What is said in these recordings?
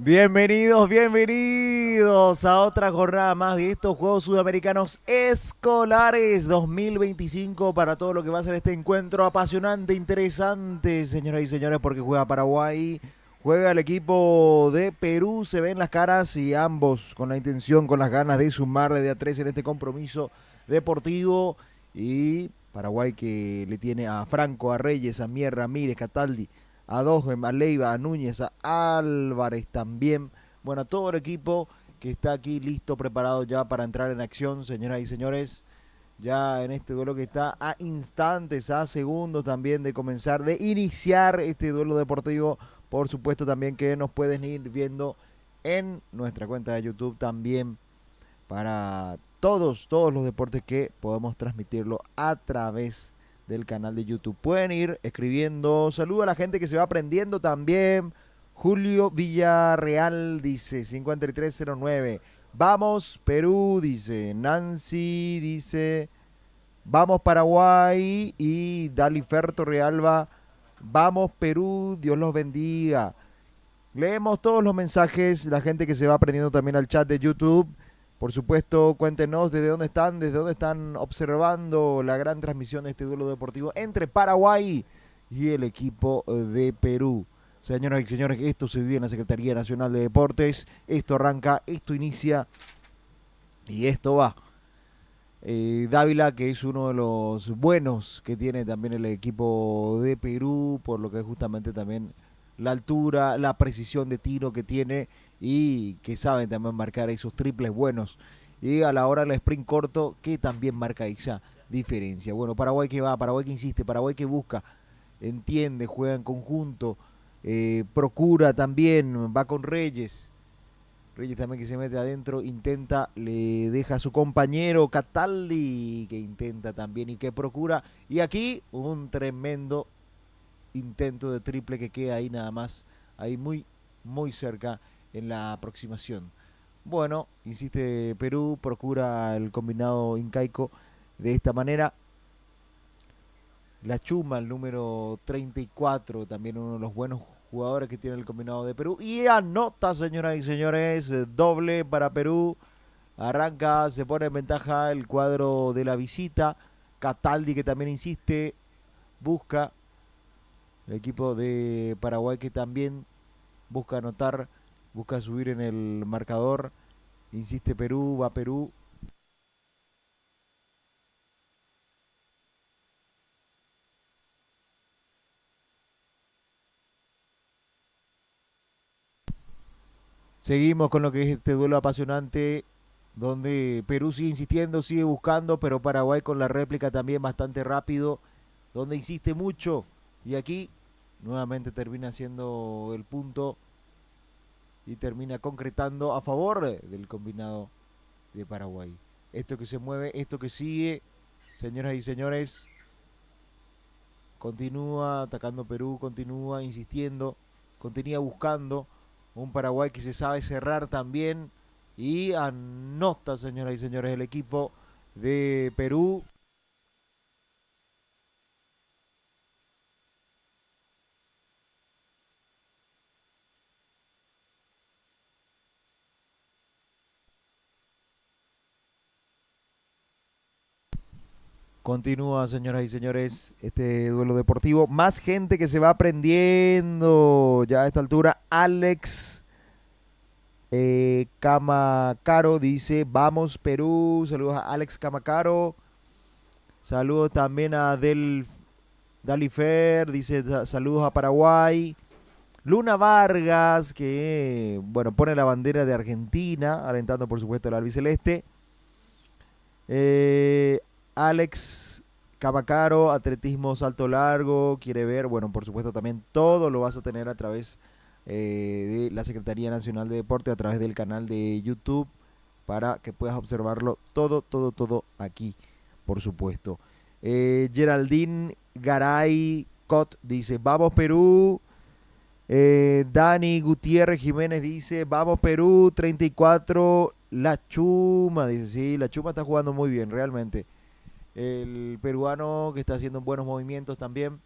Bienvenidos, bienvenidos a otra jornada más de estos Juegos Sudamericanos Escolares 2025 para todo lo que va a ser este encuentro apasionante, interesante, señoras y señores, porque juega Paraguay, juega el equipo de Perú, se ven las caras y ambos con la intención, con las ganas de sumar de a tres en este compromiso deportivo y Paraguay que le tiene a Franco, a Reyes, a Mier, Ramírez, Cataldi, a Dojem, a Leiva, a Núñez, a Álvarez también. Bueno, a todo el equipo que está aquí listo, preparado ya para entrar en acción, señoras y señores. Ya en este duelo que está a instantes, a segundos también de comenzar, de iniciar este duelo deportivo. Por supuesto también que nos pueden ir viendo en nuestra cuenta de YouTube también para todos los deportes que podemos transmitirlo a través del canal de YouTube. Pueden ir escribiendo. Saludo a la gente que se va aprendiendo también. Julio Villarreal dice 5309. Vamos Perú, dice. Nancy dice. Vamos Paraguay. Y Daliferto Realba. Vamos Perú, Dios los bendiga. Leemos todos los mensajes, la gente que se va aprendiendo también al chat de YouTube. Por supuesto, cuéntenos desde dónde están observando la gran transmisión de este duelo deportivo entre Paraguay y el equipo de Perú. Señoras y señores, esto se vive en la Secretaría Nacional de Deportes. Esto arranca, esto inicia y esto va. Dávila, que es uno de los buenos que tiene también el equipo de Perú, por lo que justamente también la altura, la precisión de tiro que tiene y que saben también marcar esos triples buenos. Y a la hora del sprint corto, que también marca esa diferencia. Bueno, Paraguay que va, Paraguay que insiste, Paraguay que busca, entiende, juega en conjunto, procura también, va con Reyes. Reyes también que se mete adentro, intenta, le deja a su compañero Cataldi, que intenta también y que procura. Y aquí un tremendo intento de triple que queda ahí nada más, ahí muy cerca en la aproximación. Bueno, insiste Perú, procura el combinado incaico de esta manera. La Chuma, el número 34, también uno de los buenos jugadores que tiene el combinado de Perú. Y anota, señoras y señores, doble para Perú. Arranca, se pone en ventaja el cuadro de la visita. Cataldi que también insiste, busca. El equipo de Paraguay que también busca anotar, busca subir en el marcador. Insiste Perú, va Perú. Seguimos con lo que es este duelo apasionante, donde Perú sigue insistiendo, sigue buscando, pero Paraguay con la réplica también bastante rápido, donde insiste mucho. Y aquí nuevamente termina siendo el punto y termina concretando a favor del combinado de Paraguay. Esto que se mueve, esto que sigue, señoras y señores, continúa atacando Perú, continúa insistiendo, continúa buscando un Paraguay que se sabe cerrar también y anota, señoras y señores, el equipo de Perú. Continúa, señoras y señores, este duelo deportivo. Más gente que se va aprendiendo ya a esta altura. Alex Camacaro dice, vamos Perú. Saludos a Alex Camacaro. Saludos también a Dalifer, dice saludos a Paraguay. Luna Vargas, que bueno, pone la bandera de Argentina, alentando por supuesto al albiceleste. Eh, Alex Camacaro, atletismo salto largo, quiere ver, bueno, por supuesto también todo lo vas a tener a través de la Secretaría Nacional de Deporte, a través del canal de YouTube, para que puedas observarlo todo aquí, por supuesto. Geraldine Garay Cot dice, vamos Perú. Dani Gutiérrez Jiménez dice, vamos Perú, 34, La Chuma, dice, sí, La Chuma está jugando muy bien, realmente. El peruano que está haciendo buenos movimientos también.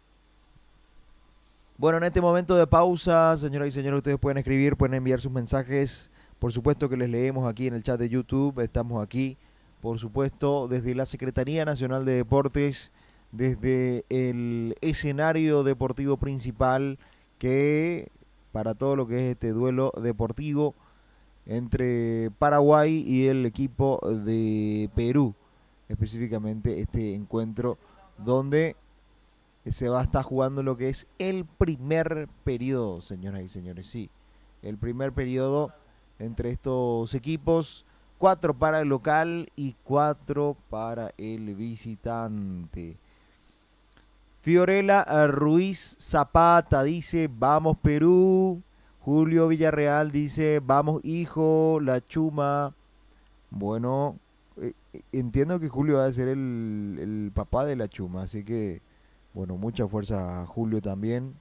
Bueno, en este momento de pausa, señoras y señores, ustedes pueden escribir, pueden enviar sus mensajes. Por supuesto que les leemos aquí en el chat de YouTube. Estamos aquí, por supuesto, desde la Secretaría Nacional de Deportes, desde el escenario deportivo principal que para todo lo que es este duelo deportivo entre Paraguay y el equipo de Perú, específicamente este encuentro donde se va a estar jugando lo que es el primer periodo, señoras y señores. Sí, el primer periodo entre estos equipos. 4 para el local y 4 para el visitante. Fiorella Ruiz Zapata dice, vamos Perú. Julio Villarreal dice, vamos hijo, la chuma. Bueno, entiendo que Julio va a ser el papá de la chuma, así que bueno, mucha fuerza a Julio también.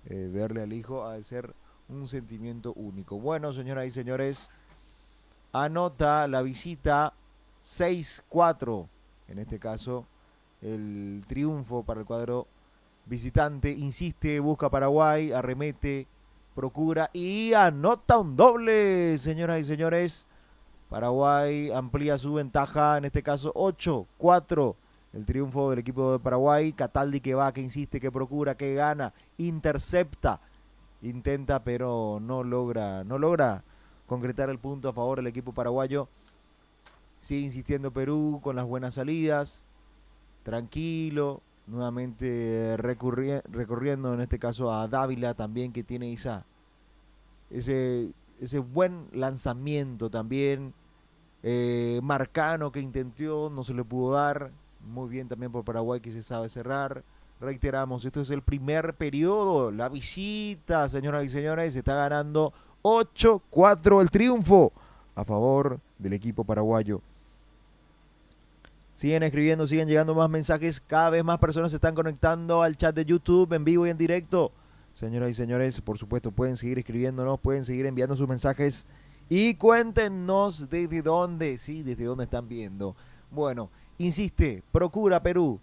Verle al hijo ha de ser un sentimiento único. Bueno, señoras y señores, anota la visita 6-4. En este caso, el triunfo para el cuadro visitante. Insiste, busca Paraguay, arremete, procura y anota un doble, señoras y señores. Paraguay amplía su ventaja, en este caso 8-4. El triunfo del equipo de Paraguay. Cataldi que va, que insiste, que procura, que gana, intercepta, intenta, pero no logra concretar el punto a favor del equipo paraguayo. Sigue insistiendo Perú con las buenas salidas, tranquilo, nuevamente recorriendo en este caso a Dávila también, que tiene ese buen lanzamiento también. Marcano que intentó, no se le pudo dar. Muy bien también por Paraguay que se sabe cerrar. Reiteramos, esto es el primer periodo. La visita, señoras y señores, se está ganando 8-4 el triunfo a favor del equipo paraguayo. Siguen escribiendo, siguen llegando más mensajes. Cada vez más personas se están conectando al chat de YouTube en vivo y en directo. Señoras y señores, por supuesto, pueden seguir escribiéndonos, pueden seguir enviando sus mensajes. Y cuéntenos desde dónde, sí, desde dónde están viendo. Bueno, insiste, procura Perú.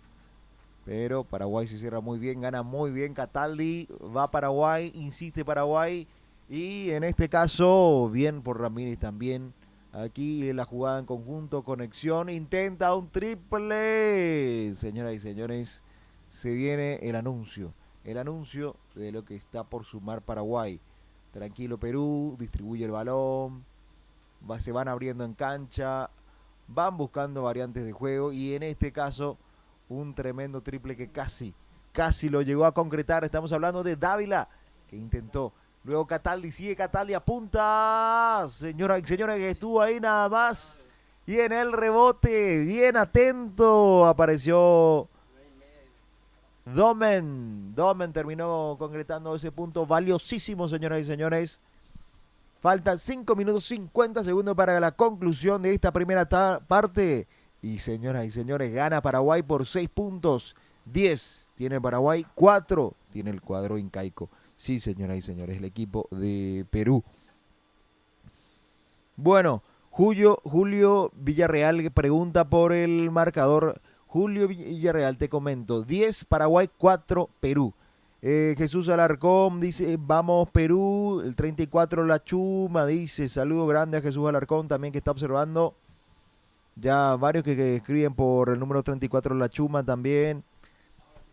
Pero Paraguay se cierra muy bien, gana muy bien Cataldi. Va Paraguay, insiste Paraguay. Y en este caso, bien por Ramírez también. Aquí la jugada en conjunto, conexión, intenta un triple. Señoras y señores, se viene el anuncio. El anuncio de lo que está por sumar Paraguay. Tranquilo Perú, distribuye el balón, se van abriendo en cancha, van buscando variantes de juego y en este caso un tremendo triple que casi lo llegó a concretar. Estamos hablando de Dávila, que intentó. Luego Cataldi, sigue Cataldi, apunta. Señoras y señores, que estuvo ahí nada más. Y en el rebote, bien atento, apareció Domen terminó concretando ese punto valiosísimo, señoras y señores. Faltan 5 minutos 50 segundos para la conclusión de esta primera parte. Y señoras y señores, gana Paraguay por 6 puntos. 10 tiene Paraguay, 4 tiene el cuadro incaico. Sí, señoras y señores, el equipo de Perú. Bueno, Julio Villarreal pregunta por el marcador. Julio Villarreal, te comento, 10 Paraguay, 4 Perú. Jesús Alarcón dice, vamos Perú, el 34 La Chuma, dice, saludo grande a Jesús Alarcón también que está observando. Ya varios que escriben por el número 34 La Chuma también.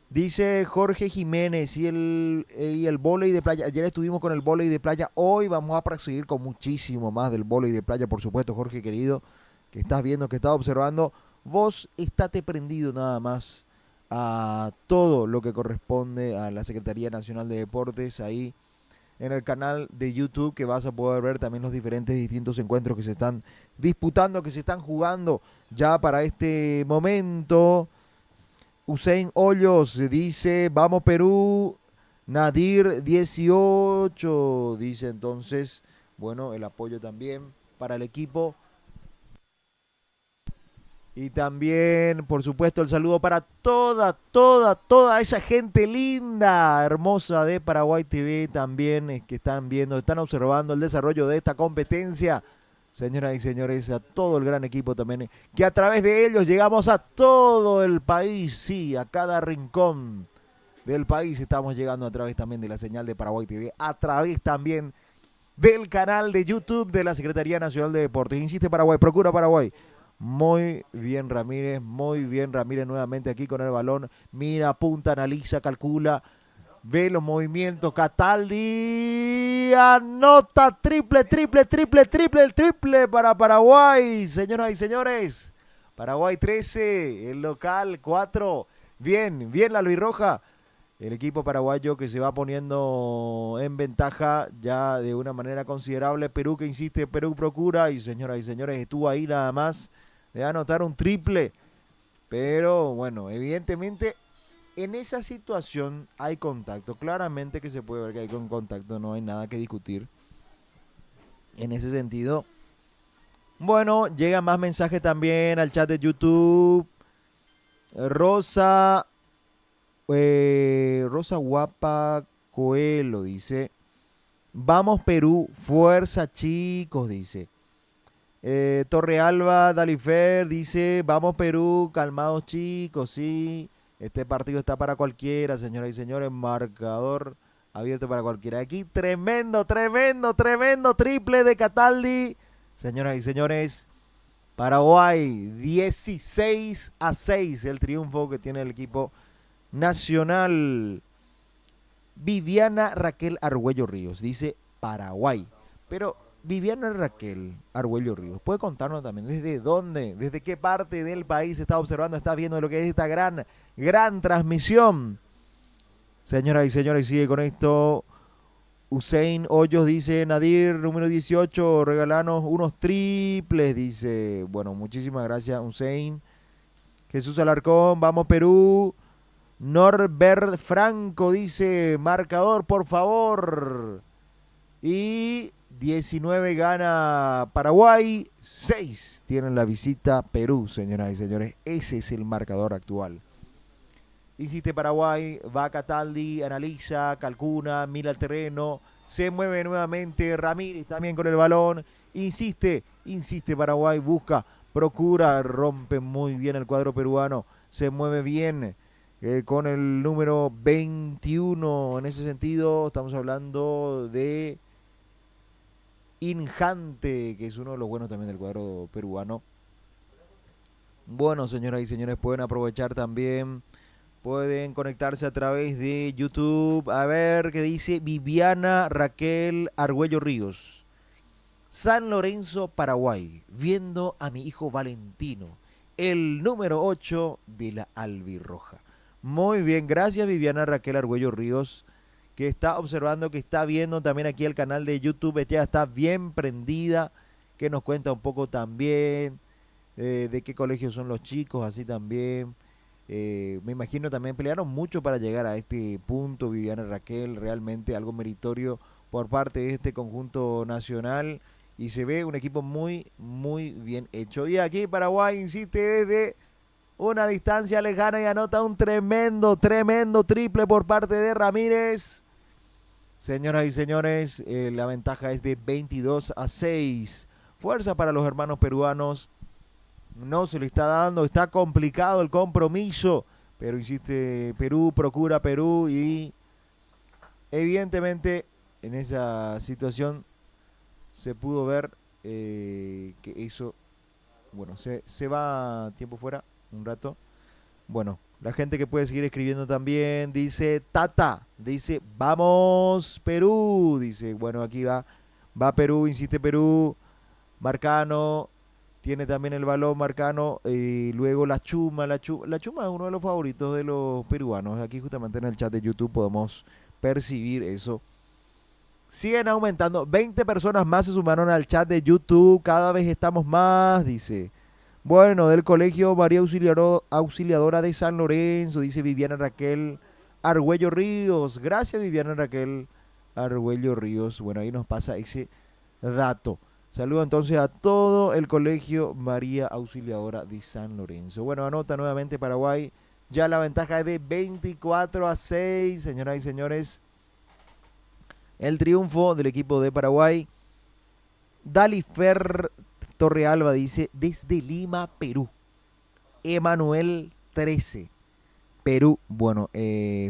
Dice Jorge Jiménez y el vóley de playa. Ayer estuvimos con el vóley de playa, hoy vamos a proseguir con muchísimo más del vóley de playa, por supuesto, Jorge querido, que estás viendo, que estás observando. Vos estate prendido nada más a todo lo que corresponde a la Secretaría Nacional de Deportes ahí en el canal de YouTube, que vas a poder ver también los diferentes distintos encuentros que se están disputando, que se están jugando ya para este momento. Hussein Hoyos dice, vamos Perú, Nadir 18, dice entonces, bueno, el apoyo también para el equipo. Y también, por supuesto, el saludo para toda esa gente linda, hermosa de Paraguay TV también, que están viendo, están observando el desarrollo de esta competencia. Señoras y señores, a todo el gran equipo también, que a través de ellos llegamos a todo el país, sí, a cada rincón del país. Estamos llegando a través también de la señal de Paraguay TV, a través también del canal de YouTube de la Secretaría Nacional de Deportes. Insiste Paraguay, procura Paraguay. Muy bien Ramírez nuevamente aquí con el balón. Mira, apunta, analiza, calcula, ve los movimientos. Cataldi anota triple el triple para Paraguay. Señoras y señores, Paraguay 13, el local 4. Bien la Luis Roja. El equipo paraguayo que se va poniendo en ventaja ya de una manera considerable. Perú que insiste, Perú procura. Y señoras y señores, estuvo ahí nada más de anotar un triple. Pero bueno, evidentemente en esa situación hay contacto. Claramente que se puede ver que hay un contacto, no hay nada que discutir. En ese sentido, bueno, llega más mensajes también al chat de YouTube. Rosa Guapa Coelho dice: vamos Perú, fuerza chicos, dice. Torrealba Dalifer dice: vamos Perú, calmados chicos, sí. Este partido está para cualquiera, señoras y señores. Marcador abierto para cualquiera. Aquí tremendo triple de Cataldi. Señoras y señores, Paraguay 16-6 el triunfo que tiene el equipo nacional. Viviana Raquel Argüello Ríos dice Paraguay. Pero Viviana Raquel Argüello Ríos, ¿puede contarnos también desde dónde, desde qué parte del país está observando, está viendo lo que es esta gran transmisión? Señoras y señores, sigue con esto. Hussein Hoyos dice: Nadir, número 18, regalanos unos triples, dice. Bueno, muchísimas gracias, Hussein. Jesús Alarcón, vamos Perú. Norbert Franco dice: marcador, por favor. Y 19 gana Paraguay, 6 tienen la visita Perú, señoras y señores. Ese es el marcador actual. Insiste Paraguay, va Cataldi, analiza, calcula, mira el terreno, se mueve nuevamente Ramírez también con el balón. Insiste Paraguay, busca, procura, rompe muy bien el cuadro peruano, se mueve bien con el número 21. En ese sentido estamos hablando de Injante, que es uno de los buenos también del cuadro peruano. Bueno, señoras y señores, pueden aprovechar también, pueden conectarse a través de YouTube. A ver qué dice Viviana Raquel Argüello Ríos. San Lorenzo, Paraguay, viendo a mi hijo Valentino, el número 8 de la albirroja. Muy bien, gracias Viviana Raquel Argüello Ríos, que está observando, que está viendo también aquí el canal de YouTube. Ya está bien prendida, que nos cuenta un poco también de qué colegios son los chicos, así también. Me imagino también pelearon mucho para llegar a este punto, Viviana Raquel, realmente algo meritorio por parte de este conjunto nacional, y se ve un equipo muy bien hecho. Y aquí Paraguay insiste desde una distancia lejana y anota un tremendo triple por parte de Ramírez. Señoras y señores, la ventaja es de 22-6. Fuerza para los hermanos peruanos. No se le está dando, está complicado el compromiso, pero insiste Perú, procura Perú, y evidentemente en esa situación se pudo ver que eso, bueno, se va tiempo fuera un rato. Bueno, la gente que puede seguir escribiendo también dice Tata, dice vamos Perú, dice, bueno, aquí va Perú, insiste Perú. Marcano tiene también el balón, Marcano, y luego la Chuma es uno de los favoritos de los peruanos. Aquí justamente en el chat de YouTube podemos percibir eso. Siguen aumentando, 20 personas más se sumaron al chat de YouTube, cada vez estamos más, dice. Bueno, del colegio María Auxiliadora de San Lorenzo, dice Viviana Raquel Argüello Ríos. Gracias Viviana Raquel Argüello Ríos. Bueno, ahí nos pasa ese dato. Saludo entonces a todo el colegio María Auxiliadora de San Lorenzo. Bueno, anota nuevamente Paraguay. Ya la ventaja es de 24-6, señoras y señores. El triunfo del equipo de Paraguay. Dalifer Torrealba dice: desde Lima, Perú. Emanuel 13. Perú. Bueno,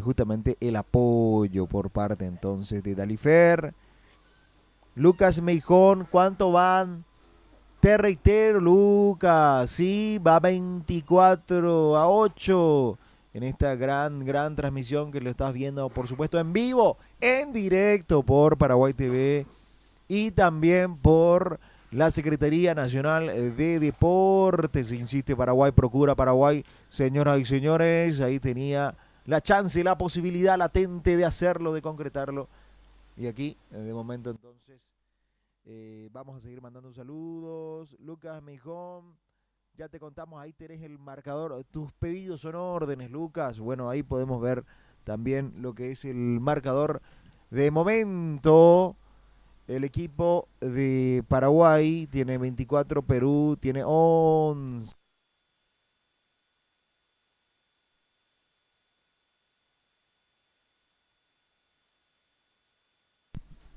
justamente el apoyo por parte entonces de Dalifer. Lucas Meijón, ¿cuánto van? Te reitero, Lucas, sí, va 24-8 en esta gran transmisión que lo estás viendo, por supuesto, en vivo, en directo por Paraguay TV y también por la Secretaría Nacional de Deportes. Insiste Paraguay, procura Paraguay, señoras y señores, ahí tenía la chance, la posibilidad latente de hacerlo, de concretarlo. Y aquí, de momento entonces, vamos a seguir mandando saludos. Lucas Meijón, ya te contamos, ahí tenés el marcador. Tus pedidos son órdenes, Lucas. Bueno, ahí podemos ver también lo que es el marcador. De momento, el equipo de Paraguay tiene 24, Perú tiene 11.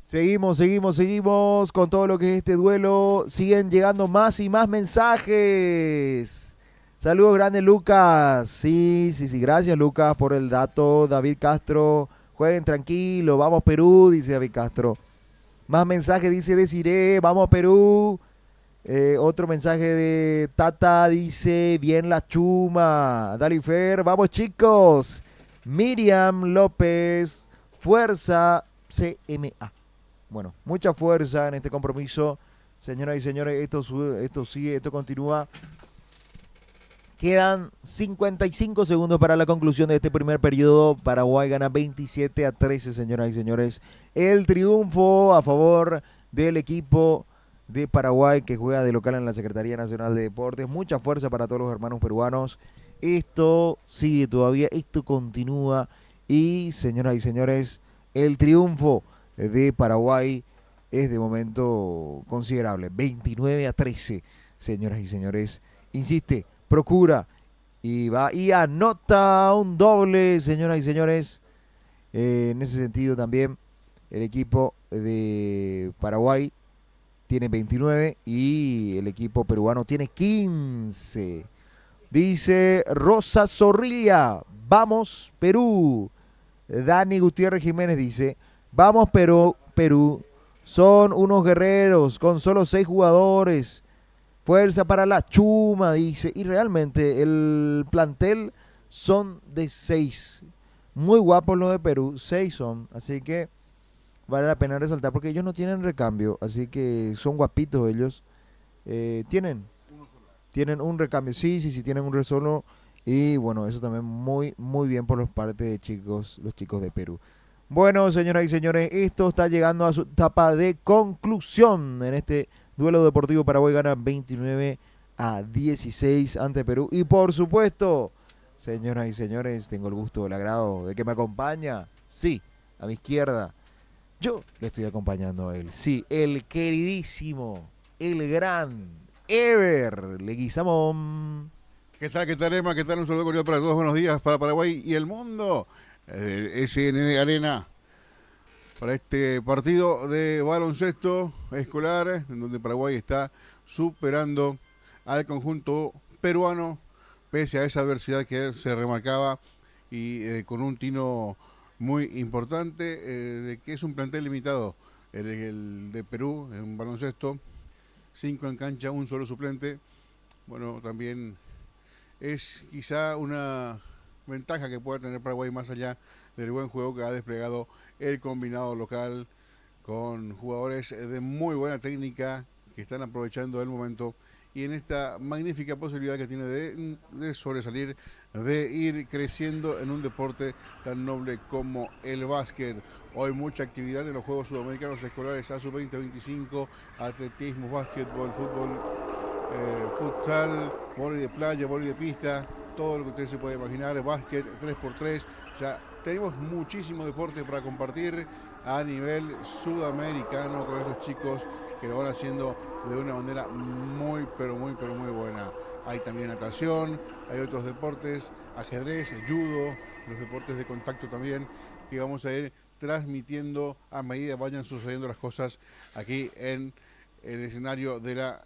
Seguimos con todo lo que es este duelo. Siguen llegando más y más mensajes. Saludos grandes, Lucas. Sí, gracias, Lucas, por el dato. David Castro, jueguen tranquilo. Vamos, Perú, dice David Castro. Más mensajes, dice Desiree, vamos, Perú. Otro mensaje de Tata, dice, bien la chuma. Dalifer, vamos, chicos. Miriam López, fuerza CMA. Bueno, mucha fuerza en este compromiso. Señoras y señores, esto sigue, esto continúa. Quedan 55 segundos para la conclusión de este primer periodo. Paraguay gana 27-13, señoras y señores. El triunfo a favor del equipo de Paraguay que juega de local en la Secretaría Nacional de Deportes. Mucha fuerza para todos los hermanos peruanos. Esto sigue todavía, esto continúa. Y, señoras y señores, el triunfo de Paraguay es de momento considerable. 29-13, señoras y señores. Insiste, procura y va y anota un doble, señoras y señores. En ese sentido también el equipo de Paraguay tiene 29 y el equipo peruano tiene 15. Dice Rosa Zorrilla, vamos Perú. Dani Gutiérrez Jiménez dice, vamos Perú, son unos guerreros con solo 6 jugadores. Fuerza para la chuma, dice. Y realmente el plantel son de 6. Muy guapos los de Perú, 6 son. Así que vale la pena resaltar porque ellos no tienen recambio. Así que son guapitos ellos. Tienen un recambio. Sí, tienen un resolo. Y bueno, eso también muy bien por los partes de chicos, los chicos de Perú. Bueno, señoras y señores, esto está llegando a su etapa de conclusión en este duelo deportivo. Paraguay gana 29-16 ante Perú. Y por supuesto, señoras y señores, tengo el gusto, el agrado de que me acompaña. Sí, a mi izquierda. Yo le estoy acompañando a él. Sí, el queridísimo, el gran Ever Leguizamón. ¿Qué tal, Emma? ¿Qué tal? Un saludo cordial para todos. Buenos días para Paraguay y el mundo. SN Arena para este partido de baloncesto escolar, en donde Paraguay está superando al conjunto peruano, pese a esa adversidad que se remarcaba y con un tino muy importante, de que es un plantel limitado, el de Perú en baloncesto, 5 en cancha, un solo suplente. Bueno, también es quizá una ventaja que pueda tener Paraguay más allá del buen juego que ha desplegado el combinado local con jugadores de muy buena técnica que están aprovechando el momento y en esta magnífica posibilidad que tiene de sobresalir, de ir creciendo en un deporte tan noble como el básquet. Hoy mucha actividad en los Juegos Sudamericanos Escolares ASU 2025, atletismo, básquetbol, fútbol, futsal, vóley de playa, vóley de pista, todo lo que usted se puede imaginar, básquet, 3x3, o sea, tenemos muchísimo deporte para compartir a nivel sudamericano con estos chicos que lo van haciendo de una manera muy buena. Hay también natación, hay otros deportes, ajedrez, judo, los deportes de contacto también, que vamos a ir transmitiendo a medida que vayan sucediendo las cosas aquí en el escenario de la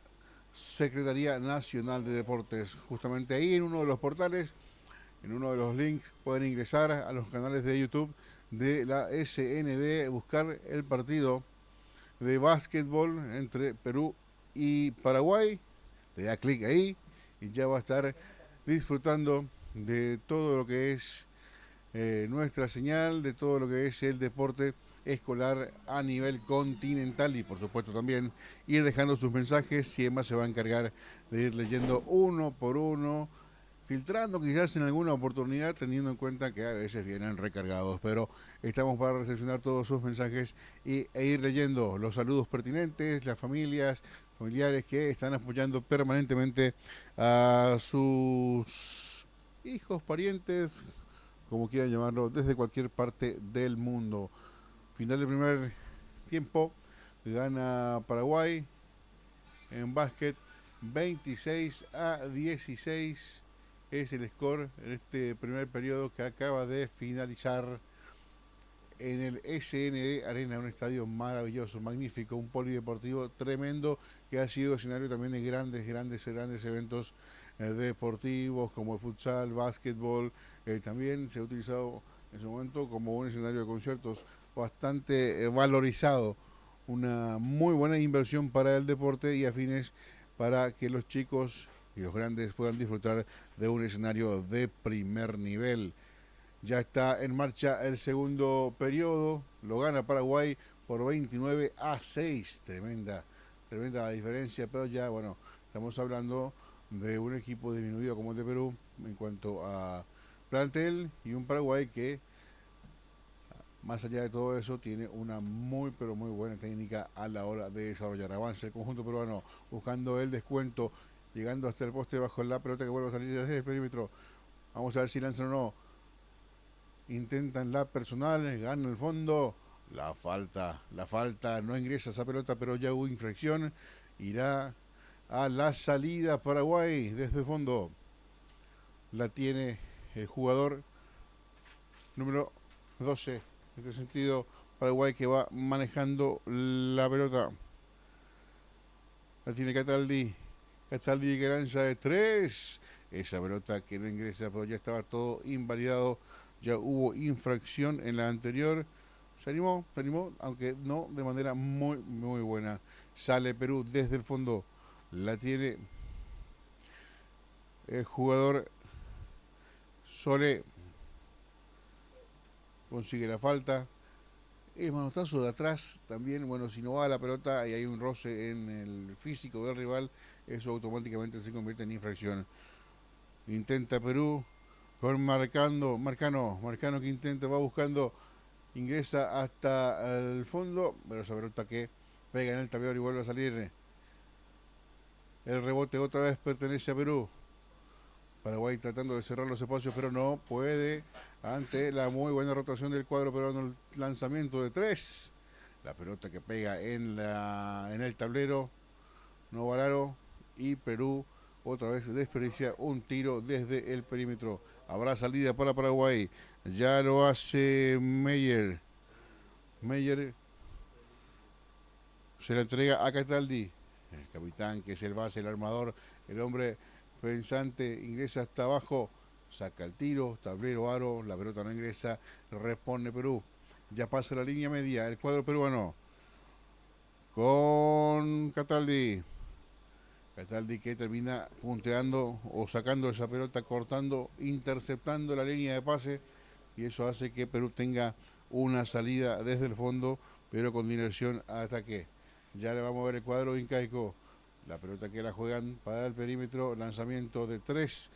Secretaría Nacional de Deportes. Justamente ahí en uno de los portales en uno de los links pueden ingresar a los canales de YouTube de la SND, buscar el partido de básquetbol entre Perú y Paraguay. Le da clic ahí y ya va a estar disfrutando de todo lo que es nuestra señal, de todo lo que es el deporte escolar a nivel continental, y por supuesto también ir dejando sus mensajes. Siema se va a encargar de ir leyendo uno por uno, filtrando quizás en alguna oportunidad, teniendo en cuenta que a veces vienen recargados, pero estamos para recepcionar todos sus mensajes e ir leyendo los saludos pertinentes, las familiares que están apoyando permanentemente a sus hijos, parientes, como quieran llamarlo, desde cualquier parte del mundo. Final del primer tiempo, gana Paraguay en básquet 26-16. Es el score en este primer periodo que acaba de finalizar en el SND Arena, un estadio maravilloso, magnífico, un polideportivo tremendo que ha sido escenario también de grandes eventos deportivos como el futsal, básquetbol. También se ha utilizado en su momento como un escenario de conciertos bastante valorizado, una muy buena inversión para el deporte y afines para que los chicos y los grandes puedan disfrutar de un escenario de primer nivel. Ya está en marcha el segundo periodo, lo gana Paraguay por 29-6, tremenda la diferencia, pero ya bueno, estamos hablando de un equipo disminuido como el de Perú en cuanto a plantel, y un Paraguay que más allá de todo eso tiene una muy pero muy buena técnica a la hora de desarrollar. Avance el conjunto peruano buscando el descuento, llegando hasta el poste bajo la pelota que vuelve a salir desde el perímetro. Vamos a ver si lanzan o no. Intentan la personal, gana el fondo. La falta, no ingresa esa pelota, pero ya hubo infracción. Irá a la salida Paraguay desde el fondo. La tiene el jugador número 12. En este sentido, Paraguay que va manejando la pelota. La tiene Cataldi que lanza de 3. Esa pelota que no ingresa, pero ya estaba todo invalidado. Ya hubo infracción en la anterior. Se animó, aunque no de manera muy buena. Sale Perú desde el fondo. La tiene el jugador Solé. Consigue la falta. El manotazo de atrás también, bueno, si no va a la pelota y hay un roce en el físico del rival, eso automáticamente se convierte en infracción. Intenta Perú con Marcano que intenta, va buscando, ingresa hasta el fondo, pero esa pelota que pega en el tablero y vuelve a salir. El rebote otra vez pertenece a Perú. Paraguay tratando de cerrar los espacios, pero no puede ante la muy buena rotación del cuadro peruano. El lanzamiento de 3. La pelota que pega en el tablero. No Vararo, y Perú otra vez desperdicia un tiro desde el perímetro. Habrá salida para Paraguay. Ya lo hace Meyer. Meyer se la entrega a Cataldi. El capitán, que es el base, el armador, el hombre pensante, ingresa hasta abajo, saca el tiro, tablero, aro, la pelota no ingresa, responde Perú. Ya pasa la línea media, el cuadro peruano con Cataldi. Cataldi que termina punteando o sacando esa pelota, cortando, interceptando la línea de pase, y eso hace que Perú tenga una salida desde el fondo, pero con dirección a ataque. Ya le vamos a ver el cuadro incaico. La pelota que la juegan para el perímetro, lanzamiento de 3,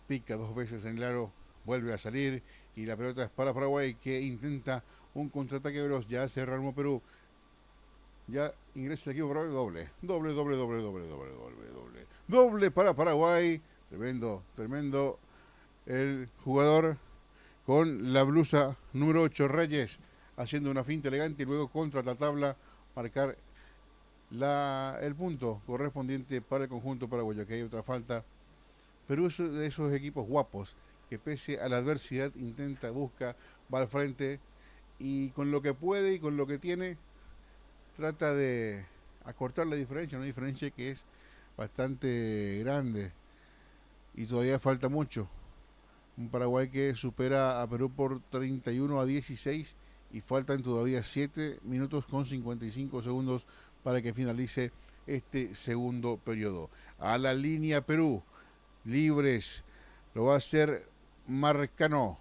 pica 2 veces en el aro, vuelve a salir, y la pelota es para Paraguay, que intenta un contraataque veloz. Ya se rearmó Perú. Ya ingresa el equipo Paraguay, doble para Paraguay. Tremendo el jugador con la blusa número 8, Reyes, haciendo una finta elegante y luego contra la tabla marcar el punto correspondiente para el conjunto paraguayo. Que hay otra falta. Perú es de esos equipos guapos que pese a la adversidad intenta, busca, va al frente, y con lo que puede y con lo que tiene trata de acortar la diferencia, una diferencia que es bastante grande y todavía falta mucho. Un Paraguay que supera a Perú por 31-16 y faltan todavía 7 minutos con 55 segundos para que finalice este segundo periodo. A la línea Perú, libres, lo va a hacer Marcano.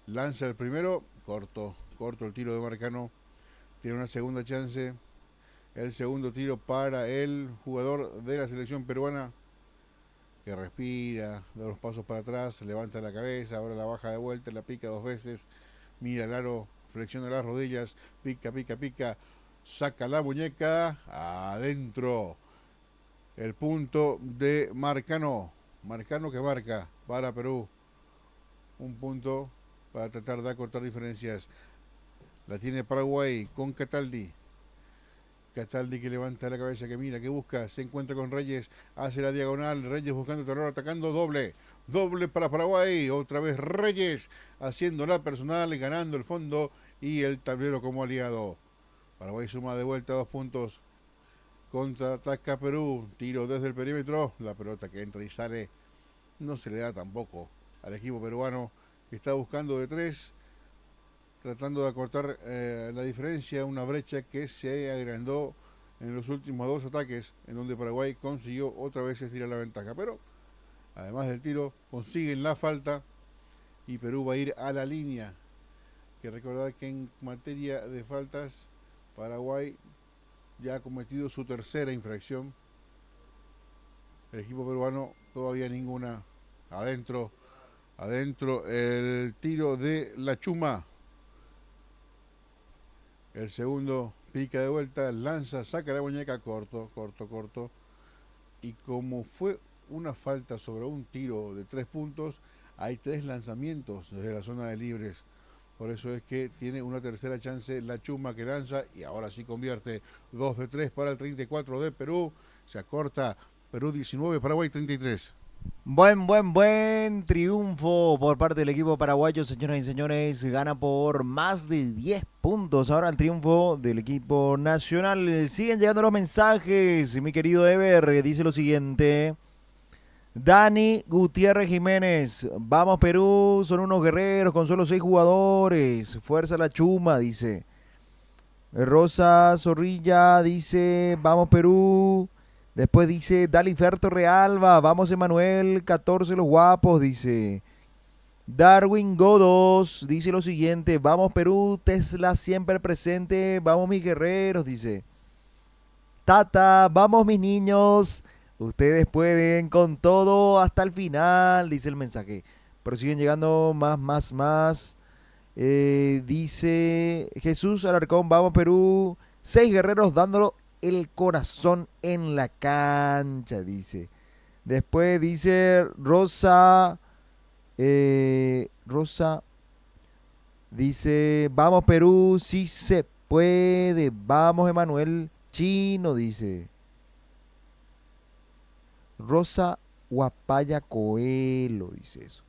Lanza el primero, corto el tiro de Marcano. Tiene una segunda chance. El segundo tiro para el jugador de la selección peruana, que respira, da los pasos para atrás, levanta la cabeza, ahora la baja de vuelta, la pica 2 veces, mira el aro, flexiona las rodillas, pica, saca la muñeca, adentro. El punto de Marcano. Marcano que marca para Perú. Un punto para tratar de acortar diferencias. La tiene Paraguay con Cataldi. Cataldi que levanta la cabeza, que mira, que busca, se encuentra con Reyes, hace la diagonal, Reyes buscando terror, atacando, doble para Paraguay, otra vez Reyes haciendo la personal, ganando el fondo y el tablero como aliado. Paraguay suma de vuelta 2 puntos, contraataca Perú, tiro desde el perímetro, la pelota que entra y sale, no se le da tampoco al equipo peruano, que está buscando de 3, tratando de acortar la diferencia, una brecha que se agrandó en los últimos 2 ataques, en donde Paraguay consiguió otra vez estirar la ventaja. Pero, además del tiro, consiguen la falta y Perú va a ir a la línea. Que recordar que en materia de faltas, Paraguay ya ha cometido su tercera infracción. El equipo peruano todavía ninguna. Adentro el tiro de la Chuma. El segundo pica de vuelta, lanza, saca la muñeca, corto. Y como fue una falta sobre un tiro de 3 puntos, hay 3 lanzamientos desde la zona de libres. Por eso es que tiene una tercera chance la Chuma, que lanza y ahora sí convierte. 2 de 3 para el 34 de Perú. Se acorta Perú 19, Paraguay 33. Buen triunfo por parte del equipo paraguayo, señoras y señores. Gana por más de 10 puntos. Ahora el triunfo del equipo nacional. Siguen llegando los mensajes. Mi querido Ever dice lo siguiente. Dani Gutiérrez Jiménez. Vamos Perú, son unos guerreros con solo 6 jugadores. Fuerza la Chuma, dice. Rosa Zorrilla dice, vamos Perú. Después dice Daliferto Realba, vamos Emanuel, 14 los guapos, dice. Darwin Godos dice lo siguiente, vamos Perú, Tesla siempre presente, vamos mis guerreros, dice. Tata, vamos mis niños, ustedes pueden con todo hasta el final, dice el mensaje. Pero siguen llegando más. Dice Jesús Alarcón, vamos Perú, 6 guerreros dándolo el corazón en la cancha, dice. Después dice Rosa dice, vamos Perú, sí se puede, vamos Emanuel Chino, dice. Rosa Guapaya Coelho, dice eso.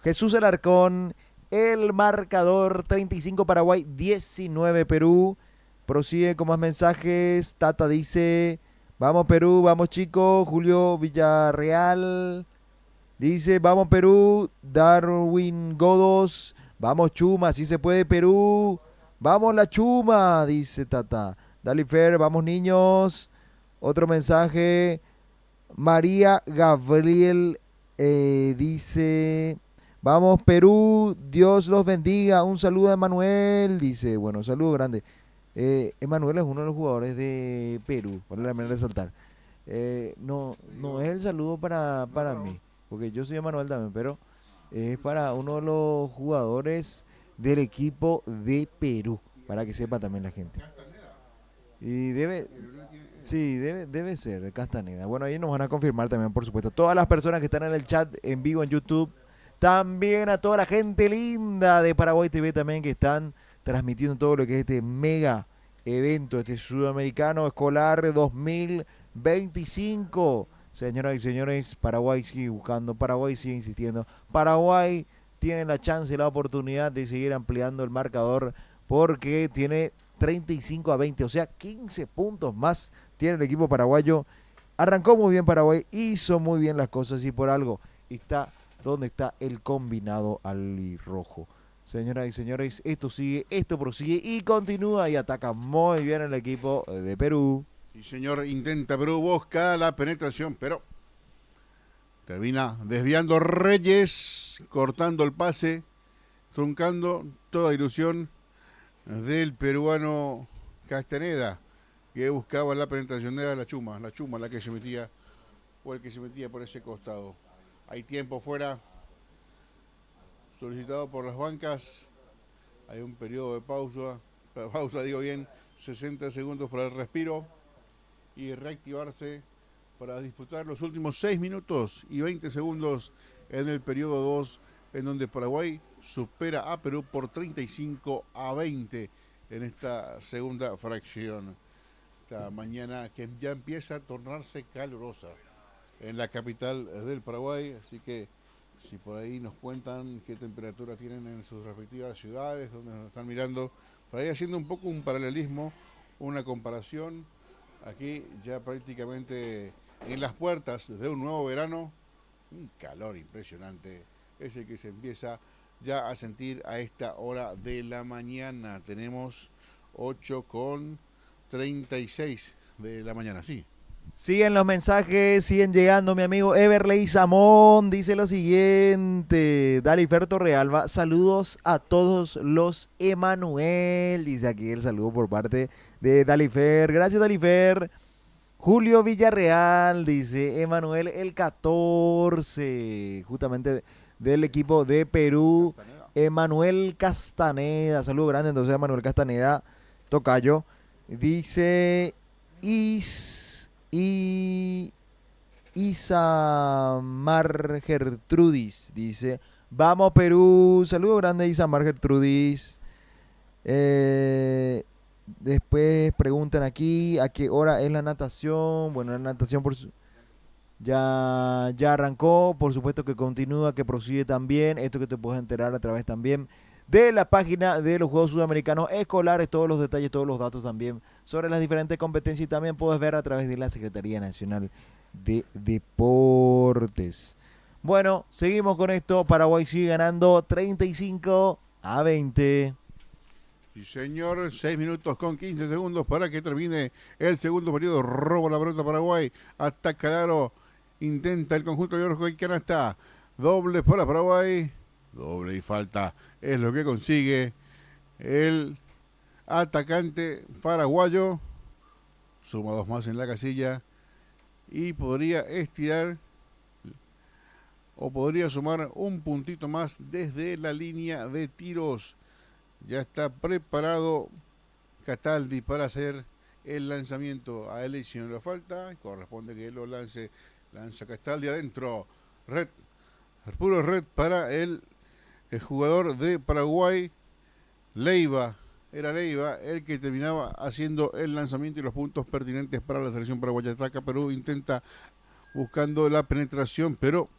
Jesús Alarcón, el marcador 35 Paraguay, 19 Perú. Prosigue con más mensajes. Tata dice, vamos Perú, vamos chicos. Julio Villarreal dice, vamos Perú. Darwin Godos, vamos Chuma, si se puede Perú. Vamos la Chuma, dice Tata. Dale Fer, vamos niños. Otro mensaje. María Gabriel dice, vamos Perú, Dios los bendiga. Un saludo a Emanuel, dice. Bueno, un saludo grande. Emanuel es uno de los jugadores de Perú, por la manera de saltar. No es el saludo para mí, porque yo soy Emanuel también, pero es para uno de los jugadores del equipo de Perú, para que sepa también la gente. Y debe ser de Castaneda. Bueno, ahí nos van a confirmar también, por supuesto. Todas las personas que están en el chat en vivo en YouTube, también a toda la gente linda de Paraguay TV también que están transmitiendo todo lo que es este mega evento, este sudamericano escolar 2025. Señoras y señores, Paraguay sigue buscando, Paraguay sigue insistiendo. Paraguay tiene la chance y la oportunidad de seguir ampliando el marcador porque tiene 35-20, o sea, 15 puntos más tiene el equipo paraguayo. Arrancó muy bien Paraguay, hizo muy bien las cosas y por algo está donde está el combinado albirrojo. Señoras y señores, esto sigue, esto prosigue y continúa y ataca muy bien el equipo de Perú. Sí, señor, intenta Perú, busca la penetración, pero termina desviando Reyes, cortando el pase, truncando toda ilusión del peruano Castaneda, que buscaba la penetración. Era la Chuma la que se metía, o el que se metía por ese costado. Hay tiempo fuera, solicitado por las bancas. Hay un periodo de pausa digo bien, 60 segundos para el respiro y reactivarse para disputar los últimos 6 minutos y 20 segundos en el periodo 2, en donde Paraguay supera a Perú por 35-20 en esta segunda fracción. Esta mañana que ya empieza a tornarse calurosa en la capital del Paraguay, así que si por ahí nos cuentan qué temperatura tienen en sus respectivas ciudades, donde nos están mirando, por ahí haciendo un poco un paralelismo, una comparación, aquí ya prácticamente en las puertas de un nuevo verano, un calor impresionante, es el que se empieza ya a sentir a esta hora de la mañana. Tenemos 8:36 de la mañana, sí. Siguen los mensajes, siguen llegando. Mi amigo Everley Samón dice lo siguiente. Dalifer Torrealba, saludos a todos los Emanuel. Dice aquí el saludo por parte de Dalifer. Gracias, Dalifer. Julio Villarreal dice Emanuel el 14, justamente del equipo de Perú. Emanuel Castaneda, saludo grande entonces a Emanuel Castaneda, tocayo. Dice Isamar Gertrudis, dice, vamos Perú, saludo grande Isamar Gertrudis. Después preguntan aquí a qué hora es la natación. Bueno, la natación ya arrancó, por supuesto que continúa, que prosigue también. Esto que te puedes enterar a través también de la página de los Juegos Sudamericanos Escolares, todos los detalles, todos los datos también sobre las diferentes competencias y también puedes ver a través de la Secretaría Nacional de Deportes. Bueno, seguimos con esto. Paraguay sigue ganando 35-20. Sí, señor, 6 minutos con 15 segundos para que termine el segundo periodo. Roba la pelota Paraguay, ataca Laro, intenta el conjunto de Orjo y canasta. Doble para Paraguay, doble y falta. Es lo que consigue el atacante paraguayo. Suma 2 más en la casilla y podría estirar o podría sumar un puntito más desde la línea de tiros. Ya está preparado Cataldi para hacer el lanzamiento. A él hicieron la falta, corresponde que él lo lance. Lanza Cataldi adentro. Red, puro red para el jugador de Paraguay, Leiva. Era Leiva el que terminaba haciendo el lanzamiento y los puntos pertinentes para la selección paraguaya. Ataca Perú, intenta buscando la penetración, pero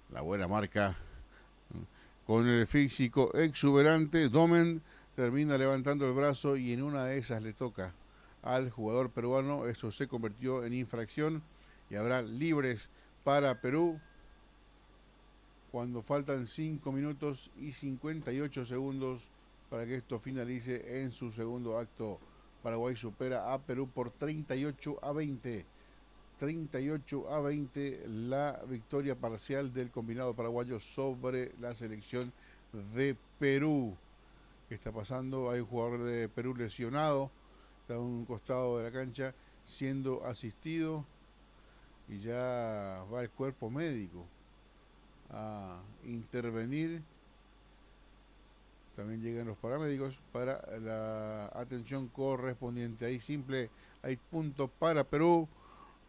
la buena marca con el físico exuberante. Domen termina levantando el brazo y en una de esas le toca al jugador peruano. Eso se convirtió en infracción y habrá libres para Perú cuando faltan 5 minutos y 58 segundos para que esto finalice en su segundo acto. Paraguay supera a Perú por 38-20. 38-20 la victoria parcial del combinado paraguayo sobre la selección de Perú. ¿Qué está pasando? Hay un jugador de Perú lesionado, está a un costado de la cancha siendo asistido y ya va el cuerpo médico a intervenir. También llegan los paramédicos para la atención correspondiente. Ahí simple, hay punto para Perú.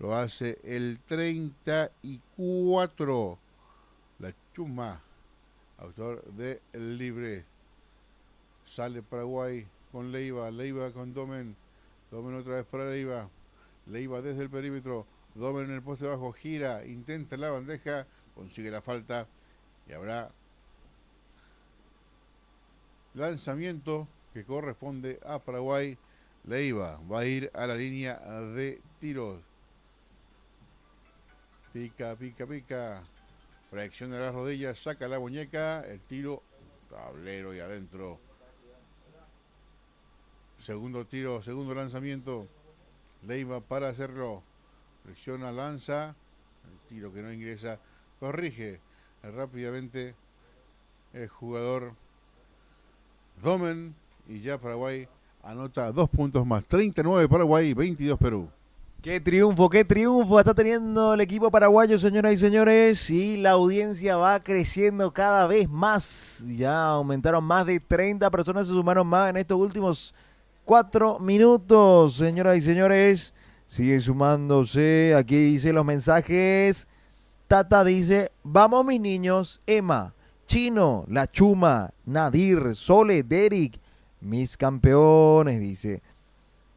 Lo hace el 34. La Chuma, autor de el libre. Sale Paraguay con Leiva. Leiva con Domen. Domen otra vez para Leiva. Leiva desde el perímetro. Domen en el poste bajo. Gira. Intenta la bandeja. Consigue la falta. Y habrá lanzamiento que corresponde a Paraguay. Leiva va a ir a la línea de tiros. Pica, pica, pica. Proyección de las rodillas, saca la muñeca, el tiro, tablero y adentro. Segundo tiro, segundo lanzamiento. Leiva para hacerlo. Presiona, lanza. El tiro que no ingresa. Corrige rápidamente el jugador Domen. Y ya Paraguay anota 2 puntos más. 39 Paraguay, 22 Perú. Qué triunfo está teniendo el equipo paraguayo, señoras y señores, y la audiencia va creciendo cada vez más. Ya aumentaron más de 30 personas, se sumaron más en estos últimos 4 minutos, señoras y señores. Sigue sumándose, aquí dice los mensajes. Tata dice, vamos mis niños, Emma, Chino, La Chuma, Nadir, Sole, Derek, mis campeones, dice.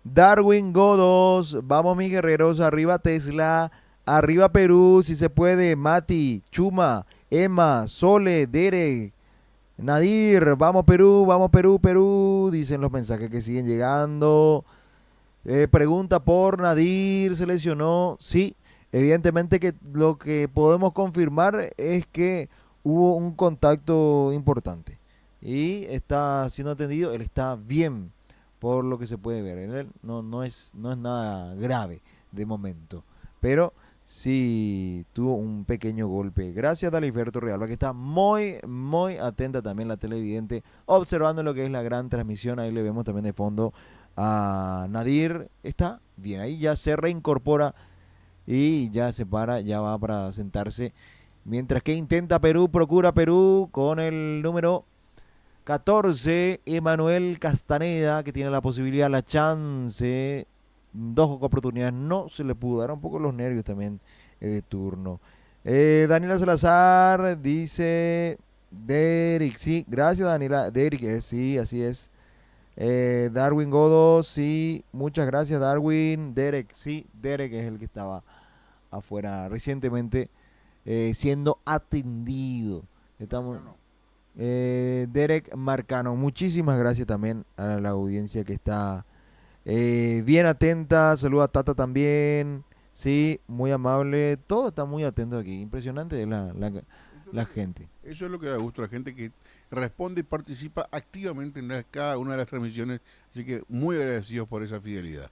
Darwin Godos, vamos mis guerreros, arriba Tesla, arriba Perú, si se puede, Mati, Chuma, Emma, Sole, Derek, Nadir, vamos Perú, Perú, dicen los mensajes que siguen llegando. Pregunta por Nadir, ¿se lesionó? Sí, evidentemente que lo que podemos confirmar es que hubo un contacto importante y está siendo atendido, él está bien por lo que se puede ver. Él no es nada grave de momento, pero sí tuvo un pequeño golpe. Gracias, Daliferto Realba, que está muy, muy atenta también la televidente, observando lo que es la gran transmisión. Ahí le vemos también de fondo a Nadir. Está bien, ahí ya se reincorpora y ya se para, ya va para sentarse. Mientras que intenta Perú, procura Perú con el número 14, Emanuel Castaneda, que tiene la posibilidad, la chance, 2 oportunidades, no se le pudo dar, un poco los nervios también de turno. Daniela Salazar dice, Derek, sí, gracias Daniela, Derek, sí, así es. Darwin Godo, sí, muchas gracias Darwin. Derek, sí, Derek es el que estaba afuera recientemente siendo atendido. Estamos... Derek Marcano, muchísimas gracias también a la audiencia que está bien atenta. Saluda a Tata también, sí, muy amable. Todo está muy atento aquí, impresionante la gente. Eso es lo que da gusto, la gente que responde y participa activamente en cada una de las transmisiones. Así que muy agradecidos por esa fidelidad.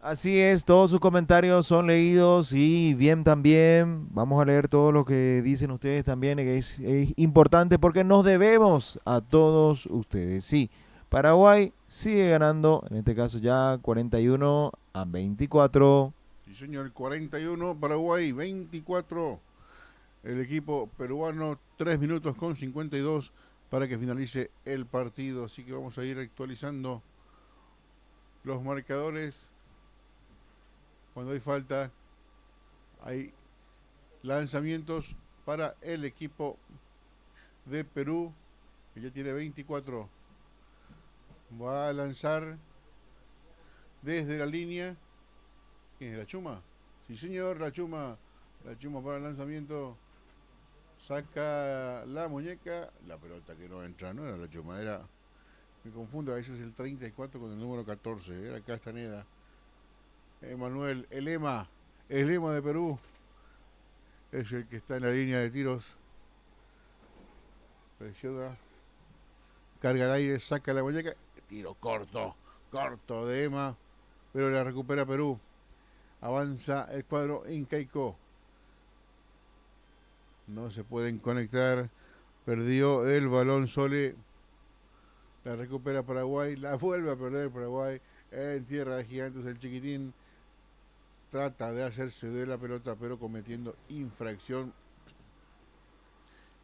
Así es, todos sus comentarios son leídos y bien también. Vamos a leer todo lo que dicen ustedes también, que es importante porque nos debemos a todos ustedes. Sí, Paraguay sigue ganando, en este caso ya 41-24. Sí, señor, 41, Paraguay 24. El equipo peruano 3 minutos con 52 para que finalice el partido. Así que vamos a ir actualizando los marcadores. Cuando hay falta, hay lanzamientos para el equipo de Perú, que ya tiene 24. Va a lanzar desde la línea. ¿Quién es? ¿La Chuma? Sí, señor, la Chuma. La Chuma para el lanzamiento. Saca la muñeca. La pelota que no entra, no era la Chuma, era... Me confundo, a veces el 34 con el número 14. Era Castaneda. Emanuel, el lema de Perú, es el que está en la línea de tiros. Presiona, carga el aire, saca la muñeca, tiro corto de Emma, pero la recupera Perú. Avanza el cuadro incaico. No se pueden conectar, perdió el balón Sole, la recupera Paraguay, la vuelve a perder Paraguay en tierra de Gigantes. El chiquitín trata de hacerse de la pelota, pero cometiendo infracción.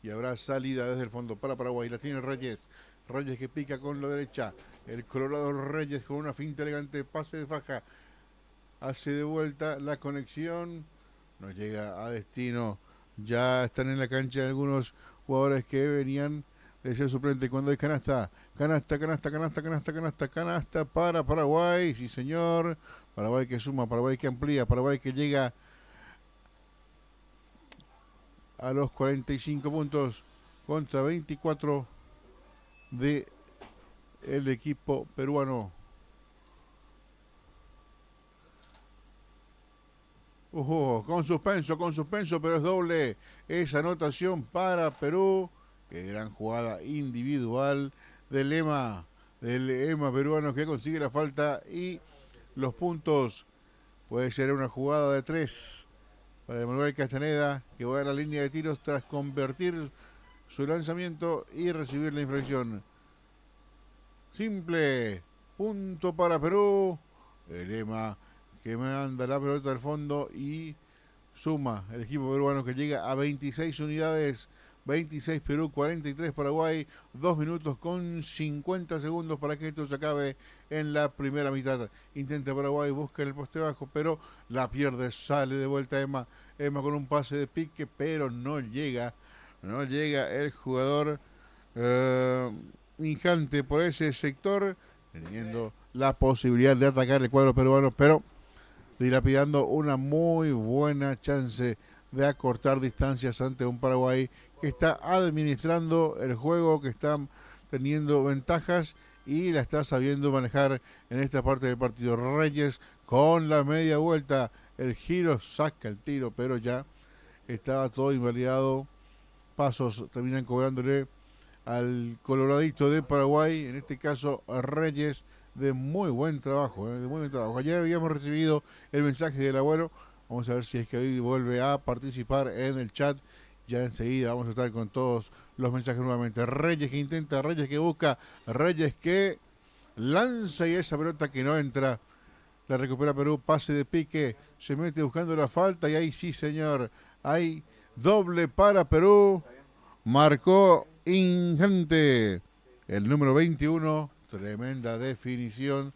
Y habrá salida desde el fondo para Paraguay. La tiene Reyes. Reyes que pica con la derecha. El Colorado Reyes con una finta elegante. Pase de faja. Hace de vuelta la conexión. No llega a destino. Ya están en la cancha algunos jugadores que venían de ser suplente. Cuando hay canasta. Canasta para Paraguay. Sí, señor. Paraguay que suma, Paraguay que amplía, Paraguay que llega a los 45 puntos contra 24 de el equipo peruano. Con suspenso, pero es doble esa anotación para Perú. Qué gran jugada individual del EMA peruano que consigue la falta y los puntos. Puede ser una jugada de 3 para Manuel Castaneda, que va a la línea de tiros tras convertir su lanzamiento y recibir la infracción. Simple, punto para Perú. El EMA que manda la pelota al fondo y suma el equipo peruano que llega a 26 unidades. 26 Perú, 43 Paraguay, 2 minutos con 50 segundos para que esto se acabe en la primera mitad. Intenta Paraguay, busca el poste bajo, pero la pierde, sale de vuelta Emma con un pase de pique, pero no llega el jugador Injante por ese sector, teniendo la posibilidad de atacar el cuadro peruano, pero dilapidando una muy buena chance de acortar distancias ante un Paraguay que está administrando el juego, que está teniendo ventajas y la está sabiendo manejar en esta parte del partido. Reyes con la media vuelta, el giro, saca el tiro, pero ya estaba todo invalidado. Pasos terminan cobrándole al coloradito de Paraguay, en este caso a Reyes, de muy buen trabajo, de muy buen trabajo. Ayer habíamos recibido el mensaje del abuelo, vamos a ver si es que hoy vuelve a participar en el chat. Ya enseguida vamos a estar con todos los mensajes nuevamente. Reyes que intenta, Reyes que busca, Reyes que lanza y esa pelota que no entra. La recupera Perú, pase de pique, se mete buscando la falta y ahí sí, señor. Hay doble para Perú. Marcó Injante, el número 21. Tremenda definición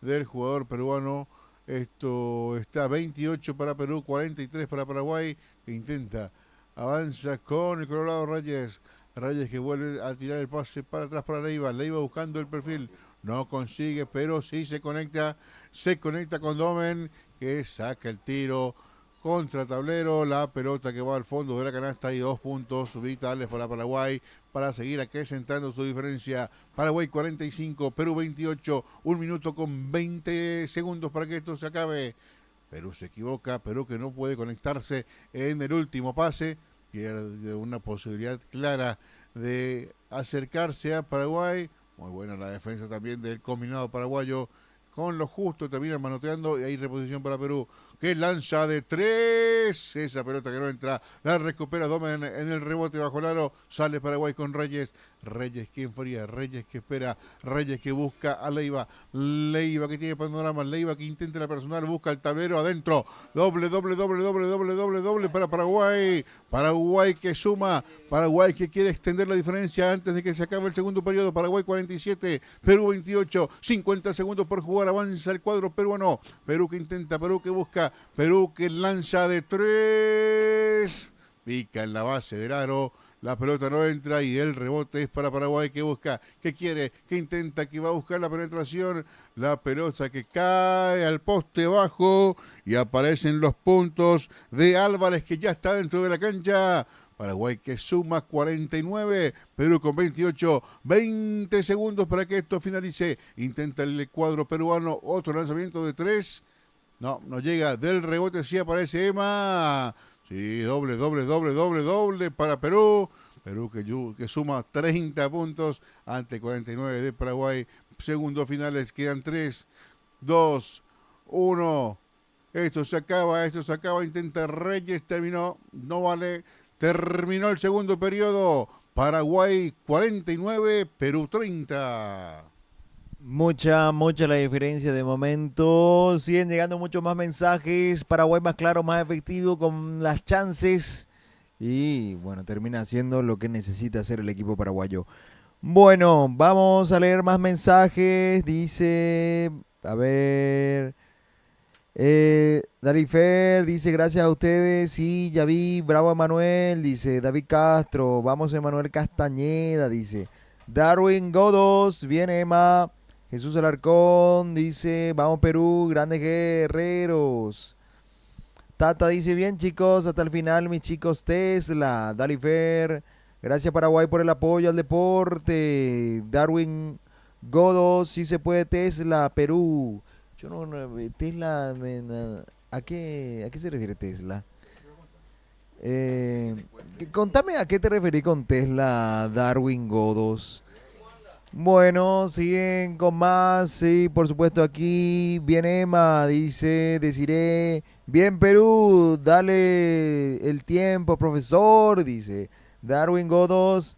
del jugador peruano. Esto está 28 para Perú, 43 para Paraguay, que intenta. Avanza con el Colorado Reyes. Reyes que vuelve a tirar el pase para atrás para Leiva. Leiva buscando el perfil. No consigue, pero sí se conecta. Se conecta con Domen, que saca el tiro contra tablero. La pelota que va al fondo de la canasta y 2 puntos vitales para Paraguay para seguir acrecentando su diferencia. Paraguay 45, Perú 28. 1 minuto con 20 segundos para que esto se acabe. Perú se equivoca, Perú que no puede conectarse en el último pase, pierde una posibilidad clara de acercarse a Paraguay. Muy buena la defensa también del combinado paraguayo, con lo justo termina manoteando y hay reposición para Perú, que lanza de 3, esa pelota que no entra, la recupera Domen en el rebote bajo el aro, sale Paraguay con Reyes, Reyes que enfría, Reyes que espera, Reyes que busca a Leiva, Leiva que tiene panorama, Leiva que intenta la personal, busca el tablero adentro, doble para Paraguay, Paraguay que suma, Paraguay que quiere extender la diferencia antes de que se acabe el segundo periodo, Paraguay 47, Perú 28, 50 segundos por jugar, avanza el cuadro peruano, Perú que intenta, Perú que busca, Perú que lanza de 3, pica en la base del aro, la pelota no entra y el rebote es para Paraguay que busca, que quiere, que intenta, que va a buscar la penetración, la pelota que cae al poste bajo y aparecen los puntos de Álvarez que ya está dentro de la cancha. Paraguay que suma 49, Perú con 28, 20 segundos para que esto finalice. Intenta el cuadro peruano, otro lanzamiento de 3. No llega, del rebote sí aparece Emma. Sí, doble para Perú. Perú que suma 30 puntos ante 49 de Paraguay. Segundos finales, quedan 3, 2, 1. Esto se acaba, intenta Reyes, terminó, no vale. Terminó el segundo periodo. Paraguay 49, Perú 30. Mucha la diferencia de momento. Siguen llegando muchos más mensajes. Paraguay más claro, más efectivo con las chances. Y bueno, termina haciendo lo que necesita hacer el equipo paraguayo. Bueno, vamos a leer más mensajes. Dice, a ver... Darifer dice gracias a ustedes, sí, ya vi, bravo Emanuel, dice David Castro, vamos Emanuel Castañeda, dice Darwin Godos, viene Emma, Jesús Alarcón, dice vamos Perú, grandes guerreros. Tata dice bien chicos, hasta el final mis chicos Tesla, Darifer, gracias Paraguay por el apoyo al deporte, Darwin Godos, sí se puede Tesla, Perú. Yo no, Tesla, a qué se refiere Tesla? Contame a qué te referí con Tesla, Darwin Godos. Bueno, siguen con más, sí, por supuesto aquí. Bien Emma, dice, deciré, bien Perú, dale el tiempo, profesor, dice. Darwin Godos,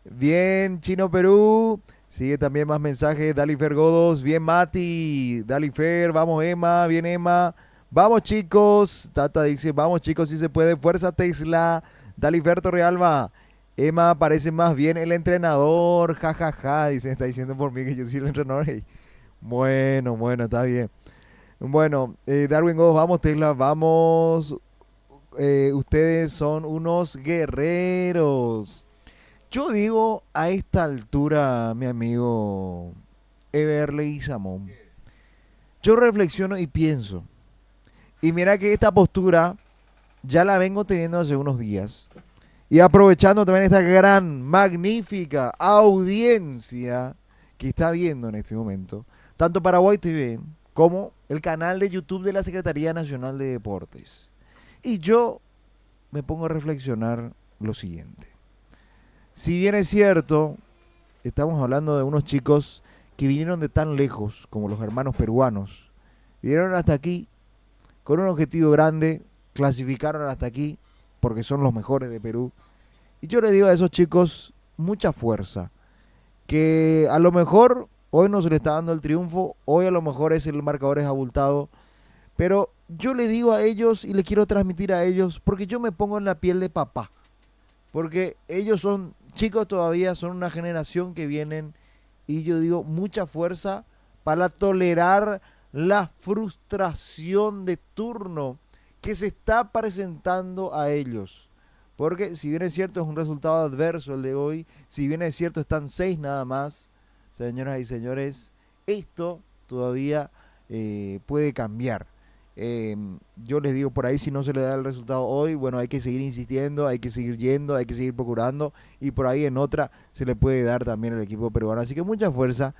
bien Chino Perú. Sigue también más mensajes, Dalifer Godos, bien Mati, Dalifer, vamos Emma, bien Emma. Vamos chicos, Tata dice, vamos chicos, si se puede, fuerza Tesla, Dalifer Torrealba. Emma parece más bien el entrenador, jajaja, dice, está diciendo por mí que yo soy el entrenador. Hey. Bueno, bueno, está bien. Bueno, Darwin Godos, vamos Tesla, vamos. Ustedes son unos guerreros. Yo digo a esta altura, mi amigo Everley Samón, yo reflexiono y pienso. Y mira que esta postura ya la vengo teniendo hace unos días. Y aprovechando también esta gran, magnífica audiencia que está viendo en este momento, tanto Paraguay TV como el canal de YouTube de la Secretaría Nacional de Deportes. Y yo me pongo a reflexionar lo siguiente. Si bien es cierto, estamos hablando de unos chicos que vinieron de tan lejos como los hermanos peruanos, vinieron hasta aquí con un objetivo grande, clasificaron hasta aquí porque son los mejores de Perú. Y yo le digo a esos chicos mucha fuerza, que a lo mejor hoy no se le está dando el triunfo, hoy a lo mejor el marcador es abultado, pero yo le digo a ellos y le quiero transmitir a ellos porque yo me pongo en la piel de papá, porque ellos son chicos todavía, son una generación que vienen y yo digo mucha fuerza para tolerar la frustración de turno que se está presentando a ellos. Porque si bien es cierto es un resultado adverso el de hoy, si bien es cierto están 6 nada más, señoras y señores, esto todavía puede cambiar. Yo les digo por ahí, si no se le da el resultado hoy, bueno, hay que seguir insistiendo, hay que seguir yendo, hay que seguir procurando y por ahí en otra se le puede dar también al equipo peruano. Así que mucha fuerza.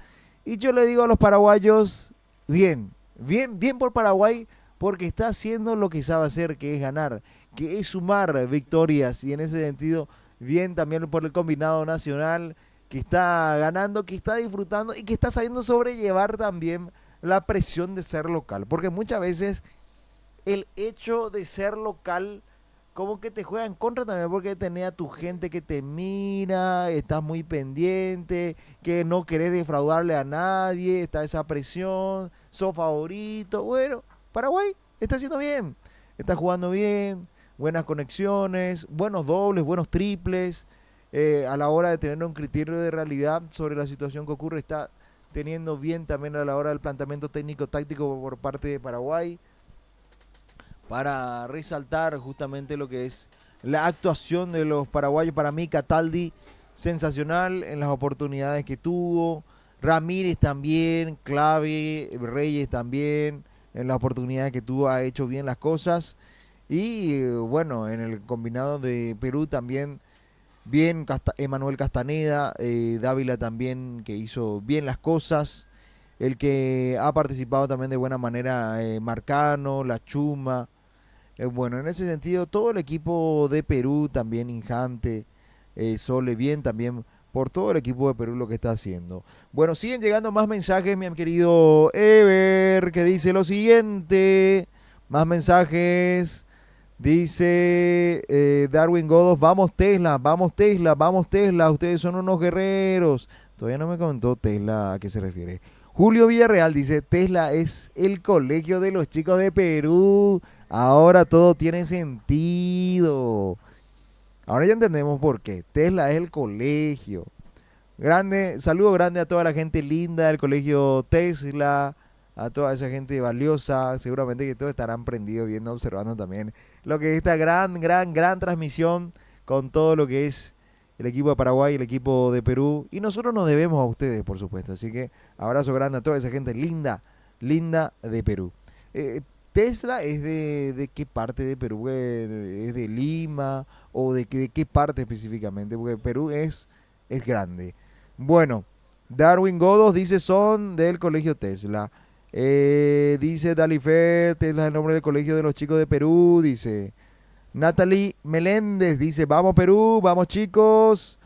Y yo le digo a los paraguayos, bien, bien, bien por Paraguay, porque está haciendo lo que sabe hacer, que es ganar, que es sumar victorias y en ese sentido, bien también por el combinado nacional, que está ganando, que está disfrutando y que está sabiendo sobrellevar también la presión de ser local, porque muchas veces el hecho de ser local como que te juega en contra también, porque tenés a tu gente que te mira, estás muy pendiente, que no querés defraudarle a nadie, está esa presión, sos favorito. Bueno, Paraguay está haciendo bien, está jugando bien, buenas conexiones, buenos dobles, buenos triples, a la hora de tener un criterio de realidad sobre la situación que ocurre, está teniendo bien también a la hora del planteamiento técnico-táctico por parte de Paraguay, para resaltar justamente lo que es la actuación de los paraguayos. Para mí, Cataldi, sensacional en las oportunidades que tuvo, Ramírez también, clave, Reyes también, en las oportunidades que tuvo, ha hecho bien las cosas, y bueno, en el combinado de Perú también, bien Emanuel Castaneda, Dávila también, que hizo bien las cosas, el que ha participado también de buena manera, Marcano, La Chuma. Bueno, en ese sentido, todo el equipo de Perú también, Injante, Sole, bien también por todo el equipo de Perú lo que está haciendo. Bueno, siguen llegando más mensajes, mi querido Ever, que dice lo siguiente. Más mensajes. Dice Darwin Godos, vamos Tesla, vamos Tesla, vamos Tesla, ustedes son unos guerreros. Todavía no me comentó Tesla a qué se refiere. Julio Villarreal dice, Tesla es el colegio de los chicos de Perú. Ahora todo tiene sentido. Ahora ya entendemos por qué. Tesla es el colegio. Grande, saludo grande a toda la gente linda del colegio Tesla, a toda esa gente valiosa. Seguramente que todos estarán prendidos viendo, observando también lo que es esta gran transmisión con todo lo que es el equipo de Paraguay, el equipo de Perú. Y nosotros nos debemos a ustedes, por supuesto. Así que abrazo grande a toda esa gente linda de Perú. Tesla es de qué parte de Perú, es de Lima o de qué parte específicamente, porque Perú es grande. Bueno, Darwin Godos dice son del colegio Tesla. Dice Dalifer, este es el nombre del colegio de los chicos de Perú, dice. Natalie Meléndez dice, vamos Perú, vamos chicos.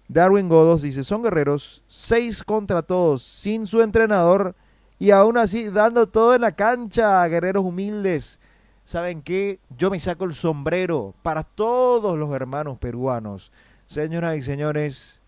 Darwin Godos dice, son guerreros, 6 contra todos, sin su entrenador y aún así dando todo en la cancha, guerreros humildes. ¿Saben qué? Yo me saco el sombrero para todos los hermanos peruanos. Señoras y señores,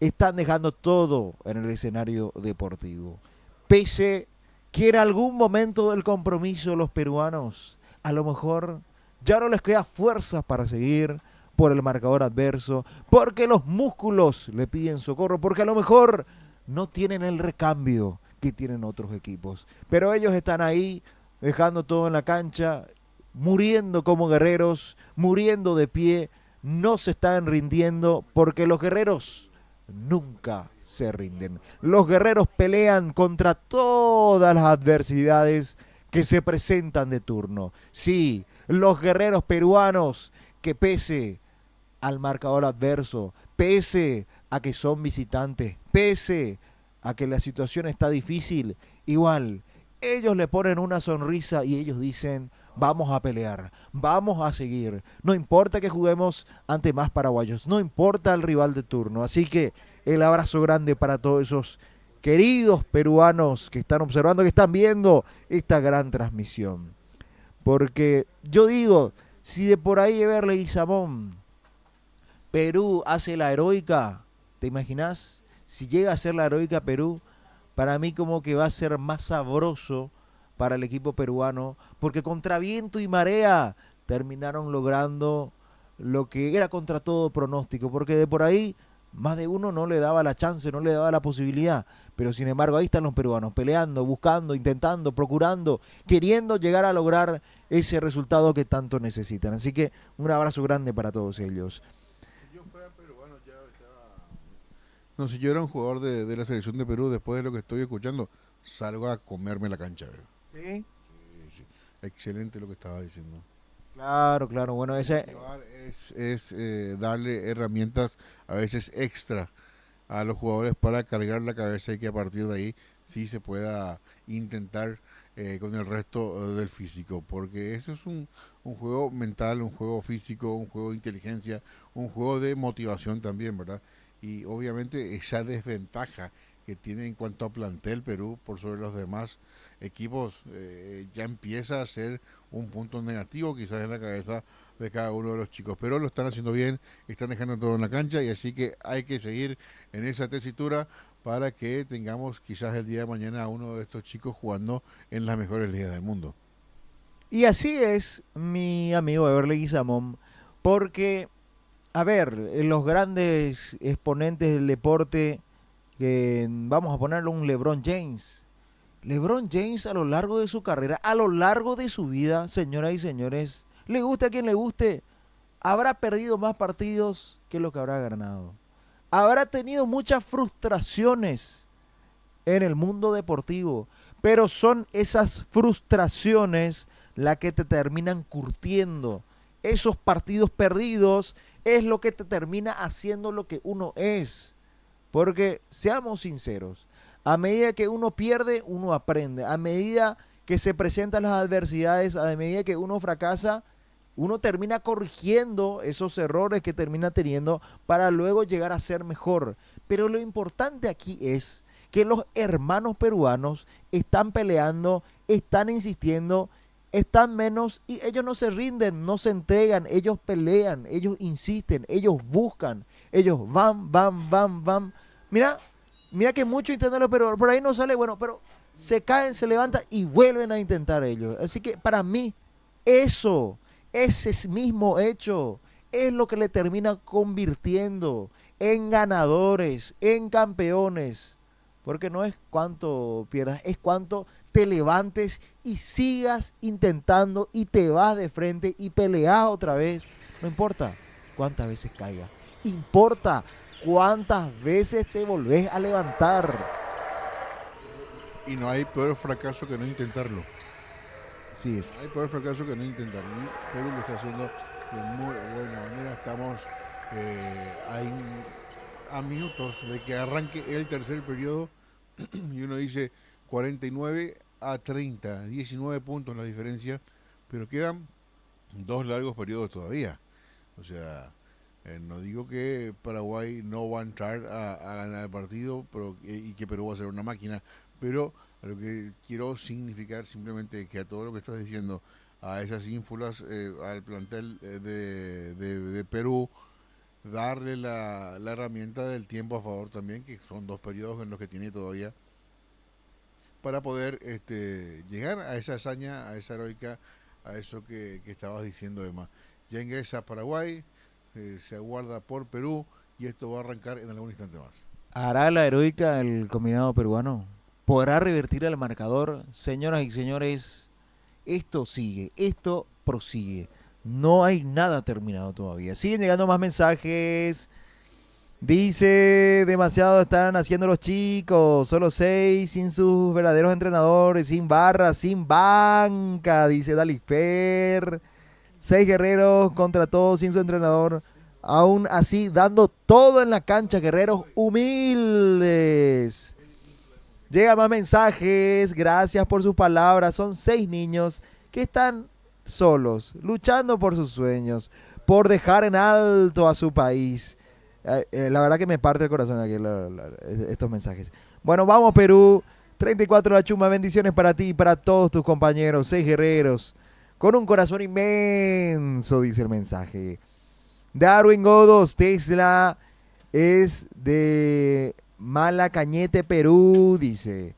están dejando todo en el escenario deportivo. Pese que en algún momento del compromiso los peruanos, a lo mejor ya no les queda fuerzas para seguir por el marcador adverso, porque los músculos le piden socorro, porque a lo mejor no tienen el recambio que tienen otros equipos. Pero ellos están ahí, dejando todo en la cancha, muriendo como guerreros, muriendo de pie, no se están rindiendo, porque los guerreros nunca se rinden. Los guerreros pelean contra todas las adversidades que se presentan de turno. Sí, los guerreros peruanos que pese al marcador adverso, pese a que son visitantes, pese a que la situación está difícil, igual ellos le ponen una sonrisa y ellos dicen, vamos a pelear, vamos a seguir, no importa que juguemos ante más paraguayos, no importa el rival de turno. Así que el abrazo grande para todos esos queridos peruanos que están observando, que están viendo esta gran transmisión. Porque yo digo, si de por ahí Everley y Guizamón Perú hace la heroica, ¿te imaginas? Si llega a ser la heroica Perú, para mí como que va a ser más sabroso para el equipo peruano, porque contra viento y marea terminaron logrando lo que era contra todo pronóstico, porque de por ahí más de uno no le daba la chance, no le daba la posibilidad, pero sin embargo ahí están los peruanos peleando, buscando, intentando, procurando, queriendo llegar a lograr ese resultado que tanto necesitan. Así que un abrazo grande para todos ellos. No, si yo era un jugador de la selección de Perú, después de lo que estoy escuchando, salgo a comerme la cancha. ¿Verdad? ¿Sí? Sí, sí. Excelente lo que estaba diciendo. Claro, claro. Bueno, ese... Es darle herramientas a veces extra a los jugadores para cargar la cabeza y que a partir de ahí sí se pueda intentar con el resto del físico, porque eso es un juego mental, un juego físico, un juego de inteligencia, un juego de motivación también, ¿verdad? Y obviamente esa desventaja que tiene en cuanto a plantel Perú por sobre los demás equipos ya empieza a ser un punto negativo quizás en la cabeza de cada uno de los chicos, pero lo están haciendo bien, están dejando todo en la cancha y así que hay que seguir en esa tesitura para que tengamos quizás el día de mañana a uno de estos chicos jugando en las mejores ligas del mundo. Y así es, mi amigo Everley Guizamón, porque, a ver, los grandes exponentes del deporte, vamos a ponerle un LeBron James. LeBron James a lo largo de su carrera, a lo largo de su vida, señoras y señores, le guste a quien le guste, habrá perdido más partidos que lo que habrá ganado. Habrá tenido muchas frustraciones en el mundo deportivo, pero son esas frustraciones las que te terminan curtiendo. Esos partidos perdidos es lo que te termina haciendo lo que uno es. Porque seamos sinceros, a medida que uno pierde, uno aprende. A medida que se presentan las adversidades, a medida que uno fracasa, uno termina corrigiendo esos errores que termina teniendo para luego llegar a ser mejor. Pero lo importante aquí es que los hermanos peruanos están peleando, están insistiendo, están menos y ellos no se rinden, no se entregan, ellos pelean, ellos insisten, ellos buscan, ellos van. Mira, mira que muchos intentan, pero por ahí no sale, bueno, pero se caen, se levantan y vuelven a intentar ellos. Así que para mí, ese mismo hecho, es lo que le termina convirtiendo en ganadores, en campeones. Porque no es cuánto pierdas, es cuánto te levantes y sigas intentando y te vas de frente y peleas otra vez. No importa cuántas veces caigas, importa cuántas veces te volvés a levantar. Y no hay peor fracaso que no intentarlo. Sí es. No hay peor fracaso que no intentarlo. Y Perú lo está haciendo de muy buena manera. Estamos a minutos de que arranque el tercer periodo y uno dice, 49-30, 19 puntos la diferencia, pero quedan 2 largos periodos todavía. O sea, no digo que Paraguay no va a entrar a ganar el partido y que Perú va a ser una máquina, pero lo que quiero significar simplemente que a todo lo que estás diciendo, a esas ínfulas, al plantel de Perú, darle la herramienta del tiempo a favor también, que son 2 periodos en los que tiene todavía, para poder llegar a esa hazaña, a esa heroica, a eso que estabas diciendo, Emma. Ya ingresa Paraguay, se aguarda por Perú y esto va a arrancar en algún instante más. ¿Hará la heroica el combinado peruano? ¿Podrá revertir el marcador? Señoras y señores, esto sigue, esto prosigue. No hay nada terminado todavía. Siguen llegando más mensajes. Dice, demasiado están haciendo los chicos, solo 6 sin sus verdaderos entrenadores, sin barras, sin banca, dice Dalifer. 6 guerreros contra todos sin su entrenador. Aún así, dando todo en la cancha, guerreros humildes. Llega más mensajes, gracias por sus palabras. Son 6 niños que están solos, luchando por sus sueños, por dejar en alto a su país. La verdad que me parte el corazón aquí estos mensajes. Bueno, vamos Perú. 34 la chuma, bendiciones para ti y para todos tus compañeros. 6 guerreros con un corazón inmenso, dice el mensaje. Darwin Godos, Tesla es de Malacañete, Perú, dice.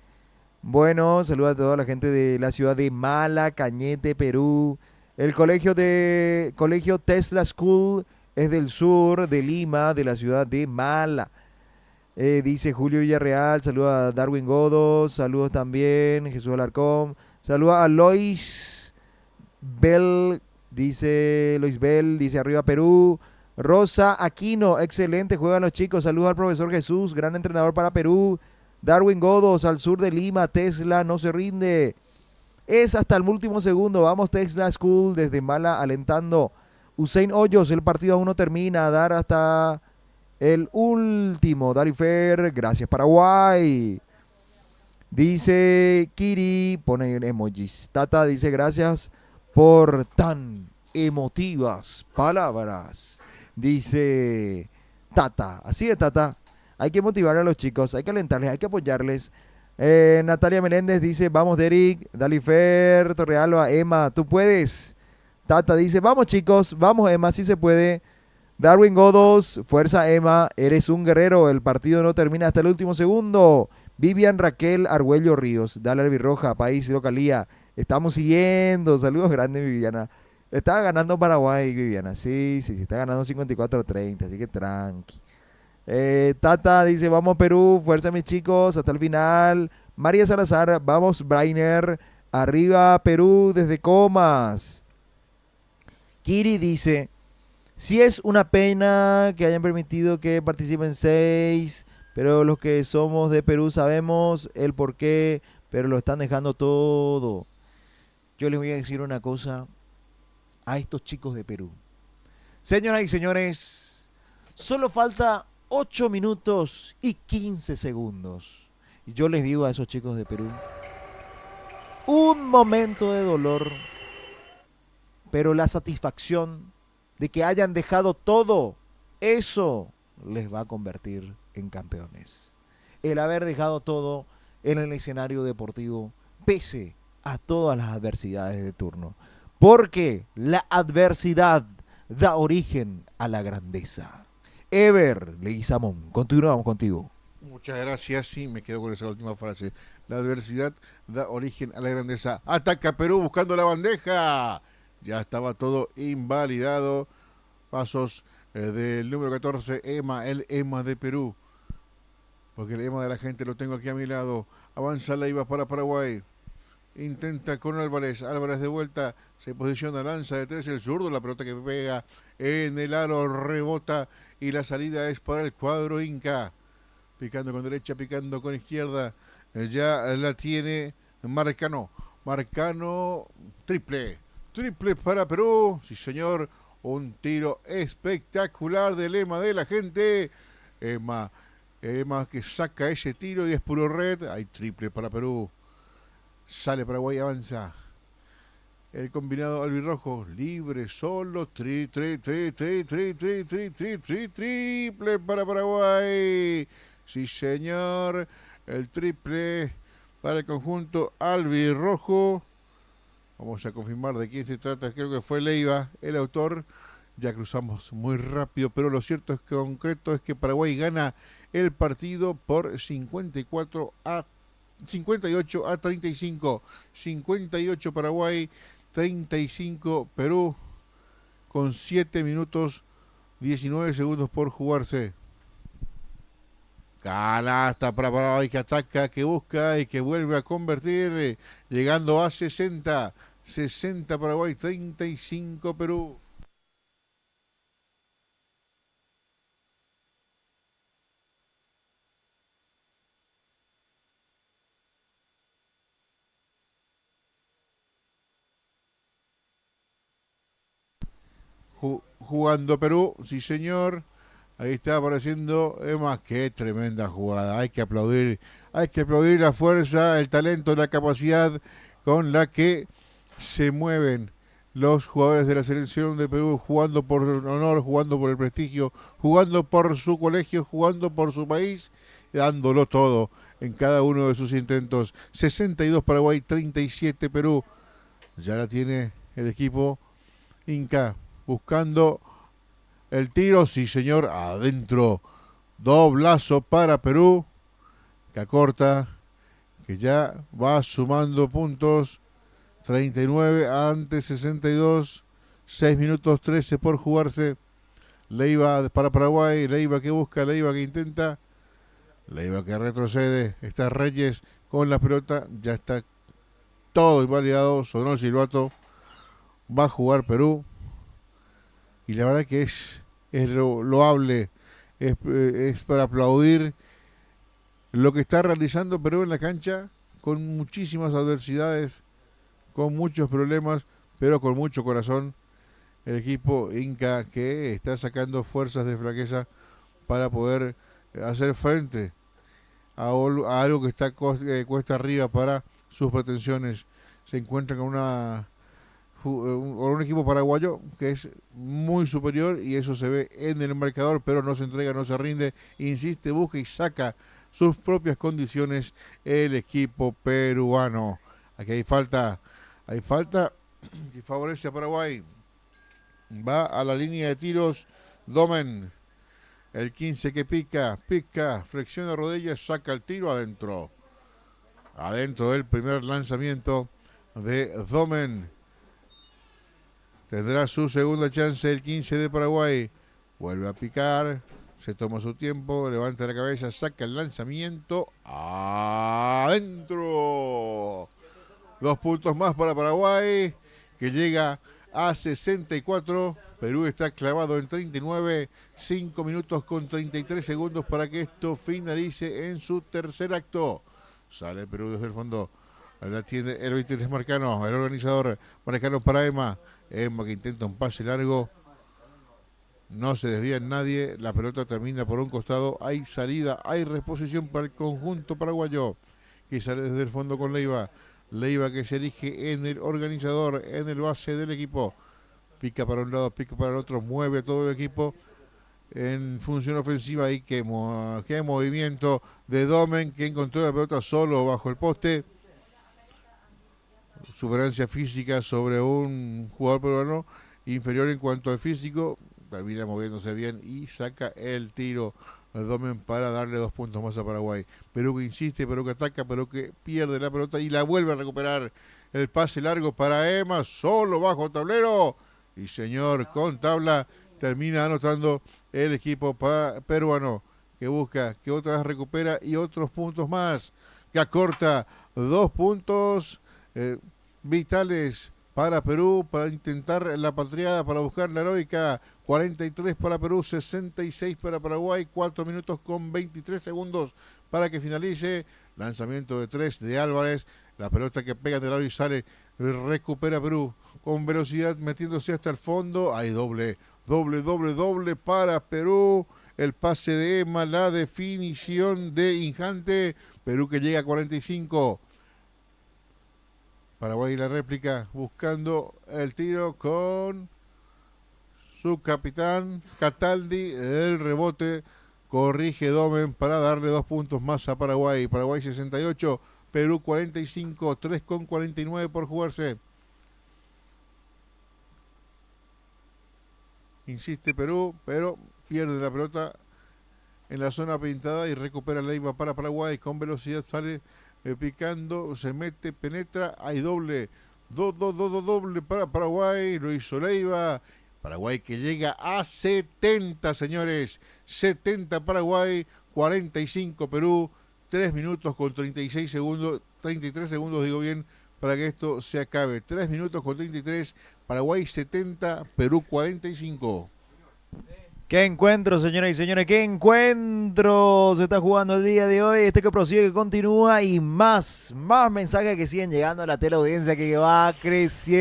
Bueno, saluda a toda la gente de la ciudad de Malacañete, Perú. El colegio Tesla School es del sur de Lima, de la ciudad de Mala. Dice Julio Villarreal, saluda a Darwin Godos, saludos también, Jesús Alarcón, saluda a Lois Bell, dice arriba Perú. Rosa Aquino, excelente, juegan los chicos, saludos al profesor Jesús, gran entrenador para Perú. Darwin Godos, al sur de Lima, Tesla no se rinde. Es hasta el último segundo, vamos Tesla School desde Mala alentando. Usain Hoyos, el partido aún no termina, a dar hasta el último. Darifer, gracias Paraguay. Dice Kiri, pone emojis. Tata dice gracias por tan emotivas palabras. Dice Tata, así es Tata. Hay que motivar a los chicos, hay que alentarles, hay que apoyarles. Natalia Meléndez dice, vamos Derek, Dalifer, Torrealba, Emma, tú puedes. Tata dice, vamos chicos, vamos Emma, sí se puede. Darwin Godos, fuerza Emma, eres un guerrero, el partido no termina hasta el último segundo. Vivian Raquel Argüello Ríos, Dale Albirroja, País Localía, estamos siguiendo, saludos grandes Viviana. Estaba ganando Paraguay, Viviana, sí, está ganando 54-30, así que tranqui. Tata dice, vamos Perú, fuerza mis chicos, hasta el final. María Salazar, vamos Brainer, arriba Perú desde Comas. Kiri dice, sí es una pena que hayan permitido que participen 6, pero los que somos de Perú sabemos el porqué, pero lo están dejando todo. Yo les voy a decir una cosa a estos chicos de Perú. Señoras y señores, solo falta 8 minutos y 15 segundos. Y yo les digo a esos chicos de Perú, un momento de dolor, pero la satisfacción de que hayan dejado todo, eso les va a convertir en campeones. El haber dejado todo en el escenario deportivo, pese a todas las adversidades de turno. Porque la adversidad da origen a la grandeza. Ever Leguizamón, continuamos contigo. Muchas gracias, sí, me quedo con esa última frase. La adversidad da origen a la grandeza. Ataca Perú buscando la bandeja. Ya estaba todo invalidado. Pasos del número 14, Emma, el Emma de Perú. Porque el Emma de la gente lo tengo aquí a mi lado. Avanza Leiva para Paraguay. Intenta con Álvarez de vuelta, se posiciona, lanza de 3 el zurdo, la pelota que pega en el aro, rebota y la salida es para el cuadro Inca. Picando con derecha, picando con izquierda, ya la tiene Marcano, triple para Perú, sí señor, un tiro espectacular del Emma de la gente, Emma que saca ese tiro y es puro red, hay triple para Perú. Sale Paraguay, avanza. El combinado albirrojo, libre, solo, triple para Paraguay. Sí, señor. El triple para el conjunto albirrojo. Vamos a confirmar de quién se trata. Creo que fue Leiva, el autor. Ya cruzamos muy rápido, pero lo cierto es que concreto es que Paraguay gana el partido por 58 a 35. 58 Paraguay, 35 Perú, con 7 minutos 19 segundos por jugarse. Canasta para Paraguay, que ataca, que busca y que vuelve a convertir, llegando a 60. 60 Paraguay, 35 Perú. Jugando Perú, sí señor. Ahí está apareciendo Emma, qué tremenda jugada. Hay que aplaudir la fuerza, el talento, la capacidad con la que se mueven los jugadores de la selección de Perú, jugando por honor, jugando por el prestigio, jugando por su colegio, jugando por su país, dándolo todo en cada uno de sus intentos. 62 Paraguay, 37 Perú. Ya la tiene el equipo Inca, buscando el tiro, sí señor, adentro. Doblazo para Perú, que acorta, que ya va sumando puntos. 39 ante 62, 6 minutos 13 por jugarse. Leiva para Paraguay, Leiva que busca, Leiva que intenta, Leiva que retrocede. Está Reyes con la pelota, ya está todo invalidado, sonó el silbato. Va a jugar Perú. Y la verdad que es loable, es para aplaudir lo que está realizando Perú en la cancha, con muchísimas adversidades, con muchos problemas, pero con mucho corazón. El equipo Inca que está sacando fuerzas de flaqueza para poder hacer frente a algo que está cuesta arriba para sus pretensiones. Se encuentra con un equipo paraguayo que es muy superior y eso se ve en el marcador, pero no se entrega, no se rinde, insiste, busca y saca sus propias condiciones el equipo peruano. Aquí hay falta que favorece a Paraguay. Va a la línea de tiros Domen, el 15 que pica, flexiona rodillas, saca el tiro adentro del primer lanzamiento de Domen. Tendrá su segunda chance el 15 de Paraguay. Vuelve a picar. Se toma su tiempo. Levanta la cabeza. Saca el lanzamiento. Adentro. 2 puntos más para Paraguay. Que llega a 64. Perú está clavado en 39. 5 minutos con 33 segundos para que esto finalice en su tercer acto. Sale Perú desde el fondo. La tiene el 23 Marcano. El organizador. Marcano para Emma. Emma que intenta un pase largo, no se desvía en nadie, la pelota termina por un costado, hay salida, hay reposición para el conjunto paraguayo, que sale desde el fondo con Leiva que se erige en el organizador, en el base del equipo, pica para un lado, pica para el otro, mueve todo el equipo en función ofensiva y que movimiento de Domen, que encontró la pelota solo bajo el poste. Suferancia física sobre un jugador peruano inferior en cuanto al físico, termina moviéndose bien y saca el tiro Domen para darle 2 puntos más a Paraguay. Perú que insiste, Perú que ataca, Perú que pierde la pelota y la vuelve a recuperar. El pase largo para Emma, solo bajo tablero y señor, con tabla termina anotando el equipo peruano, que busca, que otra vez recupera y otros puntos más, que acorta 2 puntos vitales para Perú, para intentar la patriada, para buscar la heroica. 43 para Perú, 66 para Paraguay, 4 minutos con 23 segundos para que finalice. Lanzamiento de 3 de Álvarez, la pelota que pega del aro y sale, recupera Perú con velocidad metiéndose hasta el fondo. Hay doble para Perú. El pase de Emma, la definición de Injante. Perú que llega a 45. Paraguay la réplica buscando el tiro con su capitán Cataldi. El rebote corrige Domen para darle 2 puntos más a Paraguay. Paraguay 68, Perú 45, 3,49 por jugarse. Insiste Perú, pero pierde la pelota en la zona pintada y recupera Leiva para Paraguay. Con velocidad sale picando, se mete, penetra, hay doble. Doble para Paraguay, lo hizo Leiva. Paraguay que llega a 70, señores. 70 Paraguay, 45 Perú. 3 minutos con 36 segundos, 33 segundos, digo bien, para que esto se acabe. 3 minutos con 33, Paraguay 70, Perú 45. Qué encuentro, señoras y señores, qué encuentro se está jugando el día de hoy. Este que prosigue, que continúa y más mensajes que siguen llegando a la teleaudiencia que va creciendo.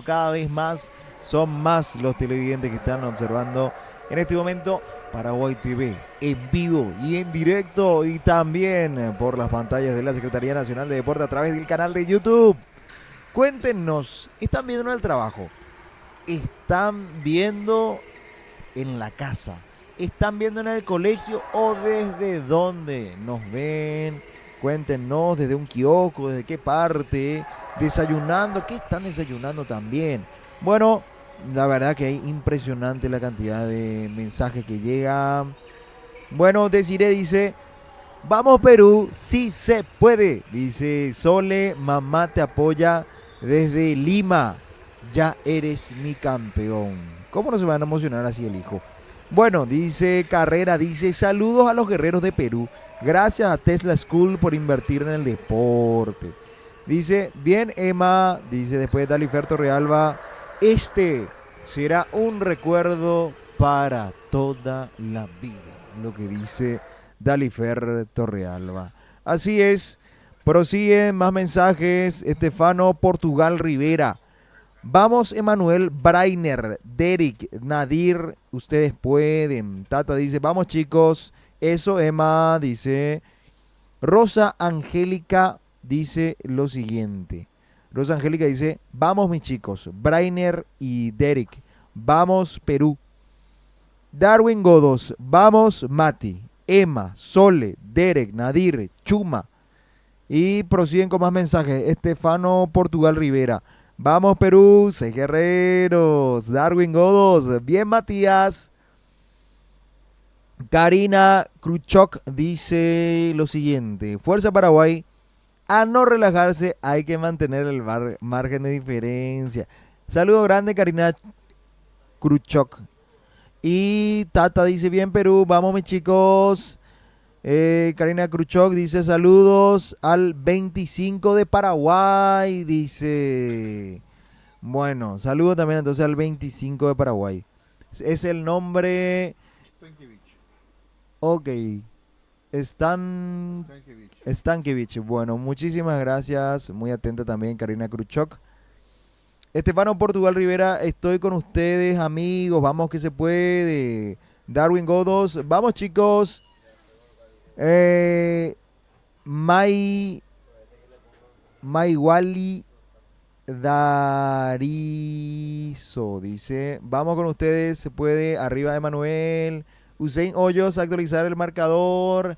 Cada vez más son más los televidentes que están observando en este momento Paraguay TV en vivo y en directo y también por las pantallas de la Secretaría Nacional de Deporte a través del canal de YouTube. Cuéntenos, ¿están viendo el trabajo? ¿Están viendo en la casa? ¿Están viendo en el colegio o desde dónde nos ven? Cuéntenos, desde un kiosco, desde qué parte, desayunando, ¿qué están desayunando también? Bueno, la verdad que es impresionante la cantidad de mensajes que llegan. Bueno, Desiree dice, vamos Perú, sí se puede. Dice Sole, mamá te apoya desde Lima, ya eres mi campeón. ¿Cómo no se van a emocionar así el hijo? Bueno, dice Carrera, dice saludos a los guerreros de Perú. Gracias a Tesla School por invertir en el deporte. Dice, bien Emma, dice después Dalifer Torrealba, este será un recuerdo para toda la vida. Lo que dice Dalifer Torrealba. Así es, prosiguen más mensajes. Estefano Portugal Rivera. Vamos, Emanuel Brainer, Derek, Nadir, ustedes pueden. Tata dice, vamos chicos. Eso, Emma, dice. Rosa Angélica dice lo siguiente. Rosa Angélica dice, vamos mis chicos, Brainer y Derek, vamos Perú. Darwin Godos, vamos Mati, Emma, Sole, Derek, Nadir, Chuma. Y prosiguen con más mensajes. Estefano Portugal Rivera. Vamos Perú, 6 guerreros. Darwin Godos, bien Matías. Karina Kruchok dice lo siguiente. Fuerza Paraguay, a no relajarse, hay que mantener el margen de diferencia. Saludo grande Karina Kruchok. Y Tata dice bien Perú, vamos mis chicos. Karina Kruchok dice saludos al 25 de Paraguay, dice. Bueno, saludo también entonces al 25 de Paraguay. Es el nombre. Ok. Stankiewicz. Bueno, muchísimas gracias. Muy atenta también Karina Kruchok. Estefano Portugal Rivera, estoy con ustedes amigos. Vamos que se puede. Darwin Godos, vamos chicos. Wally Darizo dice, vamos con ustedes, se puede, arriba Emanuel. Usain Hoyos, actualizar el marcador.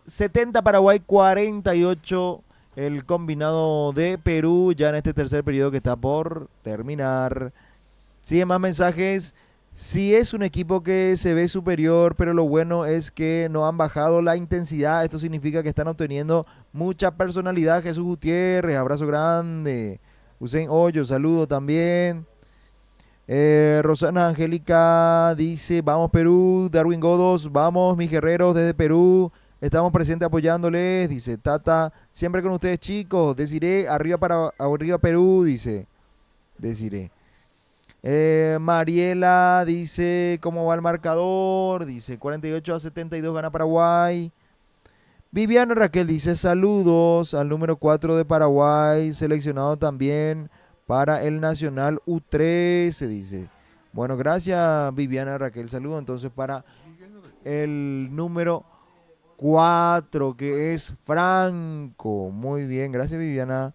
70 Paraguay, 48 el combinado de Perú, ya en este tercer periodo que está por terminar. Siguen más mensajes. Sí es un equipo que se ve superior, pero lo bueno es que no han bajado la intensidad. Esto significa que están obteniendo mucha personalidad. Jesús Gutiérrez, abrazo grande. Usain Hoyo, saludo también. Rosana Angélica dice, vamos Perú. Darwin Godos, vamos mis guerreros desde Perú. Estamos presentes apoyándoles, dice Tata. Siempre con ustedes chicos. Desiree, arriba Perú, dice. Desiree. Mariela dice, ¿cómo va el marcador? Dice, 48-72 gana Paraguay. Viviana Raquel dice, saludos al número 4 de Paraguay, seleccionado también para el Nacional U13, dice. Bueno, gracias Viviana Raquel. Saludo entonces para el número 4, que es Franco. Muy bien, gracias Viviana.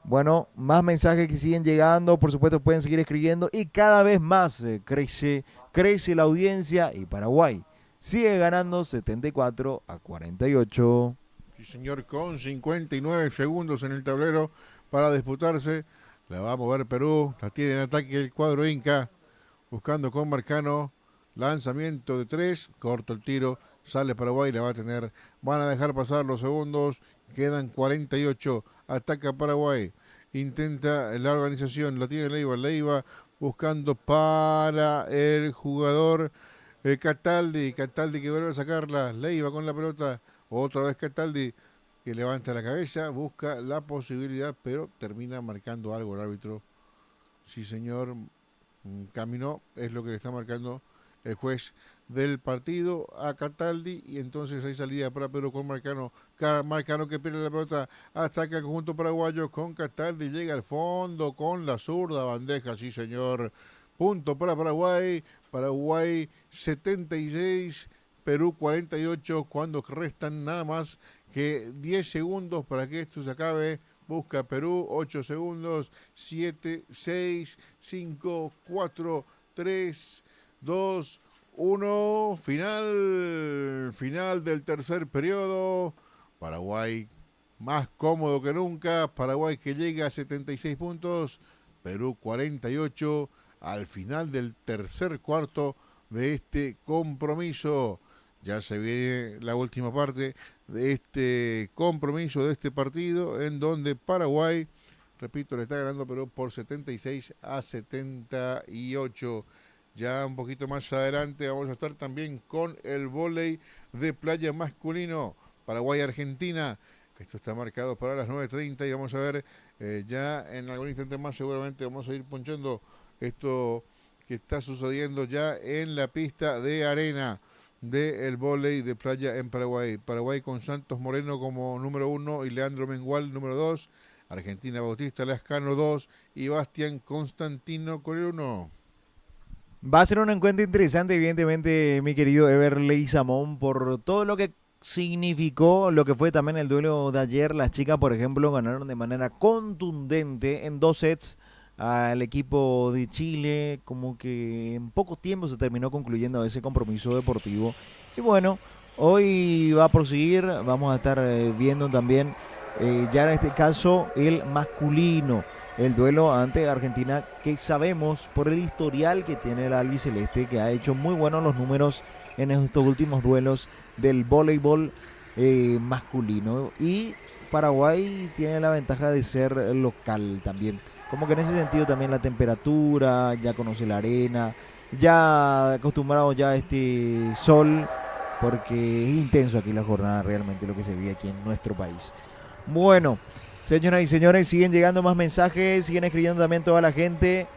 Bueno, más mensajes que siguen llegando, por supuesto pueden seguir escribiendo y cada vez más crece la audiencia y Paraguay sigue ganando 74-48. Sí, señor, con 59 segundos en el tablero para disputarse. La va a mover Perú, la tiene en ataque el cuadro Inca, buscando con Marcano, lanzamiento de 3, corto el tiro, sale Paraguay, la va a tener, van a dejar pasar los segundos, quedan 48, ataca Paraguay, intenta la organización, la tiene Leiva buscando para el jugador Cataldi que vuelve a sacarla, Leiva con la pelota, otra vez Cataldi que levanta la cabeza, busca la posibilidad, pero termina marcando algo el árbitro. Sí, señor, caminó, es lo que le está marcando el juez del partido a Cataldi, y entonces hay salida para Perú con Marcano. Marcano que pierde la pelota, ataca el conjunto paraguayo con Cataldi, llega al fondo con la zurda, bandeja, sí señor. Punto para Paraguay, Paraguay 76, Perú 48, cuando restan nada más que 10 segundos para que esto se acabe. Busca Perú, 8 segundos, 7, 6, 5, 4, 3, 2, 1. Final del tercer periodo. Paraguay más cómodo que nunca. Paraguay que llega a 76 puntos. Perú 48 al final del tercer cuarto de este compromiso. Ya se viene la última parte de este compromiso, de este partido, en donde Paraguay, repito, le está ganando, pero por 76-78. Ya un poquito más adelante vamos a estar también con el vóley de playa masculino, Paraguay-Argentina. Esto está marcado para las 9:30 y vamos a ver ya en algún instante más seguramente vamos a ir ponchando esto que está sucediendo ya en la pista de arena del vóley de playa en Paraguay. Paraguay con Santos Moreno como número 1 y Leandro Mengual número 2. Argentina Bautista Lascano 2 y Bastián Constantino con el 1. Va a ser un encuentro interesante, evidentemente, mi querido Everley Samón, por todo lo que significó lo que fue también el duelo de ayer. Las chicas, por ejemplo, ganaron de manera contundente en 2 sets al equipo de Chile, como que en poco tiempo se terminó concluyendo ese compromiso deportivo. Y bueno, hoy va a proseguir, vamos a estar viendo también ya en este caso el masculino, el duelo ante Argentina, que sabemos por el historial que tiene el albiceleste, que ha hecho muy buenos los números en estos últimos duelos del voleibol masculino. Y Paraguay tiene la ventaja de ser local también. Como que en ese sentido también la temperatura, ya conoce la arena, ya acostumbrado ya a este sol, porque es intenso aquí la jornada realmente lo que se vive aquí en nuestro país. Bueno, señoras y señores, siguen llegando más mensajes, siguen escribiendo también toda la gente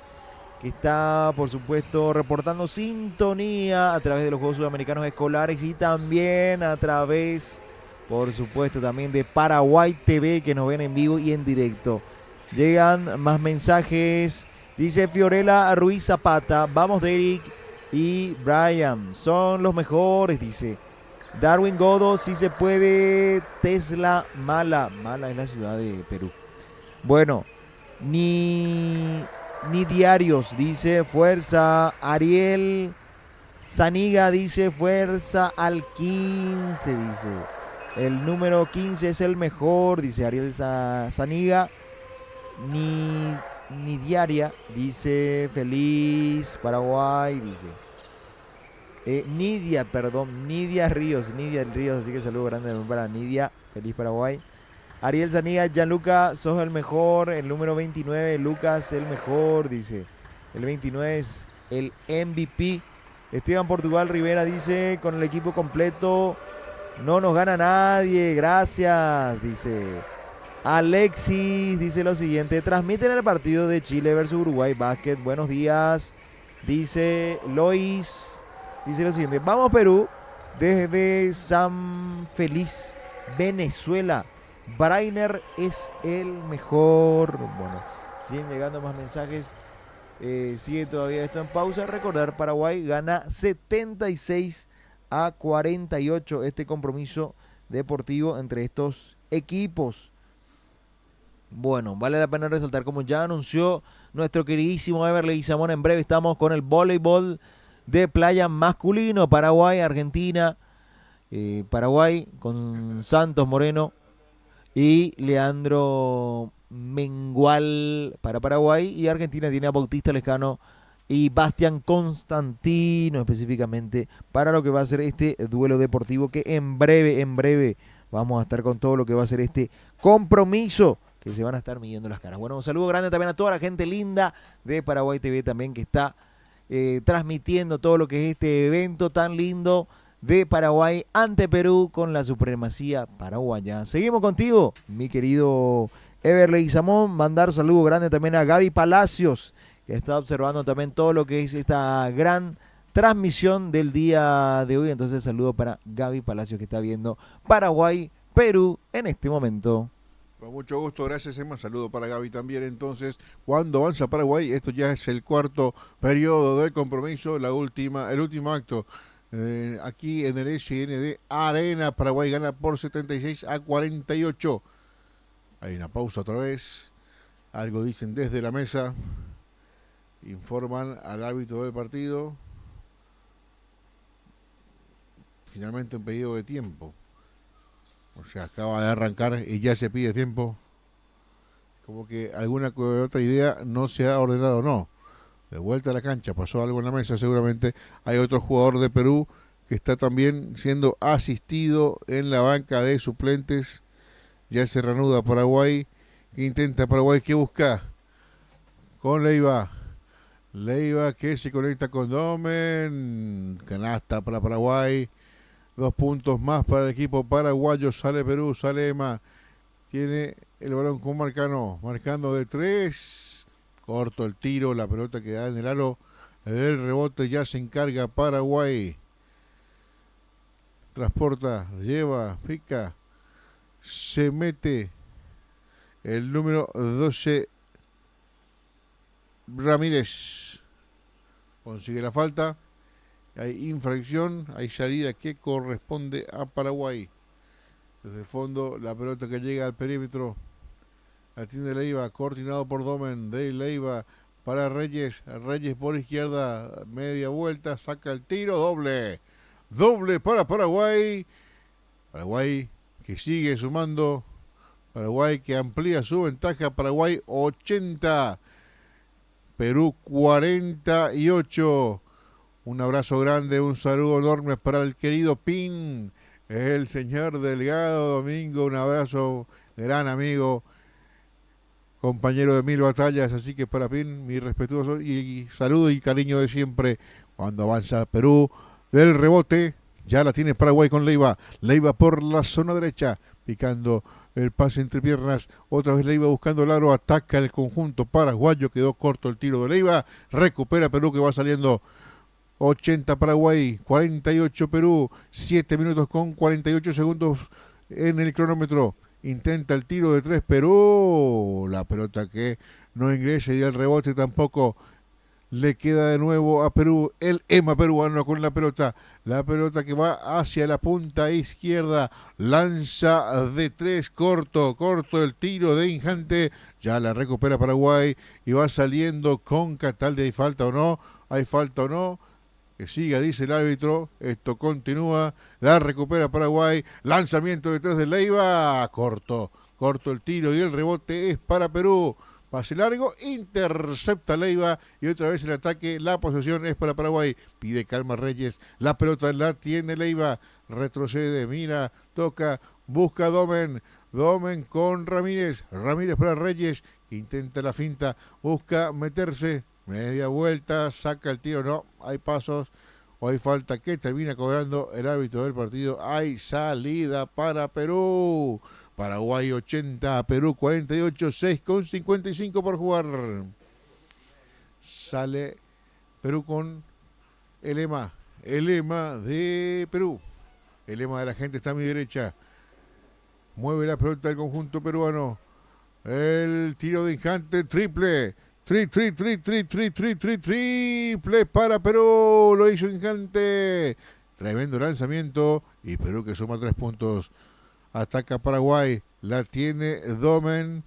que está, por supuesto, reportando sintonía a través de los Juegos Sudamericanos Escolares y también a través, por supuesto, también de Paraguay TV, que nos ven en vivo y en directo. Llegan más mensajes. Dice Fiorella Ruiz Zapata, vamos Derek y Brian, son los mejores, dice. Darwin Godo, si se puede. Tesla, Mala es la ciudad de Perú. Bueno, ni diarios, dice fuerza. Ariel Zaniga dice fuerza al 15, dice. El número 15 es el mejor, dice Ariel Zaniga. Ni diaria, dice feliz Paraguay, dice. Nidia Ríos, así que saludo grande para Nidia, feliz Paraguay. Ariel Zaniga, Gianluca, sos el mejor, el número 29, Lucas, el mejor, dice. El 29 es el MVP. Esteban Portugal Rivera dice, con el equipo completo, no nos gana nadie, gracias, dice. Alexis dice lo siguiente, transmiten el partido de Chile versus Uruguay Básquet, buenos días, dice Lois. Dice lo siguiente, vamos Perú, desde San Feliz, Venezuela. Brainer es el mejor. Bueno, siguen llegando más mensajes. Sigue todavía esto en pausa. Recordar, Paraguay gana 76-48 este compromiso deportivo entre estos equipos. Bueno, vale la pena resaltar, como ya anunció nuestro queridísimo Everley Guizamón, en breve estamos con el voleibol de playa masculino, Paraguay, Argentina, Paraguay con Santos Moreno y Leandro Mengual para Paraguay, y Argentina tiene a Bautista Lescano y Bastián Constantino específicamente para lo que va a ser este duelo deportivo, que en breve vamos a estar con todo lo que va a ser este compromiso, que se van a estar midiendo las caras. Bueno, un saludo grande también a toda la gente linda de Paraguay TV también, que está transmitiendo todo lo que es este evento tan lindo de Paraguay ante Perú con la supremacía paraguaya. Seguimos contigo, mi querido Everley Samón. Mandar saludo grande también a Gaby Palacios, que está observando también todo lo que es esta gran transmisión del día de hoy. Entonces saludo para Gaby Palacios, que está viendo Paraguay-Perú en este momento. Con mucho gusto, gracias Emma. Saludo para Gaby también. Entonces, cuando avanza Paraguay, esto ya es el cuarto periodo del compromiso, el último acto. Aquí en el SND Arena, Paraguay gana por 76-48. Hay una pausa otra vez. Algo dicen desde la mesa. Informan al árbitro del partido. Finalmente un pedido de tiempo. O sea, acaba de arrancar y ya se pide tiempo. Como que alguna otra idea no se ha ordenado, no. De vuelta a la cancha, pasó algo en la mesa seguramente. Hay otro jugador de Perú que está también siendo asistido en la banca de suplentes. Ya se reanuda Paraguay. ¿Qué intenta Paraguay? ¿Qué busca? Con Leiva. Leiva que se conecta con Domen. Canasta para Paraguay. 2 puntos más para el equipo paraguayo. Sale Perú, sale Emma. Tiene el balón con Marcano. Marcando de 3. Corto el tiro, la pelota que da en el aro del rebote, ya se encarga Paraguay. Transporta, lleva, pica, se mete el número 12, Ramírez. Consigue la falta, hay infracción, hay salida que corresponde a Paraguay. Desde el fondo, la pelota que llega al perímetro. Atiende Leiva, coordinado por Domen, de Leiva para Reyes, Reyes por izquierda, media vuelta, saca el tiro, doble para Paraguay, Paraguay que sigue sumando, Paraguay que amplía su ventaja, Paraguay 80, Perú 48, un abrazo grande, un saludo enorme para el querido Pin, el señor Delgado Domingo, un abrazo, gran amigo, compañero de 1000 batallas, así que para Pin, mi respetuoso y saludo y cariño de siempre. Cuando avanza Perú del rebote, ya la tiene Paraguay con Leiva. Leiva por la zona derecha, picando el pase entre piernas. Otra vez Leiva buscando el aro, ataca el conjunto paraguayo, quedó corto el tiro de Leiva. Recupera Perú que va saliendo. 80 Paraguay, 48 Perú, 7 minutos con 48 segundos en el cronómetro. Intenta el tiro de 3 Perú, la pelota que no ingresa y el rebote tampoco le queda de nuevo a Perú, el EMA peruano con la pelota que va hacia la punta izquierda, lanza de 3, corto el tiro de Injante, ya la recupera Paraguay y va saliendo con Cataldi. ¿Hay falta o no? Que siga, dice el árbitro, esto continúa, la recupera Paraguay, lanzamiento detrás de Leiva, corto el tiro y el rebote es para Perú, pase largo, intercepta Leiva y otra vez el ataque, la posesión es para Paraguay, pide calma Reyes, la pelota la tiene Leiva, retrocede, mira, toca, busca Domen con Ramírez para Reyes, intenta la finta, busca meterse, media vuelta, saca el tiro, no, hay pasos o hay falta que termina cobrando el árbitro del partido. Hay salida para Perú. Paraguay 80, Perú 48, 6,55 por jugar. Sale Perú con el EMA de Perú. El EMA de la gente está a mi derecha. Mueve la pelota del conjunto peruano. El tiro de Injante, triple para Perú, lo hizo Injante, tremendo lanzamiento y Perú que suma 3 puntos, ataca Paraguay, la tiene Domen,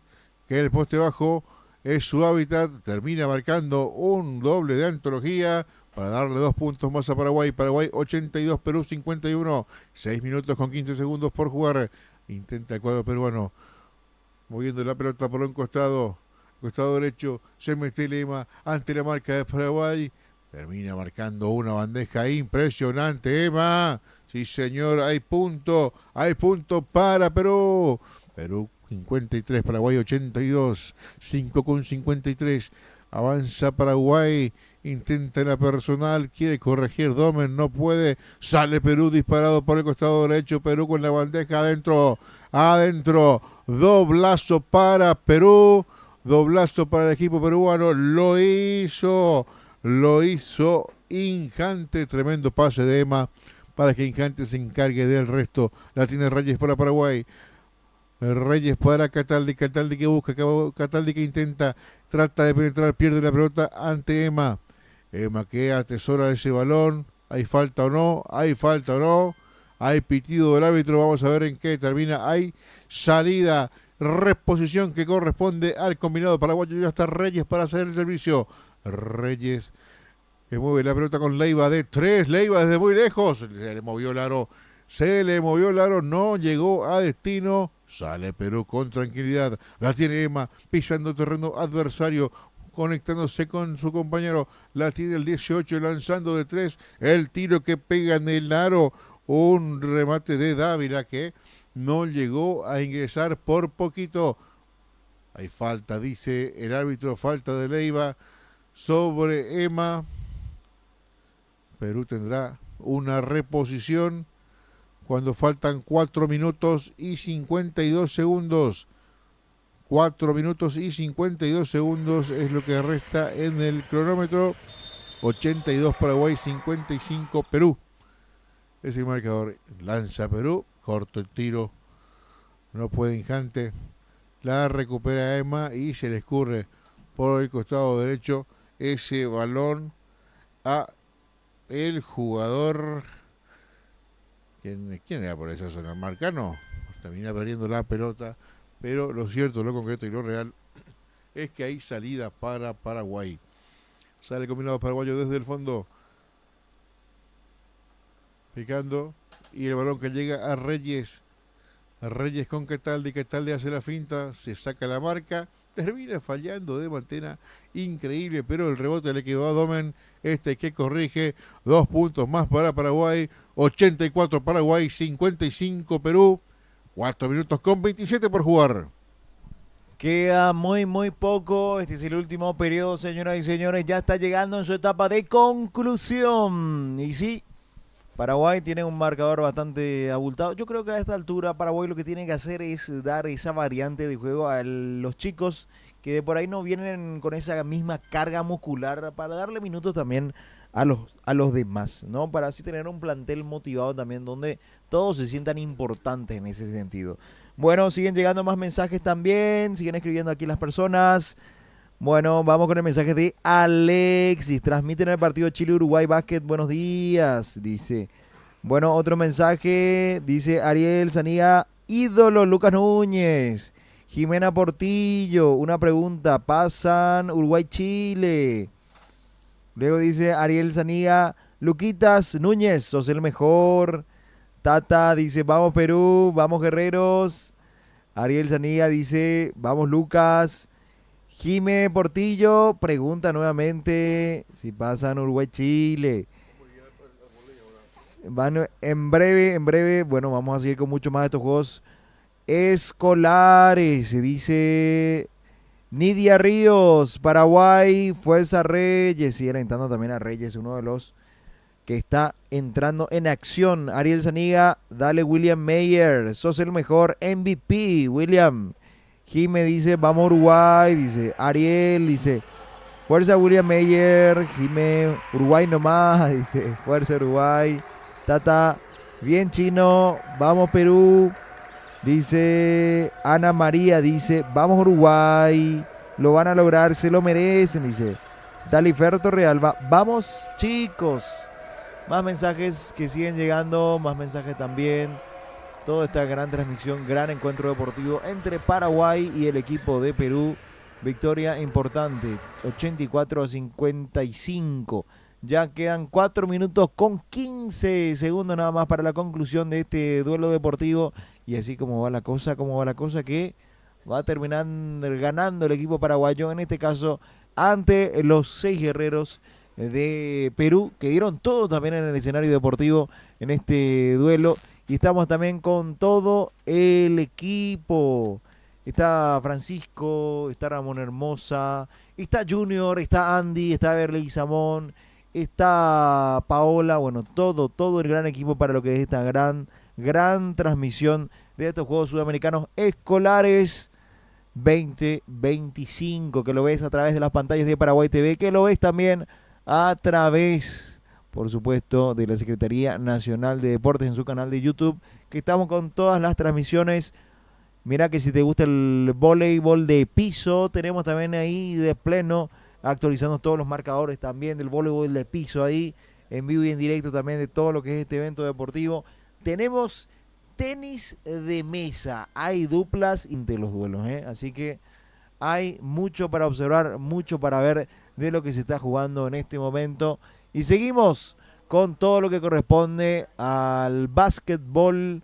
que el poste bajo es su hábitat, termina marcando un doble de antología para darle 2 puntos más a Paraguay. Paraguay 82, Perú 51, 6 minutos con 15 segundos por jugar. Intenta el cuadro peruano, moviendo la pelota por un costado derecho, se mete Lema ante la marca de Paraguay. Termina marcando una bandeja impresionante, Emma. Sí, señor, hay punto para Perú. Perú 53, Paraguay 82, 5 con 53. Avanza Paraguay, intenta la personal, quiere corregir Domen, no puede. Sale Perú disparado por el costado derecho. Perú con la bandeja adentro. Doblazo para Perú. Doblazo para el equipo peruano. Lo hizo Injante. Tremendo pase de Emma para que Injante se encargue del resto. La tiene Reyes para Paraguay. Reyes para Cataldi que busca, Cataldi que intenta, trata de penetrar, pierde la pelota ante Emma. Emma que atesora ese balón. ¿Hay falta o no? Hay pitido del árbitro, vamos a ver en qué termina. Hay salida, reposición que corresponde al combinado paraguayo. Ya está Reyes para hacer el servicio. Reyes que mueve la pelota con Leiva de 3. Leiva desde muy lejos. Se le movió el aro, no llegó a destino. Sale Perú con tranquilidad. La tiene Emma pisando terreno adversario, conectándose con su compañero. La tiene el 18 lanzando de 3. El tiro que pega en el aro. Un remate de Dávila que no llegó a ingresar por poquito. Hay falta, dice el árbitro, falta de Leiva sobre Emma. Perú tendrá una reposición cuando faltan 4 minutos y 52 segundos. 4 minutos y 52 segundos es lo que resta en el cronómetro. 82 Paraguay, 55 Perú. Ese marcador. Lanza Perú, corto el tiro, no puede Injante. La recupera Emma y se le escurre por el costado derecho ese balón a el jugador. ¿Quién era por esa zona? Marcano. Termina perdiendo la pelota, pero lo cierto, lo concreto y lo real es que hay salida para Paraguay. Sale el combinado paraguayo desde el fondo, picando, y el balón que llega a Reyes. Reyes con Cataldi hace la finta, se saca la marca, termina fallando de mantena, increíble, pero el rebote le quedó a Domen, que corrige. 2 puntos más para Paraguay. 84 Paraguay, 55 Perú. 4 minutos con 27 por jugar. Queda muy poco. Este es el último periodo, señoras y señores. Ya está llegando en su etapa de conclusión. Y sí, Paraguay tiene un marcador bastante abultado. Yo creo que a esta altura Paraguay lo que tiene que hacer es dar esa variante de juego a los chicos que de por ahí no vienen con esa misma carga muscular, para darle minutos también a los demás, ¿no? Para así tener un plantel motivado también, donde todos se sientan importantes en ese sentido. Bueno, siguen llegando más mensajes también, siguen escribiendo aquí las personas. Bueno, vamos con el mensaje de Alexis. Transmiten el partido Chile-Uruguay Básquet. Buenos días, dice. Bueno, otro mensaje, dice Ariel Zanía, ídolo Lucas Núñez. Jimena Portillo, una pregunta, pasan Uruguay-Chile. Luego dice Ariel Zanía, Luquitas Núñez, sos el mejor. Tata dice, vamos Perú, vamos guerreros. Ariel Zanía dice, vamos Lucas. Jimé Portillo pregunta nuevamente si pasan Uruguay-Chile. Van en breve, bueno, vamos a seguir con mucho más de estos juegos escolares. Se dice Nidia Ríos, Paraguay, Fuerza Reyes. Sigue alentando también a Reyes, uno de los que está entrando en acción. Ariel Zaniga, dale William Mayer, sos el mejor MVP, William. Jime dice, vamos Uruguay, dice Ariel, dice, fuerza William Mayer. Jime, Uruguay nomás, dice, fuerza Uruguay. Tata, bien Chino, vamos Perú. Dice Ana María, dice, vamos Uruguay, lo van a lograr, se lo merecen, dice Dalifer Torrealba, vamos chicos. Más mensajes que siguen llegando, más mensajes también. toda esta gran transmisión, gran encuentro deportivo entre Paraguay y el equipo de Perú. Victoria importante, 84-55. Ya quedan 4 minutos con 15 segundos nada más para la conclusión de este duelo deportivo. Y así como va la cosa, que va a terminar ganando el equipo paraguayo, en este caso ante los 6 guerreros de Perú, que dieron todo también en el escenario deportivo en este duelo. Y estamos también con todo el equipo. Está Francisco, está Ramón Hermosa, está Junior, está Andy, está Berley Samón, está Paola, bueno, todo el gran equipo para lo que es esta gran transmisión de estos Juegos Sudamericanos Escolares 2025, que lo ves a través de las pantallas de Paraguay TV, que lo ves también a través, por supuesto, de la Secretaría Nacional de Deportes en su canal de YouTube, que estamos con todas las transmisiones. Mirá que si te gusta el voleibol de piso, tenemos también ahí de pleno, actualizando todos los marcadores también del voleibol de piso ahí, en vivo y en directo también de todo lo que es este evento deportivo. Tenemos tenis de mesa, hay duplas entre los duelos, así que hay mucho para observar, mucho para ver de lo que se está jugando en este momento. Y seguimos con todo lo que corresponde al básquetbol,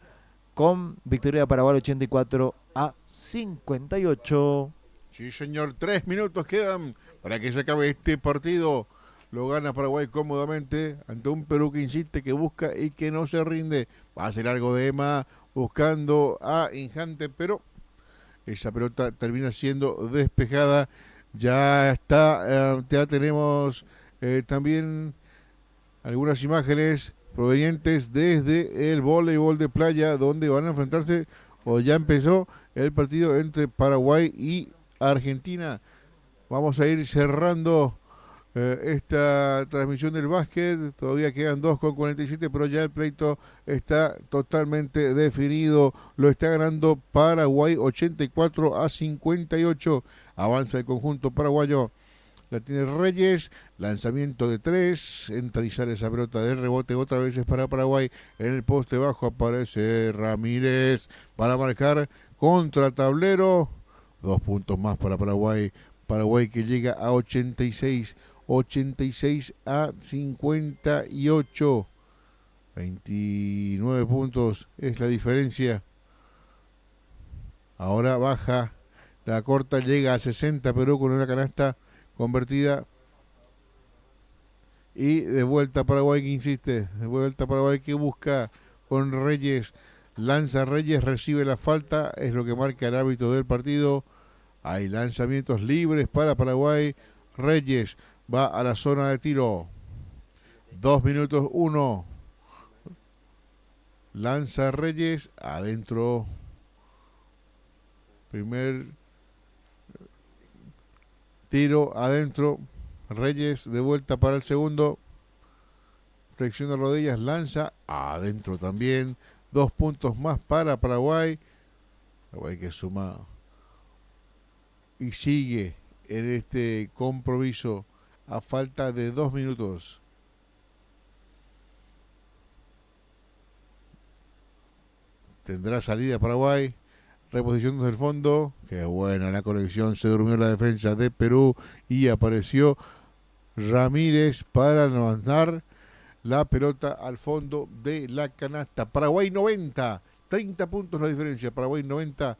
con victoria de Paraguay 84-58. Sí, señor, 3 minutos quedan para que se acabe este partido. Lo gana Paraguay cómodamente ante un Perú que insiste, que busca y que no se rinde. Va a ser algo de Emma buscando a Injante, pero esa pelota termina siendo despejada. Ya está, ya tenemos también algunas imágenes provenientes desde el voleibol de playa, donde van a enfrentarse, o ya empezó el partido entre Paraguay y Argentina. Vamos a ir cerrando esta transmisión del básquet. Todavía quedan 2:47, pero ya el pleito está totalmente definido. Lo está ganando Paraguay 84-58. Avanza el conjunto paraguayo. La tiene Reyes, lanzamiento de 3, entra y sale esa pelota de rebote, otra vez es para Paraguay. En el poste bajo aparece Ramírez para marcar contra tablero. 2 puntos más para Paraguay. Paraguay que llega a 86-58. 29 puntos es la diferencia. Ahora baja la corta, llega a 60 Perú con una canasta convertida. Y de vuelta Paraguay que insiste, de vuelta Paraguay que busca con Reyes. Lanza Reyes, recibe la falta, es lo que marca el árbitro del partido. Hay lanzamientos libres para Paraguay. Reyes va a la zona de tiro. 2 minutos 1. Lanza Reyes, adentro. Primer tiro adentro. Reyes de vuelta para el segundo. Flexión de rodillas, lanza adentro también. 2 puntos más para Paraguay. Paraguay que suma y sigue en este compromiso a falta de 2 minutos. Tendrá salida Paraguay. Reposición desde el fondo. Qué buena la conexión. Se durmió la defensa de Perú y apareció Ramírez para levantar la pelota al fondo de la canasta. Paraguay 90. 30 puntos la diferencia. Paraguay 90.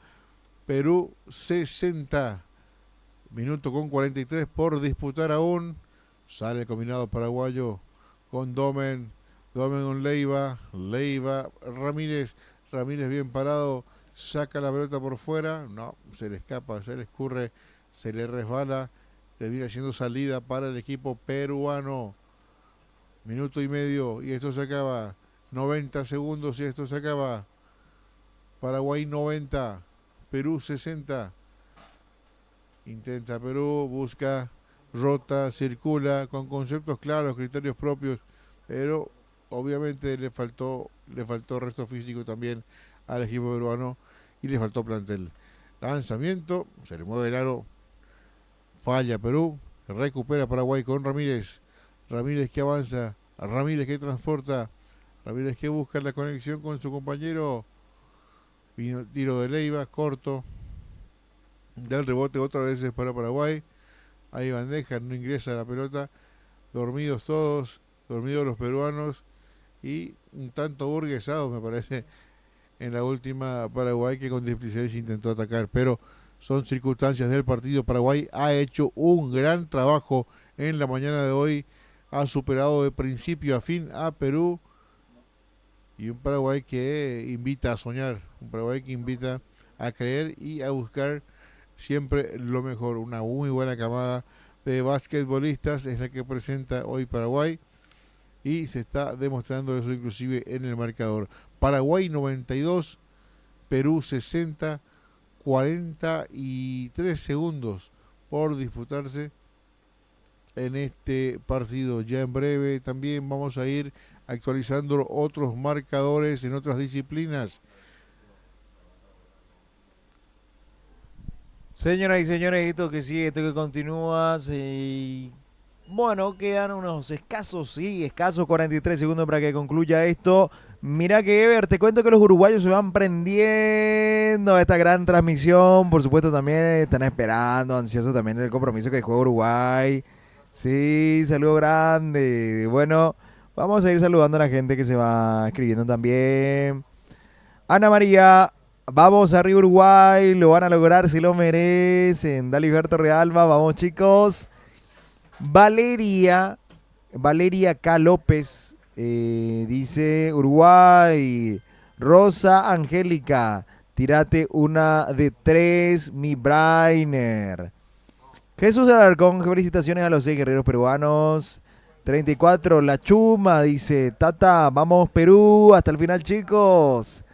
Perú 60. Minuto con 43 por disputar aún. Sale el combinado paraguayo con Domen con Leiva, Ramírez bien parado, saca la pelota por fuera, no, se le escapa, se le escurre, se le resbala, termina siendo salida para el equipo peruano. Minuto y medio y esto se acaba. 90 segundos y esto se acaba. Paraguay 90, Perú 60. Intenta Perú, busca, rota, circula, con conceptos claros, criterios propios, pero obviamente le faltó resto físico también al equipo peruano y le faltó plantel. Lanzamiento, se le mueve el aro, falla Perú, recupera Paraguay con Ramírez que avanza, Ramírez que transporta, Ramírez que busca la conexión con su compañero, Vino tiro de Leiva, corto. Del rebote otra vez es para Paraguay. Hay bandeja, no ingresa la pelota. Dormidos todos, dormidos los peruanos. Y un tanto burguesado, me parece, en la última Paraguay, que con displicencia intentó atacar. Pero son circunstancias del partido. Paraguay ha hecho un gran trabajo en la mañana de hoy. Ha superado de principio a fin a Perú. Y un Paraguay que invita a soñar. Un Paraguay que invita a creer y a buscar siempre lo mejor. Una muy buena camada de basquetbolistas es la que presenta hoy Paraguay. Y se está demostrando eso inclusive en el marcador. Paraguay 92, Perú 60, 43 segundos por disputarse en este partido. Ya en breve también vamos a ir actualizando otros marcadores en otras disciplinas. Señoras y señores, esto que sigue, esto que continúa, bueno, quedan unos escasos 43 segundos para que concluya esto. Mira que Ever, te cuento que los uruguayos se van prendiendo a esta gran transmisión. Por supuesto también están esperando, ansiosos también el compromiso que juega Uruguay. Sí, saludo grande. Bueno, vamos a ir saludando a la gente que se va escribiendo también. Ana María, vamos arriba Uruguay, lo van a lograr si lo merecen. Daliberto Realba, vamos chicos. Valeria K. López dice Uruguay. Rosa Angélica, tírate una de 3, mi Brainer. Jesús Alarcón, felicitaciones a los 6 guerreros peruanos. 34, La Chuma, dice Tata, vamos Perú, hasta el final chicos.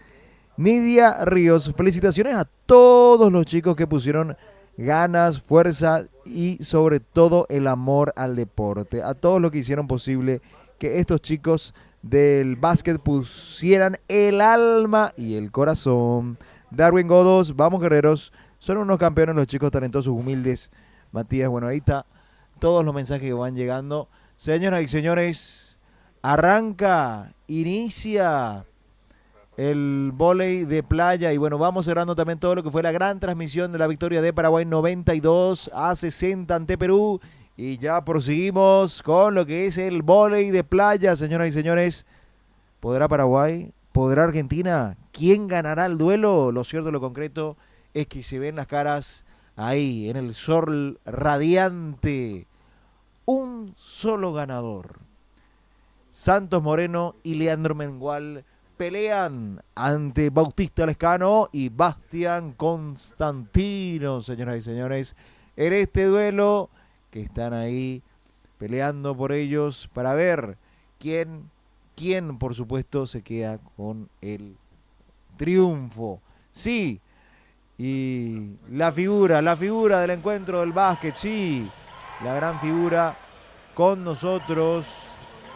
Nidia Ríos, felicitaciones a todos los chicos que pusieron ganas, fuerza y sobre todo el amor al deporte. A todos los que hicieron posible que estos chicos del básquet pusieran el alma y el corazón. Darwin Godos, vamos guerreros, son unos campeones los chicos talentosos, humildes. Matías, bueno, ahí está todos los mensajes que van llegando. Señoras y señores, arranca, inicia el vóley de playa y bueno, vamos cerrando también todo lo que fue la gran transmisión de la victoria de Paraguay 92-60 ante Perú y ya proseguimos con lo que es el vóley de playa, señoras y señores. ¿Podrá Paraguay? ¿Podrá Argentina? ¿Quién ganará el duelo? Lo cierto, lo concreto es que se ven las caras ahí en el sol radiante. Un solo ganador. Santos Moreno y Leandro Mengual pelean ante Bautista Lescano y Bastián Constantino, señoras y señores, en este duelo que están ahí peleando por ellos para ver quién por supuesto se queda con el triunfo. Sí, y la figura del encuentro del básquet, sí, la gran figura con nosotros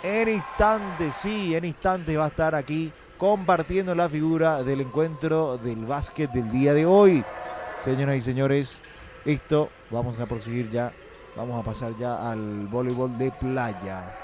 en instantes, sí, en instantes va a estar aquí compartiendo la figura del encuentro del básquet del día de hoy. Señoras y señores, esto vamos a proseguir ya, vamos a pasar ya al voleibol de playa.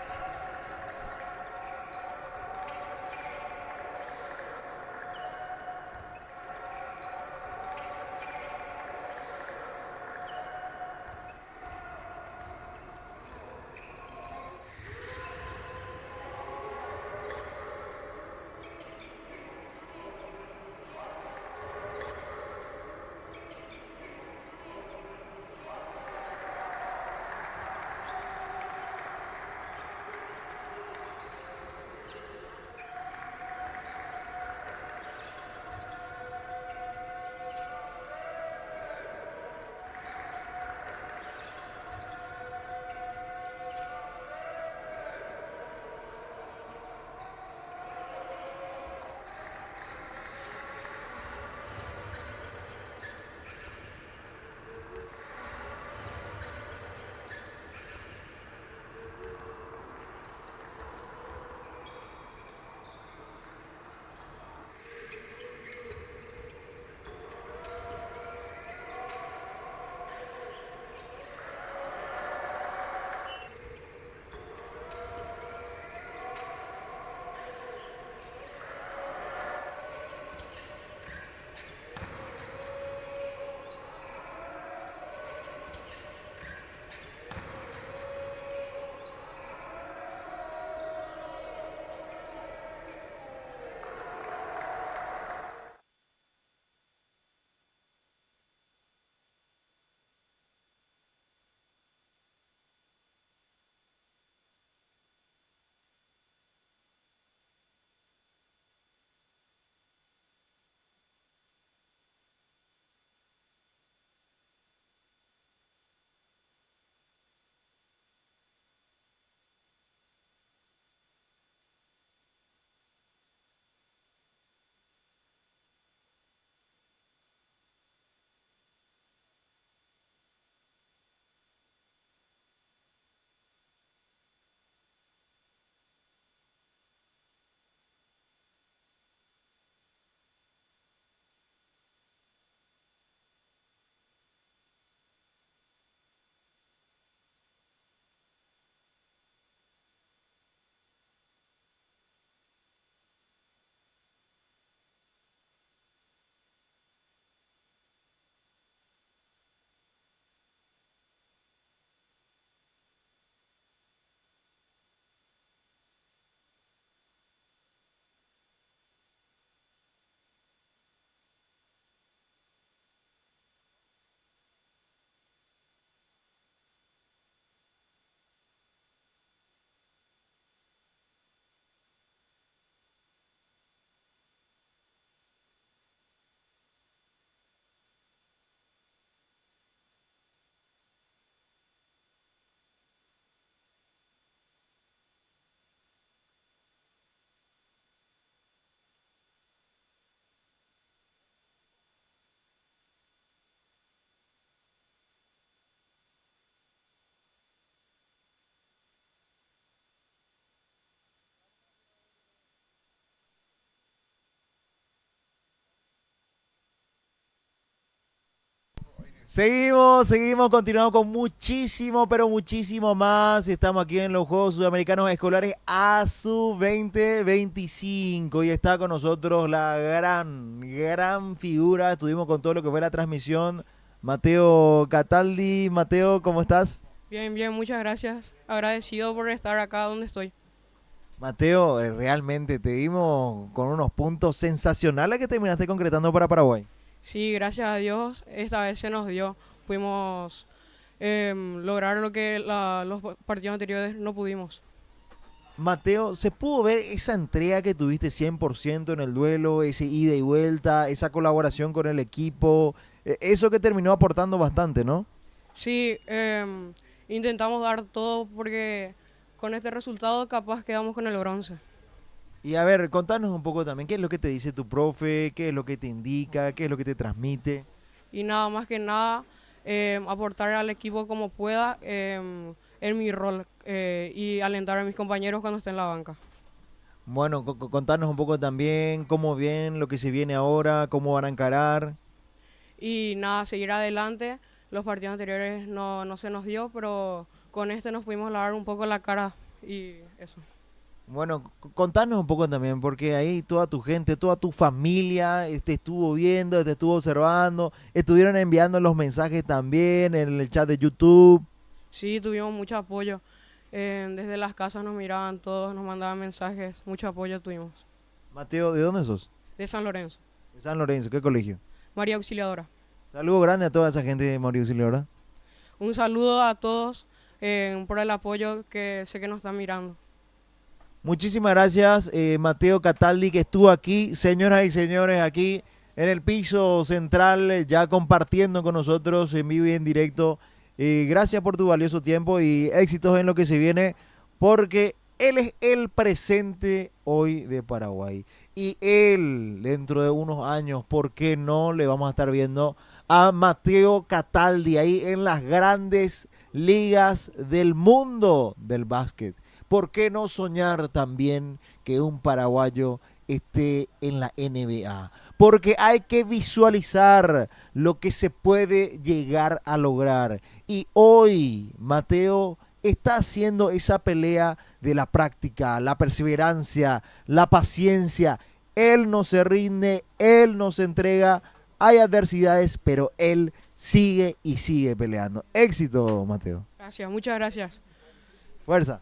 Seguimos, continuamos con muchísimo, pero muchísimo más. Estamos aquí en los Juegos Sudamericanos Escolares ASU 2025 y está con nosotros la gran figura. Estuvimos con todo lo que fue la transmisión. Mateo Cataldi. Mateo, ¿cómo estás? Bien, bien, muchas gracias. Agradecido por estar acá donde estoy. Mateo, realmente te dimos con unos puntos sensacionales que terminaste concretando para Paraguay. Sí, gracias a Dios, esta vez se nos dio. Pudimos lograr lo que los partidos anteriores no pudimos. Mateo, ¿se pudo ver esa entrega que tuviste 100% en el duelo, ese ida y vuelta, esa colaboración con el equipo? Eso que terminó aportando bastante, ¿no? Sí, intentamos dar todo porque con este resultado capaz quedamos con el bronce. Y a ver, contanos un poco también, ¿qué es lo que te dice tu profe? ¿Qué es lo que te indica? ¿Qué es lo que te transmite? Y nada más que nada, aportar al equipo como pueda en mi rol y alentar a mis compañeros cuando estén en la banca. Bueno, contanos un poco también cómo ven lo que se viene ahora, cómo van a encarar. Y nada, seguir adelante. Los partidos anteriores no se nos dio, pero con este nos pudimos lavar un poco la cara y eso. Bueno, contanos un poco también, porque ahí toda tu gente, toda tu familia te estuvo viendo, te estuvo observando, estuvieron enviando los mensajes también en el chat de YouTube. Sí, tuvimos mucho apoyo. Desde las casas nos miraban todos, nos mandaban mensajes, mucho apoyo tuvimos. Mateo, ¿de dónde sos? De San Lorenzo, De San Lorenzo, ¿qué colegio? María Auxiliadora. Saludo grande a toda esa gente de Mauricio Silvera. Un saludo a todos por el apoyo que sé que nos están mirando. Muchísimas gracias, Mateo Cataldi, que estuvo aquí, señoras y señores, aquí en el piso central, ya compartiendo con nosotros en vivo y en directo. Gracias por tu valioso tiempo y éxitos en lo que se viene, porque él es el presente hoy de Paraguay. Y él, dentro de unos años, ¿por qué no le vamos a estar viendo a Mateo Cataldi ahí en las grandes ligas del mundo del básquet? ¿Por qué no soñar también que un paraguayo esté en la NBA? Porque hay que visualizar lo que se puede llegar a lograr. Y hoy Mateo está haciendo esa pelea de la práctica, la perseverancia, la paciencia. Él no se rinde, él no se entrega. Hay adversidades, pero él sigue y sigue peleando. Éxito, Mateo. Gracias, muchas gracias. Fuerza.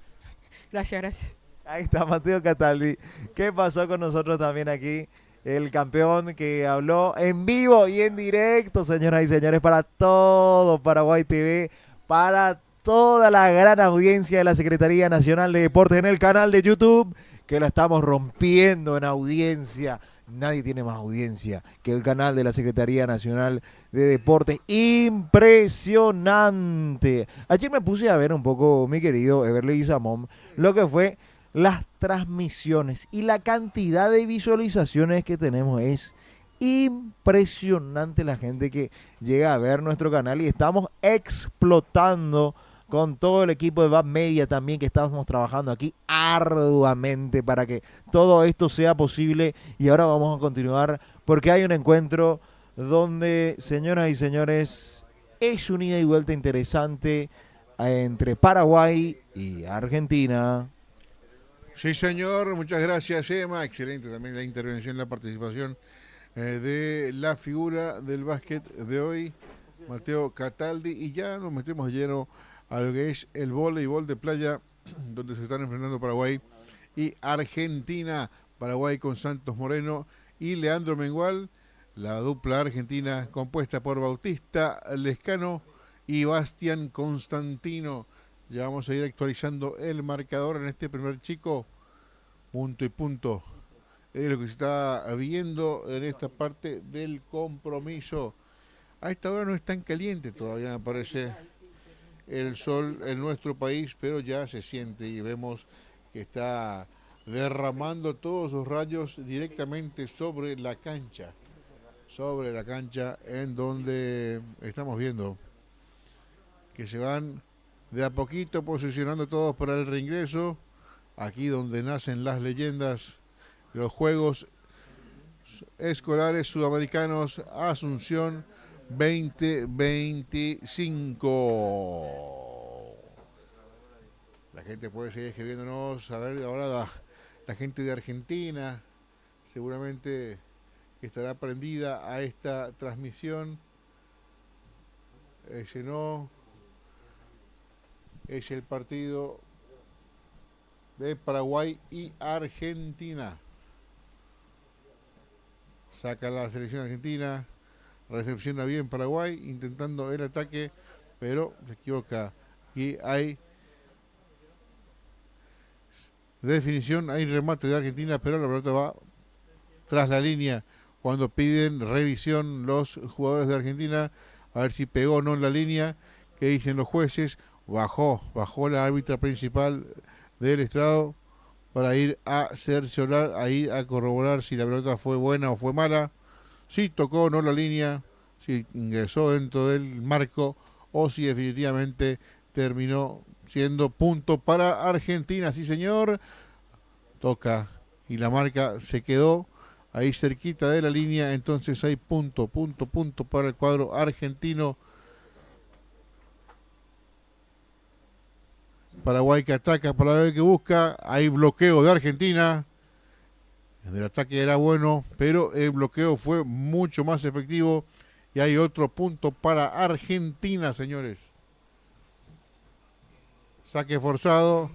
Gracias, gracias. Ahí está Mateo Cataldi. ¿Qué pasó con nosotros también aquí? El campeón que habló en vivo y en directo, señoras y señores, para todo Paraguay TV, para toda la gran audiencia de la Secretaría Nacional de Deportes en el canal de YouTube, que la estamos rompiendo en audiencia. Nadie tiene más audiencia que el canal de la Secretaría Nacional de Deportes. Impresionante. Ayer me puse a ver un poco, mi querido Everly Samón, lo que fue las transmisiones y la cantidad de visualizaciones que tenemos. Es impresionante la gente que llega a ver nuestro canal y estamos explotando con todo el equipo de Bad Media también, que estamos trabajando aquí arduamente para que todo esto sea posible. Y ahora vamos a continuar porque hay un encuentro donde, señoras y señores, es un ida y vuelta interesante entre Paraguay y Argentina. Sí, señor, muchas gracias, Emma. Excelente también la intervención, la participación de la figura del básquet de hoy, Mateo Cataldi. Y ya nos metemos lleno a lo que es el voleibol de playa, donde se están enfrentando Paraguay y Argentina. Paraguay con Santos Moreno y Leandro Mengual, la dupla argentina compuesta por Bautista Lescano y Bastián Constantino. Ya vamos a ir actualizando el marcador en este primer chico. Punto y punto. Es lo que se está viendo en esta parte del compromiso. A esta hora no es tan caliente todavía, me parece, el sol en nuestro país, pero ya se siente y vemos que está derramando todos sus rayos directamente sobre la cancha en donde estamos viendo que se van de a poquito posicionando todos para el reingreso, aquí donde nacen las leyendas, los Juegos Escolares Sudamericanos Asunción 2025. La gente puede seguir escribiéndonos. A ver, ahora la gente de Argentina seguramente estará prendida a esta transmisión. Ese no. Es el partido de Paraguay y Argentina. Saca la selección argentina. Recepciona bien Paraguay, intentando el ataque, pero se equivoca. Aquí hay definición, hay remate de Argentina, pero la pelota va tras la línea. Cuando piden revisión los jugadores de Argentina, a ver si pegó o no en la línea. ¿Qué dicen los jueces? Bajó la árbitra principal del estrado para ir a cerciorar, a ir a corroborar si la pelota fue buena o fue mala, si tocó o no la línea, si ingresó dentro del marco o si definitivamente terminó siendo punto para Argentina. Sí, señor, toca y la marca se quedó ahí cerquita de la línea, entonces hay punto para el cuadro argentino. Paraguay que ataca, Paraguay que busca, hay bloqueo de Argentina. El ataque era bueno, pero el bloqueo fue mucho más efectivo y hay otro punto para Argentina, señores. Saque forzado,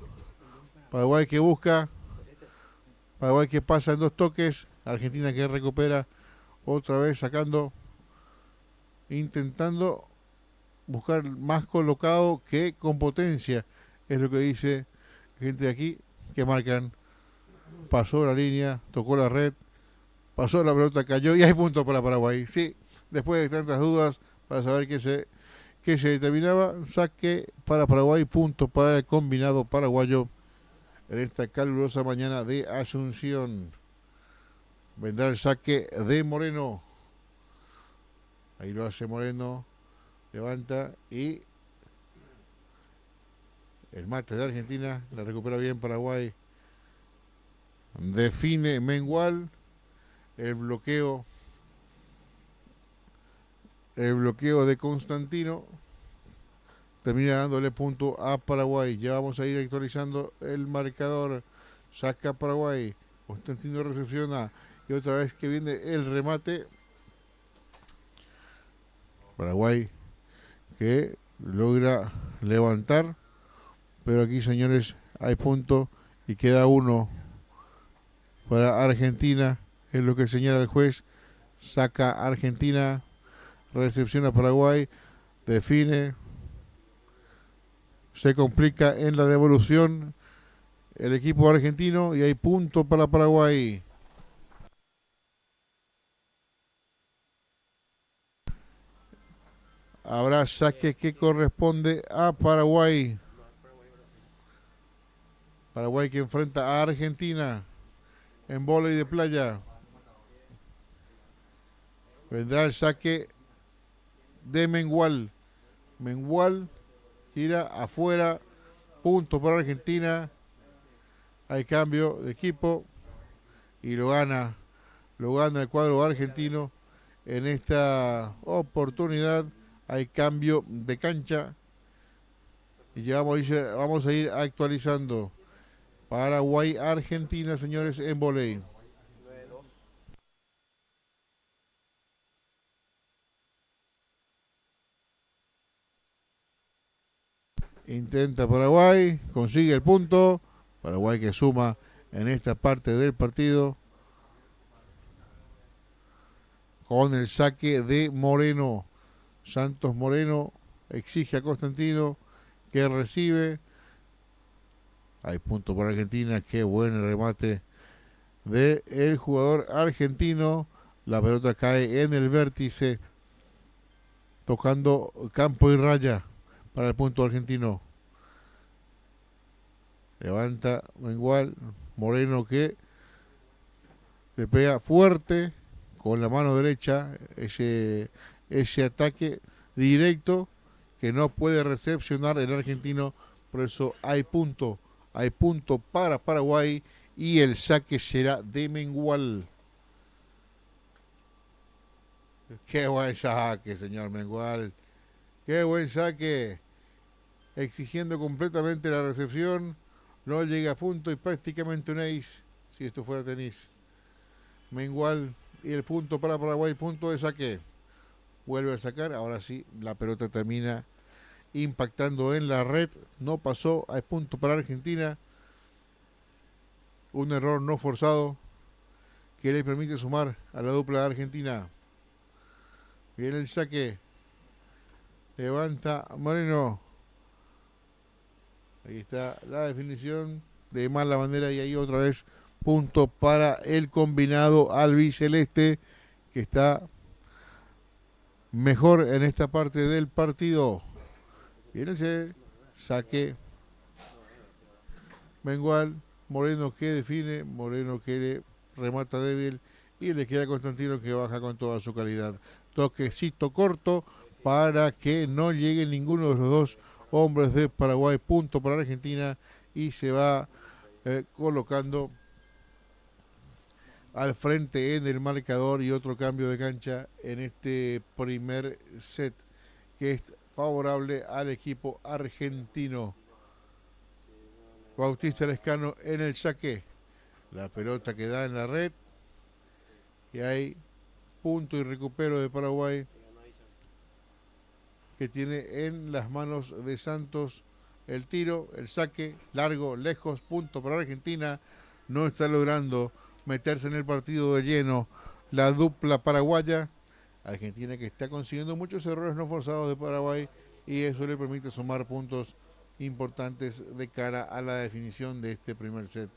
Paraguay que busca, Paraguay que pasa en 2 toques, Argentina que recupera otra vez sacando, intentando buscar más colocado que con potencia. Es lo que dice gente de aquí, que marcan. Pasó la línea, tocó la red, pasó la pelota, cayó y hay punto para Paraguay. Sí, después de tantas dudas para saber qué se determinaba, saque para Paraguay, punto para el combinado paraguayo en esta calurosa mañana de Asunción. Vendrá el saque de Moreno. Ahí lo hace Moreno, levanta y el mate de Argentina, la recupera bien Paraguay. Define Mengual, el bloqueo de Constantino termina dándole punto a Paraguay. Ya vamos a ir actualizando el marcador. Saca Paraguay, Constantino recepciona y otra vez que viene el remate. Paraguay que logra levantar, pero aquí, señores, hay punto y queda uno para Argentina, es lo que señala el juez. Saca Argentina, recepciona Paraguay, define, se complica en la devolución el equipo argentino y hay punto para Paraguay. Habrá saque que corresponde a Paraguay. Paraguay que enfrenta a Argentina en vóley de playa. Vendrá el saque de Mengual. Mengual gira afuera. Punto para Argentina. Hay cambio de equipo. Y lo gana el cuadro argentino. En esta oportunidad hay cambio de cancha. Y ya vamos a ir actualizando. Paraguay, Argentina, señores, en vóley. Intenta Paraguay, consigue el punto. Paraguay que suma en esta parte del partido. Con el saque de Moreno. Santos Moreno exige a Constantino que recibe. Hay punto para Argentina. Qué buen remate del jugador argentino. La pelota cae en el vértice, tocando campo y raya para el punto argentino. Levanta Mengual. Moreno que le pega fuerte con la mano derecha ese ataque directo que no puede recepcionar el argentino. Por eso hay punto para Paraguay y el saque será de Mengual. Qué buen saque, señor Mengual. Qué buen saque. Exigiendo completamente la recepción. No llega a punto y prácticamente un ace. Si esto fuera tenis. Mengual y el punto para Paraguay. Punto de saque. Vuelve a sacar. Ahora sí, la pelota termina impactando en la red. No pasó. Hay punto para Argentina. Un error no forzado que le permite sumar a la dupla de Argentina. Viene el saque. Levanta Moreno. Ahí está la definición de mala manera y ahí otra vez punto para el combinado albiceleste que está mejor en esta parte del partido. Viene el saque. Mengual, Moreno que define, Moreno que remata débil y le queda a Constantino que baja con toda su calidad. Toquecito corto para que no llegue ninguno de los dos hombres de Paraguay. Punto para Argentina y se va colocando al frente en el marcador y otro cambio de cancha en este primer set que es favorable al equipo argentino. Bautista Lescano en el saque. La pelota que da en la red. Y hay punto y recupero de Paraguay que tiene en las manos de Santos el tiro, el saque, largo, lejos, punto para Argentina. No está logrando meterse en el partido de lleno la dupla paraguaya. Argentina que está consiguiendo muchos errores no forzados de Paraguay y eso le permite sumar puntos importantes de cara a la definición de este primer set.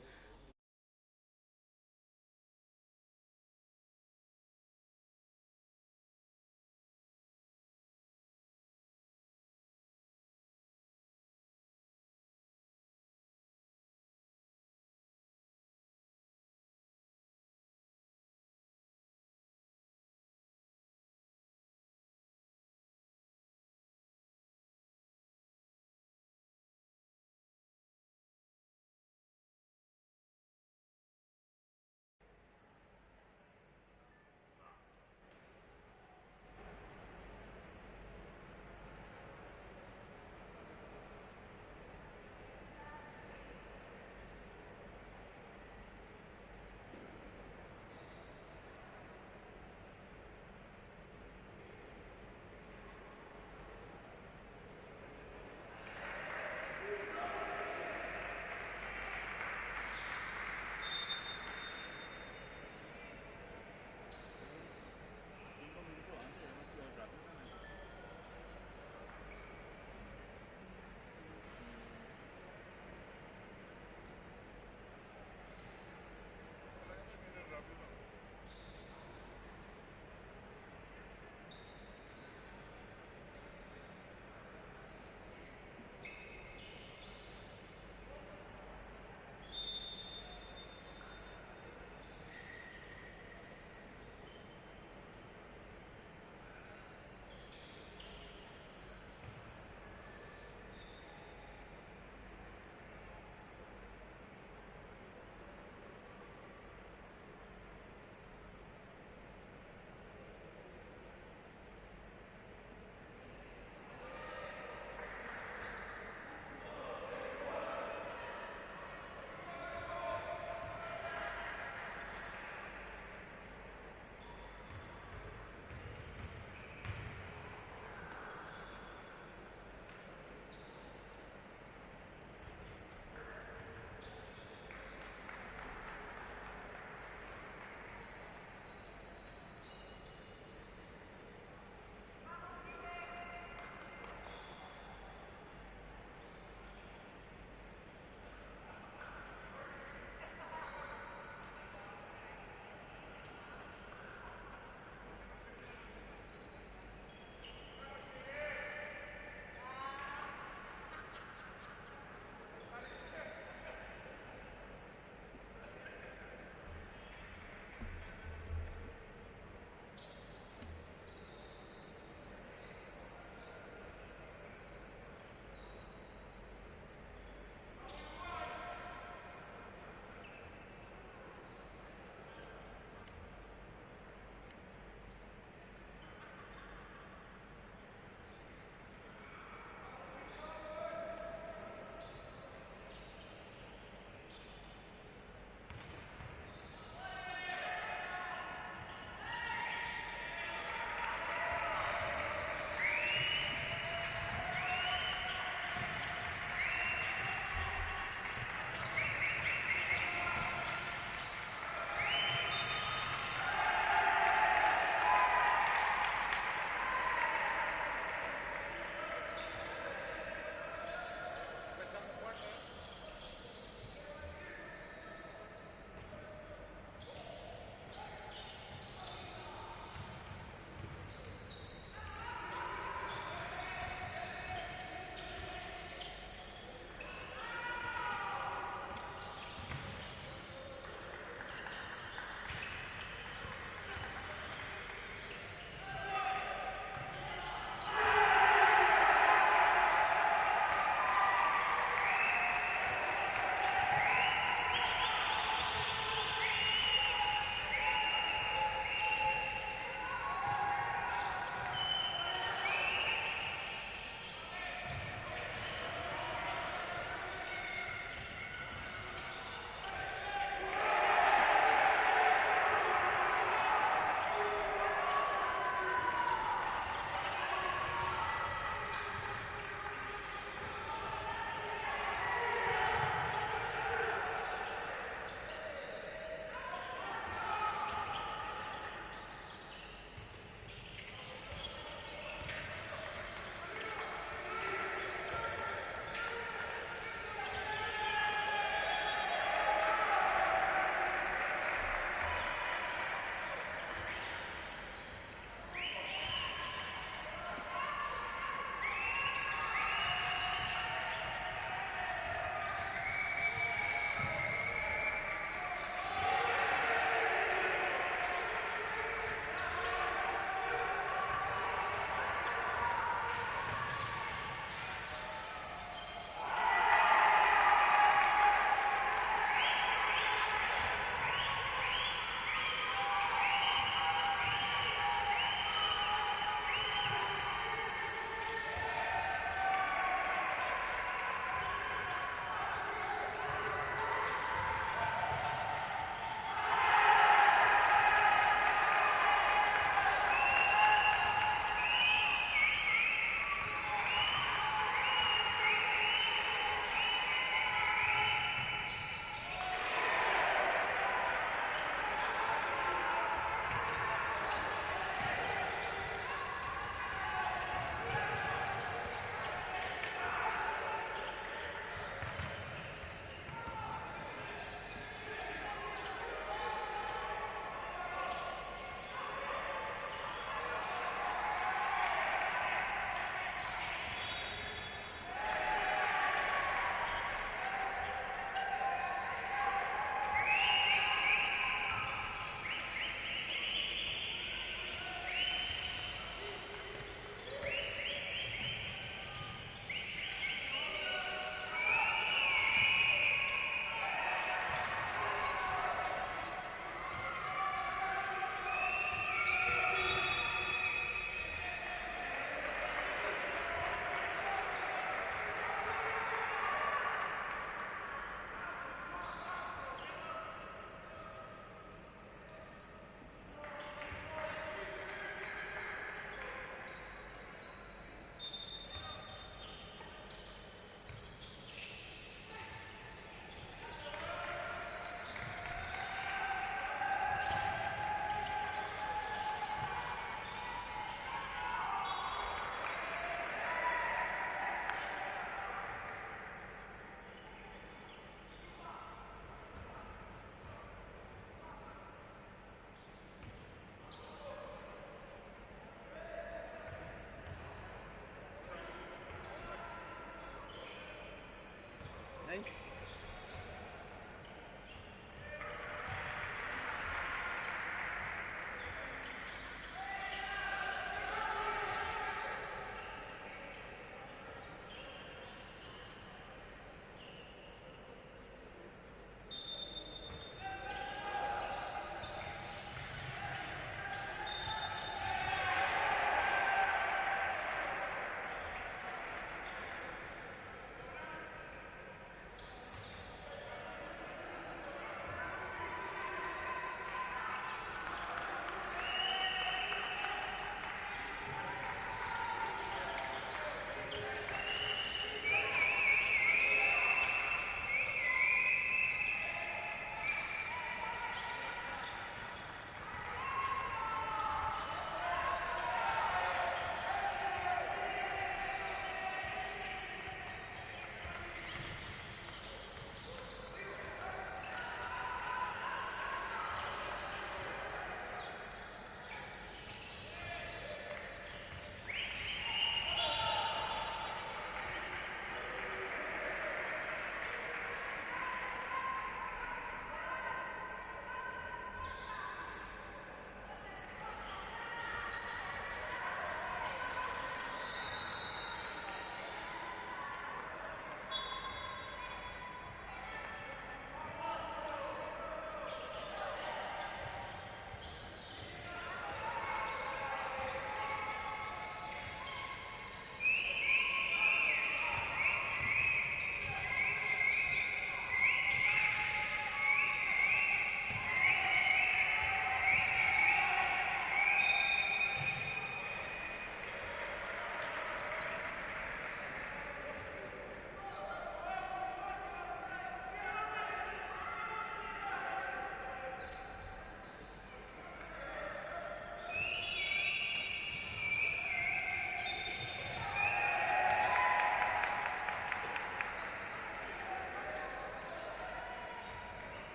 Ahí.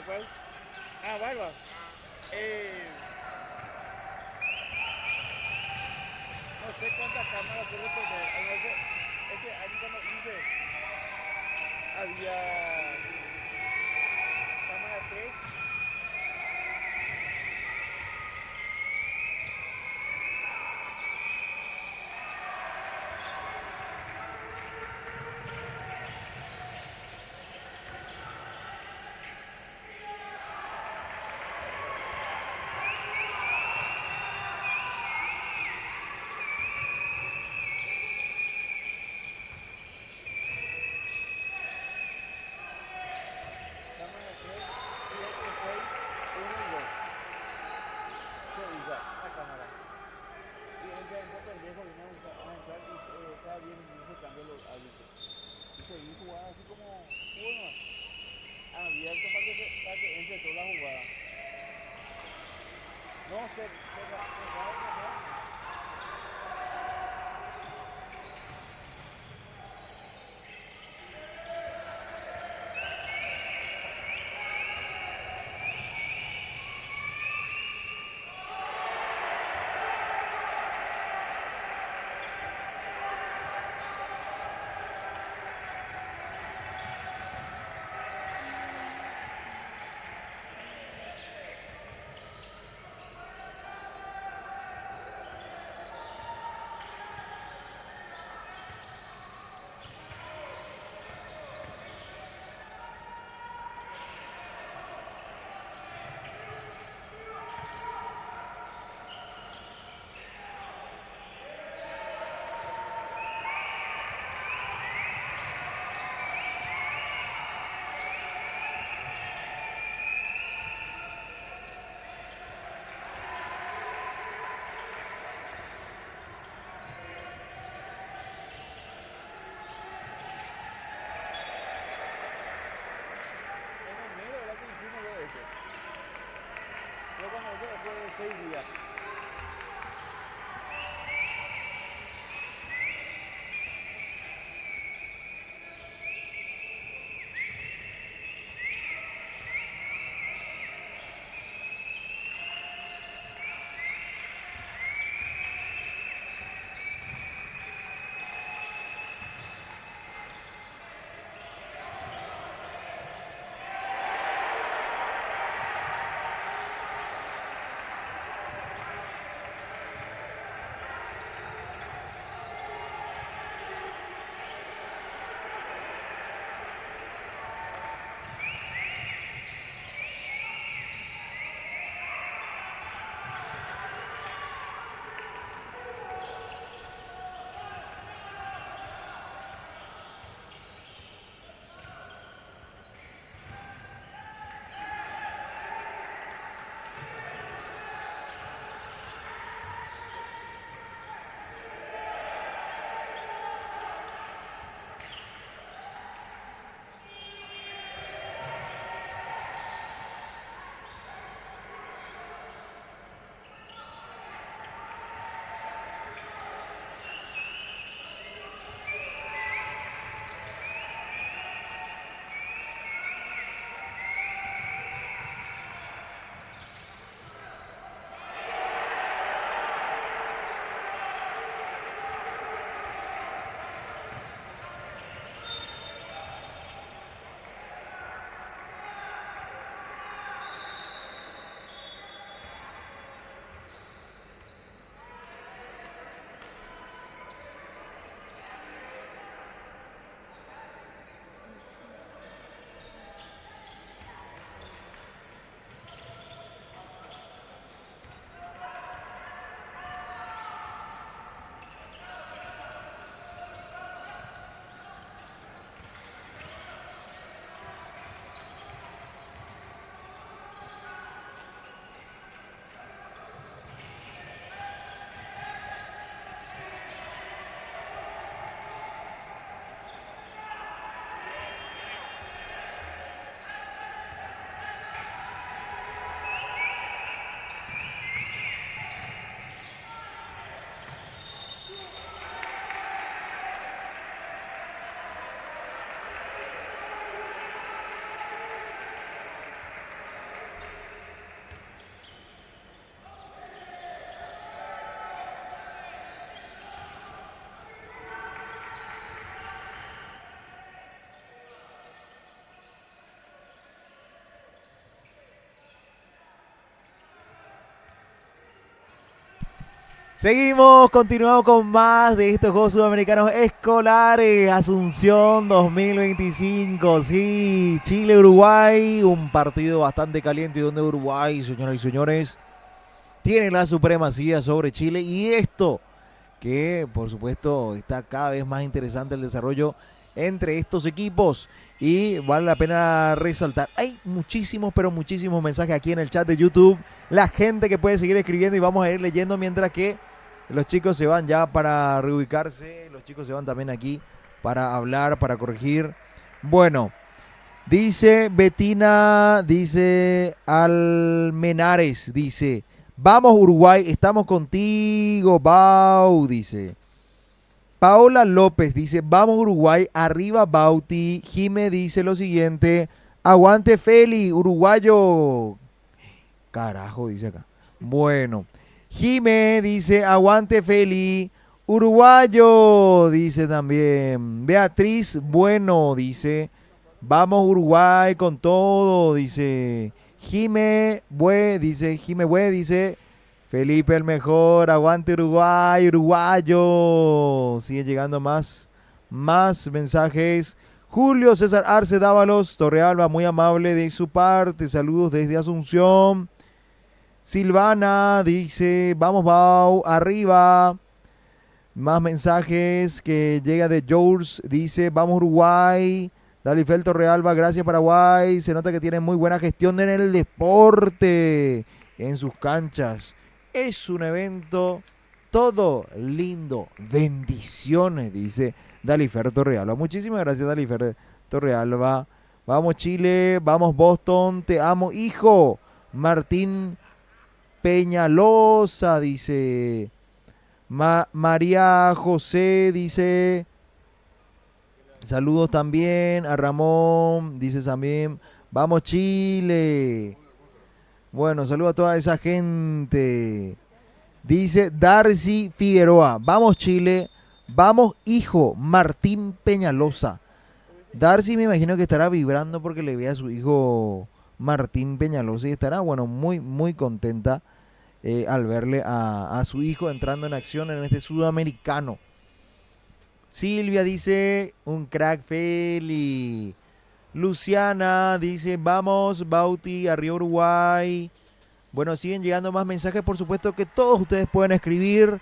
¿Cuál? Ah, barba. No sé cuántas cámaras puede poner. Es que aquí cuando hice había cámara 3. Cámara 3, 7, 6, 1 y 2. Se usa la cámara. Y entra pendejo, viene a entrar y cada 10 minutos se cambian los hábitos. Y seguir jugando así como juego nomás. Abierto para que entre toda la jugada. No, se Seguimos, continuamos con más de estos Juegos Sudamericanos Escolares, Asunción 2025, sí, Chile-Uruguay, un partido bastante caliente donde Uruguay, señoras y señores, tiene la supremacía sobre Chile y esto que por supuesto está cada vez más interesante el desarrollo entre estos equipos y vale la pena resaltar. Hay muchísimos, pero muchísimos mensajes aquí en el chat de YouTube, la gente que puede seguir escribiendo y vamos a ir leyendo mientras que los chicos se van ya para reubicarse, los chicos se van también aquí para hablar, para corregir. Bueno, dice Betina, dice Almenares, dice, vamos Uruguay, estamos contigo, Bau, dice. Paola López dice, vamos Uruguay, arriba Bauti. Jime dice lo siguiente, aguante Feli, uruguayo. Carajo, dice acá. Bueno. Jime dice, aguante Feli, uruguayo, dice también. Beatriz Bueno dice, vamos Uruguay con todo, dice. Jime Bue dice, Felipe el mejor, aguante Uruguay, uruguayo. Siguen llegando más mensajes. Julio César Arce Dávalos, Torrealba, muy amable de su parte, saludos desde Asunción. Silvana dice, vamos Bau, arriba. Más mensajes que llega de George, dice, vamos Uruguay. Dalifel Torrealba, gracias Paraguay. Se nota que tienen muy buena gestión en el deporte, en sus canchas. Es un evento todo lindo. Bendiciones, dice Dalifer Torrealba. Muchísimas gracias, Dalifer Torrealba. Vamos Chile, vamos Boston, te amo, hijo. Martín Peñalosa, dice. María José, dice. Saludos también a Ramón, dice también. Vamos Chile. Bueno, saludos a toda esa gente. Dice Darcy Figueroa. Vamos Chile. Vamos hijo. Martín Peñalosa. Darcy me imagino que estará vibrando porque le ve a su hijo Martín Peñalosa y estará, bueno, muy contenta al verle a su hijo entrando en acción en este sudamericano. Silvia dice, un crack Feli. Luciana dice, vamos Bauti, arriba Uruguay. Bueno, siguen llegando más mensajes, por supuesto que todos ustedes pueden escribir.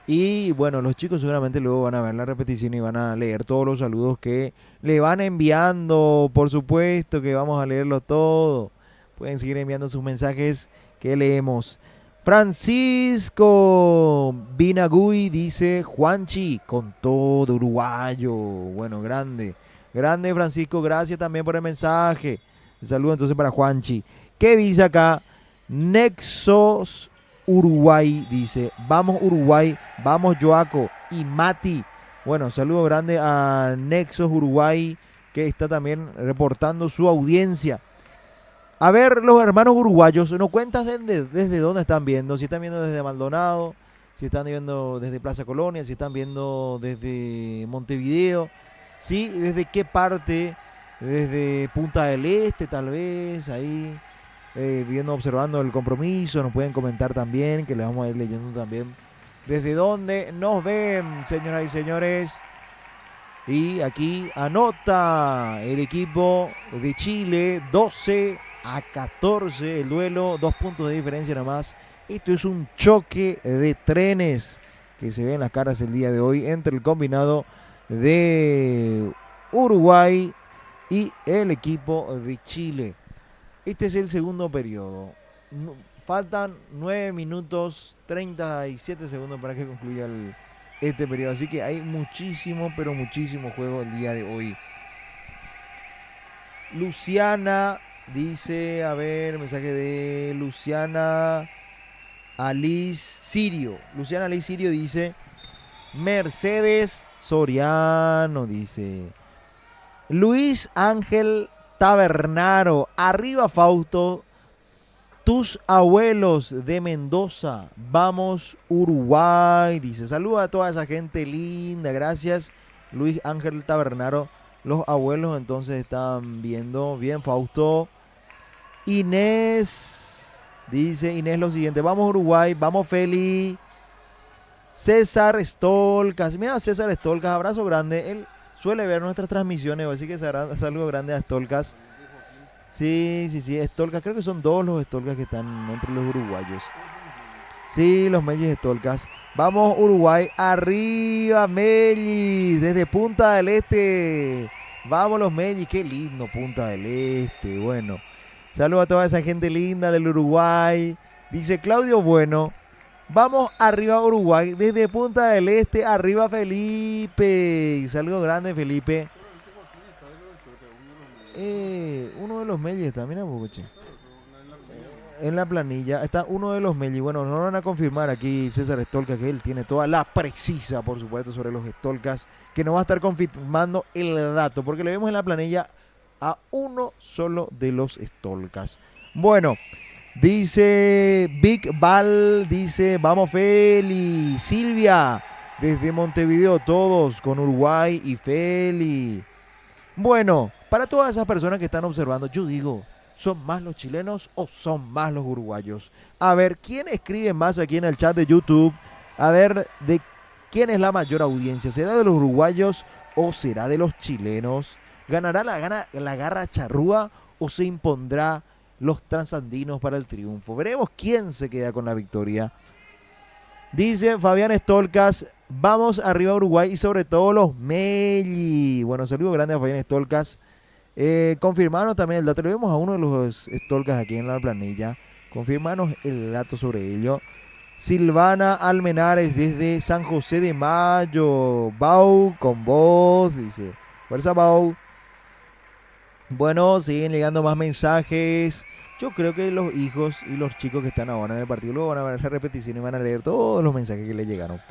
Y bueno, los chicos seguramente luego van a ver la repetición y van a leer todos los saludos que le van enviando. Por supuesto que vamos a leerlo todo. Pueden seguir enviando sus mensajes que leemos. Francisco Binagui dice, Juanchi, con todo uruguayo. Bueno, grande Francisco, gracias también por el mensaje. Un saludo entonces para Juanchi. ¿Qué dice acá? Nexos Uruguay dice, vamos Uruguay, vamos Joaco y Mati. Bueno, saludo grande a Nexos Uruguay que está también reportando su audiencia. A ver, los hermanos uruguayos, ¿nos cuentas desde dónde están viendo? Si están viendo desde Maldonado, si están viendo desde Plaza Colonia, si están viendo desde Montevideo, ¿sí? ¿Desde qué parte? Desde Punta del Este, tal vez, ahí, viendo, observando el compromiso. Nos pueden comentar también, que les vamos a ir leyendo también. ¿Desde dónde nos ven, señoras y señores? Y aquí anota el equipo de Chile, 12-14 el duelo, 2 puntos de diferencia nomás. Esto es un choque de trenes que se ve en las caras el día de hoy entre el combinado de Uruguay y el equipo de Chile. Este es el segundo periodo. Faltan 9 minutos 37 segundos para que concluya este periodo. Así que hay muchísimo, pero muchísimo juego el día de hoy. Luciana dice, a ver, mensaje de Luciana Alice Sirio. Luciana Alice Sirio dice, Mercedes Soriano, dice. Luis Ángel Tabernaro, arriba Fausto, tus abuelos de Mendoza, vamos Uruguay, dice. Saluda a toda esa gente linda, gracias Luis Ángel Tabernaro. Los abuelos entonces están viendo bien, Fausto. Inés, dice Inés lo siguiente, vamos Uruguay, vamos Feli. César Stolcas. Mira, César Stolcas, abrazo grande. Él suele ver nuestras transmisiones, así que saludo grande a Stolcas. Sí, Stolcas. Creo que son dos los Stolcas que están entre los uruguayos. Sí, los Mellis Stolcas. Vamos Uruguay, arriba Mellis, desde Punta del Este. Vamos los Mellis, qué lindo Punta del Este. Bueno, saludos a toda esa gente linda del Uruguay. Dice Claudio Bueno. Vamos arriba Uruguay, desde Punta del Este, arriba Felipe. Saludos grande Felipe. Uno de los Mellis está, mira Bocoche. En la planilla está uno de los Mellis. Bueno, no lo van a confirmar aquí César Stolcas, que él tiene toda la precisa, por supuesto, sobre los Stolcas, que no va a estar confirmando el dato, porque le vemos en la planilla a uno solo de los Stolcas. Bueno, dice Big Val, dice vamos Feli, Silvia, desde Montevideo todos con Uruguay y Feli. Bueno, para todas esas personas que están observando, yo digo, ¿son más los chilenos o son más los uruguayos? A ver, ¿quién escribe más aquí en el chat de YouTube? A ver, ¿de quién es la mayor audiencia? ¿Será de los uruguayos o será de los chilenos? ¿Ganará la garra charrúa o se impondrá los transandinos para el triunfo? Veremos quién se queda con la victoria. Dice Fabián Stolcas, vamos arriba Uruguay y sobre todo los Melli. Bueno, saludo grande a Fabián Stolcas. Confirmanos también el dato. Le vemos a uno de los Stolcas aquí en la planilla. Confirmanos el dato sobre ello. Silvana Almenares desde San José de Mayo. Bau con vos, dice. Fuerza Bau. Bueno, siguen llegando más mensajes. Yo creo que los hijos y los chicos que están ahora en el partido luego van a ver la repetición y van a leer todos los mensajes que le llegaron.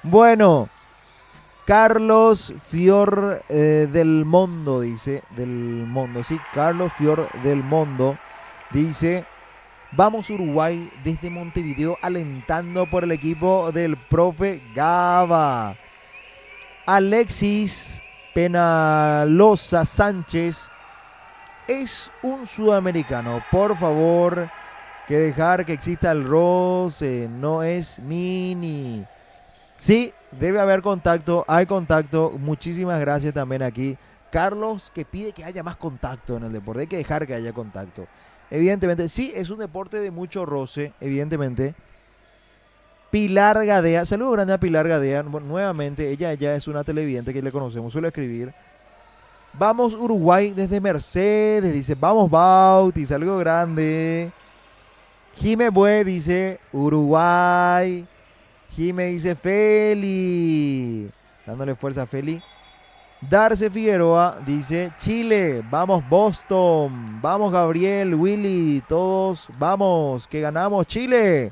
Bueno, Carlos Fior del Mundo, dice, del Mundo, sí, Carlos Fior del Mundo, dice, vamos Uruguay desde Montevideo alentando por el equipo del profe Gaba. Alexis Penalosa Sánchez es un sudamericano, por favor, que dejar que exista el roce, no es mini. Sí, debe haber contacto, hay contacto. Muchísimas gracias también aquí. Carlos, que pide que haya más contacto en el deporte. Hay que dejar que haya contacto. Evidentemente, sí, es un deporte de mucho roce, evidentemente. Pilar Gadea, saludos grande a Pilar Gadea. Bueno, nuevamente, ella ya es una televidente que le conocemos, suele escribir. Vamos Uruguay desde Mercedes, dice, vamos Bauti, saludo grande. Jime Bue dice, Uruguay. Jime dice Feli, dándole fuerza a Feli. Darce Figueroa dice Chile, vamos Boston, vamos Gabriel, Willy, todos vamos, que ganamos Chile.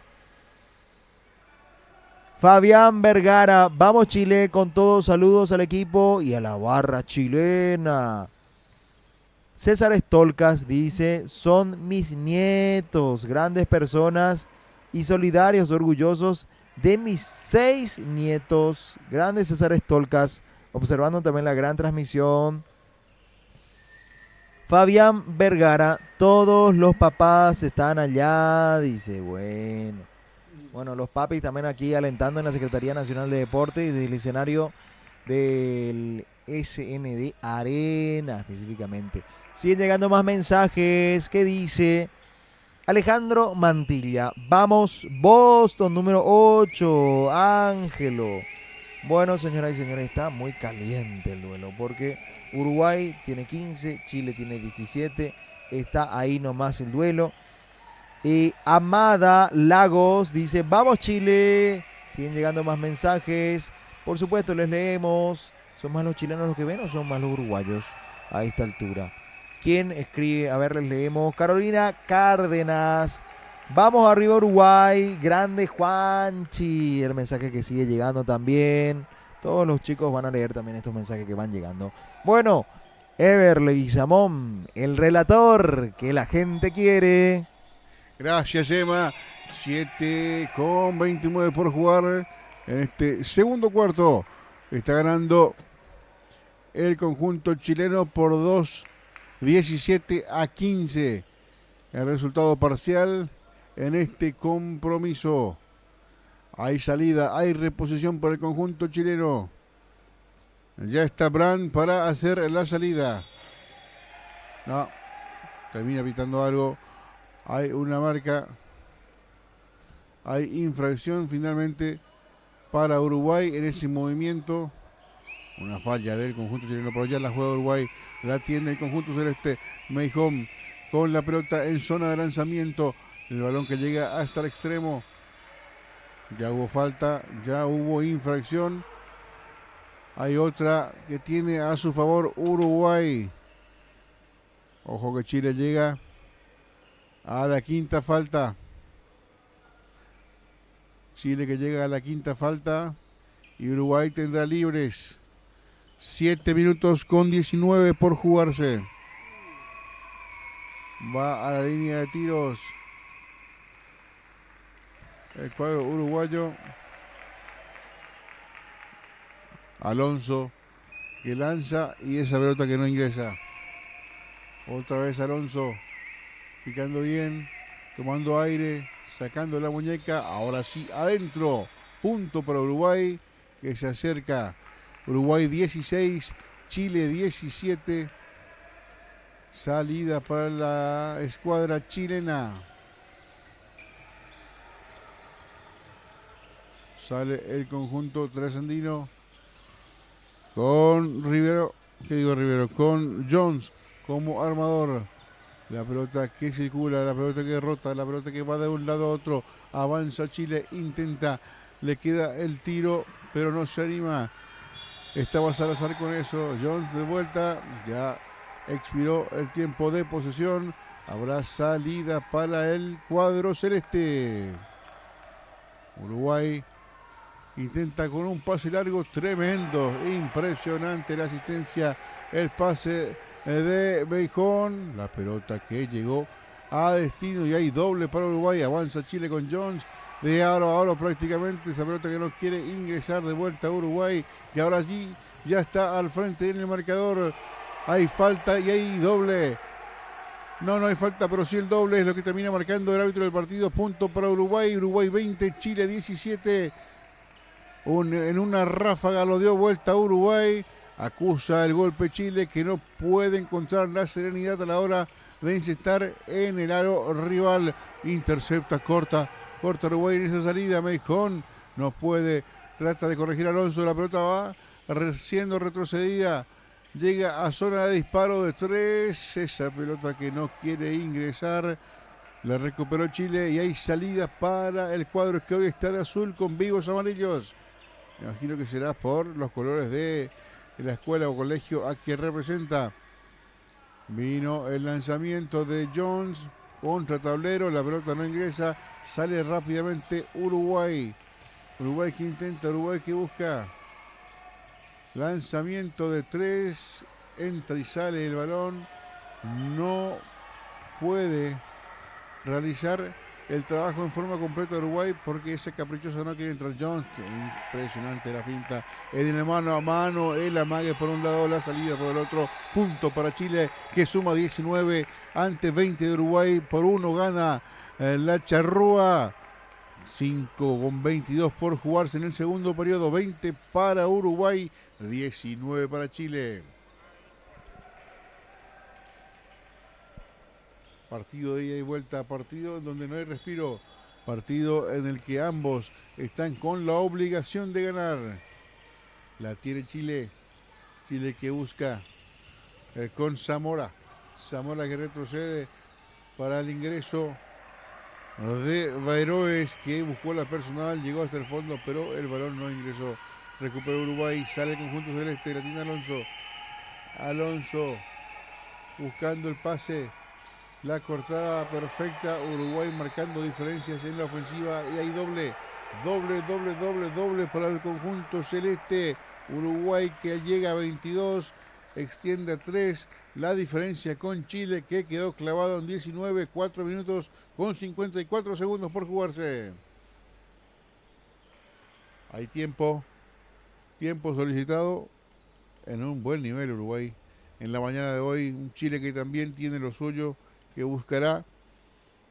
Fabián Vergara, vamos Chile con todos, saludos al equipo y a la barra chilena. César Stolcas dice, son mis nietos, grandes personas y solidarios, orgullosos de mis 6 nietos. Grandes César Stolcas, observando también la gran transmisión. Fabián Vergara, todos los papás están allá, dice, bueno, los papis también aquí alentando en la Secretaría Nacional de Deportes y desde el escenario del SND Arena específicamente. Siguen llegando más mensajes. ¿Qué dice? Alejandro Mantilla, vamos Boston, número 8, Ángelo. Bueno, señoras y señores, está muy caliente el duelo porque Uruguay tiene 15, Chile tiene 17, está ahí nomás el duelo. Y Amada Lagos dice, vamos Chile. Siguen llegando más mensajes, por supuesto les leemos. ¿Son más los chilenos los que ven o son más los uruguayos a esta altura? ¿Quién escribe? A ver, les leemos. Carolina Cárdenas. Vamos arriba Uruguay. Grande Juanchi. El mensaje que sigue llegando también. Todos los chicos van a leer también estos mensajes que van llegando. Bueno, Everly Samón, el relator que la gente quiere. Gracias, Emma. 7:29 por jugar en este segundo cuarto. Está ganando el conjunto chileno por 17-15. El resultado parcial en este compromiso. Hay salida, hay reposición por el conjunto chileno. Ya está Brand para hacer la salida. No, termina pitando algo. Hay una marca. Hay infracción finalmente para Uruguay en ese movimiento. Una falla del conjunto chileno, pero ya la juega Uruguay. La tiene el conjunto celeste. Meijón con la pelota en zona de lanzamiento. El balón que llega hasta el extremo. Ya hubo falta, ya hubo infracción. Hay otra que tiene a su favor Uruguay. Ojo que Chile llega a la quinta falta. Chile que llega a la quinta falta. Y Uruguay tendrá libres. 7 minutos con 19 por jugarse. Va a la línea de tiros el cuadro uruguayo. Alonso que lanza y esa pelota que no ingresa. Otra vez Alonso picando bien, tomando aire, sacando la muñeca. Ahora sí, adentro. Punto para Uruguay que se acerca. Uruguay 16, Chile 17. Salida para la escuadra chilena. Sale el conjunto trasandino con Rivero, con Jones como armador. La pelota que circula, la pelota que rota, la pelota que va de un lado a otro. Avanza Chile, intenta, le queda el tiro, pero no se anima. Estaba Salazar con eso. Jones de vuelta, ya expiró el tiempo de posesión. Habrá salida para el cuadro celeste. Uruguay intenta con un pase largo tremendo, impresionante la asistencia, el pase de Meijón, la pelota que llegó a destino y hay doble para Uruguay. Avanza Chile con Jones, de aro a aro prácticamente, esa pelota que no quiere ingresar de vuelta a Uruguay, y ahora allí ya está al frente en el marcador. Hay falta y hay doble. No hay falta, pero sí el doble es lo que termina marcando el árbitro del partido. Punto para Uruguay, Uruguay 20, Chile 17. En una ráfaga lo dio vuelta a Uruguay. Acusa el golpe Chile, que no puede encontrar la serenidad a la hora de incestar en el aro rival. Intercepta, corta Uruguay en esa salida. Meijón no puede, trata de corregir a Alonso. La pelota va siendo retrocedida. Llega a zona de disparo de 3. Esa pelota que no quiere ingresar. La recuperó Chile y hay salida para el cuadro que hoy está de azul con vivos amarillos. Me imagino que será por los colores de la escuela o colegio a que representa. Vino el lanzamiento de Jones contra tablero. La pelota no ingresa. Sale rápidamente Uruguay. Uruguay que intenta, Uruguay que busca. Lanzamiento de 3. Entra y sale el balón. No puede realizar el trabajo en forma completa de Uruguay porque ese caprichoso no quiere entrar Jones. Impresionante la finta. En el mano a mano, el amague por un lado, la salida por el otro. Punto para Chile que suma 19 ante 20 de Uruguay. Por 1 gana la Charrúa. 5 con 22 por jugarse en el segundo periodo. 20 para Uruguay, 19 para Chile. Partido de ida y vuelta, partido en donde no hay respiro, partido en el que ambos están con la obligación de ganar. La tiene Chile, Chile que busca con Zamora que retrocede para el ingreso de Bairoes, que buscó la personal, llegó hasta el fondo, pero el balón no ingresó. Recupera Uruguay, sale el conjunto celeste, la tiene Alonso buscando el pase. La cortada perfecta, Uruguay marcando diferencias en la ofensiva y hay doble para el conjunto celeste. Uruguay que llega a 22, extiende a 3, la diferencia con Chile que quedó clavado en 19, 4 minutos con 54 segundos por jugarse. Hay tiempo solicitado en un buen nivel Uruguay. En la mañana de hoy, un Chile que también tiene lo suyo, que buscará,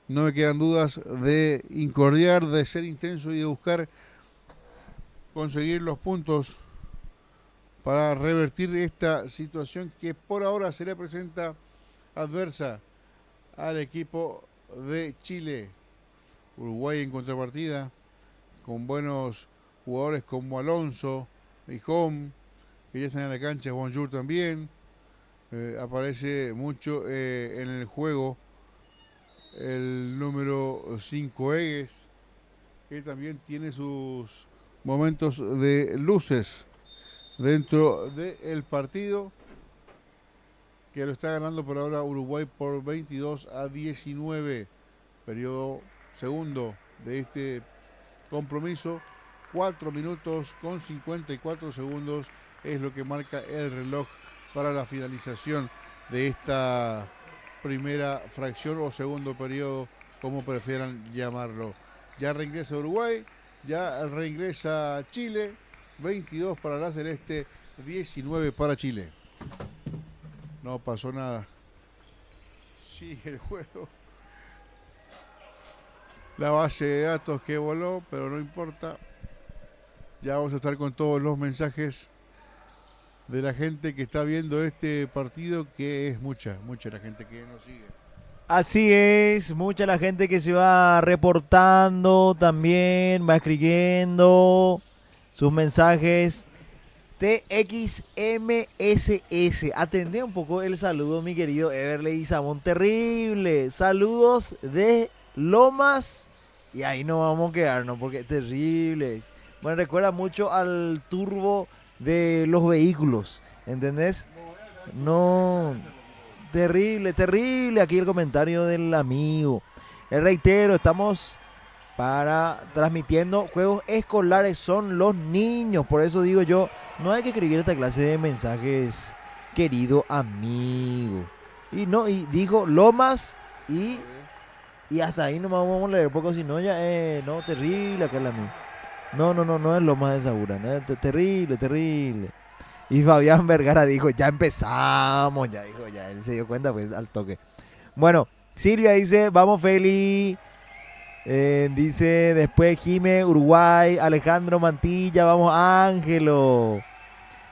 no me quedan dudas, de incordiar, de ser intenso y de buscar conseguir los puntos para revertir esta situación que por ahora se le presenta adversa al equipo de Chile. Uruguay en contrapartida, con buenos jugadores como Alonso y Hom, que ya están en la cancha, Bonjour también. Aparece mucho en el juego el número 5 Egues, que también tiene sus momentos de luces dentro del partido, que lo está ganando por ahora Uruguay por 22-19, periodo segundo de este compromiso. 4 minutos con 54 segundos es lo que marca el reloj para la finalización de esta primera fracción o segundo periodo, como prefieran llamarlo. Ya reingresa Uruguay, ya reingresa Chile. 22 para la Celeste, 19 para Chile. No pasó nada. Sigue el juego. La base de datos que voló, pero no importa. Ya vamos a estar con todos los mensajes de la gente que está viendo este partido, que es mucha la gente que nos sigue. Así es, mucha la gente que se va reportando también, va escribiendo sus mensajes. TXMSS, atendé un poco el saludo, mi querido Everley Samón, terrible. Saludos de Lomas, y ahí no vamos a quedarnos porque terribles. Bueno, recuerda mucho al turbo de los vehículos, ¿entendés? No, terrible, terrible. Aquí el comentario del amigo. Reitero, estamos transmitiendo juegos escolares, son los niños. Por eso digo yo, no hay que escribir esta clase de mensajes, querido amigo. Y dijo Lomas y hasta ahí nomás vamos a leer, porque si no ya, no, terrible aquel amigo. No es Lomas de Sagura, no, terrible, terrible. Y Fabián Vergara dijo, ya empezamos, ya dijo, ya él se dio cuenta pues al toque. Bueno, Silvia dice, vamos Feli. Dice después Jime, Uruguay, Alejandro Mantilla, vamos Ángelo.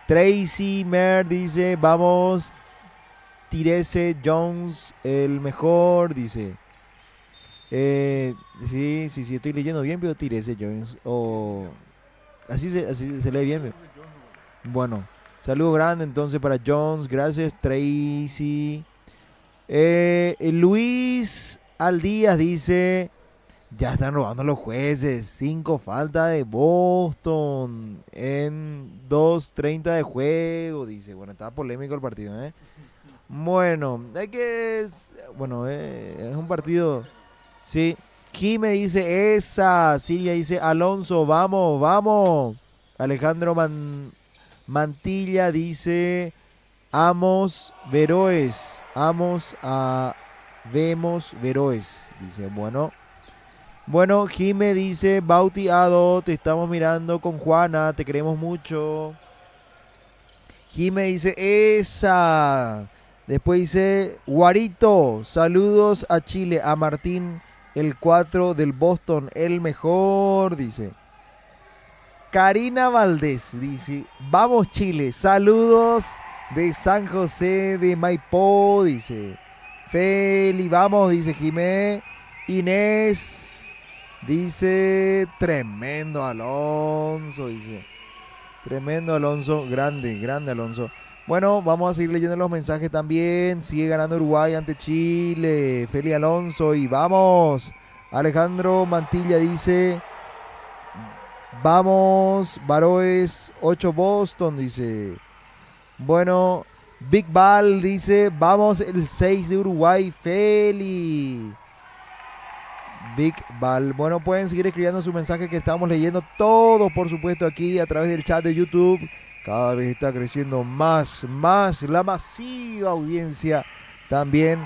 Tracy Mer dice, vamos Tirese Jones, el mejor, dice. Sí, estoy leyendo bien, pero Tirese Jones. Así se lee bien. Bueno, saludo grande entonces para Jones, gracias Tracy. Luis Aldías dice, ya están robando los jueces, 5 falta de Boston en 2:30 de juego, dice. Bueno, está polémico el partido, Bueno, es un partido, sí. Jime dice esa, Silvia dice Alonso, vamos. Alejandro Mantilla dice Vemos Veroes, dice, bueno, Jime dice, Bautiado, te estamos mirando con Juana, te queremos mucho. Jime dice, esa. Después dice, Guarito, saludos a Chile, a Martín, el 4 del Boston, el mejor, dice. Karina Valdés dice, vamos Chile, saludos de San José de Maipó, dice. Feli, vamos, dice Jimé. Inés dice, tremendo Alonso, dice. Tremendo Alonso, grande Alonso. Bueno, vamos a seguir leyendo los mensajes también. Sigue ganando Uruguay ante Chile. Feli Alonso y vamos. Alejandro Mantilla dice, vamos, Baroes 8 Boston, dice. Bueno, Big Ball dice, vamos el 6 de Uruguay, Feli. Big Ball. Bueno, pueden seguir escribiendo su mensaje que estamos leyendo todo, por supuesto, aquí a través del chat de YouTube. Cada vez está creciendo más la masiva audiencia. También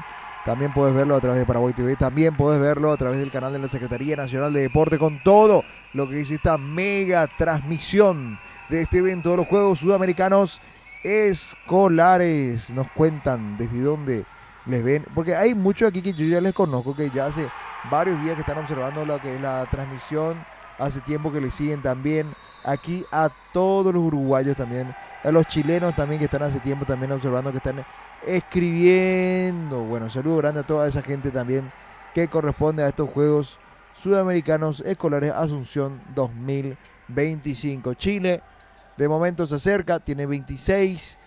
puedes verlo a través de Paraguay TV. También puedes verlo a través del canal de la Secretaría Nacional de Deporte con todo lo que dice esta mega transmisión de este evento de los Juegos Sudamericanos Escolares. Nos cuentan desde dónde les ven, porque hay muchos aquí que yo ya les conozco, que ya hace varios días que están observando lo que es la transmisión hace tiempo que le siguen también. Aquí a todos los uruguayos también, a los chilenos también que están hace tiempo también observando, que están escribiendo. Bueno, saludo grande a toda esa gente también que corresponde a estos Juegos Sudamericanos Escolares Asunción 2025. Chile de momento se acerca, tiene 26,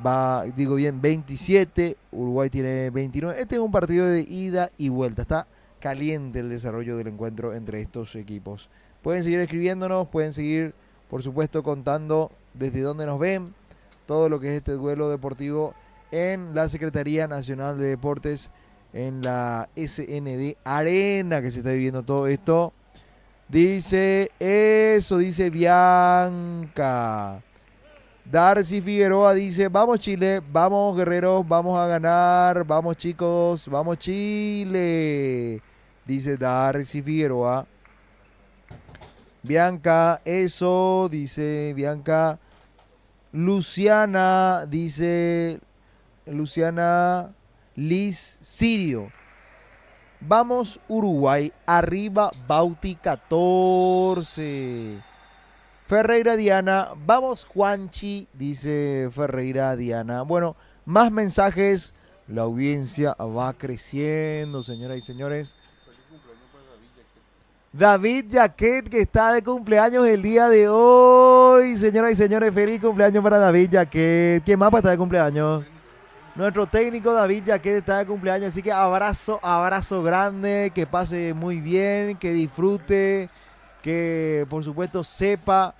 27, Uruguay tiene 29. Este es un partido de ida y vuelta, está caliente el desarrollo del encuentro entre estos equipos. Pueden seguir escribiéndonos, pueden seguir, por supuesto, contando desde dónde nos ven, todo lo que es este duelo deportivo en la Secretaría Nacional de Deportes, en la SND Arena, que se está viviendo todo esto. Dice Bianca. Darcy Figueroa dice, vamos Chile, vamos guerreros, vamos a ganar, vamos chicos, vamos Chile. Dice Darcy Figueroa. Bianca, eso, dice Bianca. Luciana, dice Luciana Liz Sirio. Vamos Uruguay, arriba Bauti 14. Ferreira Diana, vamos Juanchi, dice Ferreira Diana. Bueno, más mensajes, la audiencia va creciendo, señoras y señores. David Jaquet, que está de cumpleaños el día de hoy. Señoras y señores, feliz cumpleaños para David Jaquet. ¿Quién más va a estar de cumpleaños? Nuestro técnico David Jaquet está de cumpleaños, así que abrazo grande, que pase muy bien, que disfrute, que por supuesto sepa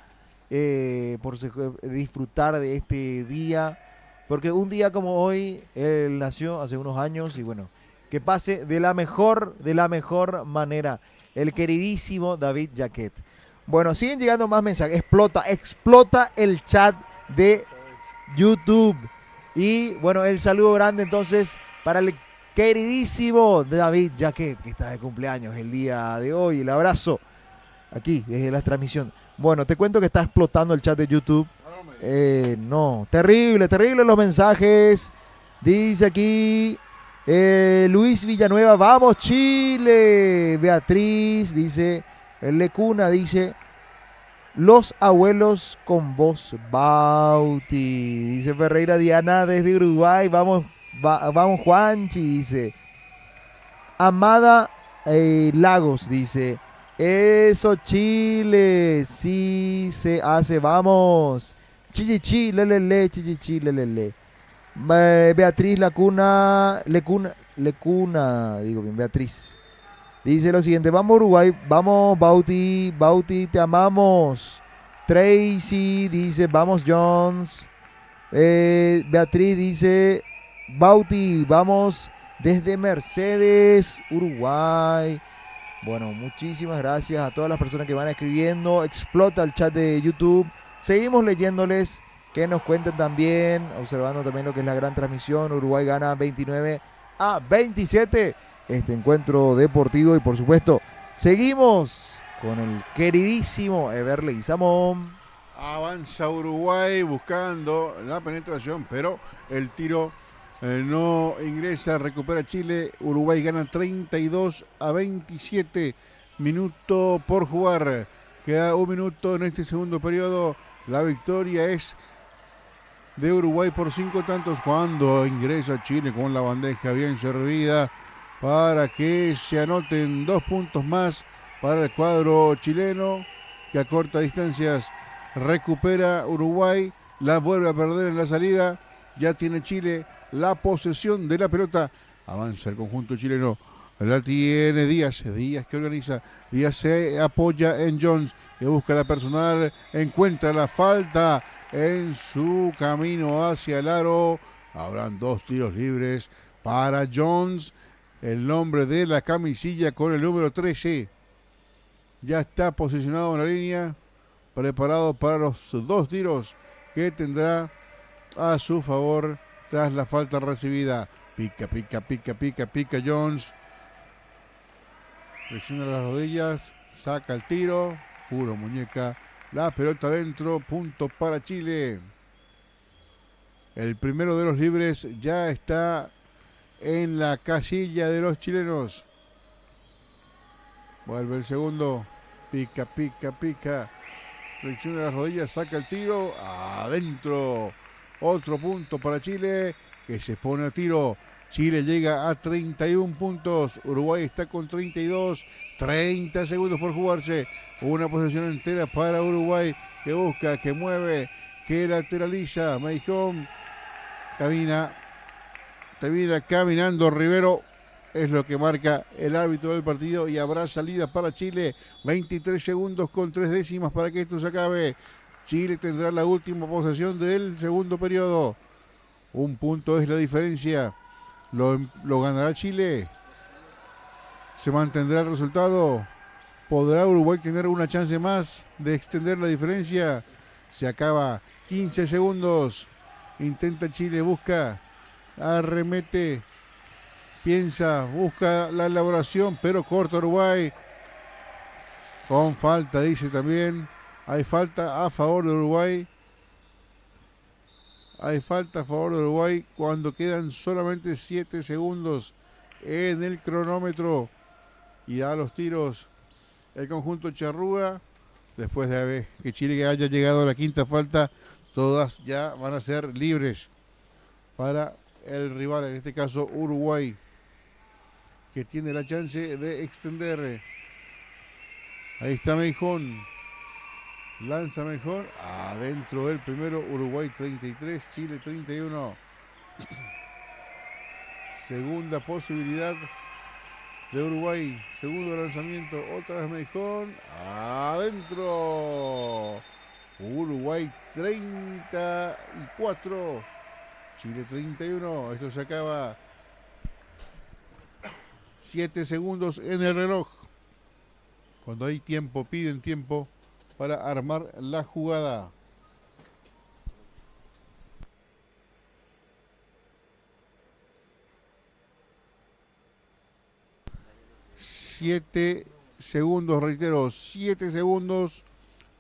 disfrutar de este día, porque un día como hoy, él nació hace unos años y bueno, que pase de la mejor manera, el queridísimo David Jaquet. Bueno, siguen llegando más mensajes, explota el chat de YouTube. Y bueno, el saludo grande entonces para el queridísimo David Jaquet, que está de cumpleaños el día de hoy. El abrazo aquí desde la transmisión. Bueno, te cuento que está explotando el chat de YouTube. No, terrible los mensajes. Dice aquí Luis Villanueva, vamos Chile. Beatriz dice, Lecuna dice, los abuelos con voz Bauti. Dice Ferreira Diana desde Uruguay. Vamos Juanchi, dice. Amada Lagos dice, eso Chile, sí se hace, vamos. Chichichi, lelele, chichichi, lelele. Beatriz Lecuna, digo bien, Beatriz. Dice lo siguiente, vamos Uruguay, vamos Bauti, te amamos. Tracy dice, vamos Jones. Beatriz dice, Bauti, vamos desde Mercedes, Uruguay. Bueno, muchísimas gracias a todas las personas que van escribiendo. Explota el chat de YouTube. Seguimos leyéndoles, que nos cuenten también, observando también lo que es la gran transmisión. Uruguay gana 29-27 este encuentro deportivo y por supuesto seguimos con el queridísimo Everley Samón. Avanza Uruguay buscando la penetración, pero el tiro no ingresa, recupera Chile. Uruguay gana 32-27, minuto por jugar, queda un minuto en este segundo periodo. La victoria es de Uruguay por 5 tantos cuando ingresa Chile con la bandeja bien servida para que se anoten 2 puntos más para el cuadro chileno, que a cortas distancias recupera Uruguay, la vuelve a perder en la salida. Ya tiene Chile la posesión de la pelota, avanza el conjunto chileno, la tiene Díaz que organiza, Díaz se apoya en Jones, que busca la personal, encuentra la falta en su camino hacia el aro. Habrán 2 tiros libres para Jones, el nombre de la camisilla con el número 13. Ya está posicionado en la línea, preparado para los 2 tiros que tendrá a su favor tras la falta recibida. Pica Jones. Flexiona las rodillas, saca el tiro, puro muñeca, la pelota adentro, punto para Chile. El primero de los libres ya está en la casilla de los chilenos. Vuelve el segundo, Pica, pica, pica. Flexiona las rodillas, saca el tiro. Adentro. Otro punto para Chile, que se pone a tiro. Chile llega a 31 puntos. Uruguay está con 32. 30 segundos por jugarse. Una posesión entera para Uruguay, que busca, que mueve, que lateraliza. Meijón termina caminando. Rivero es lo que marca el árbitro del partido y habrá salida para Chile. 23 segundos con 3 décimas para que esto se acabe. Chile tendrá la última posesión del segundo periodo. Un punto es la diferencia. Lo ganará Chile. Se mantendrá el resultado. ¿Podrá Uruguay tener una chance más de extender la diferencia? Se acaba. 15 segundos. Intenta Chile, busca, arremete, piensa, busca la elaboración, pero corta Uruguay. Con falta, dice también. Hay falta a favor de Uruguay. Hay falta a favor de Uruguay cuando quedan solamente 7 segundos en el cronómetro. Y da los tiros el conjunto charrúa. Después de que Chile haya llegado a la quinta falta, todas ya van a ser libres para el rival, en este caso Uruguay, que tiene la chance de extender. Ahí está Meijón. Lanza Meijón. Adentro del primero. Uruguay 33, Chile 31. Segunda posibilidad de Uruguay. Segundo lanzamiento. Otra vez Meijón. Adentro. Uruguay 34. Chile 31. Esto se acaba. 7 segundos en el reloj. Cuando hay tiempo, piden tiempo para armar la jugada. Siete segundos, reitero, 7 segundos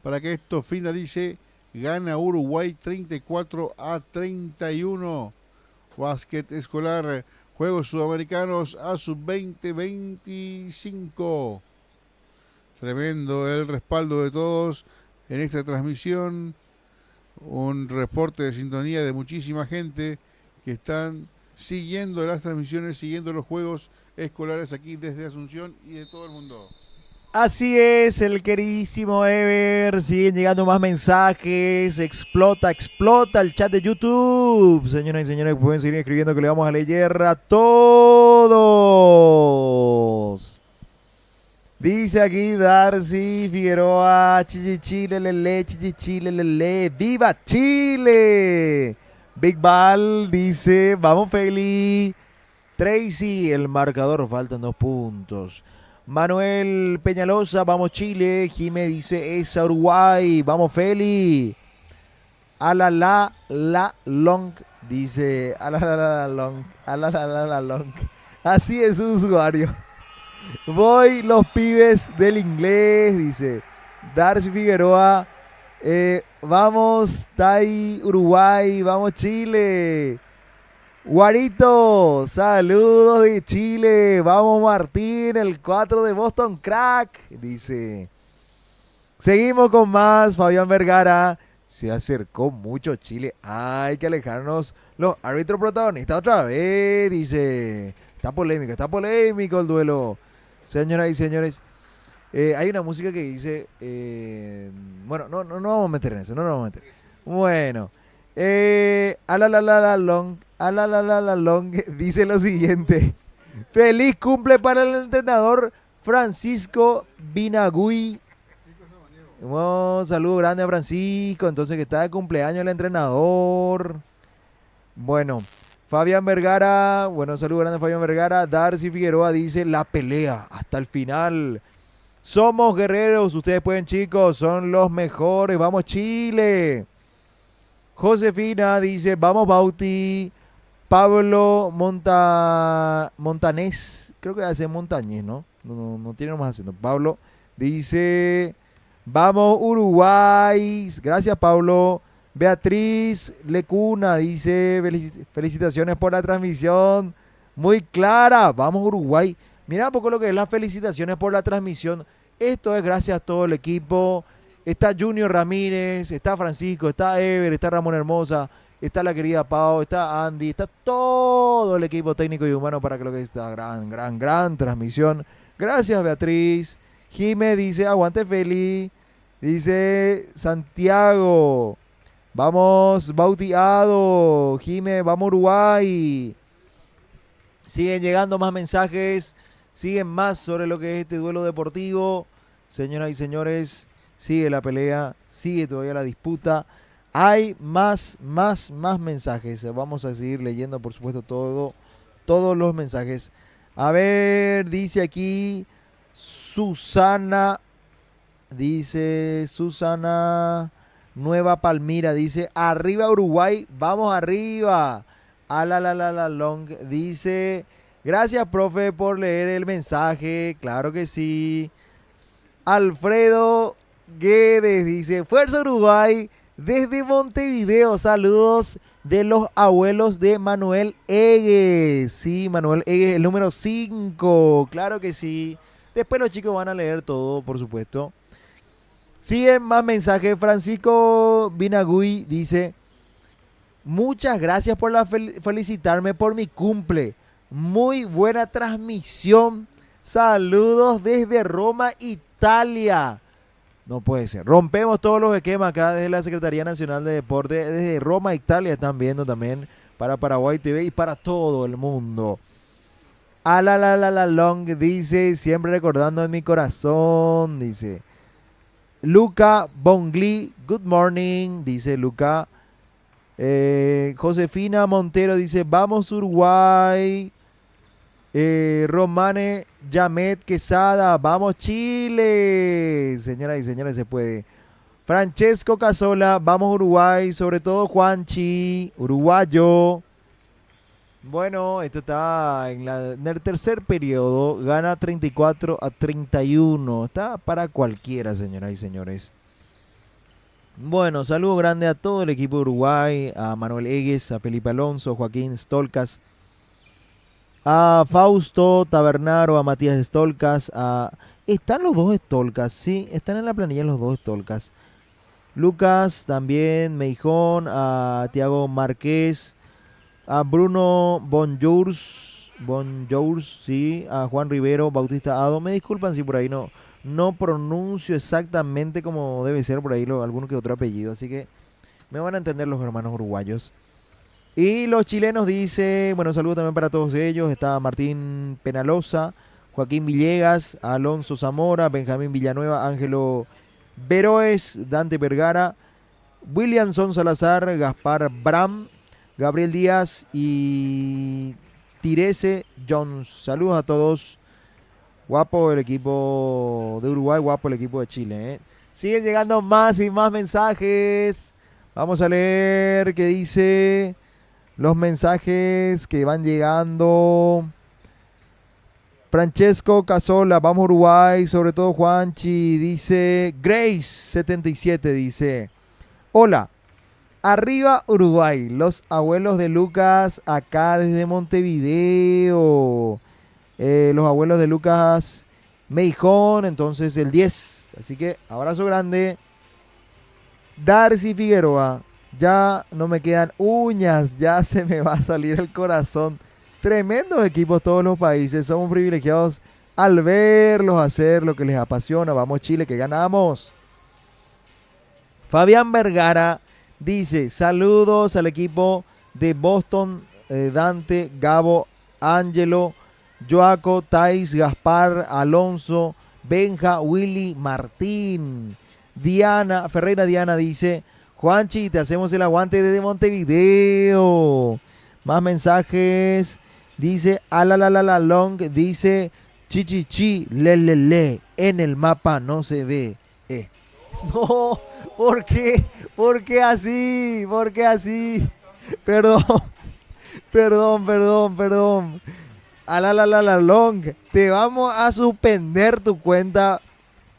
para que esto finalice. Gana Uruguay 34-31. Básquet escolar, Juegos Sudamericanos a sub-20, 25. Tremendo el respaldo de todos en esta transmisión. Un reporte de sintonía de muchísima gente que están siguiendo las transmisiones, siguiendo los Juegos Escolares aquí desde Asunción y de todo el mundo. Así es, el queridísimo Ever. Siguen llegando más mensajes. Explota el chat de YouTube. Señoras y señores, pueden seguir escribiendo que le vamos a leer a todos. Dice aquí Darcy Figueroa, Chile, lele, Chile, lele. ¡Viva Chile! Big Ball dice, vamos Feli. Tracy, el marcador, faltan 2 puntos. Manuel Peñalosa, vamos Chile. Jime dice, esa Uruguay, vamos Feli. La long, dice, la long. Así es su usuario. Voy los pibes del inglés, dice Darcy Figueroa. Vamos Tai Uruguay, vamos Chile. Guarito, saludos de Chile. Vamos Martín, el 4 de Boston Crack, dice. Seguimos con más. Fabián Vergara, se acercó mucho Chile. Hay que alejarnos los árbitros protagonistas otra vez, dice. Está polémico el duelo. Señoras y señores, hay una música que dice, bueno, no vamos a meter en eso, no nos vamos a meter. Bueno, la long, dice lo siguiente. Feliz cumple para el entrenador Francisco Binagui. Un saludo grande a Francisco, entonces que está de cumpleaños el entrenador. Bueno, Fabián Vergara, bueno, saludo grande a Fabián Vergara. Darcy Figueroa dice, la pelea hasta el final. Somos guerreros, ustedes pueden chicos, son los mejores, vamos Chile. Josefina dice, vamos Bauti. Pablo Montanés, creo que hace Montañez, ¿no? No tiene más acento. Pablo dice, vamos Uruguay, gracias Pablo. Beatriz Lecuna dice, felicitaciones por la transmisión, muy clara, vamos Uruguay. Mira un poco lo que es las felicitaciones por la transmisión, Esto es gracias a todo el equipo. Está Junior Ramírez, está Francisco, está Ever, está Ramón Hermosa, está la querida Pau, está Andy, está todo el equipo técnico y humano para que lo que esta gran transmisión. Gracias, Beatriz. Jime dice, aguante Feli. Dice Santiago, vamos Bautiado. Jime, vamos Uruguay. Siguen llegando más mensajes, siguen más sobre lo que es este duelo deportivo. Señoras y señores, sigue la pelea, sigue todavía la disputa. Hay más mensajes. Vamos a seguir leyendo, por supuesto, todos los mensajes. A ver, dice aquí Susana. Dice Susana Nueva Palmira. Dice, arriba Uruguay, vamos arriba. A la long. Dice, gracias, profe, por leer el mensaje. Claro que sí. Alfredo Guedes dice, fuerza Uruguay desde Montevideo. Saludos de los abuelos de Manuel Egues. Sí, Manuel Egues, el número 5. Claro que sí. Después los chicos van a leer todo, por supuesto. Siguen más mensajes. Francisco Binagui dice, muchas gracias por felicitarme por mi cumple. Muy buena transmisión. Saludos desde Roma, Italia. No puede ser. Rompemos todos los esquemas acá desde la Secretaría Nacional de Deporte. Desde Roma, Italia están viendo también para Paraguay TV y para todo el mundo. A la long dice, siempre recordando en mi corazón, dice. Luca Bongli, good morning, dice Luca. Josefina Montero dice, vamos Uruguay. Romane Yamet Quesada, vamos Chile. Señoras y señores, se puede. Francesco Casola, vamos Uruguay, sobre todo Juanchi, uruguayo. Bueno, esto está en el tercer periodo, gana 34-31. Está para cualquiera, señoras y señores. Bueno, saludo grande a todo el equipo de Uruguay, a Manuel Egues, a Felipe Alonso, Joaquín Stolcas, a Fausto Tabernaro, a Matías Stolcas, están los dos Stolcas, sí, están en la planilla los dos Stolcas. Lucas también, Meijón, a Tiago Márquez, a Bruno Bonjours, sí, a Juan Rivero, Bautista Ado. Me disculpan si por ahí no pronuncio exactamente como debe ser por ahí alguno que otro apellido, así que me van a entender los hermanos uruguayos. Y los chilenos dice, bueno, saludo también para todos ellos. Está Martín Penalosa, Joaquín Villegas, Alonso Zamora, Benjamín Villanueva, Ángelo Veroes, Dante Vergara, Williamson Salazar, Gaspar Bram, Gabriel Díaz y Tirese Jones. Saludos a todos. Guapo el equipo de Uruguay, guapo el equipo de Chile, ¿eh? Siguen llegando más y más mensajes. Vamos a leer qué dice los mensajes que van llegando. Francesco Casola, vamos Uruguay, sobre todo Juanchi, dice Grace77, dice, hola, arriba Uruguay, los abuelos de Lucas acá desde Montevideo. Los abuelos de Lucas Meijón, entonces el 10. Así que abrazo grande. Darcy Figueroa, ya no me quedan uñas, ya se me va a salir el corazón. Tremendos equipos todos los países, somos privilegiados al verlos hacer lo que les apasiona. Vamos Chile, que ganamos. Fabián Vergara dice, saludos al equipo de Boston, Dante, Gabo, Ángelo, Joaco, Tais, Gaspar, Alonso, Benja, Willy, Martín. Diana, Ferreira Diana dice, Juanchi, te hacemos el aguante desde Montevideo. Más mensajes. Dice, long, dice, chichichi, le, en el mapa no se ve. No, ¿por qué? ¿Por qué así? ¿Por qué así? Perdón. Long, te vamos a suspender tu cuenta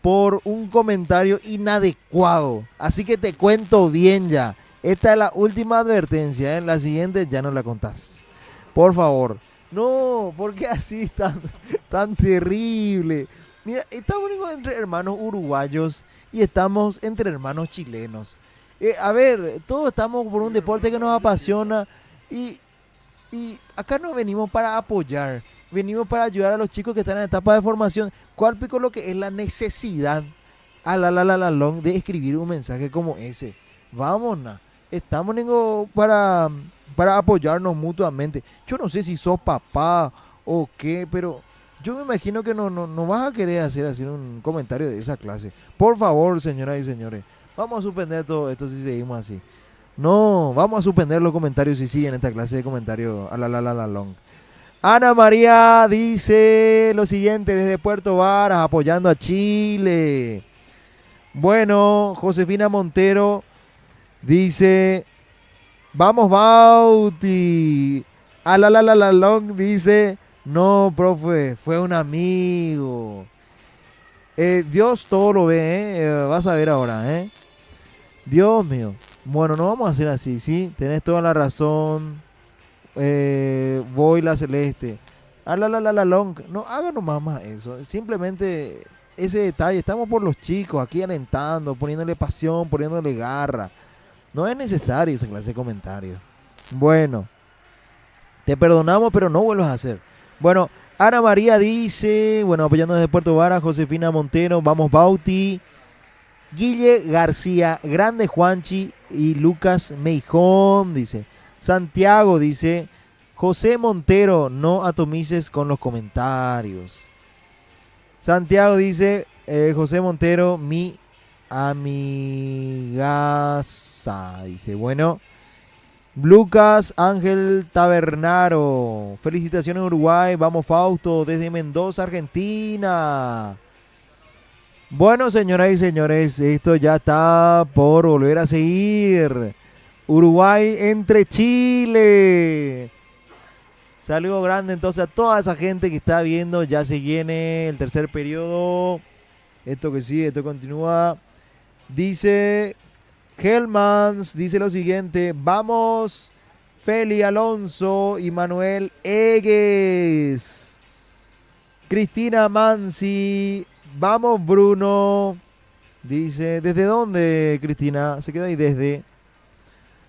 por un comentario inadecuado. Así que te cuento bien ya. Esta es la última advertencia, ¿eh? La siguiente ya no la contás. Por favor. No, ¿por qué así tan terrible? Mira, estamos entre hermanos uruguayos y estamos entre hermanos chilenos. A ver, todos estamos por un deporte que nos apasiona y, y acá no venimos para apoyar, venimos para ayudar a los chicos que están en etapa de formación. ¿Cuál pico lo que es la necesidad a la long de escribir un mensaje como ese? Vámonos, estamos para apoyarnos mutuamente. Yo no sé si sos papá o qué, pero yo me imagino que no vas a querer hacer un comentario de esa clase. Por favor, señoras y señores, vamos a suspender todo esto si seguimos así. No, vamos a suspender los comentarios si siguen esta clase de comentarios a la long. Ana María dice lo siguiente desde Puerto Varas, apoyando a Chile. Bueno, Josefina Montero dice, vamos Bauti. A la long dice, no, profe, fue un amigo. Dios todo lo ve, vas a ver ahora, Dios mío. Bueno, no vamos a hacer así, ¿sí? Tenés toda la razón. Voy la celeste. A la long. No hagan nomás más eso. Simplemente ese detalle. Estamos por los chicos aquí alentando, poniéndole pasión, poniéndole garra. No es necesario esa clase de comentarios. Bueno, te perdonamos, pero no vuelvas a hacer. Bueno, Ana María dice, bueno, apoyando desde Puerto Vara, Josefina Montero, vamos Bauti. Guille García, Grande Juanchi y Lucas Meijón, dice. Santiago dice, José Montero, no atomices con los comentarios. Santiago dice, José Montero, mi amigaza, dice. Bueno, Lucas Ángel Tabernaro, felicitaciones Uruguay, vamos Fausto, desde Mendoza, Argentina. Bueno, señoras y señores, esto ya está por volver a seguir. Uruguay entre Chile. Saludo grande entonces a toda esa gente que está viendo. Ya se viene el tercer periodo. Esto que sigue, esto continúa. Dice Helmans, dice lo siguiente. Vamos Feli Alonso y Manuel Egues. Cristina Mansi. Vamos Bruno. Dice, ¿desde dónde, Cristina? Se quedó ahí desde.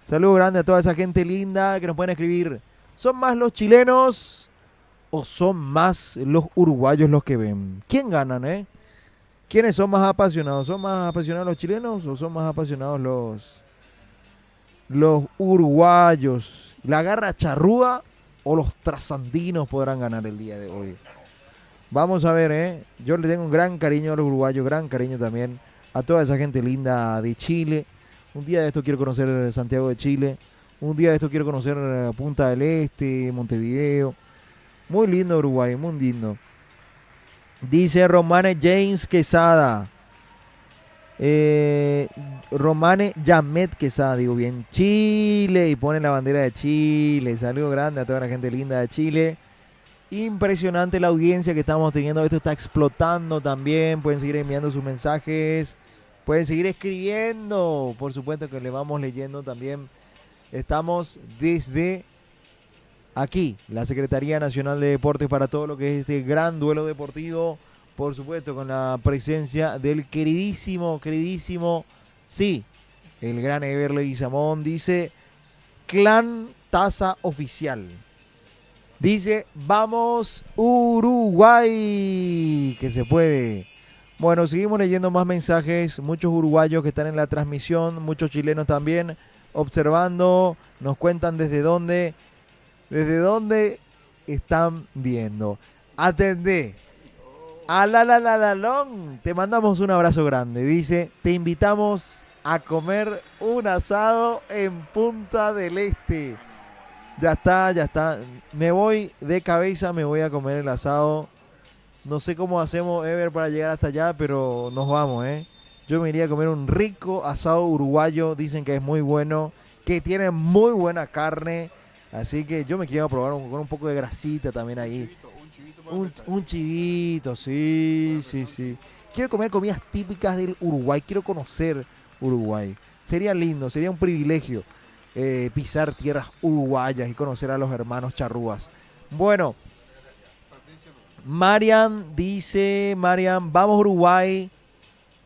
Saludos grande a toda esa gente linda que nos pueden escribir. ¿Son más los chilenos o son más los uruguayos los que ven? ¿Quién ganan, ¿Quiénes son más apasionados? ¿Son más apasionados los chilenos o son más apasionados los uruguayos? ¿La garra charrúa o los trasandinos podrán ganar el día de hoy? Vamos a ver, Yo le tengo un gran cariño a los uruguayos, gran cariño también a toda esa gente linda de Chile. Un día de esto quiero conocer Santiago de Chile. Un día de esto quiero conocer Punta del Este, Montevideo. Muy lindo Uruguay, muy lindo. Dice Romane James Quesada. Romane Yamet Quesada, digo bien. Chile, y pone la bandera de Chile. Saludo grande a toda la gente linda de Chile. Impresionante la audiencia que estamos teniendo. Esto está explotando también. Pueden seguir enviando sus mensajes. Pueden seguir escribiendo. Por supuesto que le vamos leyendo también. Estamos desde aquí, la Secretaría Nacional de Deportes, para todo lo que es este gran duelo deportivo. Por supuesto con la presencia del queridísimo, sí, el gran Everley Samón. Dice, Clan Taza Oficial. Dice, vamos Uruguay, que se puede. Bueno, seguimos leyendo más mensajes. Muchos uruguayos que están en la transmisión, muchos chilenos también observando. Nos cuentan desde dónde están viendo. Atendé. A la long. Te mandamos un abrazo grande. Dice, te invitamos a comer un asado en Punta del Este. Ya está. Me voy de cabeza, me voy a comer el asado. No sé cómo hacemos, Ever, para llegar hasta allá, pero nos vamos, Yo me iría a comer un rico asado uruguayo. Dicen que es muy bueno, que tiene muy buena carne. Así que yo me quiero probar con un poco de grasita también ahí. Un chivito, sí. Quiero comer comidas típicas del Uruguay. Quiero conocer Uruguay. Sería lindo, sería un privilegio. Pisar tierras uruguayas y conocer a los hermanos charrúas. Bueno, Marian, vamos Uruguay,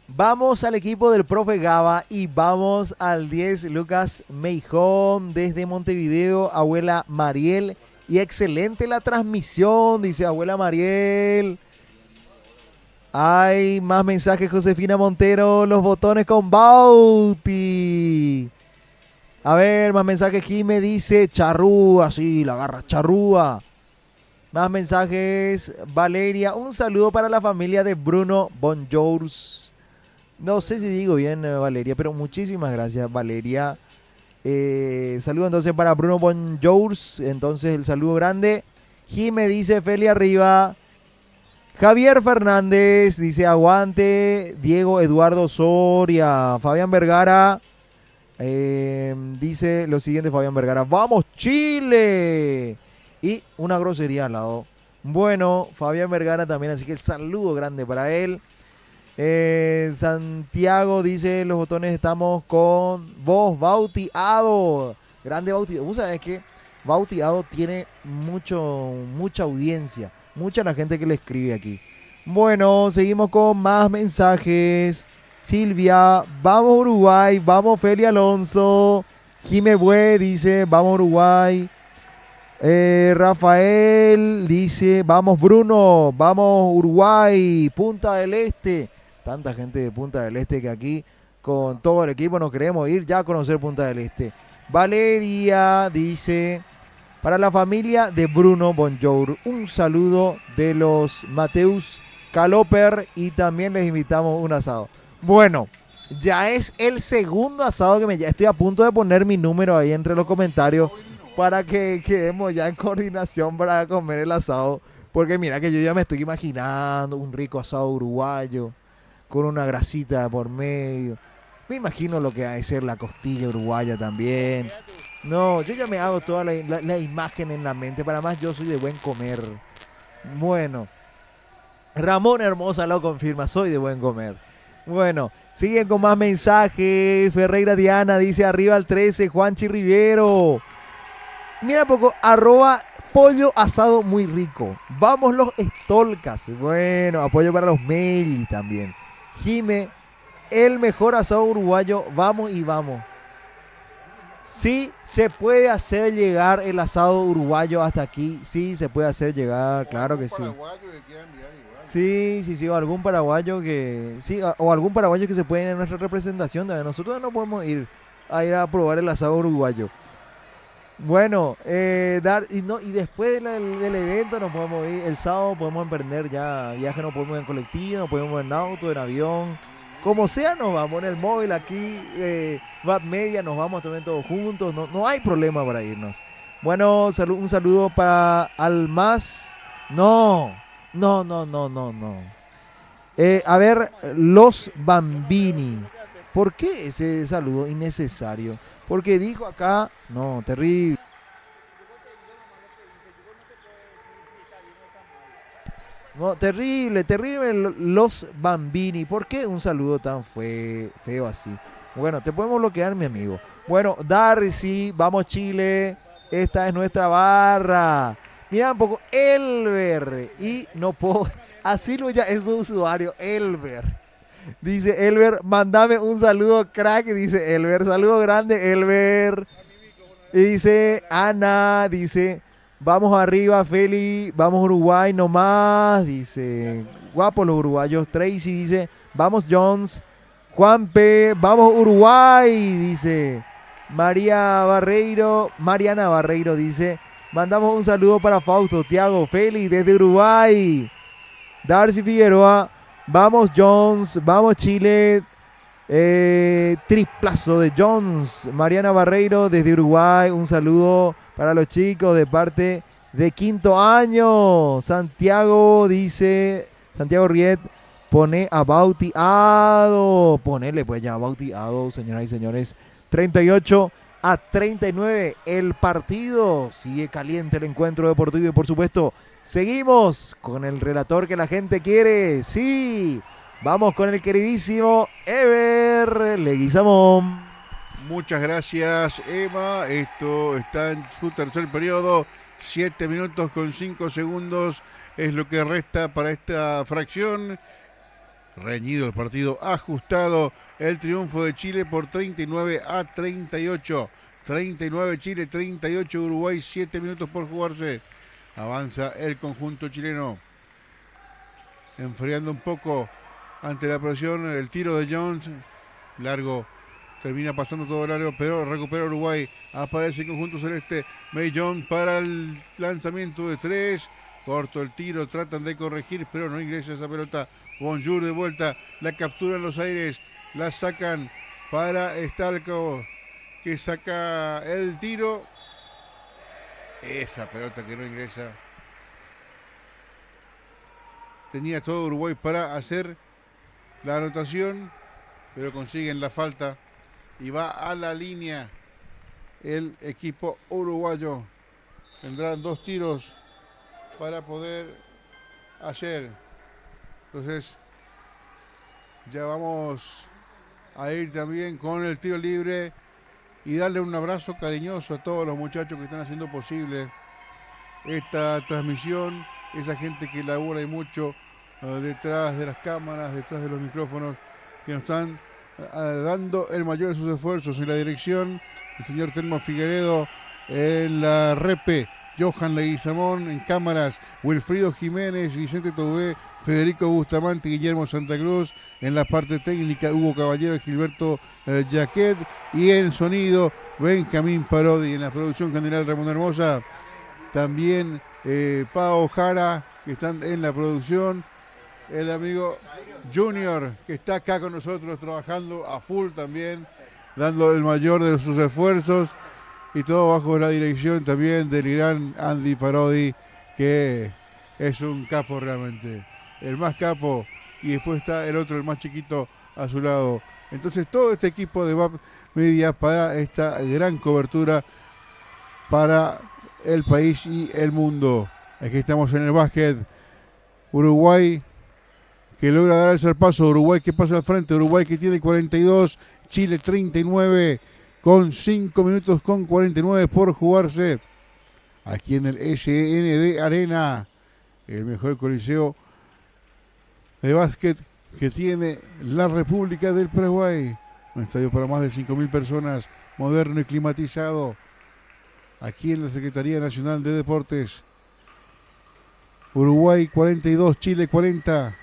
vamos al equipo del profe Gaba y vamos al 10 Lucas Meijón desde Montevideo, abuela Mariel. Y excelente la transmisión, dice abuela Mariel. Hay más mensajes, Josefina Montero, los botones con Bauti. A ver, más mensajes, Jime dice charrúa, sí, la agarra charrúa. Más mensajes, Valeria, un saludo para la familia de Bruno Bonjours. No sé si digo bien, Valeria, pero muchísimas gracias, Valeria. Saludo entonces para Bruno Bonjours, entonces el saludo grande. Jime dice, Feli arriba. Javier Fernández dice, aguante. Diego Eduardo Soria. Fabián Vergara dice lo siguiente, Fabián Vergara, ¡vamos Chile! Y una grosería al lado. Bueno, Fabián Vergara también, así que el saludo grande para él. Santiago dice, los botones estamos con vos, Bautiado. Grande Bautiado. Vos sabés que Bautiado tiene mucha audiencia. Mucha la gente que le escribe aquí. Bueno, seguimos con más mensajes. Silvia, vamos Uruguay, vamos Feli Alonso. Jime Bue dice, vamos Uruguay. Rafael dice, vamos Bruno, vamos Uruguay, Punta del Este. Tanta gente de Punta del Este que aquí con todo el equipo nos queremos ir ya a conocer Punta del Este. Valeria dice, para la familia de Bruno Bonjour, un saludo de los Mateus Caloper y también les invitamos un asado. Bueno, ya es el segundo asado que ya estoy a punto de poner mi número ahí entre los comentarios para que quedemos ya en coordinación para comer el asado. Porque mira que yo ya me estoy imaginando un rico asado uruguayo con una grasita por medio. Me imagino lo que ha de ser la costilla uruguaya también. No, yo ya me hago toda la imagen en la mente. Para más, yo soy de buen comer. Bueno, Ramón Hermosa lo confirma, soy de buen comer. Bueno, siguen con más mensajes. Ferreira Diana dice, arriba al 13, Juanchi Rivero. Mira poco, @ pollo asado muy rico. Vamos los Estolcas. Bueno, apoyo para los Meli también. Jime, el mejor asado uruguayo. Vamos y vamos. Sí, se puede hacer llegar el asado uruguayo hasta aquí. Sí, se puede hacer llegar, claro que sí. Sí, o algún paraguayo que... Sí, o algún paraguayo que se puede ir en nuestra representación también. Nosotros no podemos ir a probar el asado uruguayo. Bueno, y después del evento nos podemos ir. El sábado podemos emprender ya viaje, nos podemos ir en colectivo, nos podemos ir en auto, en avión. Como sea, nos vamos en el móvil aquí, Bad Media, nos vamos también todos juntos. No hay problema para irnos. Bueno, un saludo para Almaz. No. A ver, los Bambini. ¿Por qué ese saludo innecesario? Porque dijo acá, no, terrible. No, terrible, los Bambini. ¿Por qué un saludo tan feo así? Bueno, te podemos bloquear, mi amigo. Bueno, Darcy, vamos Chile. Esta es nuestra barra. Mira un poco, Elber. Y no puedo, así lo ya es su usuario, Elber. Dice Elber, mandame un saludo, crack. Dice Elber, saludo grande, Elber. Y dice Ana, dice, vamos arriba, Feli, vamos Uruguay nomás. Dice, guapos los uruguayos. Tracy dice, vamos Jones. Juanpe, vamos Uruguay. Dice Mariana Barreiro dice, mandamos un saludo para Fausto, Tiago, Feli desde Uruguay. Darcy Figueroa, vamos Jones, vamos Chile. Triplazo de Jones. Mariana Barreiro desde Uruguay, un saludo para los chicos de parte de quinto año. Santiago dice, Santiago Riet, pone a Bautiado. Ponele pues ya a Bautiado, señoras y señores. 38-39 el partido. Sigue caliente el encuentro deportivo y por supuesto seguimos con el relator que la gente quiere. Sí, vamos con el queridísimo Ever Leguizamón. Muchas gracias, Emma. Esto está en su tercer periodo. 7 minutos con 5 segundos es lo que resta para esta fracción. Reñido el partido, ajustado el triunfo de Chile por 39-38. 39 Chile, 38 Uruguay, 7 minutos por jugarse. Avanza el conjunto chileno. Enfriando un poco ante la presión, el tiro de Jones. Largo, termina pasando todo el largo, pero recupera Uruguay. Aparece el conjunto celeste. May Jones para el lanzamiento de 3. Corto el tiro, tratan de corregir, pero no ingresa esa pelota. Bonjour de vuelta, la captura en los aires, la sacan para Stalko, que saca el tiro. Esa pelota que no ingresa. Tenía todo Uruguay para hacer la anotación, pero consiguen la falta y va a la línea el equipo uruguayo. Tendrán 2 tiros para poder hacer. Entonces ya vamos a ir también con el tiro libre y darle un abrazo cariñoso a todos los muchachos que están haciendo posible esta transmisión, esa gente que labora y mucho detrás de las cámaras, detrás de los micrófonos, que nos están dando el mayor de sus esfuerzos. En la dirección, el señor Telmo Figueredo, en la repe, Johan Leguizamón, en cámaras, Wilfrido Jiménez, Vicente Tobé, Federico Bustamante, Guillermo Santa Cruz, en la parte técnica, Hugo Caballero, Gilberto Jaquet, y en sonido, Benjamín Parodi, en la producción general, Ramón Hermosa, también Pao Jara, que están en la producción, el amigo Junior, que está acá con nosotros trabajando a full también, dando el mayor de sus esfuerzos, y todo bajo la dirección también del gran Andy Parodi, que es un capo realmente, el más capo, y después está el otro, el más chiquito, a su lado. Entonces todo este equipo de VAP Media para esta gran cobertura para el país y el mundo. Aquí estamos en el básquet. Uruguay que logra dar el zarpazo, Uruguay que pasa al frente, Uruguay que tiene 42, Chile 39, con 5 minutos con 49 por jugarse. Aquí en el SND Arena, el mejor coliseo de básquet que tiene la República del Paraguay. Un estadio para más de 5.000 personas, moderno y climatizado. Aquí en la Secretaría Nacional de Deportes. Uruguay 42, Chile 40.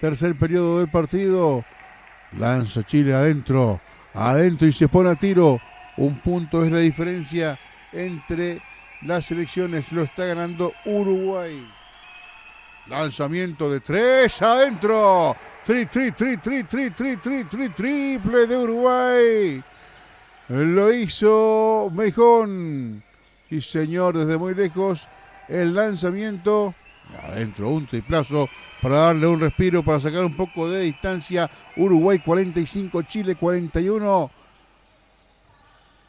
Tercer periodo del partido. Lanza Chile adentro y se pone a tiro. Un punto es la diferencia entre las selecciones. Lo está ganando Uruguay. Lanzamiento de 3 adentro. Triple de Uruguay. Lo hizo Mejón. Y señor, desde muy lejos. El lanzamiento. Adentro, un triplazo para darle un respiro, para sacar un poco de distancia. Uruguay 45, Chile 41.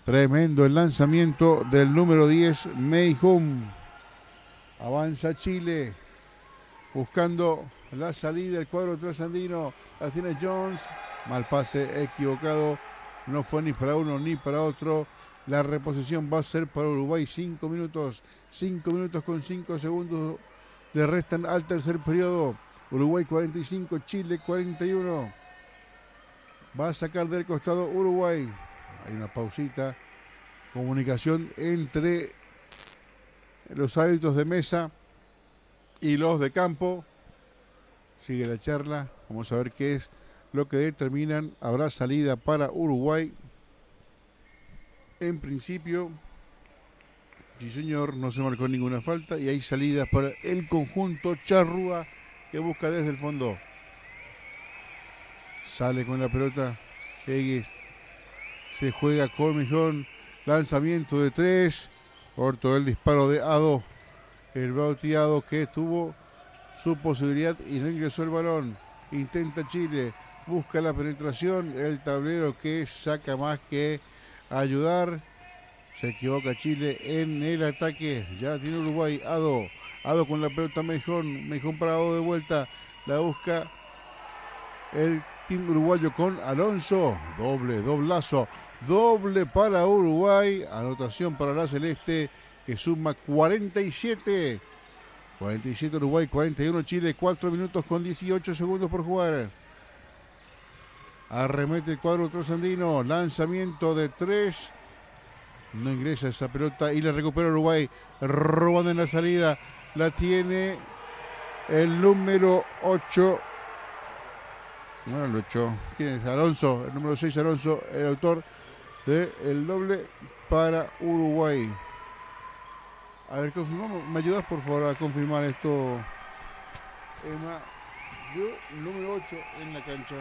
Tremendo el lanzamiento del número 10, Meijum. Avanza Chile, buscando la salida del cuadro trasandino. La tiene Jones. Mal pase, equivocado. No fue ni para uno ni para otro. La reposición va a ser para Uruguay. 5 minutos. 5 minutos con 5 segundos. Le restan al tercer periodo. Uruguay 45, Chile 41. Va a sacar del costado Uruguay. Hay una pausita. Comunicación entre los árbitros de mesa y los de campo. Sigue la charla. Vamos a ver qué es lo que determinan. Habrá salida para Uruguay. En principio, sí señor, no se marcó ninguna falta y hay salidas para el conjunto charrúa que busca desde el fondo. Sale con la pelota Egues. Se juega con Mijón. Lanzamiento de 3. Corto el disparo de Ado. El bauteado que tuvo su posibilidad y no ingresó el balón. Intenta Chile. Busca la penetración. El tablero que saca más que ayudar. Se equivoca Chile en el ataque. Ya tiene Uruguay. Ado con la pelota Mejón para Ado de vuelta. La busca el team uruguayo con Alonso. Doblazo. Doble para Uruguay. Anotación para la Celeste que suma 47. 47 Uruguay, 41 Chile, 4 minutos con 18 segundos por jugar. Arremete el cuadro trasandino, lanzamiento de 3. No ingresa esa pelota y la recupera Uruguay, robando en la salida. La tiene el número 8. No, el 8. ¿Quién es? Alonso, el número 6 Alonso, el autor del doble para Uruguay. A ver, confirmamos. ¿Me ayudas por favor a confirmar esto, Emma? Número 8 en la cancha.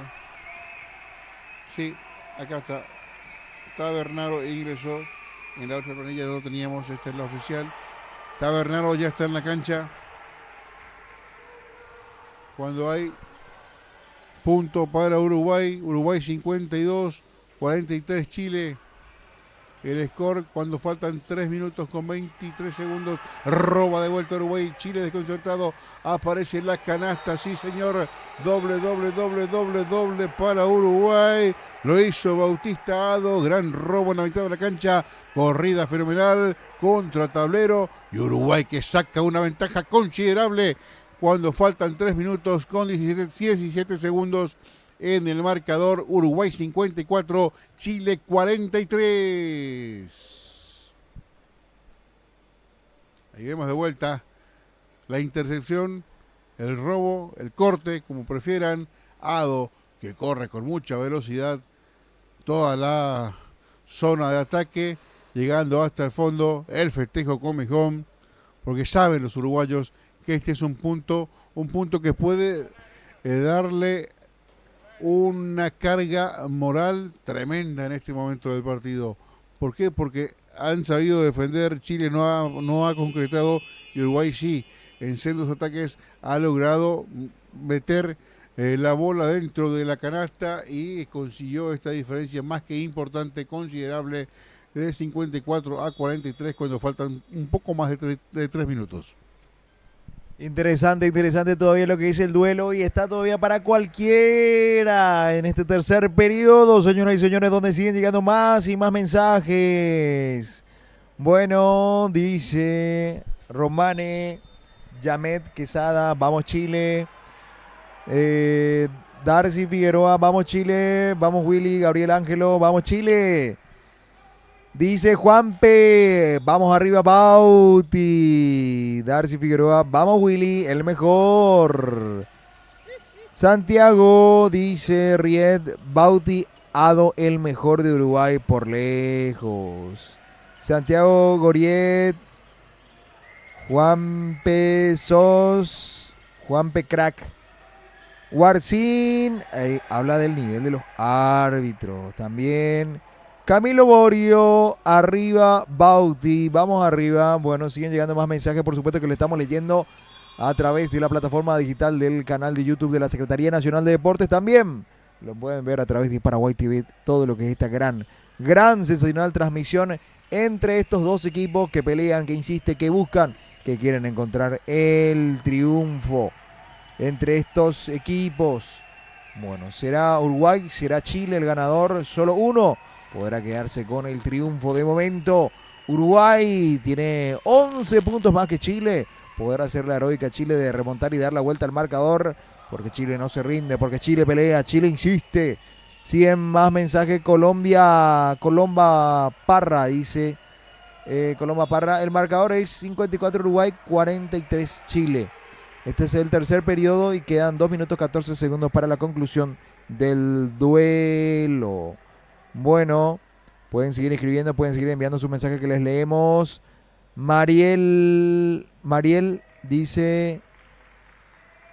Sí, acá está. Tabernaro ingresó. En la otra planilla no lo teníamos, esta es la oficial. Tabernaro ya está en la cancha. Cuando hay punto para Uruguay. Uruguay 52, 43 Chile. El score cuando faltan 3 minutos con 23 segundos. Roba de vuelta Uruguay. Chile desconcertado. Aparece la canasta. Sí, señor. Doble para Uruguay. Lo hizo Bautista Ado. Gran robo en la mitad de la cancha. Corrida fenomenal contra tablero. Y Uruguay que saca una ventaja considerable cuando faltan 3 minutos con 17 segundos. En el marcador, Uruguay 54, Chile 43. Ahí vemos de vuelta la intercepción, el robo, el corte, como prefieran. Ado, que corre con mucha velocidad toda la zona de ataque, llegando hasta el fondo. El festejo con Mejón, porque saben los uruguayos que este es un punto que puede darle una carga moral tremenda en este momento del partido. ¿Por qué? Porque han sabido defender. Chile no ha concretado y Uruguay sí, en sendos ataques ha logrado meter la bola dentro de la canasta y consiguió esta diferencia más que importante, considerable, de 54 a 43 cuando faltan un poco más de 3 minutos. Interesante todavía lo que dice el duelo y está todavía para cualquiera en este tercer periodo, señoras y señores, donde siguen llegando más y más mensajes. Bueno, dice Romane, Yamet Quesada, vamos Chile. Darcy Figueroa, vamos Chile. Vamos Willy, Gabriel Ángelo, vamos Chile. Dice Juanpe, vamos arriba Bauti. Darcy Figueroa, vamos Willy, el mejor. Santiago, dice Ried, Bauti, Ado, el mejor de Uruguay por lejos. Santiago Goriet, Juanpe Sos, Juanpe Crack. Warcín, habla del nivel de los árbitros también. Camilo Borio, arriba Bauti, vamos arriba. Bueno, siguen llegando más mensajes, por supuesto que lo estamos leyendo a través de la plataforma digital del canal de YouTube de la Secretaría Nacional de Deportes. También lo pueden ver a través de Paraguay TV, todo lo que es esta gran sensacional transmisión entre estos dos equipos que pelean, que insisten, que buscan, que quieren encontrar el triunfo entre estos equipos. Bueno, será Uruguay, será Chile el ganador, solo uno podrá quedarse con el triunfo de momento. Uruguay tiene 11 puntos más que Chile. Podrá hacer la heroica Chile de remontar y dar la vuelta al marcador. Porque Chile no se rinde, porque Chile pelea, Chile insiste. 100 más mensajes. Colomba Parra dice. Colomba Parra, el marcador es 54 Uruguay, 43 Chile. Este es el tercer periodo y quedan 2 minutos 14 segundos para la conclusión del duelo. Bueno, pueden seguir escribiendo, pueden seguir enviando sus mensajes que les leemos. Mariel dice,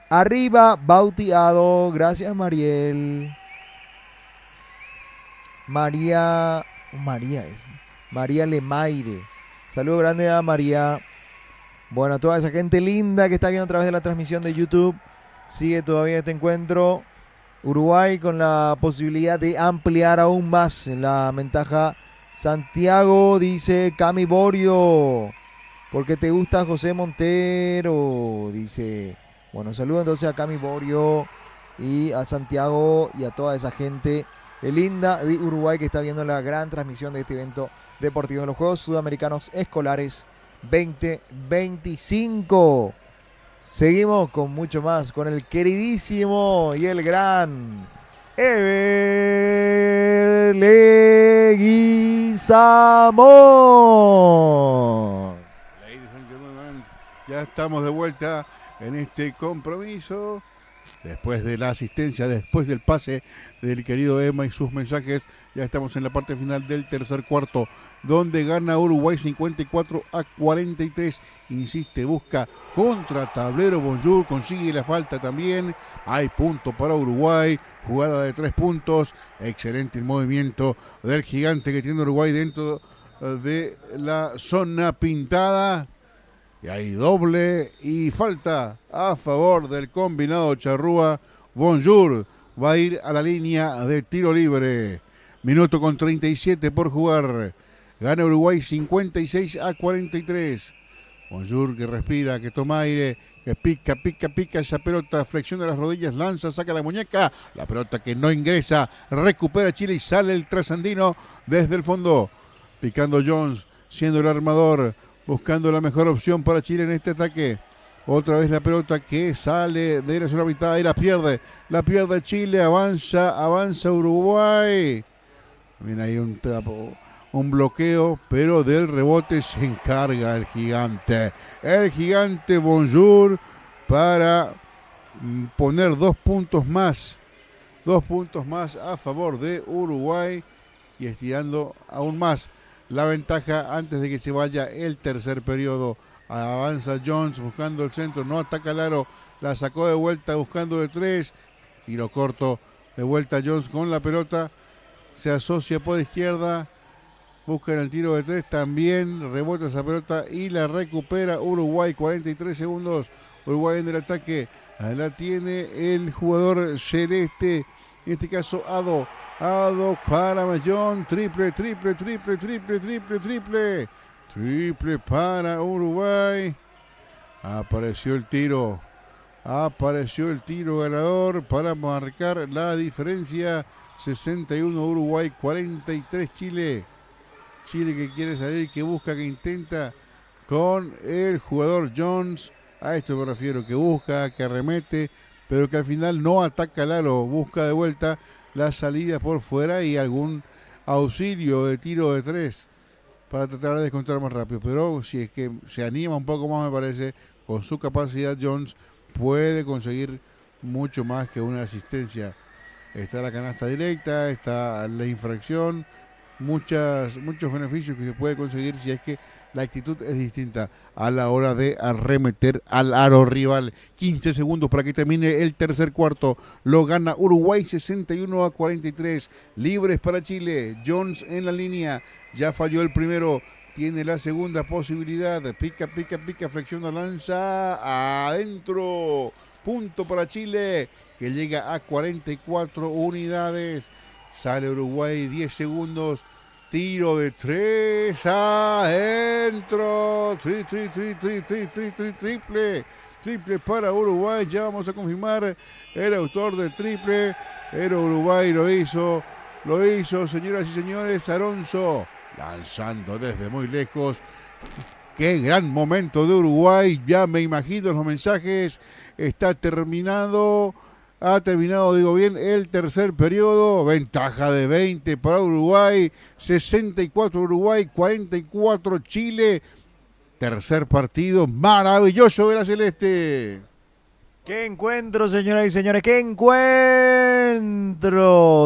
arriba Bautiado. Gracias Mariel. María Lemaire. Saludo grande a María. Bueno, a toda esa gente linda que está viendo a través de la transmisión de YouTube. Sigue todavía este encuentro. Uruguay con la posibilidad de ampliar aún más la ventaja. Santiago dice Cami Borio, porque te gusta José Montero, dice. Bueno, saludo entonces a Cami Borio y a Santiago y a toda esa gente linda de Uruguay que está viendo la gran transmisión de este evento deportivo en los Juegos Sudamericanos Escolares 2025. Seguimos con mucho más, con el queridísimo y el gran Ever Leguizamón. Ladies and gentlemen, ya estamos de vuelta en este compromiso. Después de la asistencia, después del pase del querido Emma y sus mensajes, ya estamos en la parte final del tercer cuarto, donde gana Uruguay 54-43. Insiste, busca contra tablero Bonjour, consigue la falta también. Hay punto para Uruguay, jugada de 3 puntos. Excelente el movimiento del gigante que tiene Uruguay dentro de la zona pintada. Y hay doble y falta a favor del combinado Charrúa. Bonjour va a ir a la línea de tiro libre. Minuto con 37 por jugar. Gana Uruguay 56-43. Bonjour que respira, que toma aire, que pica esa pelota, flexiona las rodillas, lanza, saca la muñeca. La pelota que no ingresa, recupera Chile y sale el trasandino desde el fondo. Picando Jones, siendo el armador, buscando la mejor opción para Chile en este ataque. Otra vez la pelota que sale de la zona mitad y la pierde Chile, avanza Uruguay. También hay un bloqueo, pero del rebote se encarga el gigante. El gigante Bonjour para poner 2 puntos más. 2 puntos más a favor de Uruguay y estirando aún más la ventaja antes de que se vaya el tercer periodo. Avanza Jones buscando el centro, no ataca el aro, la sacó de vuelta buscando de 3, tiro corto, de vuelta Jones con la pelota, se asocia por izquierda, busca el tiro de 3 también, rebota esa pelota y la recupera Uruguay. 43 segundos, Uruguay en el ataque, la tiene el jugador celeste, en este caso Ado para Mayón, triple para Uruguay. Apareció el tiro ganador para marcar la diferencia. 61 Uruguay, 43 Chile. Chile que quiere salir, que busca, que intenta con el jugador Jones. A esto me refiero, que busca, que arremete, pero que al final no ataca el aro, busca de vuelta la salida por fuera y algún auxilio de tiro de 3 para tratar de descontar más rápido. Pero si es que se anima un poco más, me parece, con su capacidad, Jones puede conseguir mucho más que una asistencia. Está la canasta directa, está la infracción, muchos beneficios que se puede conseguir si es que la actitud es distinta a la hora de arremeter al aro rival. 15 segundos para que termine el tercer cuarto. Lo gana Uruguay 61-43. Libres para Chile. Jones en la línea. Ya falló el primero. Tiene la segunda posibilidad. Pica, flexiona, lanza. Adentro. Punto para Chile, que llega a 44 unidades. Sale Uruguay, 10 segundos. Tiro de 3, adentro. Triple para Uruguay. Ya vamos a confirmar el autor del triple. Pero Uruguay lo hizo, señoras y señores. Alonso lanzando desde muy lejos. Qué gran momento de Uruguay. Ya me imagino los mensajes. Está terminado. Ha terminado, digo bien, el tercer periodo. Ventaja de 20 para Uruguay. 64 Uruguay, 44 Chile. Tercer partido maravilloso de la Celeste. ¡Qué encuentro, señoras y señores! ¡Qué encuentro!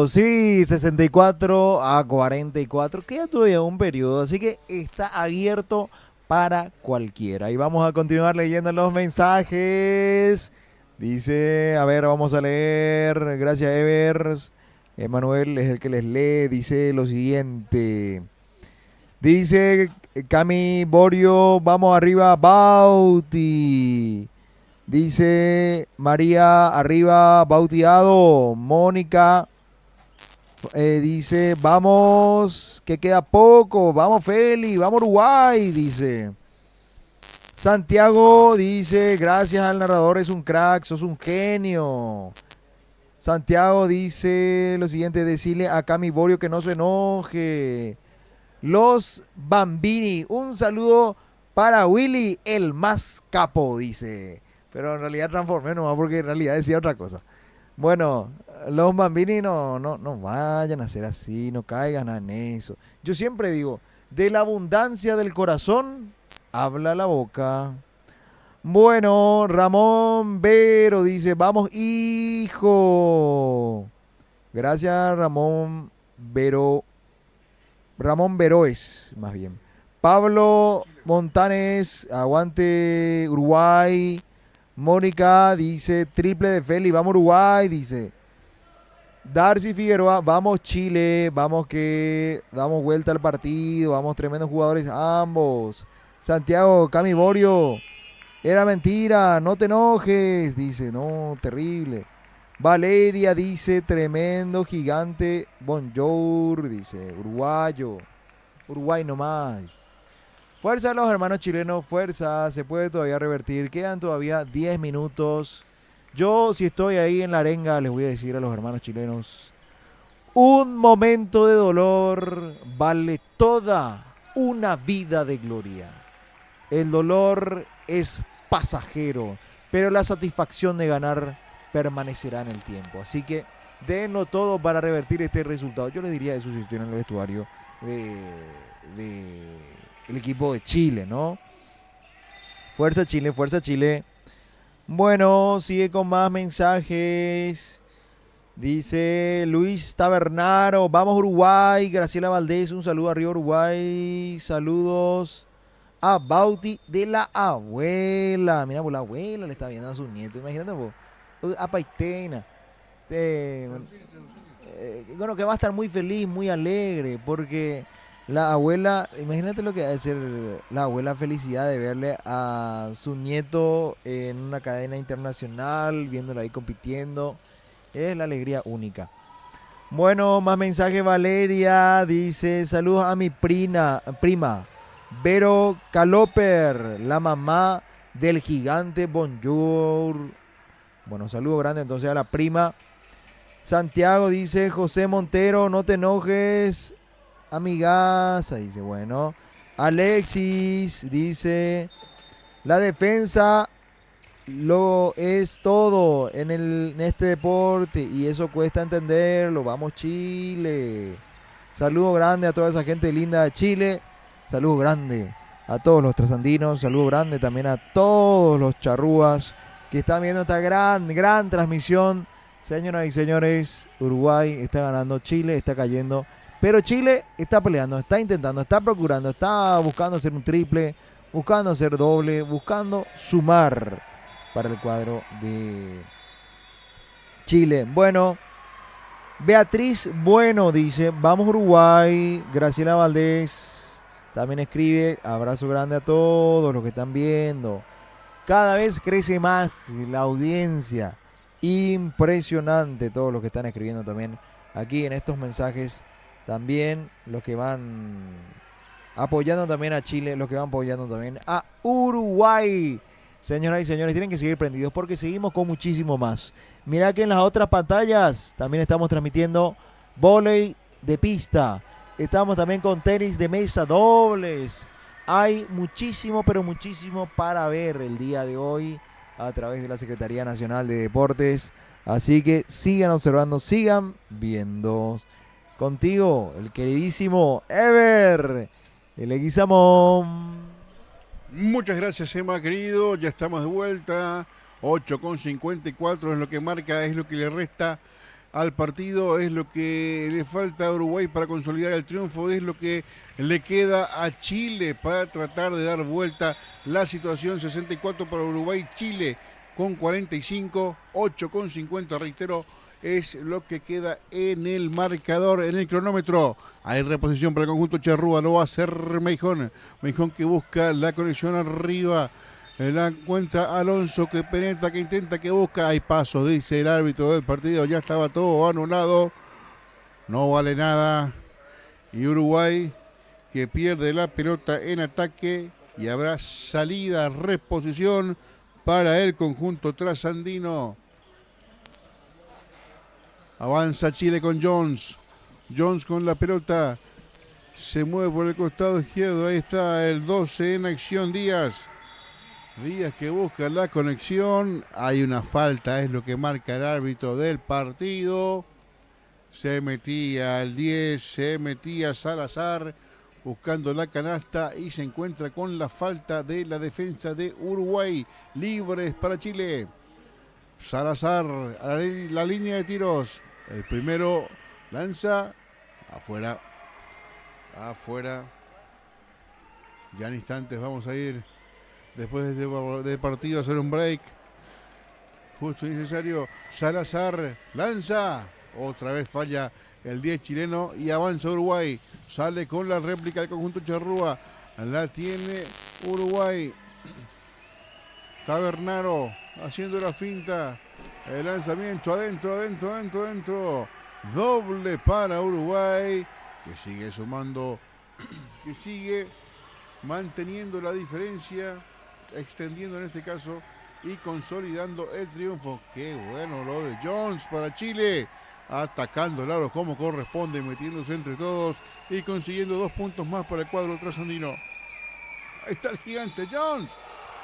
Sí, 64-44. Queda todavía un periodo, así que está abierto para cualquiera. Y vamos a continuar leyendo los mensajes. Dice, a ver, vamos a leer. Gracias, Evers. Emanuel es el que les lee. Dice lo siguiente. Dice Cami Borio, vamos arriba, Bauti. Dice María, arriba, Bautiado. Mónica dice, vamos, que queda poco. Vamos, Feli, vamos, Uruguay, dice. Santiago dice, gracias al narrador, es un crack, sos un genio. Santiago dice lo siguiente, decirle a Cami Borio que no se enoje. Los Bambini, un saludo para Willy, el más capo, dice. Pero en realidad transformé nomás porque en realidad decía otra cosa. Bueno, los Bambini no vayan a ser así, no caigan en eso. Yo siempre digo, de la abundancia del corazón, habla la boca. Bueno, Ramón Vero dice, vamos hijo. Gracias Ramón Vero. Ramón Veroes, más bien. Pablo Montanes, aguante Uruguay. Mónica dice, triple de Feli, vamos Uruguay, dice. Darcy Figueroa, vamos Chile, vamos que damos vuelta al partido, vamos tremendos jugadores ambos. Santiago Camiborio, era mentira, no te enojes, dice, no, terrible. Valeria dice, tremendo gigante, bonjour, dice, uruguayo, Uruguay nomás. Fuerza a los hermanos chilenos, fuerza, se puede todavía revertir, quedan todavía 10 minutos. Yo, si estoy ahí en la arenga, les voy a decir a los hermanos chilenos, un momento de dolor vale toda una vida de gloria. El dolor es pasajero, pero la satisfacción de ganar permanecerá en el tiempo. Así que denlo todo para revertir este resultado. Yo les diría eso si estuvieran en el vestuario el equipo de Chile, ¿no? Fuerza Chile, fuerza Chile. Bueno, sigue con más mensajes. Dice Luis Tabernaro, vamos Uruguay. Graciela Valdés, un saludo arriba Uruguay. Saludos a Bauti de la abuela. Mira, pues la abuela le está viendo a su nieto. Imagínate, pues, a Paitena. Bueno, que va a estar muy feliz, muy alegre, porque la abuela, imagínate lo que va a hacer la abuela, felicidad de verle a su nieto en una cadena internacional, viéndolo ahí compitiendo. Es la alegría única. Bueno, más mensaje. Valeria dice, saludos a mi prima Vero Caloper, la mamá del gigante, bonjour. Bueno, saludo grande entonces a la prima. Santiago dice, José Montero, no te enojes, amigas. Ahí dice, bueno. Alexis dice, la defensa lo es todo en este deporte y eso cuesta entenderlo. Vamos Chile. Saludo grande a toda esa gente linda de Chile. Saludo grande a todos los trasandinos. Saludo grande también a todos los charrúas que están viendo esta gran transmisión. Señoras y señores, Uruguay está ganando, Chile está cayendo, pero Chile está peleando, está intentando, está procurando, está buscando hacer un triple, buscando hacer doble, buscando sumar para el cuadro de Chile. Bueno, Beatriz Bueno dice, vamos Uruguay. Graciela Valdés también escribe, abrazo grande a todos los que están viendo. Cada vez crece más la audiencia. Impresionante todos los que están escribiendo también aquí en estos mensajes. También los que van apoyando también a Chile, los que van apoyando también a Uruguay. Señoras y señores, tienen que seguir prendidos porque seguimos con muchísimo más. Mirá que en las otras pantallas también estamos transmitiendo vóley de pista. Estamos también con tenis de mesa, dobles. Hay muchísimo, pero muchísimo para ver el día de hoy a través de la Secretaría Nacional de Deportes. Así que sigan observando, sigan viendo. Contigo, el queridísimo Ever, el Leguizamón. Muchas gracias, Emma, querido. Ya estamos de vuelta. 8:54 es lo que marca, es lo que le resta al partido, es lo que le falta a Uruguay para consolidar el triunfo, es lo que le queda a Chile para tratar de dar vuelta la situación. 64 para Uruguay, Chile con 45, 8:50, reitero, es lo que queda en el marcador, en el cronómetro. Hay reposición para el conjunto charrúa, lo va a hacer Meijón que busca la conexión arriba. La encuentra Alonso, que penetra, que intenta, que busca. Hay pasos, dice el árbitro del partido. Ya estaba todo anulado. No vale nada. Y Uruguay, que pierde la pelota en ataque. Y habrá salida, reposición para el conjunto trasandino. Avanza Chile con Jones. Jones con la pelota. Se mueve por el costado izquierdo. Ahí está el 12 en acción, Díaz. Díaz que busca la conexión. Hay una falta, es lo que marca el árbitro del partido. Se metía el 10, se metía Salazar buscando la canasta y se encuentra con la falta de la defensa de Uruguay. Libres para Chile. Salazar a la línea de tiros. El primero lanza afuera. Afuera. Ya en instantes vamos a ir después del partido a hacer un break. Justo y necesario. Salazar lanza. Otra vez falla el 10 chileno y avanza Uruguay. Sale con la réplica del conjunto Charrúa. La tiene Uruguay. Tabernaro haciendo la finta. El lanzamiento adentro. Doble para Uruguay. Que sigue sumando. Que sigue manteniendo la diferencia. Extendiendo en este caso. Y consolidando el triunfo. Qué bueno lo de Jones para Chile. Atacando el aro como corresponde. Metiéndose entre todos. Y consiguiendo 2 puntos más para el cuadro trasandino. Ahí está el gigante Jones.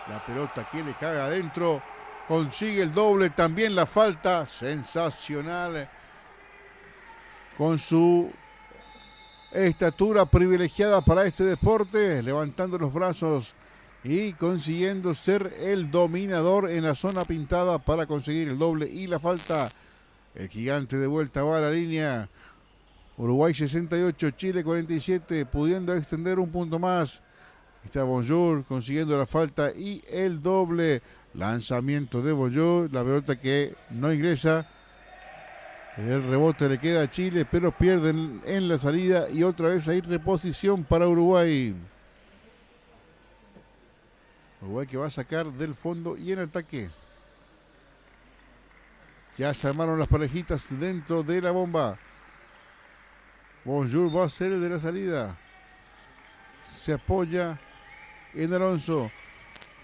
La pelota que le cae adentro. Consigue el doble. También la falta. Sensacional. Con su estatura privilegiada para este deporte. Levantando los brazos. Y consiguiendo ser el dominador en la zona pintada para conseguir el doble y la falta. El gigante de vuelta va a la línea. Uruguay 68, Chile 47, pudiendo extender un punto más. Está Bonjour consiguiendo la falta y el doble. Lanzamiento de Bonjour, la pelota que no ingresa. El rebote le queda a Chile, pero pierden en la salida y otra vez hay reposición para Uruguay. Uruguay que va a sacar del fondo y en ataque. Ya se armaron las parejitas dentro de la bomba. Bonjour va a ser el de la salida. Se apoya en Alonso.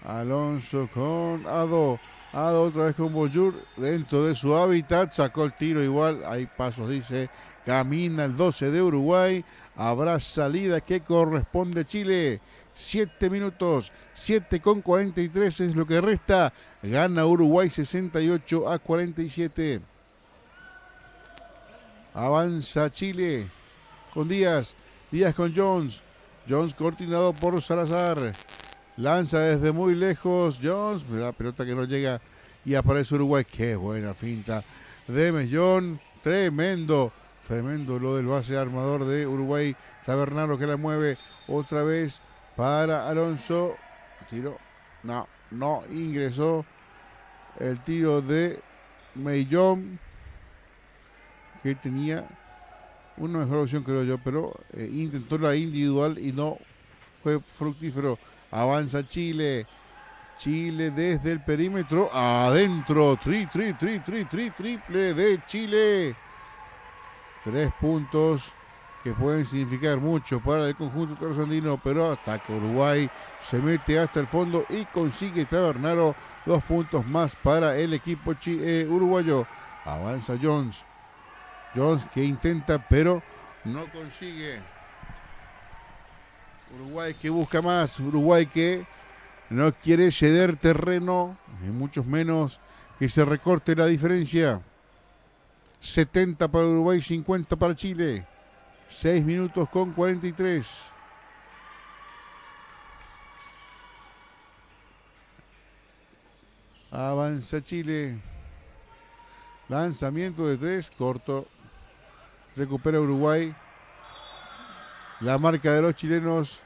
Alonso con Ado. Ado otra vez con Bonjour dentro de su hábitat. Sacó el tiro igual. Hay pasos, dice. Camina el 12 de Uruguay. Habrá salida que corresponde a Chile. 7 minutos, 7:43 es lo que resta. Gana Uruguay 68-47. Avanza Chile con Díaz. Díaz con Jones. Jones coordinado por Salazar. Lanza desde muy lejos. Jones, la pelota que no llega y aparece Uruguay. Qué buena finta de Mellón. Tremendo lo del base armador de Uruguay. Tabernaro que la mueve otra vez. Para Alonso, tiro, no ingresó el tiro de Mellón, que tenía una mejor opción creo yo, pero intentó la individual y no fue fructífero. Avanza Chile desde el perímetro, adentro, triple de Chile, 3 puntos. Que pueden significar mucho para el conjunto trasandino, pero ataca Uruguay, se mete hasta el fondo y consigue Tabernaro 2 puntos más para el equipo uruguayo. Avanza Jones que intenta pero no consigue. Uruguay que busca más, Uruguay que no quiere ceder terreno, ni mucho menos que se recorte la diferencia. 70 para Uruguay, 50 para Chile. 6 minutos con 43. Avanza Chile. Lanzamiento de 3, corto. Recupera Uruguay. La marca de los chilenos.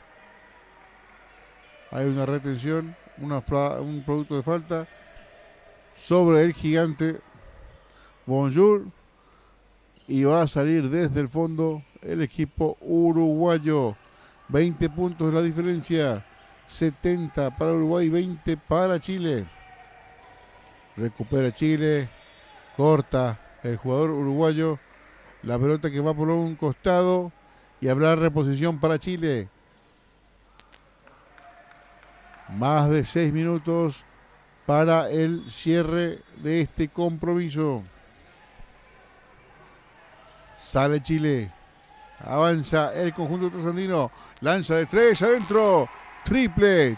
Hay una retención, un producto de falta sobre el gigante. Bonjour. Y va a salir desde el fondo el equipo uruguayo. 20 puntos la diferencia. 70 para Uruguay, 20 para Chile. Recupera Chile. Corta el jugador uruguayo. La pelota que va por un costado. Y habrá reposición para Chile. Más de 6 minutos para el cierre de este compromiso. Sale Chile. Avanza el conjunto trasandino. Lanza de 3 adentro. Triple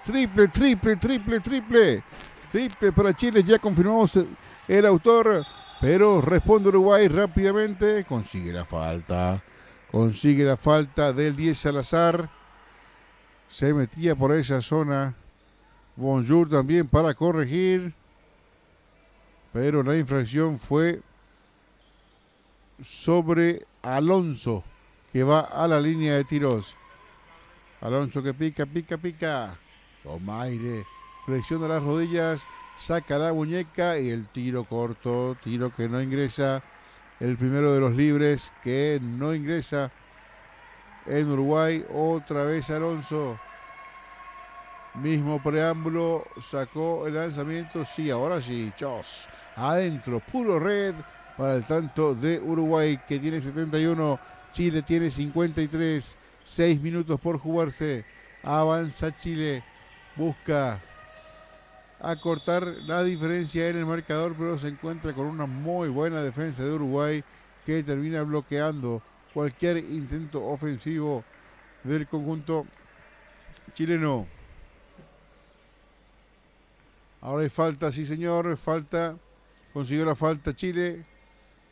para Chile. Ya confirmamos el autor, pero responde Uruguay rápidamente. Consigue la falta del 10 Salazar. Se metía por esa zona. Bonjour también para corregir. Pero la infracción fue sobre Alonso, que va a la línea de tiros. Alonso que pica. Toma aire, flexiona las rodillas, saca la muñeca y el tiro corto, tiro que no ingresa. El primero de los libres que no ingresa en Uruguay. Otra vez Alonso. Mismo preámbulo, sacó el lanzamiento. Sí, ahora sí, chos. Adentro, puro red para el tanto de Uruguay, que tiene 71. Chile tiene 53. 6 minutos por jugarse. Avanza Chile. Busca acortar la diferencia en el marcador, pero se encuentra con una muy buena defensa de Uruguay, que termina bloqueando cualquier intento ofensivo del conjunto chileno. Ahora hay falta, sí señor, falta. Consiguió la falta Chile.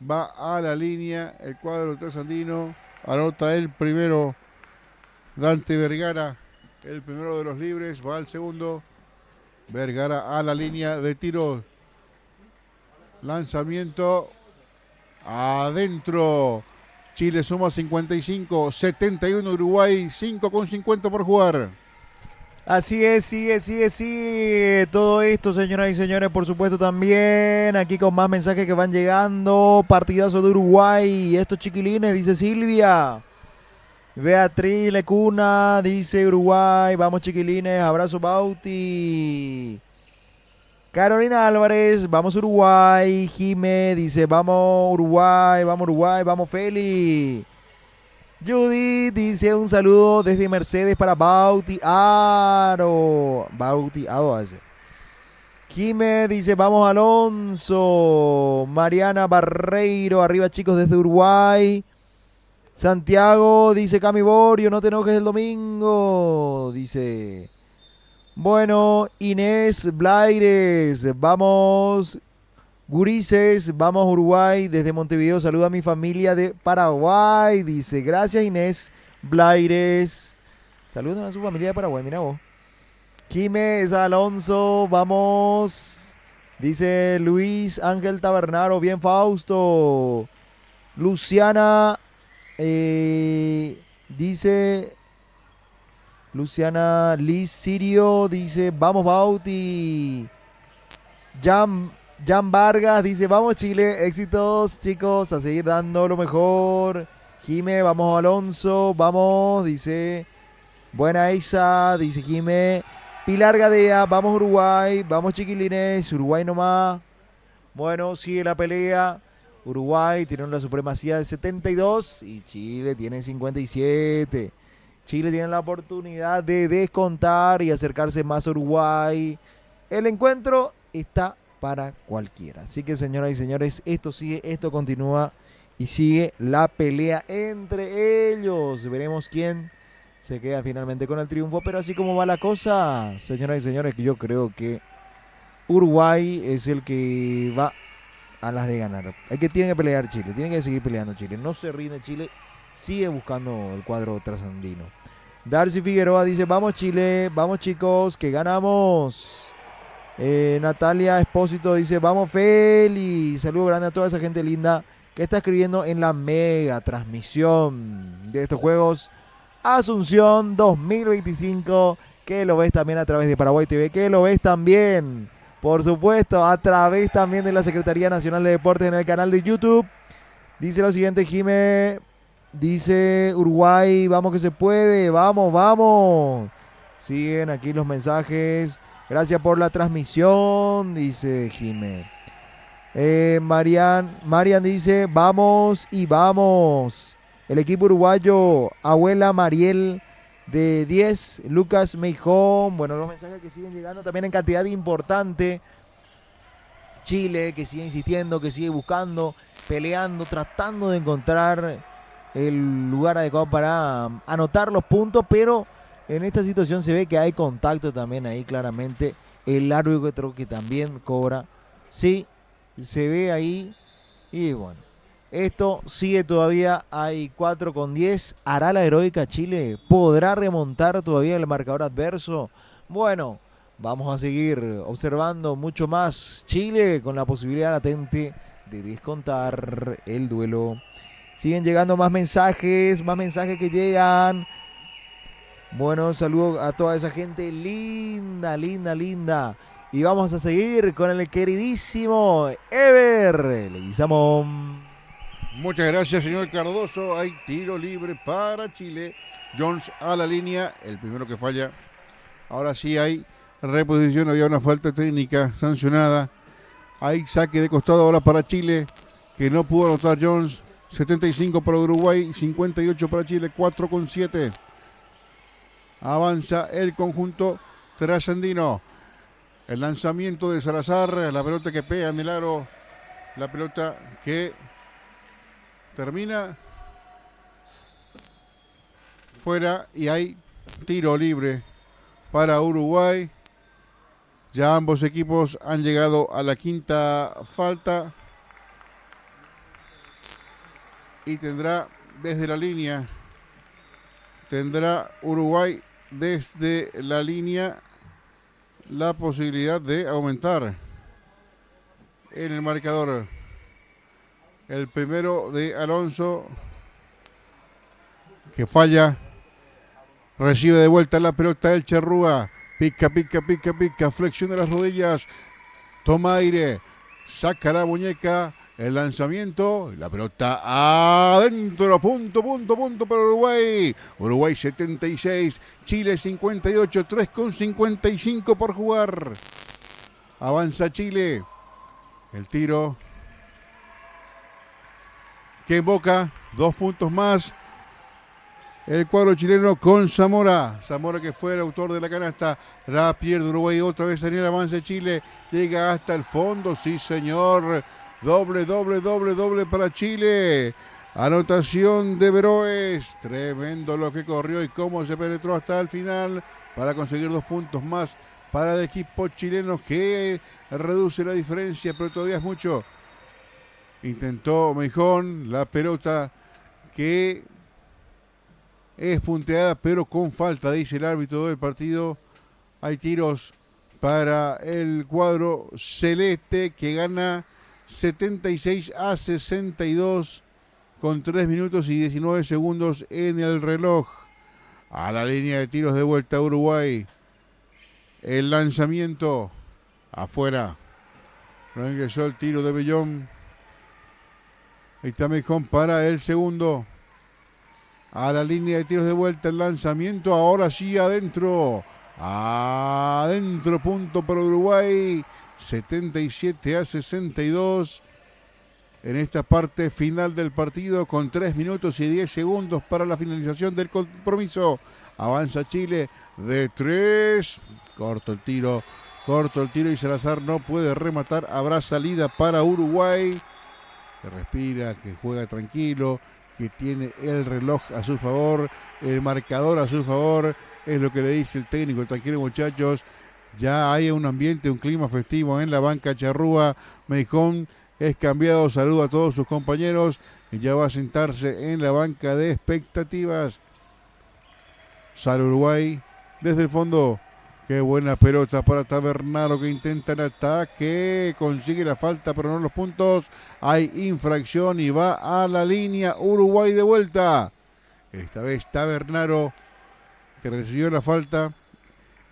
Va a la línea el cuadro trasandino. Anota el primero Dante Vergara, el primero de los libres. Va al segundo. Vergara a la línea de tiro. Lanzamiento. Adentro. Chile suma 55, 71 Uruguay, 5,50 por jugar. Así es, sigue todo esto, señoras y señores, por supuesto también, aquí con más mensajes que van llegando, partidazo de Uruguay, estos chiquilines, dice Silvia, Beatriz Lecuna, dice Uruguay, vamos chiquilines, abrazo Bauti, Carolina Álvarez, vamos Uruguay, Jime, dice vamos Uruguay, vamos Feli. Judith dice un saludo desde Mercedes para Bauti Aro. Jime dice vamos Alonso. Mariana Barreiro, arriba chicos desde Uruguay. Santiago dice Cami Borio, no te enojes el domingo. Dice, bueno, Inés Blaires, vamos Gurises, vamos Uruguay, desde Montevideo, saluda a mi familia de Paraguay, dice, gracias Inés Blaires, saludos a su familia de Paraguay, mira vos. Jiménez Alonso, vamos, dice Luis Ángel Tabernaro, bien Fausto. Luciana, dice, Luciana Liz Sirio, dice, vamos Bauti. Jan Vargas dice, vamos Chile, éxitos chicos, a seguir dando lo mejor. Jime, vamos Alonso, vamos, dice, buena Isa, dice Jime. Pilar Gadea, vamos Uruguay, vamos chiquilines, Uruguay nomás. Bueno, sigue la pelea. Uruguay tiene una supremacía de 72 y Chile tiene 57. Chile tiene la oportunidad de descontar y acercarse más a Uruguay. El encuentro está para cualquiera. Así que señoras y señores, esto sigue, esto continúa y sigue la pelea entre ellos. Veremos quién se queda finalmente con el triunfo, pero así como va la cosa, señoras y señores, yo creo que Uruguay es el que va a las de ganar. Tiene que pelear Chile, tiene que seguir peleando Chile. No se rinde Chile, sigue buscando el cuadro trasandino. Darcy Figueroa dice, vamos Chile, vamos chicos, que ganamos. Natalia Espósito dice, vamos Feli, saludo grande a toda esa gente linda que está escribiendo en la mega transmisión de estos Juegos Asunción 2025, que lo ves también a través de Paraguay TV, que lo ves también, por supuesto, a través también de la Secretaría Nacional de Deportes en el canal de YouTube. Dice lo siguiente Jime, dice Uruguay, vamos que se puede, vamos. Siguen aquí los mensajes. Gracias por la transmisión, dice Jimé. Marian dice, vamos y vamos. El equipo uruguayo, abuela Mariel de 10, Lucas Meijón. Bueno, los mensajes que siguen llegando también en cantidad importante. Chile, que sigue insistiendo, que sigue buscando, peleando, tratando de encontrar el lugar adecuado para anotar los puntos, pero En esta situación se ve que hay contacto también ahí claramente. El árbitro que también cobra. Sí, se ve ahí. Y bueno, esto sigue todavía. Hay 4-10. ¿Hará la heroica Chile? ¿Podrá remontar todavía el marcador adverso? Bueno, vamos a seguir observando mucho más Chile con la posibilidad latente de descontar el duelo. Siguen llegando más mensajes que llegan. Bueno, saludo a toda esa gente linda, linda, linda. Y vamos a seguir con el queridísimo Ever Leguizamón. Muchas gracias, señor Cardoso. Hay tiro libre para Chile. Jones a la línea, el primero que falla. Ahora sí hay reposición, había una falta técnica sancionada. Hay saque de costado ahora para Chile, que no pudo anotar Jones. 75 para Uruguay, 58 para Chile, 4-7. Avanza el conjunto trasandino. El lanzamiento de Salazar, la pelota que pega en el aro, la pelota que termina fuera y hay tiro libre para Uruguay. Ya ambos equipos han llegado a la quinta falta y tendrá desde la línea, tendrá Uruguay desde la línea la posibilidad de aumentar en el marcador. El primero de Alonso, que falla, recibe de vuelta la pelota del Charrúa, pica, flexiona las rodillas, toma aire, saca la muñeca, el lanzamiento, la pelota adentro, punto para Uruguay. Uruguay 76, Chile 58, 3,55 por jugar. Avanza Chile. El tiro que invoca 2 puntos más. El cuadro chileno con Zamora. Zamora, que fue el autor de la canasta. La pierde Uruguay otra vez. Daniel avance Chile. Llega hasta el fondo. Sí, señor. Doble para Chile. Anotación de Veroes. Tremendo lo que corrió y cómo se penetró hasta el final para conseguir 2 puntos más para el equipo chileno, que reduce la diferencia, pero todavía es mucho. Intentó Meijón. La pelota que es punteada, pero con falta, dice el árbitro del partido. Hay tiros para el cuadro celeste, que gana 76-62 con 3 minutos y 19 segundos en el reloj. A la línea de tiros de vuelta Uruguay. El lanzamiento afuera. No ingresó el tiro de Bellón. Ahí está Meijón para el segundo. A la línea de tiros de vuelta el lanzamiento, ahora sí adentro. Adentro, punto para Uruguay. 77-62. En esta parte final del partido, con 3 minutos y 10 segundos para la finalización del compromiso. Avanza Chile de 3. Corto el tiro y Salazar no puede rematar. Habrá salida para Uruguay, que respira, que juega tranquilo, que tiene el reloj a su favor, el marcador a su favor. Es lo que le dice el técnico. Tranquilo, muchachos, ya hay un ambiente, un clima festivo en la banca Charrúa. Meijón es cambiado, saluda a todos sus compañeros y ya va a sentarse en la banca de expectativas. Sale Uruguay desde el fondo. Qué buena pelota para Tabernaro, que intenta el ataque, consigue la falta pero no los puntos. Hay infracción y va a la línea Uruguay de vuelta. Esta vez Tabernaro, que recibió la falta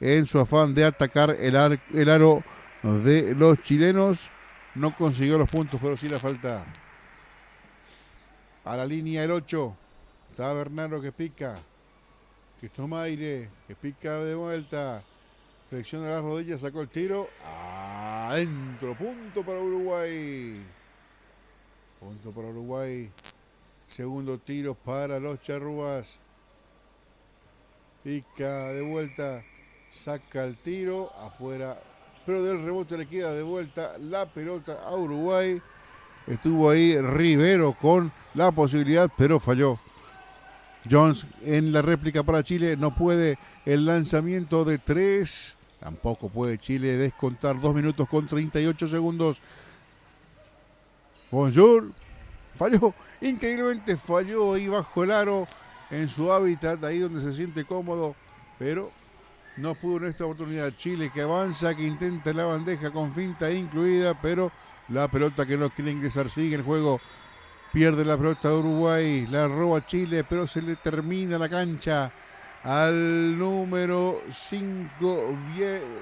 en su afán de atacar el aro de los chilenos. No consiguió los puntos, pero sí la falta. A la línea el 8. Tabernaro, que pica, que toma aire, que pica de vuelta. Flexiona las rodillas, sacó el tiro. Adentro, punto para Uruguay. Punto para Uruguay. Segundo tiro para los charrúas. Pica de vuelta, saca el tiro, afuera. Pero del rebote le queda de vuelta la pelota a Uruguay. Estuvo ahí Rivero con la posibilidad, pero falló. Jones en la réplica para Chile, no puede el lanzamiento de 3. Tampoco puede Chile descontar. 2 minutos con 38 segundos. Bonjour. Falló, increíblemente falló ahí bajo el aro, en su hábitat, ahí donde se siente cómodo, pero no pudo en esta oportunidad. Chile que avanza, que intenta la bandeja con finta incluida, pero la pelota que no quiere ingresar sigue el juego. Pierde la pelota de Uruguay, la roba Chile, pero se le termina la cancha al número 5,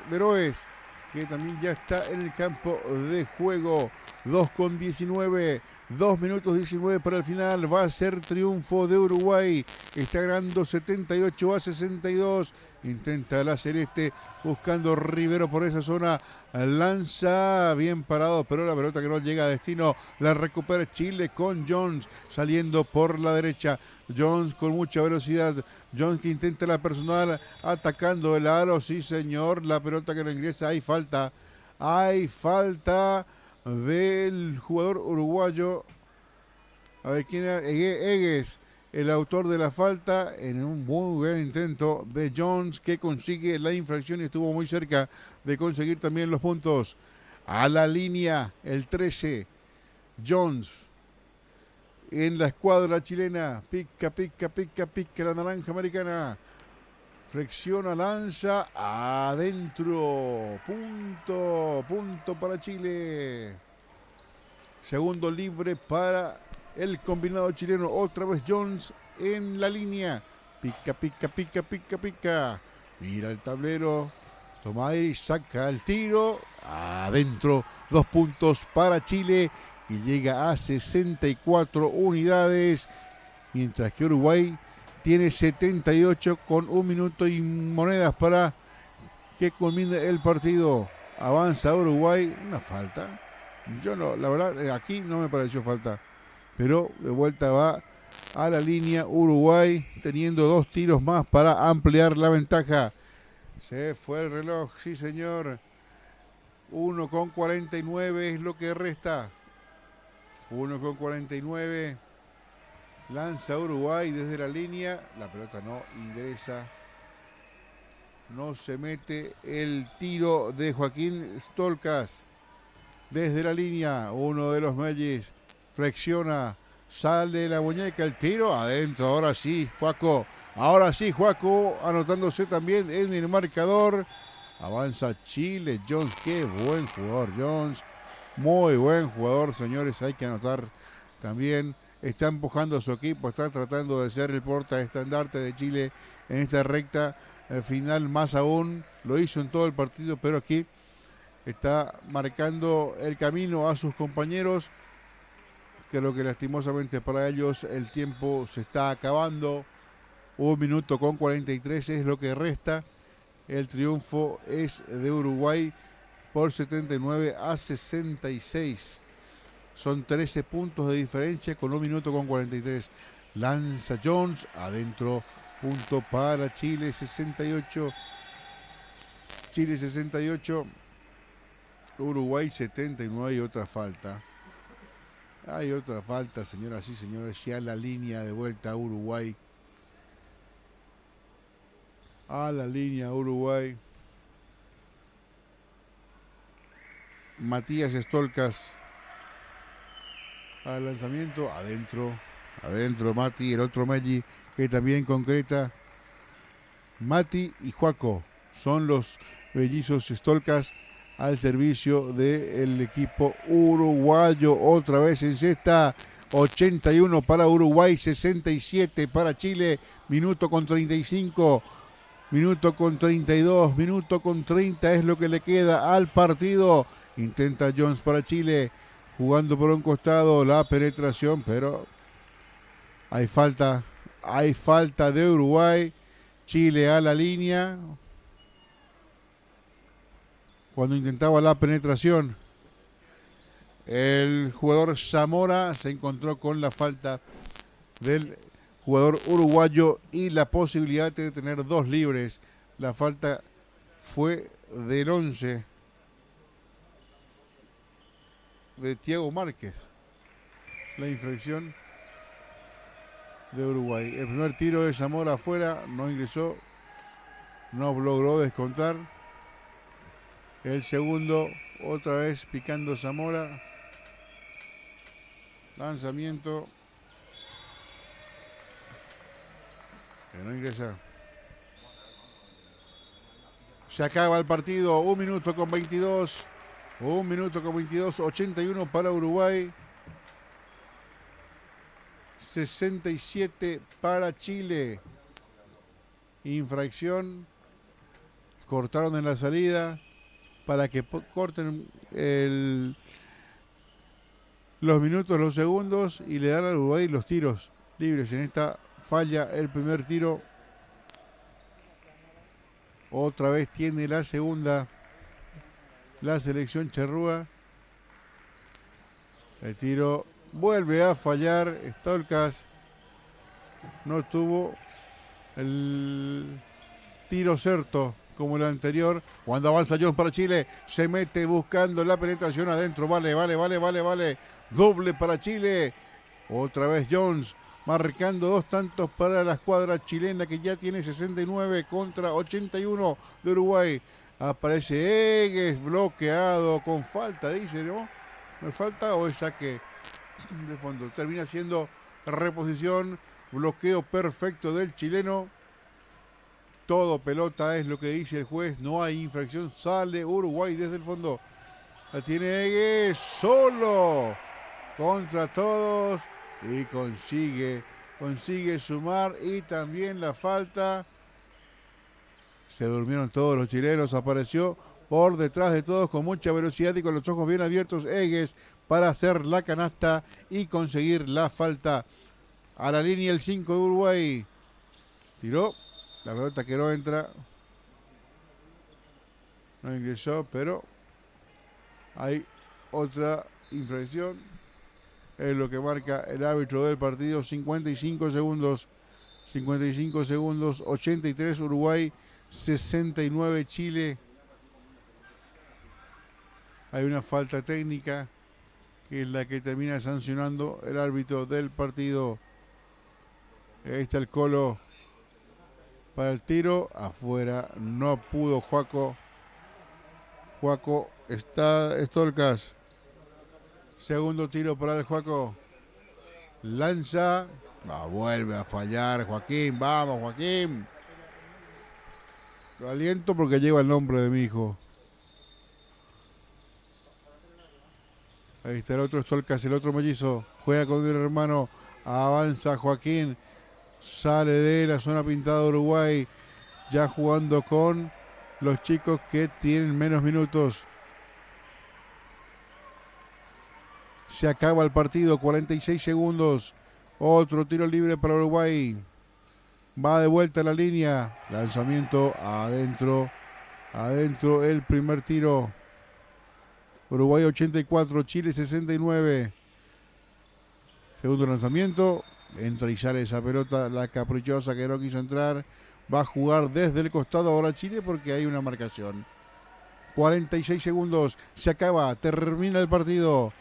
Veroes, que también ya está en el campo de juego. 2:19, 2 minutos 19 para el final. Va a ser triunfo de Uruguay. Está ganando 78-62. Intenta la celeste buscando Rivero por esa zona. Lanza bien parado, pero la pelota que no llega a destino. La recupera Chile con Jones saliendo por la derecha. Jones con mucha velocidad. Jones que intenta la personal atacando el aro. Sí, señor. La pelota que no ingresa. Hay falta. Hay falta del jugador uruguayo. A ver quién era. Egues, el autor de la falta, en un muy buen intento de Jones, que consigue la infracción y estuvo muy cerca de conseguir también los puntos. A la línea, el 13, Jones. En la escuadra chilena, pica la naranja americana. Flexiona, lanza, adentro. Punto para Chile. Segundo libre para el combinado chileno. Otra vez Jones en la línea. Pica. Mira el tablero. Toma aire y saca el tiro. Adentro. 2 puntos para Chile. Y llega a 64 unidades. Mientras que Uruguay tiene 78 con 1 minuto y monedas para que culmine el partido. Avanza Uruguay. Una falta. Yo no, la verdad, aquí no me pareció falta. Pero de vuelta va a la línea Uruguay, teniendo 2 tiros más para ampliar la ventaja. Se fue el reloj, sí señor. 1:49 es lo que resta. 1:49. Lanza Uruguay desde la línea. La pelota no ingresa. No se mete el tiro de Joaquín Stolkas. Desde la línea, uno de los Mellis flexiona, sale la muñeca, el tiro, adentro, ahora sí, Joaco, anotándose también en el marcador. Avanza Chile, Jones, qué buen jugador Jones, muy buen jugador, señores, hay que anotar también. Está empujando a su equipo, está tratando de ser el portaestandarte de Chile en esta recta final, más aún, lo hizo en todo el partido, pero aquí está marcando el camino a sus compañeros. Creo que lastimosamente para ellos el tiempo se está acabando. 1 minuto con 43 es lo que resta. El triunfo es de Uruguay por 79-66. Son 13 puntos de diferencia con 1 minuto con 43. Lanza Jones, adentro, punto para Chile, 68. Chile 68. Uruguay 79 y otra falta. Hay otra falta, señoras y señores, ya la línea de vuelta a Uruguay. A la línea Uruguay. Matías Stolkas al lanzamiento, adentro Mati, el otro Melli que también concreta. Mati y Joaco son los mellizos Stolkas al servicio del equipo uruguayo. Otra vez en cesta, 81 para Uruguay, 67 para Chile, minuto con 35, minuto con 32, minuto con 30 es lo que le queda al partido. Intenta Jones para Chile, jugando por un costado, la penetración, pero hay falta de Uruguay. Chile a la línea. Cuando intentaba la penetración, el jugador Zamora se encontró con la falta del jugador uruguayo y la posibilidad de tener 2 libres. La falta fue del 11 de Thiago Márquez. La infracción de Uruguay. El primer tiro de Zamora afuera, no ingresó, no logró descontar. El segundo, otra vez picando Zamora. Lanzamiento. Que no ingresa. Se acaba el partido, 1 minuto con 22. 1 minuto con 22, 81 para Uruguay. 67 para Chile. Infracción. Cortaron en la salida para que corten los minutos, los segundos y le dan a Uruguay los tiros libres. En esta falla el primer tiro. Otra vez tiene la segunda la selección charrúa. El tiro vuelve a fallar. Stolkas no tuvo el tiro certo como el anterior. Cuando avanza Jones para Chile, se mete buscando la penetración adentro. Vale. Doble para Chile. Otra vez Jones marcando 2 tantos para la escuadra chilena que ya tiene 69 contra 81 de Uruguay. Aparece Egues bloqueado con falta, dice, ¿no? ¿No es falta o es saque de fondo? Termina siendo reposición, bloqueo perfecto del chileno. Todo pelota es lo que dice el juez, no hay infracción, sale Uruguay desde el fondo. La tiene Egues solo contra todos y consigue sumar y también la falta. Se durmieron todos los chilenos, apareció por detrás de todos con mucha velocidad y con los ojos bien abiertos Egues para hacer la canasta y conseguir la falta. A la línea el 5 de Uruguay. Tiró, la pelota que no entra. No ingresó, pero hay otra infracción. Es lo que marca el árbitro del partido. 55 segundos, 83 Uruguay, 69 Chile. Hay una falta técnica que es la que termina sancionando el árbitro del partido. Ahí está el Colo para el tiro. Afuera, no pudo Juaco. Está Stolkas. Segundo tiro para el Juaco. Lanza. Vuelve a fallar Joaquín. Vamos, Joaquín. Lo aliento porque lleva el nombre de mi hijo. Ahí está el otro Stolkas, el otro mellizo. Juega con el hermano. Avanza Joaquín. Sale de la zona pintada de Uruguay. Ya jugando con los chicos que tienen menos minutos. Se acaba el partido, 46 segundos. Otro tiro libre para Uruguay. Va de vuelta a la línea. Lanzamiento adentro. Adentro el primer tiro. Uruguay 84, Chile 69. Segundo lanzamiento. Entra y sale esa pelota, la caprichosa que no quiso entrar. Va a jugar desde el costado ahora Chile porque hay una marcación. 46 segundos. Se acaba, termina el partido.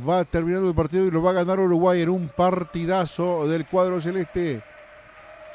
Va terminando el partido y lo va a ganar Uruguay en un partidazo del cuadro celeste.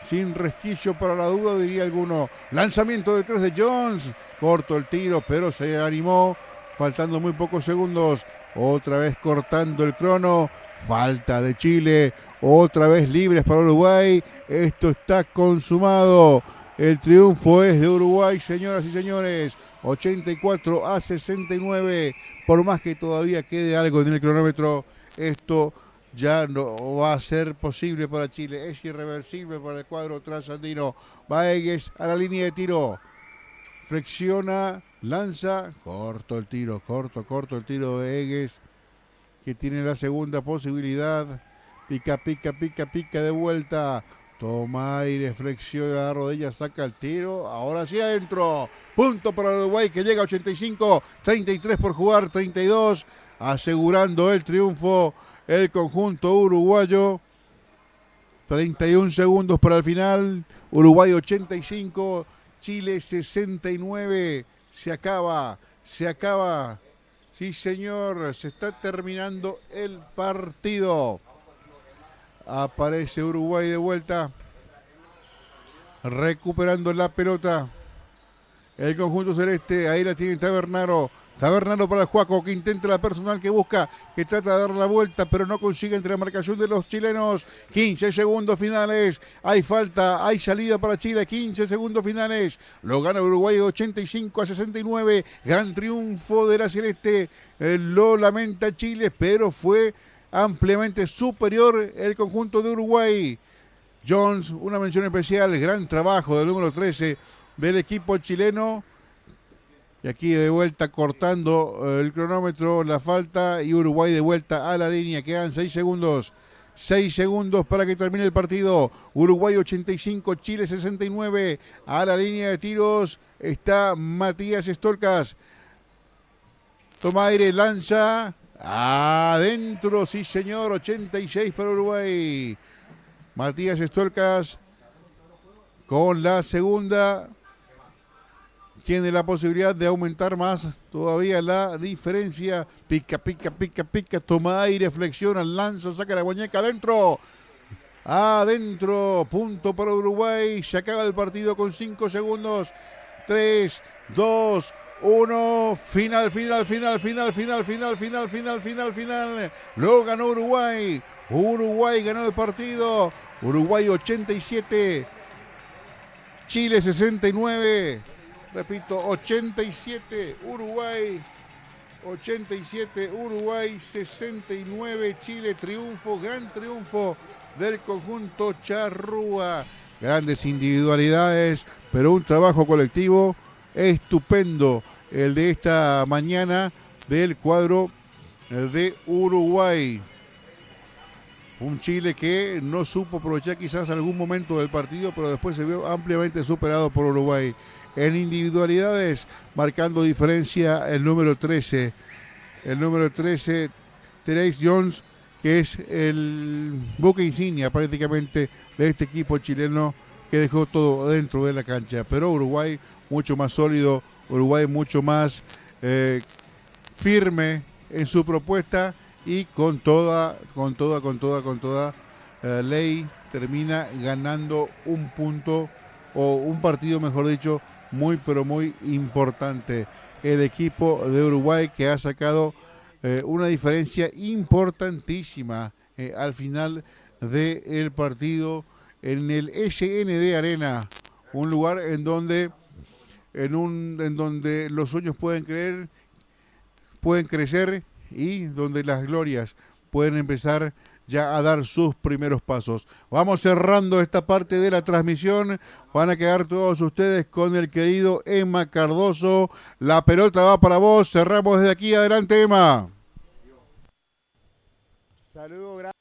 Sin resquicio para la duda, diría alguno. Lanzamiento de 3 de Jones. Corto el tiro, pero se animó. Faltando muy pocos segundos. Otra vez cortando el crono. Falta de Chile. Otra vez libres para Uruguay. Esto está consumado. El triunfo es de Uruguay, señoras y señores. 84-69. Por más que todavía quede algo en el cronómetro, esto ya no va a ser posible para Chile. Es irreversible para el cuadro trasandino. Va Egues a la línea de tiro. Flexiona, lanza. Corto el tiro, corto el tiro de Egues, que tiene la segunda posibilidad. Pica de vuelta. Toma aire, flexiona la rodilla, saca el tiro. Ahora sí adentro. Punto para Uruguay que llega a 85. 33 por jugar, 32. Asegurando el triunfo el conjunto uruguayo. 31 segundos para el final. Uruguay 85. Chile 69. Se acaba. Sí, señor. Se está terminando el partido. Aparece Uruguay de vuelta. Recuperando la pelota. El conjunto celeste, ahí la tiene Tabernaro. Tabernaro para el Juaco, que intenta la personal, que busca, que trata de dar la vuelta, pero no consigue entre la marcación de los chilenos. 15 segundos finales. Hay falta, hay salida para Chile. 15 segundos finales. Lo gana Uruguay 85-69. Gran triunfo de la celeste. Lo lamenta Chile, pero fue ampliamente superior el conjunto de Uruguay. Jones, una mención especial, gran trabajo del número 13 del equipo chileno. Y aquí de vuelta cortando el cronómetro, la falta, y Uruguay de vuelta a la línea. Quedan 6 segundos. 6 segundos para que termine el partido. Uruguay 85, Chile 69. A la línea de tiros está Matías Stolkas. Toma aire, lanza. Adentro, sí señor, 86 para Uruguay. Matías Stolkas con la segunda. Tiene la posibilidad de aumentar más todavía la diferencia. Pica, pica, pica, pica. Toma aire, flexiona, lanza, saca la muñeca adentro. Adentro. Punto para Uruguay. Se acaba el partido con 5 segundos. 3, 2, 1. Final, final, final, final, final, final, final, final, final, final. Lo ganó Uruguay. Uruguay ganó el partido. Uruguay 87. Chile 69. Repito, 87 Uruguay, 87 Uruguay, 69 Chile. Triunfo, gran triunfo del conjunto charrúa. Grandes individualidades, pero un trabajo colectivo estupendo el de esta mañana del cuadro de Uruguay. Un Chile que no supo aprovechar quizás algún momento del partido, pero después se vio ampliamente superado por Uruguay. En individualidades, marcando diferencia el número 13. El número 13, Terence Jones, que es el buque insignia prácticamente de este equipo chileno que dejó todo dentro de la cancha. Pero Uruguay mucho más sólido, Uruguay mucho más firme en su propuesta, y con toda ley termina ganando un punto, o un partido mejor dicho, muy pero muy importante. El equipo de Uruguay, que ha sacado una diferencia importantísima al final del partido en el SND Arena, un lugar en donde los sueños pueden crecer, y donde las glorias pueden empezar ya a dar sus primeros pasos. Vamos cerrando esta parte de la transmisión. Van a quedar todos ustedes con el querido Emma Cardoso. La pelota va para vos. Cerramos desde aquí. Adelante, Emma. Saludos, gracias.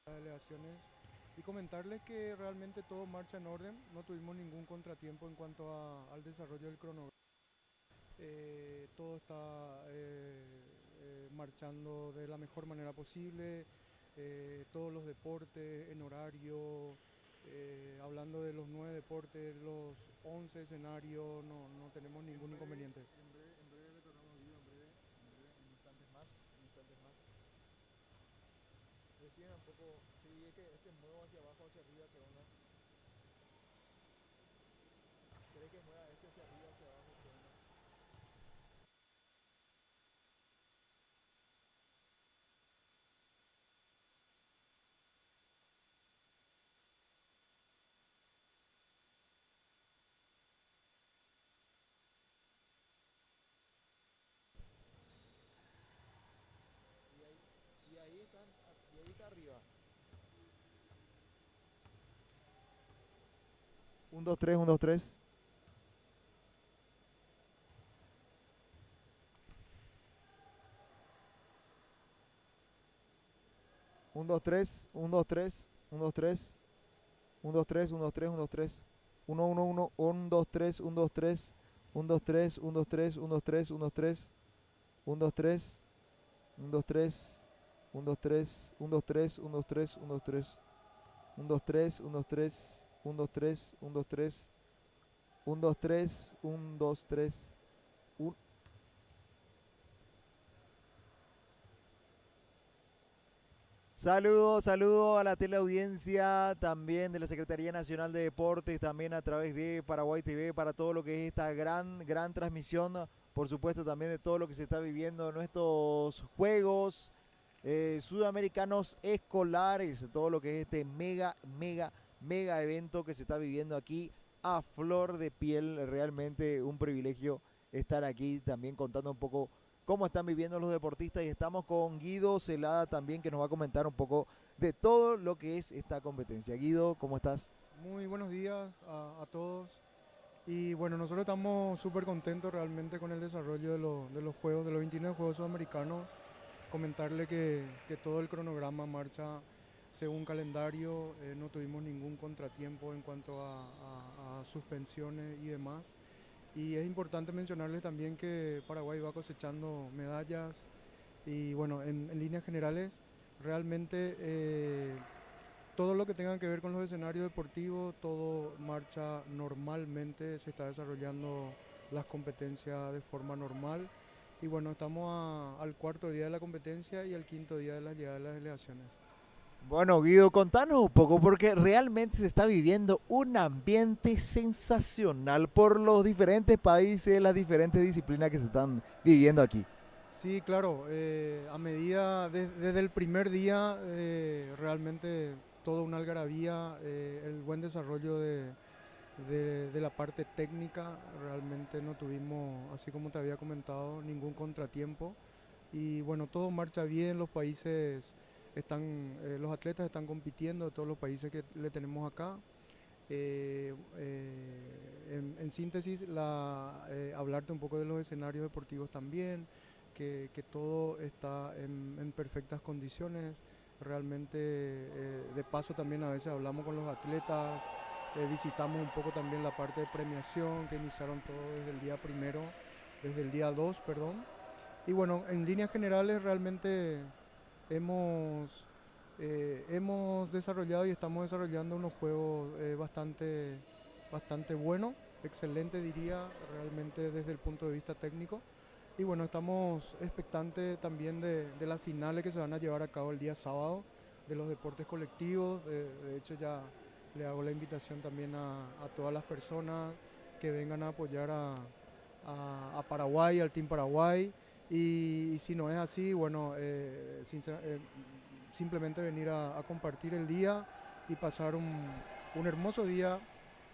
Delegaciones, y comentarles que realmente todo marcha en orden, no tuvimos ningún contratiempo en cuanto al desarrollo del cronograma. Todo está marchando de la mejor manera posible, todos los deportes en horario, hablando de los 9 deportes, los 11 escenarios, no tenemos ningún inconveniente. En breve retornamos vivo, en instantes más. Decían un poco, sí, es que muevo hacia abajo, hacia arriba, ¿qué onda? ¿Cree que mueva hacia arriba, hacia abajo, qué onda? Y ahí está arriba. 1, 2, 3, 1, 2, 3. 1, 2, 3, 1, 2, 3, 1, 2, 3, 1, 2, 3, 1, 2, 3, 1, 2, 3, 1, 1, 1, 1, 2, 3, 1, 2, 3, 1, 2, 3, 1, 2, 3, 1, 2, 3, 1, 2, 3, 1, 2, 3, 1, 2, 3, 1, 2, 3, 1, 2, 3, 1, 2, 3, 1, 2, 3, 1, 2, 3, 1, 2, 3, 1, 2, 3, 1, 2, 3, 1, 2, 3, 1, 2, 3, 1. Saludos, saludos a la teleaudiencia también de la Secretaría Nacional de Deportes, también a través de Paraguay TV para todo lo que es esta gran transmisión, por supuesto también de todo lo que se está viviendo en nuestros Juegos Sudamericanos Escolares, todo lo que es este mega evento que se está viviendo aquí a flor de piel, realmente un privilegio estar aquí también contando un poco cómo están viviendo los deportistas y estamos con Guido Celada también que nos va a comentar un poco de todo lo que es esta competencia. Guido, ¿cómo estás? Muy buenos días a todos. Y bueno, nosotros estamos súper contentos realmente con el desarrollo de los juegos, de los 29 Juegos Sudamericanos. Comentarle que todo el cronograma marcha según calendario, no tuvimos ningún contratiempo en cuanto a suspensiones y demás. Y es importante mencionarles también que Paraguay va cosechando medallas y bueno, en líneas generales, realmente todo lo que tenga que ver con los escenarios deportivos, todo marcha normalmente, se está desarrollando las competencias de forma normal. Y bueno, estamos al cuarto día de la competencia y al quinto día de la llegada de las delegaciones. Bueno, Guido, contanos un poco, porque realmente se está viviendo un ambiente sensacional por los diferentes países, las diferentes disciplinas que se están viviendo aquí. Sí, claro, a medida, desde el primer día, realmente toda una algarabía, el buen desarrollo de la parte técnica, realmente no tuvimos, así como te había comentado, ningún contratiempo. Y bueno, todo marcha bien, los países los atletas están compitiendo de todos los países que le tenemos acá. En síntesis, hablarte un poco de los escenarios deportivos también, que todo está en perfectas condiciones. Realmente, de paso también a veces hablamos con los atletas, visitamos un poco también la parte de premiación que iniciaron todo desde el día primero, desde el día 2, perdón. Y bueno, en líneas generales realmente hemos desarrollado y estamos desarrollando unos juegos bastante buenos, excelente diría, realmente desde el punto de vista técnico. Y bueno, estamos expectantes también de las finales que se van a llevar a cabo el día sábado, de los deportes colectivos. De hecho ya le hago la invitación también a todas las personas que vengan a apoyar a Paraguay, al Team Paraguay. Y si no es así, bueno, simplemente venir a compartir el día y pasar un hermoso día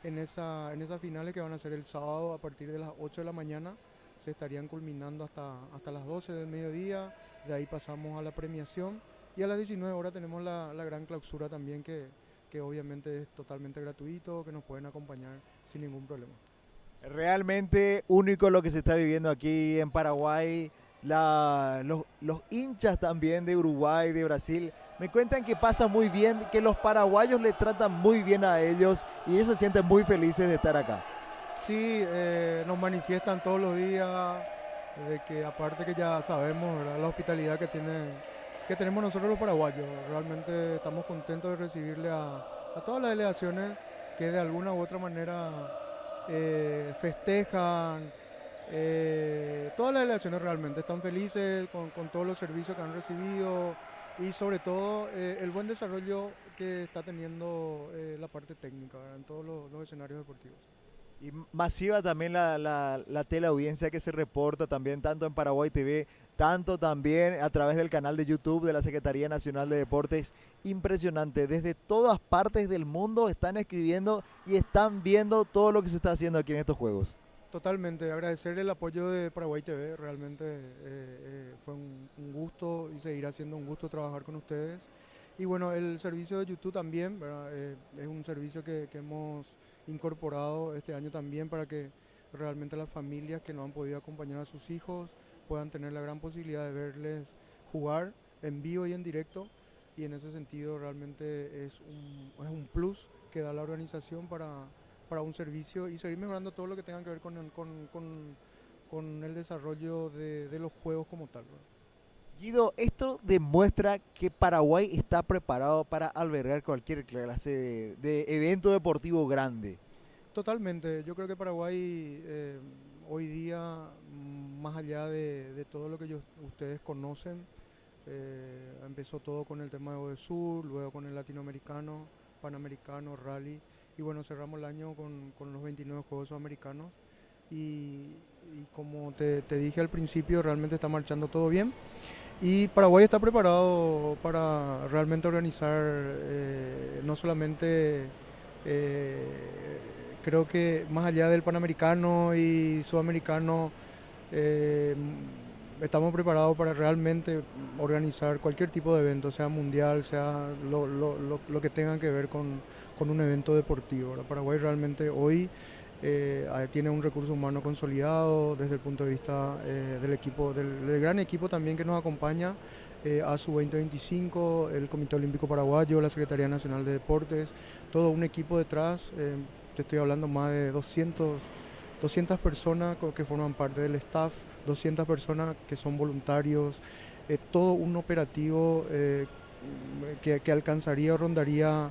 en esas finales que van a ser el sábado a partir de las 8 de la mañana. Se estarían culminando hasta las 12 del mediodía, de ahí pasamos a la premiación y a las 19 horas tenemos la gran clausura también que obviamente es totalmente gratuito, que nos pueden acompañar sin ningún problema. Realmente único lo que se está viviendo aquí en Paraguay. Los hinchas también de Uruguay, de Brasil, me cuentan que pasa muy bien, que los paraguayos le tratan muy bien a ellos y ellos se sienten muy felices de estar acá. Sí, nos manifiestan todos los días, de que aparte que ya sabemos, ¿verdad?, la hospitalidad que tenemos nosotros los paraguayos. Realmente estamos contentos de recibirle a todas las delegaciones que de alguna u otra manera festejan. Todas las delegaciones realmente están felices con todos los servicios que han recibido y sobre todo el buen desarrollo que está teniendo la parte técnica, ¿verdad?, en todos los escenarios deportivos. Y masiva también la teleaudiencia que se reporta también tanto en Paraguay TV, tanto también a través del canal de YouTube de la Secretaría Nacional de Deportes. Impresionante, desde todas partes del mundo están escribiendo y están viendo todo lo que se está haciendo aquí en estos Juegos. Totalmente, agradecer el apoyo de Paraguay TV, realmente fue un gusto y seguirá siendo un gusto trabajar con ustedes. Y bueno, el servicio de YouTube también, ¿verdad?, es un servicio que hemos incorporado este año también para que realmente las familias que no han podido acompañar a sus hijos puedan tener la gran posibilidad de verles jugar en vivo y en directo. y en ese sentido realmente es un plus que da la organización para un servicio y seguir mejorando todo lo que tenga que ver con el desarrollo de los juegos como tal, ¿verdad? Guido, esto demuestra que Paraguay está preparado para albergar cualquier clase de evento deportivo grande. Totalmente, yo creo que Paraguay hoy día, más allá de todo lo que ustedes conocen, empezó todo con el tema de ODESUR, luego con el latinoamericano, panamericano, rally, y bueno, cerramos el año con los 29 Juegos Sudamericanos, y como te dije al principio, realmente está marchando todo bien, y Paraguay está preparado para realmente organizar no solamente... creo que más allá del Panamericano y Sudamericano, eh, estamos preparados para realmente organizar cualquier tipo de evento, sea mundial, sea lo que tenga que ver con un evento deportivo, ¿verdad? Paraguay realmente hoy tiene un recurso humano consolidado desde el punto de vista del equipo, del gran equipo también que nos acompaña, ASU 2025, el Comité Olímpico Paraguayo, la Secretaría Nacional de Deportes, todo un equipo detrás. Te estoy hablando más de 200 personas que forman parte del staff, 200 personas que son voluntarios, todo un operativo que alcanzaría o rondaría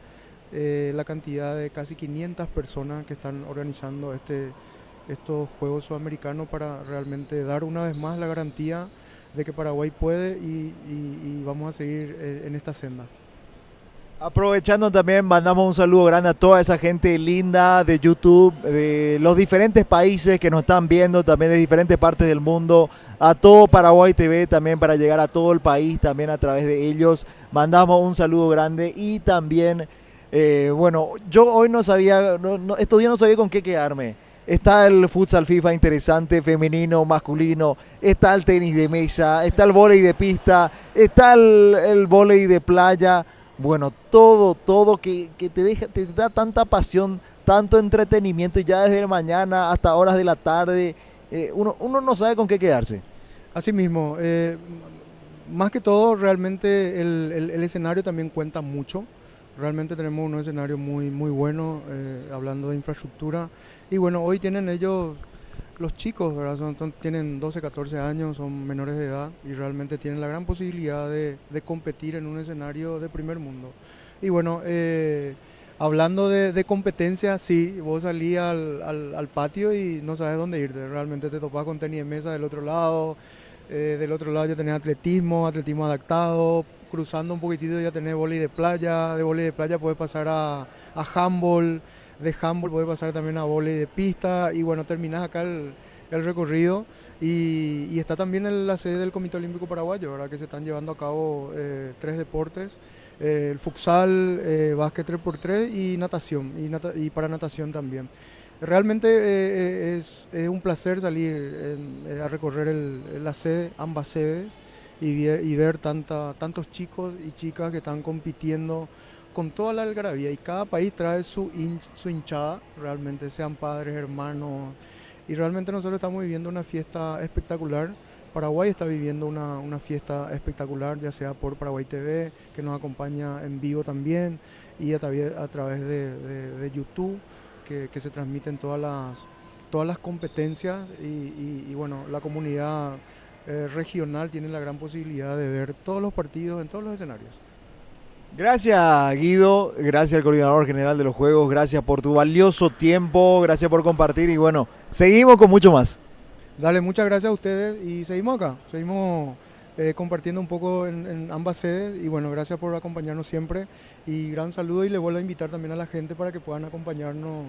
la cantidad de casi 500 personas que están organizando estos Juegos Sudamericanos para realmente dar una vez más la garantía de que Paraguay puede y vamos a seguir en esta senda. Aprovechando también, mandamos un saludo grande a toda esa gente linda de YouTube, de los diferentes países que nos están viendo, también de diferentes partes del mundo, a todo Paraguay TV también para llegar a todo el país, también a través de ellos. Mandamos un saludo grande y también, bueno, yo hoy no sabía, estos días no sabía con qué quedarme. Está el futsal FIFA interesante, femenino, masculino, está el tenis de mesa, está el vóley de pista, está el vóley de playa. Bueno, todo que te da tanta pasión, tanto entretenimiento y ya desde mañana hasta horas de la tarde, uno no sabe con qué quedarse. Así mismo, más que todo realmente el escenario también cuenta mucho. Realmente tenemos un escenario muy bueno, hablando de infraestructura. Y bueno, hoy tienen ellos, los chicos, ¿verdad? Tienen 12, 14 años, son menores de edad y realmente tienen la gran posibilidad de competir en un escenario de primer mundo. Y bueno, hablando de competencia, sí, vos salís al patio y no sabes dónde irte. Realmente te topás con tenis de mesa del otro lado ya tenés atletismo adaptado, cruzando un poquitito ya tenés vóley de playa, de vóley de playa puedes pasar a handball, de handball puedes pasar también a vóley de pista y bueno, terminás acá el recorrido y está también la sede del Comité Olímpico Paraguayo, ¿verdad? Que se están llevando a cabo 3 deportes, el futsal, básquet 3x3 y natación, y para natación también. Realmente es un placer salir a recorrer la sede, ambas sedes, y ver tantos chicos y chicas que están compitiendo con toda la algarabía. Y cada país trae su hinchada, realmente, sean padres, hermanos. Y realmente nosotros estamos viviendo una fiesta espectacular. Paraguay está viviendo una fiesta espectacular, ya sea por Paraguay TV, que nos acompaña en vivo también, y a través de YouTube. Que se transmiten todas las competencias y bueno, la comunidad regional tiene la gran posibilidad de ver todos los partidos en todos los escenarios. Gracias Guido, gracias al coordinador general de los Juegos, gracias por tu valioso tiempo, gracias por compartir y bueno, seguimos con mucho más. Dale, muchas gracias a ustedes y seguimos acá, seguimos compartiendo un poco en ambas sedes y bueno, gracias por acompañarnos siempre y gran saludo y le vuelvo a invitar también a la gente para que puedan acompañarnos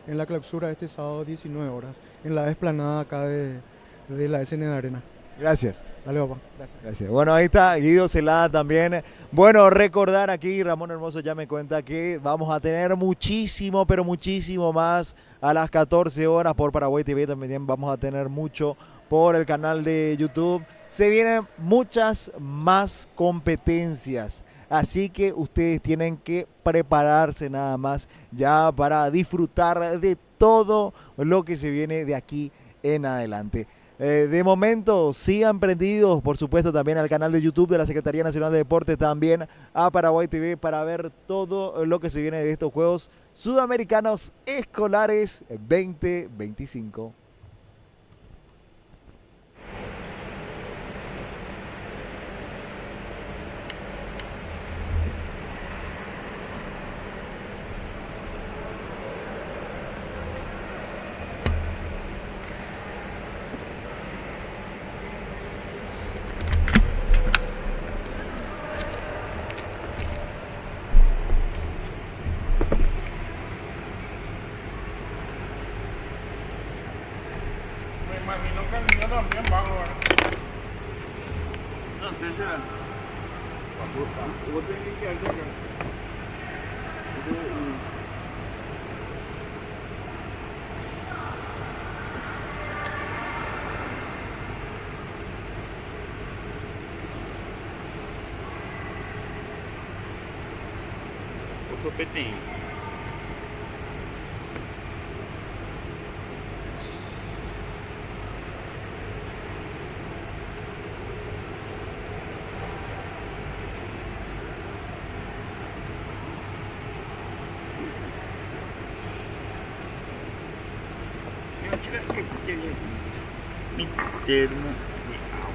en la clausura este sábado 19 horas en la explanada acá de la SN de Arena. Gracias. Dale, papá. Gracias. Bueno, ahí está Guido Celada también. Bueno, recordar aquí, Ramón Hermoso ya me cuenta que vamos a tener muchísimo, pero muchísimo más a las 14 horas por Paraguay TV. También vamos a tener mucho por el canal de YouTube. Se vienen muchas más competencias. Así que ustedes tienen que prepararse nada más ya para disfrutar de todo lo que se viene de aquí en adelante. De momento, sigan prendidos, por supuesto, también al canal de YouTube de la Secretaría Nacional de Deportes, también a Paraguay TV para ver todo lo que se viene de estos Juegos Sudamericanos Escolares 2025. Me imagino que el niño también va ahora. No sé, ya. Vos tenés que hacer acá. O sopetinho. Eu tive aquele termo de algo.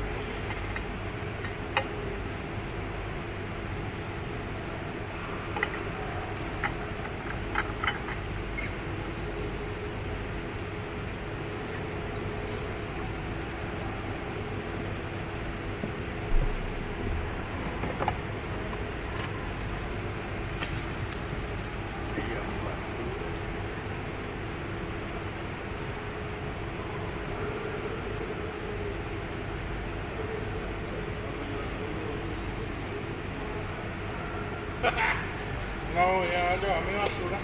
No voy a llevar mi basura.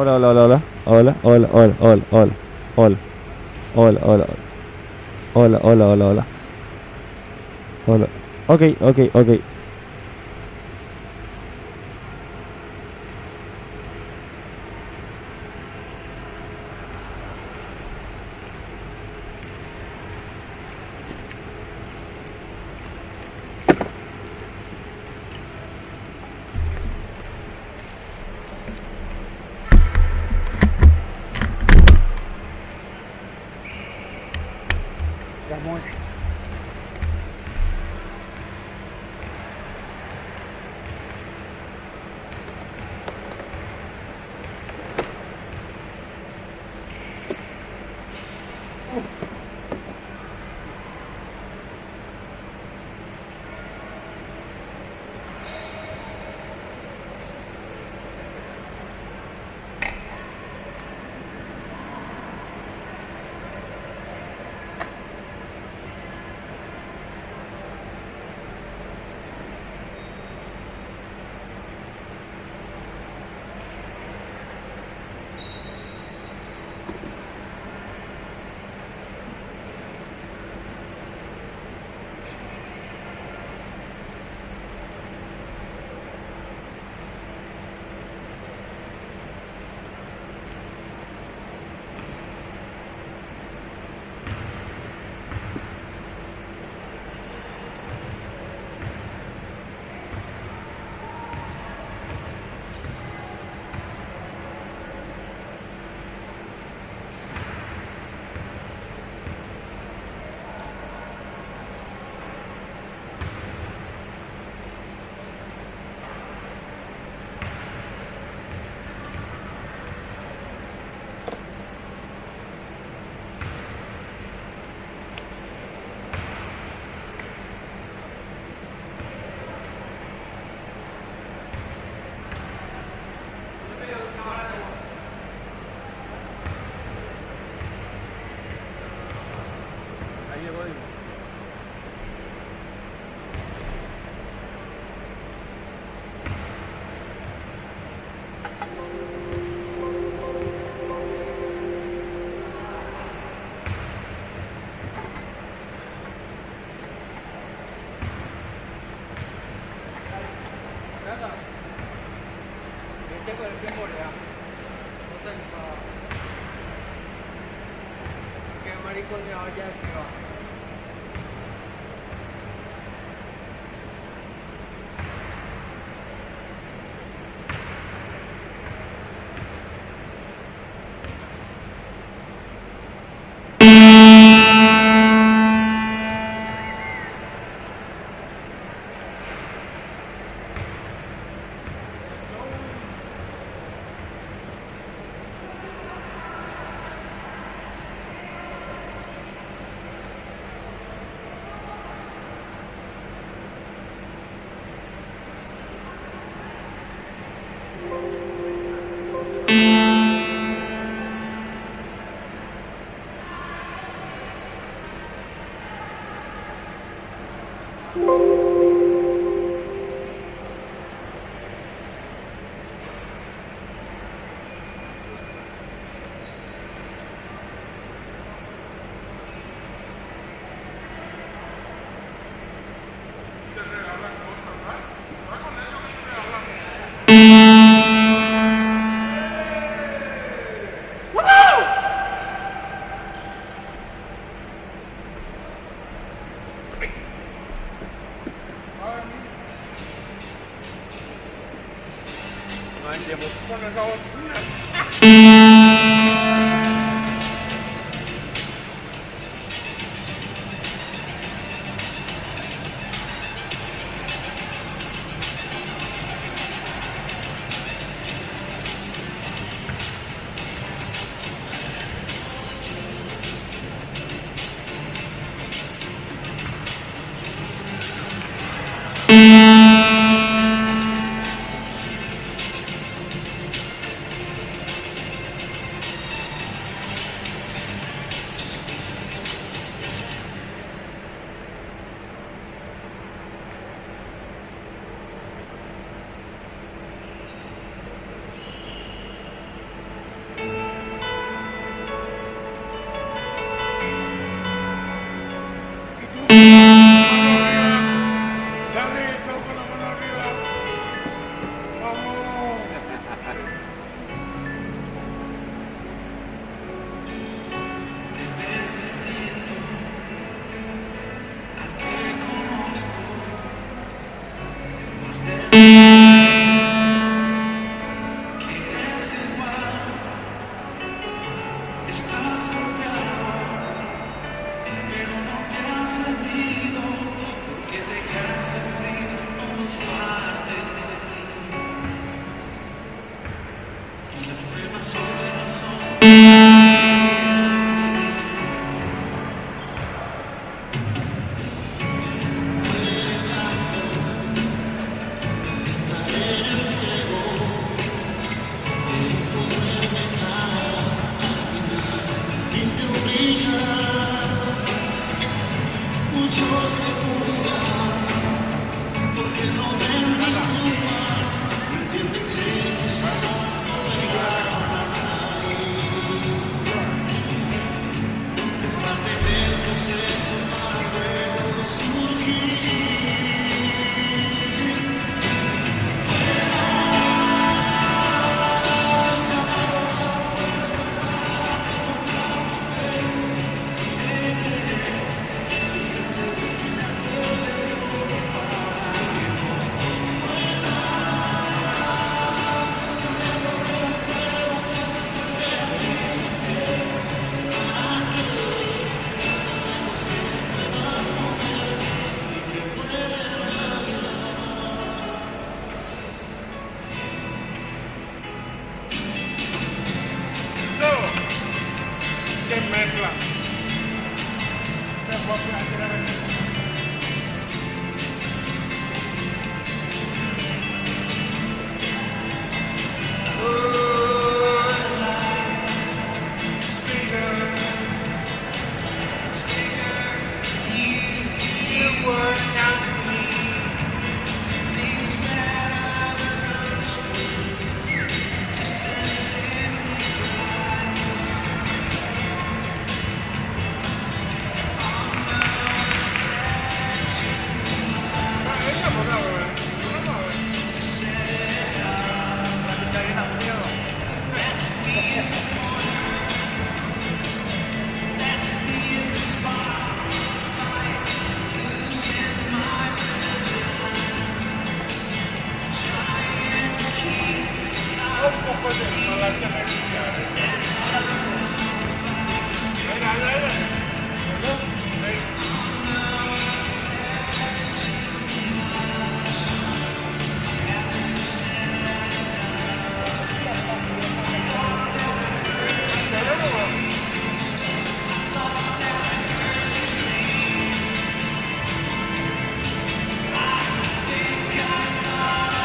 Hola, hola, hola, hola. Hola, hola, hola, hola, hola. Hola. Hola, hola, hola. Hola, hola, hola, hola. Hola. Ok, ok, ok. Ramón.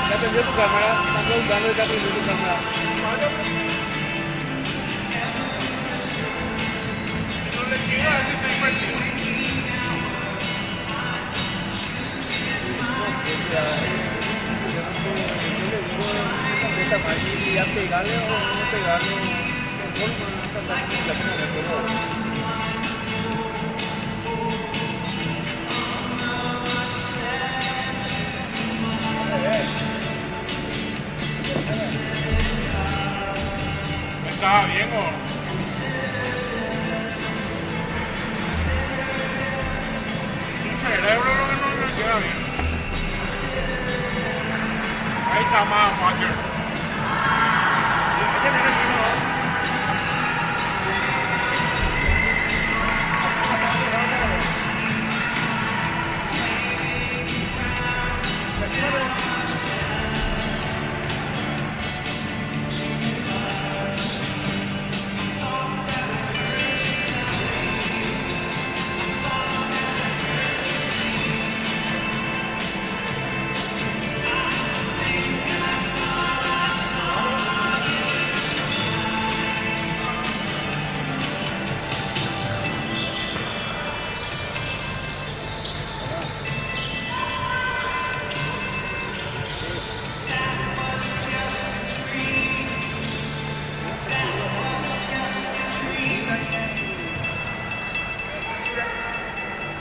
Ya prendió tu cámara, están preguntando si ya prendió tu cámara. No le quiero decir que invertido. Ya pegarle o no pegarle, ¿estaba bien o? El cerebro lo que no le queda bien. Ahí está más fucker.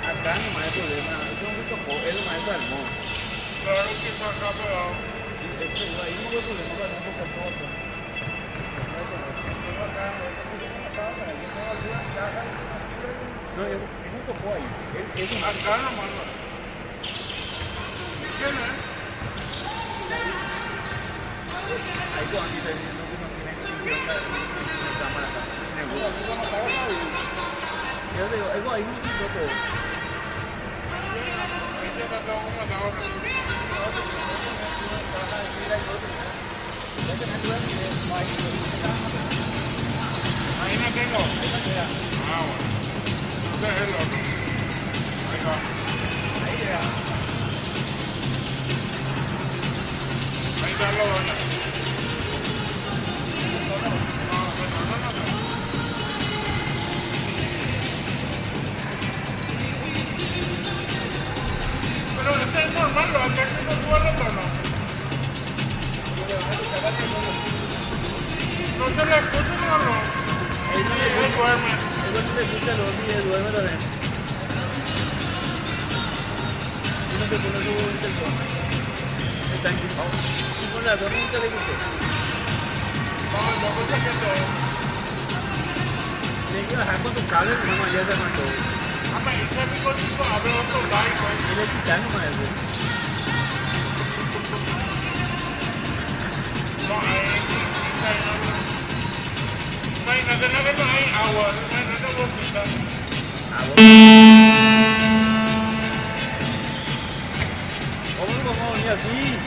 Acá no hay problema, yo no tocó, es lo maestro del modo. Claro que está acá pegado. Ahí no hay problema para no tocar todo. No, él no tocó ahí. Acá nomás no. ¿Quién es? Ahí lo han dicho, no tiene cámara acá. Yo digo, algo ahí no se tocó. Ahí no tengo. Ah, bueno. Ese es el otro. Ahí va. Ahí llega. Ahí está el otro. Pero este es normal, lo hace que no tuvo retorno. No se le escucha, no. Él duerme. Él no se escucha, no, ni él duerme también. Y no se pone su teléfono. Está equipado. Y con la torre no se le escucha. Vamos, yo creo que todo. Tienes que bajar con tus cables, no, ya se mató. Ah, pero ese es mi código, abre otro like, él es quitando más eso. No, imagínate lo que no hay agua, imagínate boquita. Agua. ¿Cómo no vamos a venir así?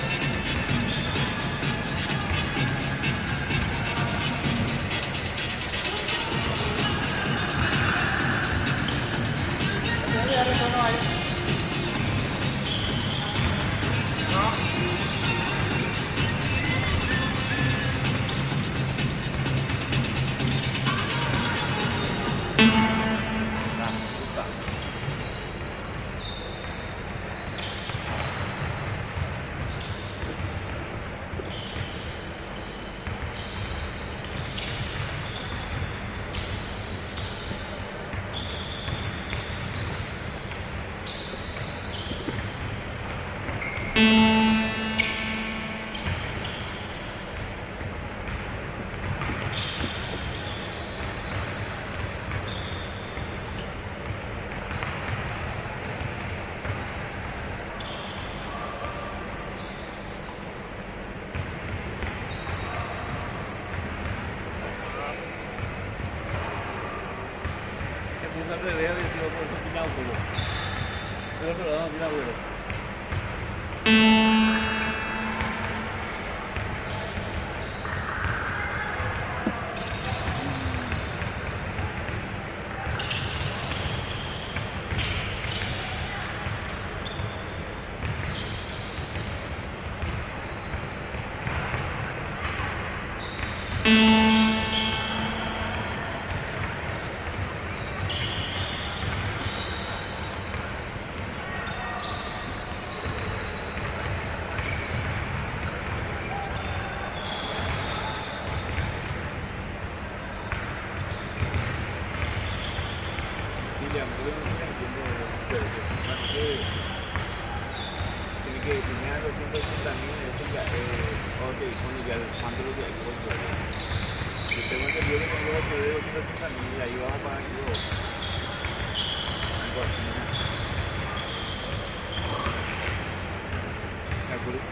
Empieza al revés, había sido por eso tiene abuelo. Pero otro lado, mira abuelo. William, yo no entiendo ustedes. Tiene que decirme a los 180.000, eso ya, ok, bueno, ya mando los de ahí por fuera. Yo tengo entendido que tengo los de 280.000 y ahí vamos a pagar yo. Algo así, ¿no? ¿De acuerdo?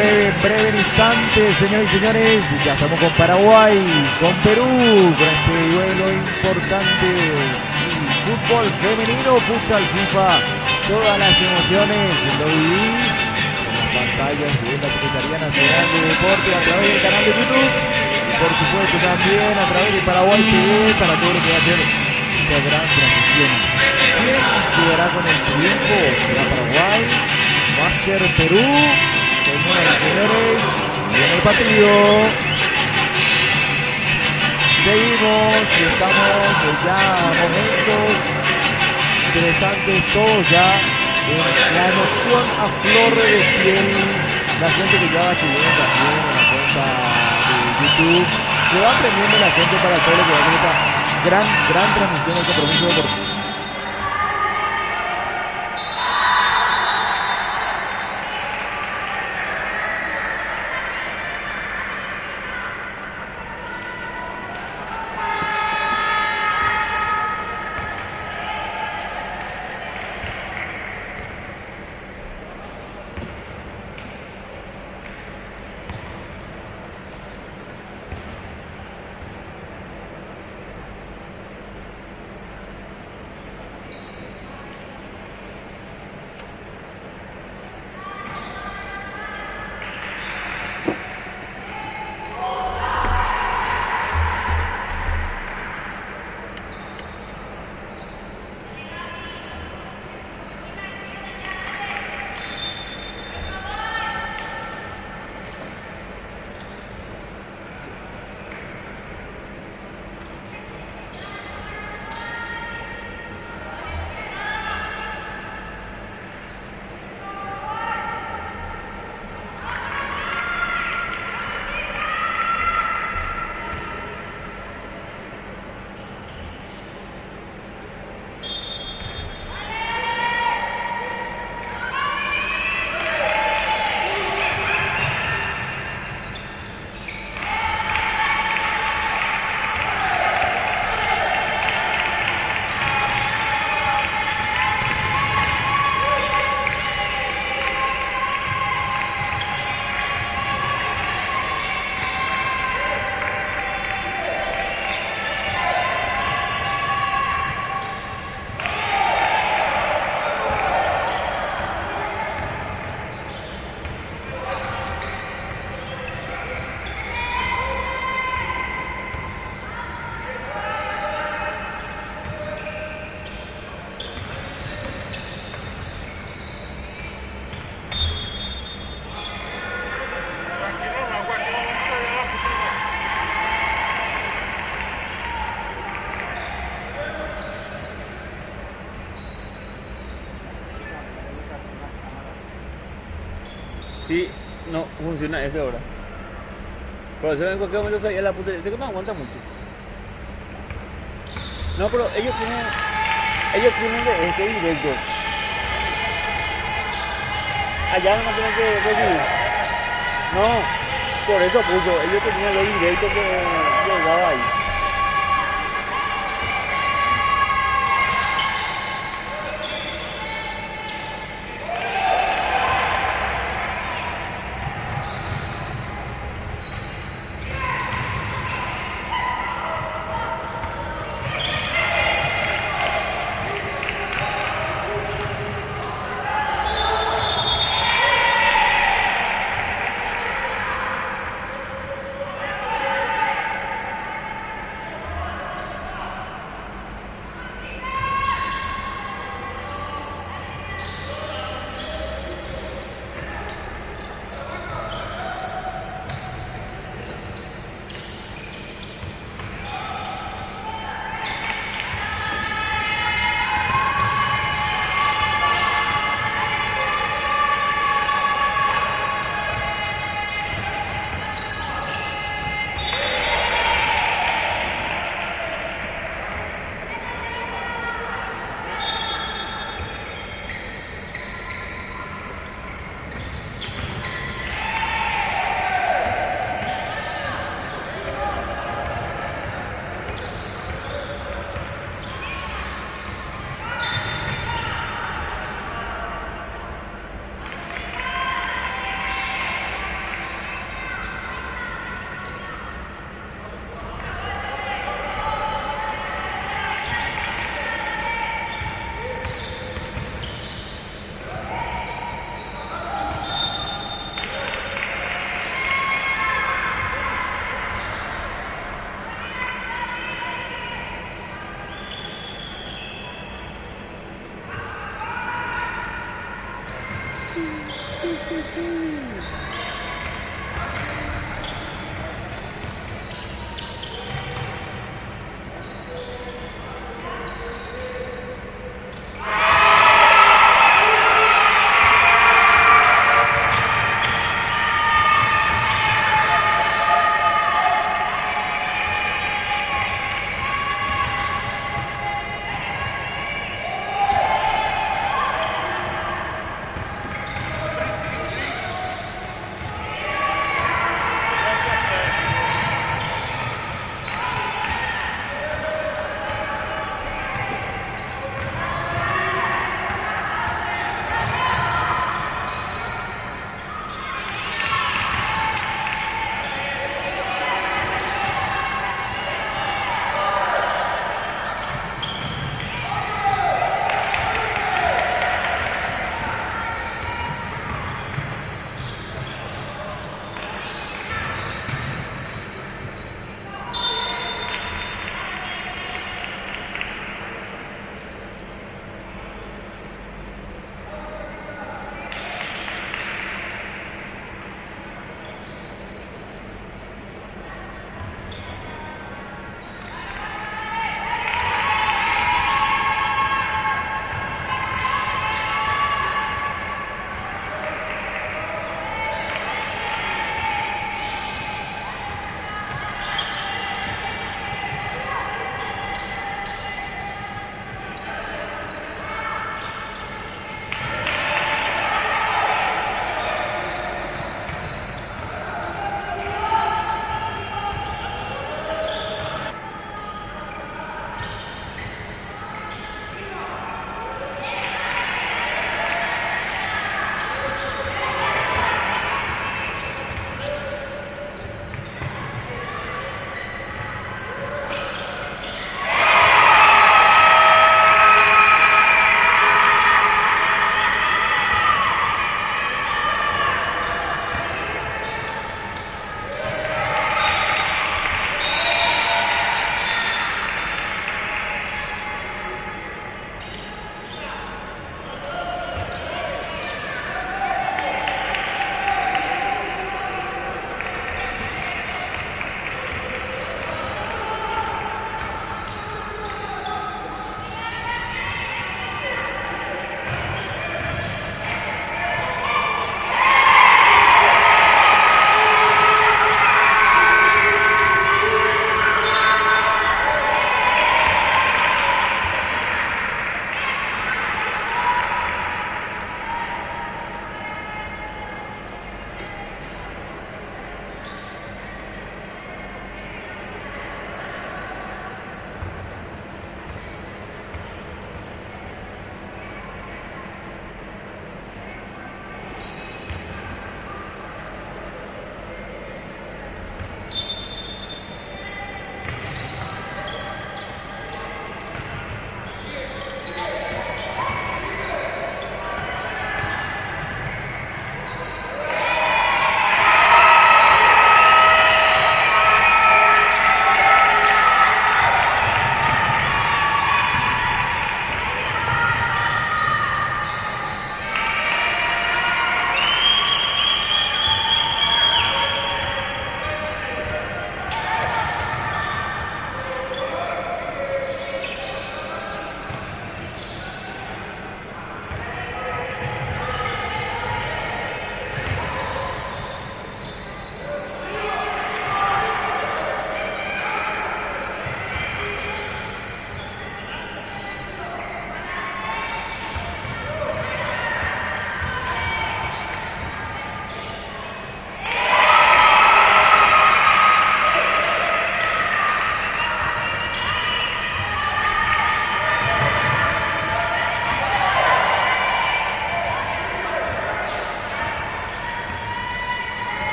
en breve instante, señores y señores, ya estamos con Paraguay, con Perú, con este duelo importante. Fútbol femenino, futsal FIFA, todas las emociones lo viví en las pantallas de la Secretaría Nacional de Deporte a través del canal de YouTube y por supuesto también a través de Paraguay TV para todo lo que va a ser esta gran transmisión. ¿Quién quedará con el triunfo? ¿Será Paraguay? ¿Va a ser Perú? Señoras y señores, viene el partido. Seguimos y estamos ya a momentos interesantes, todos ya en la emoción a flor de piel. La gente que ya va escribiendo también en la cuenta de YouTube, se va aprendiendo la gente para todo lo que va a ser esta gran transmisión del compromiso deportivo. Sí, no funciona eso ahora. Pero eso en cualquier momento salía la puta. Este que no aguanta mucho. No, pero ellos tienen de este directo. Allá no tienen que recibir. No, por eso puso. Ellos tenían los directos que llegaba ahí.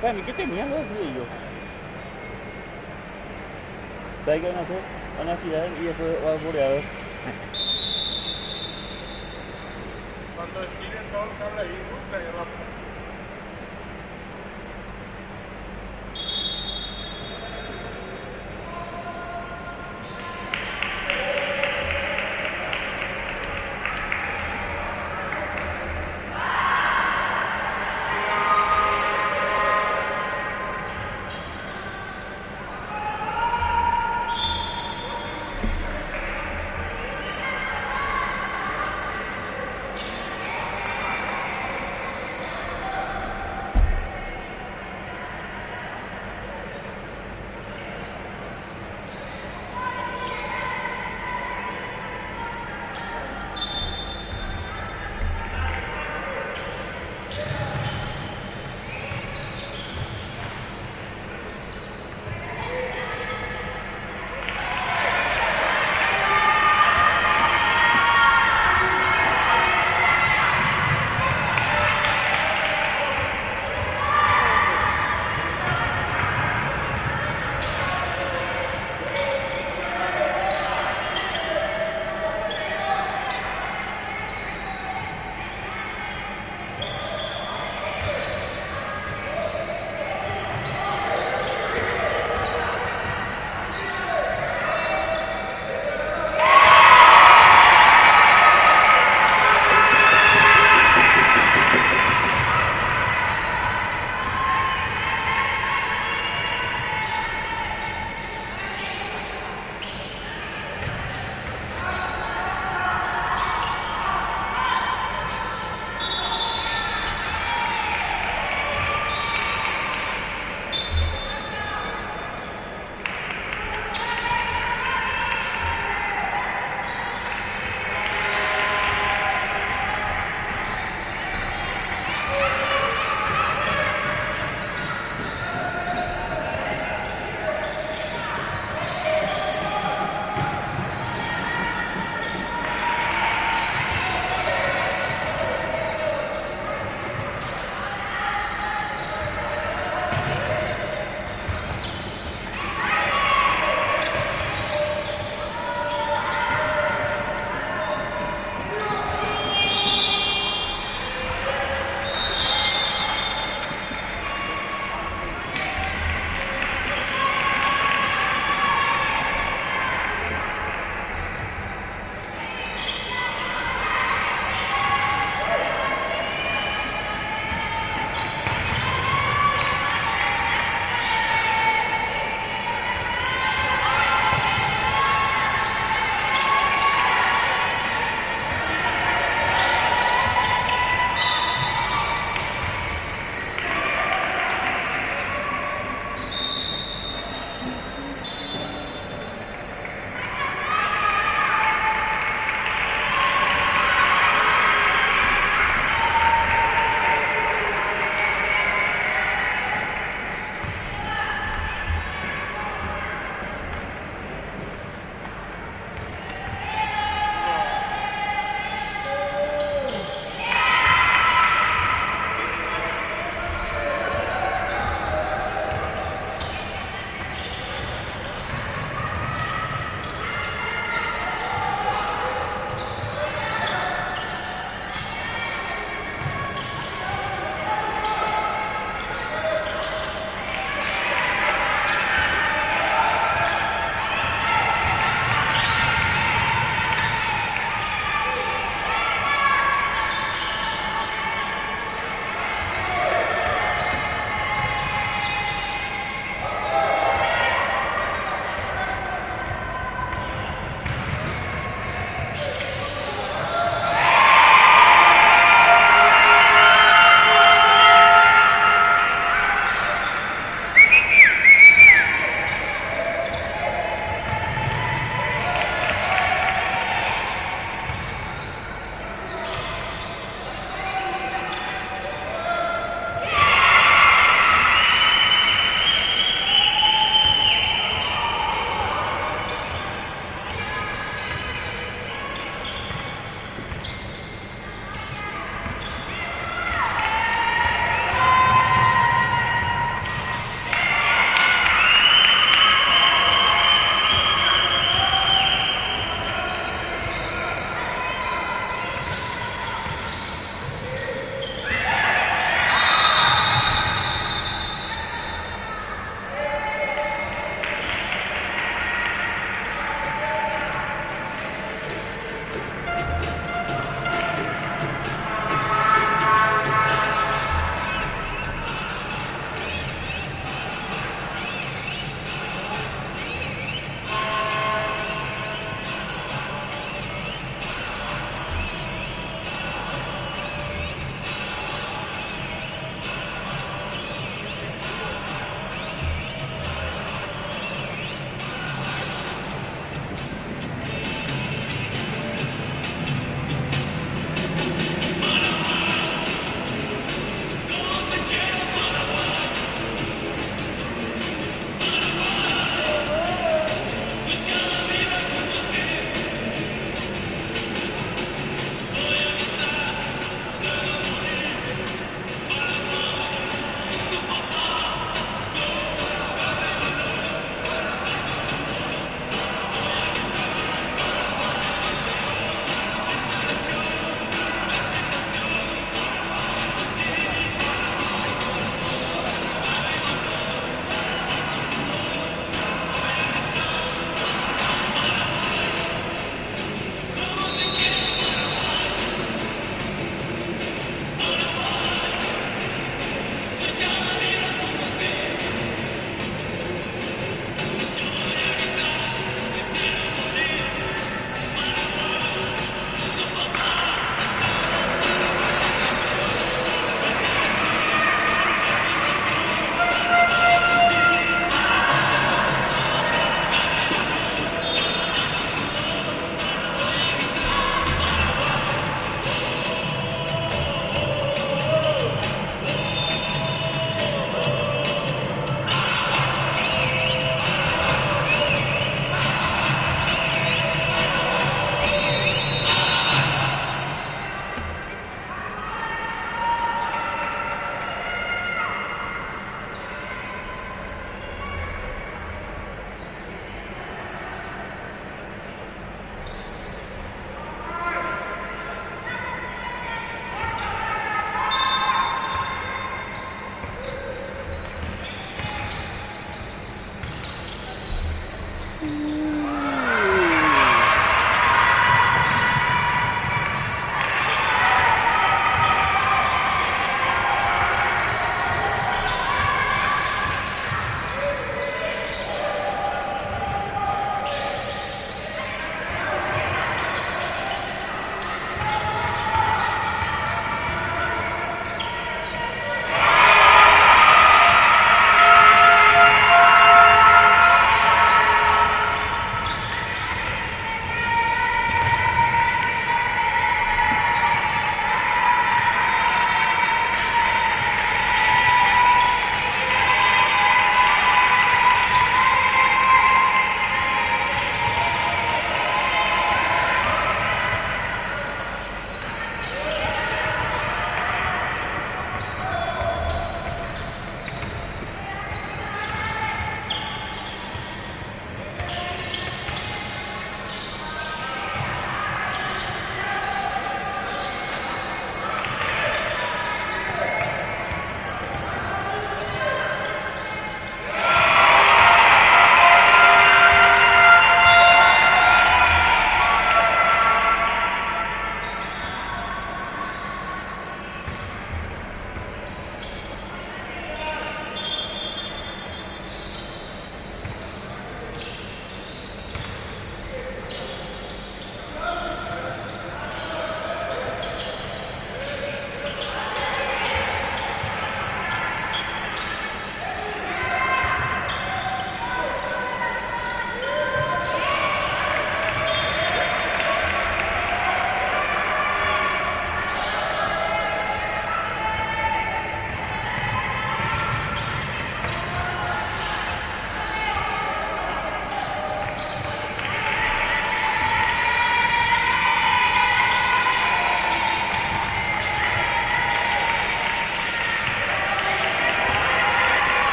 Para mí que tenían los de ellos. ¿Sabes qué van a hacer? Van a tirar y después va a borear. Cuando estiren todo el cable ahí, ¿no? Se agarra.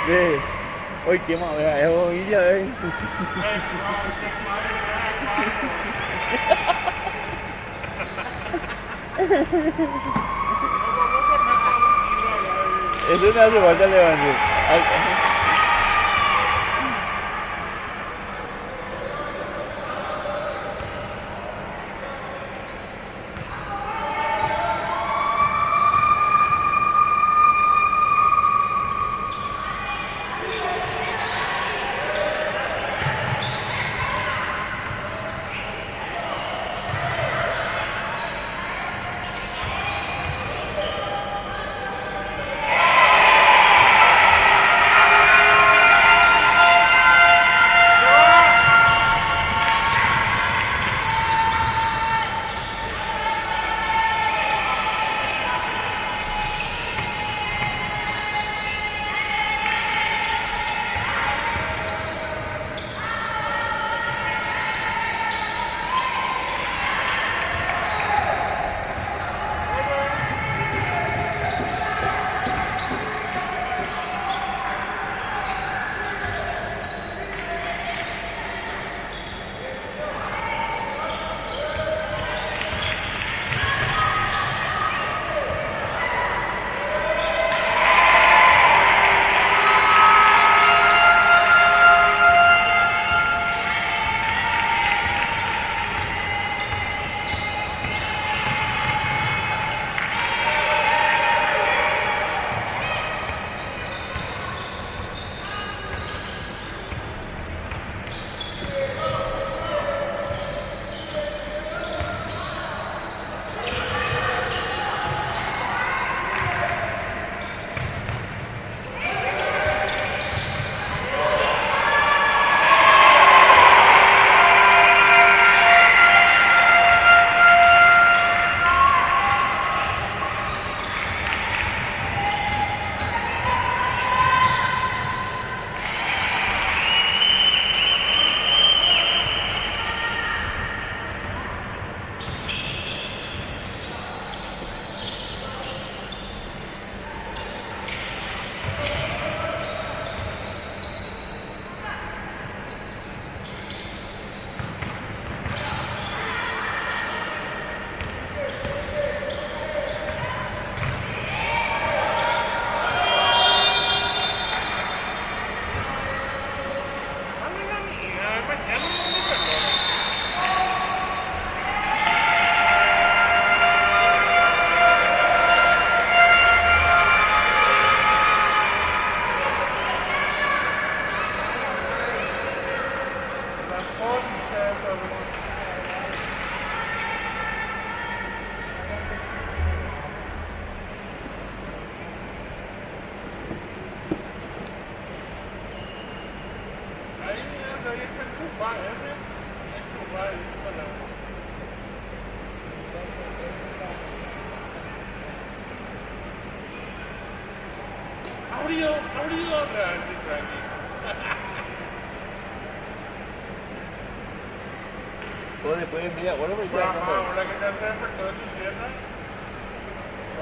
Ghê. Ôi kiếm mọi người em ý giờ đây. Eso no hace falta levantar. abrió, tranqui, tranqui. O después de media hora, pero Por ya acá, ahora que ya se despertó de su siesta,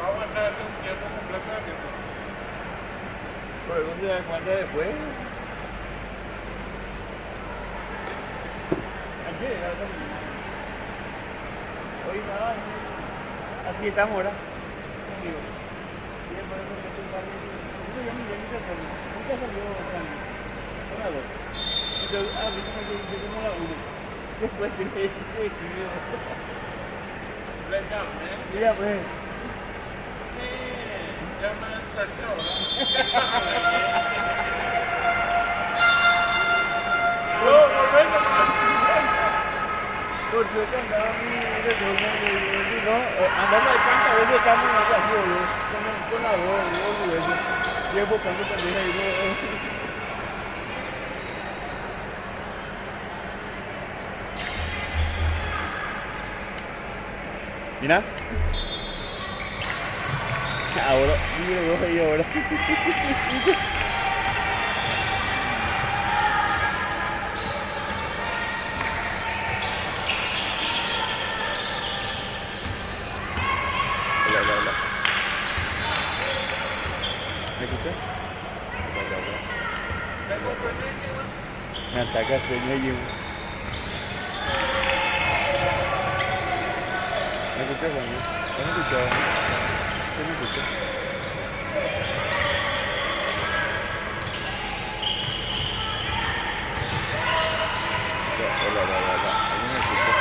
vamos a estar hace un tiempo completamente. por eso se da cuenta después. Ayer era la mañana. Hoy nada, así estamos ahora. Conmigo. Y es por eso que estoy mal. Yo ya miré mi teléfono. Nunca salió tan. Una dos. Entonces, a mí como que yo como la uno. Después te escribió. Le llamé, Mira pues. ya me desperté ahora. No, volver nomás. Por suerte andaba mi retorno y no, andando de tantas veces estamos así, boludo, con la voz, eso. Y enfocando también ahí, ¿no? Mira. Ahora, mira vos ahí ahora. Hola. ¿Me escuchas? Tengo sueño. Me ataca sueño allí. ¿Me escuchas, Juan? ¿No me escuchas? ¿Sí me escuchas? Hola. ¿Alguien me escucha?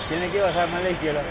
Tiene que bajar más a la izquierda.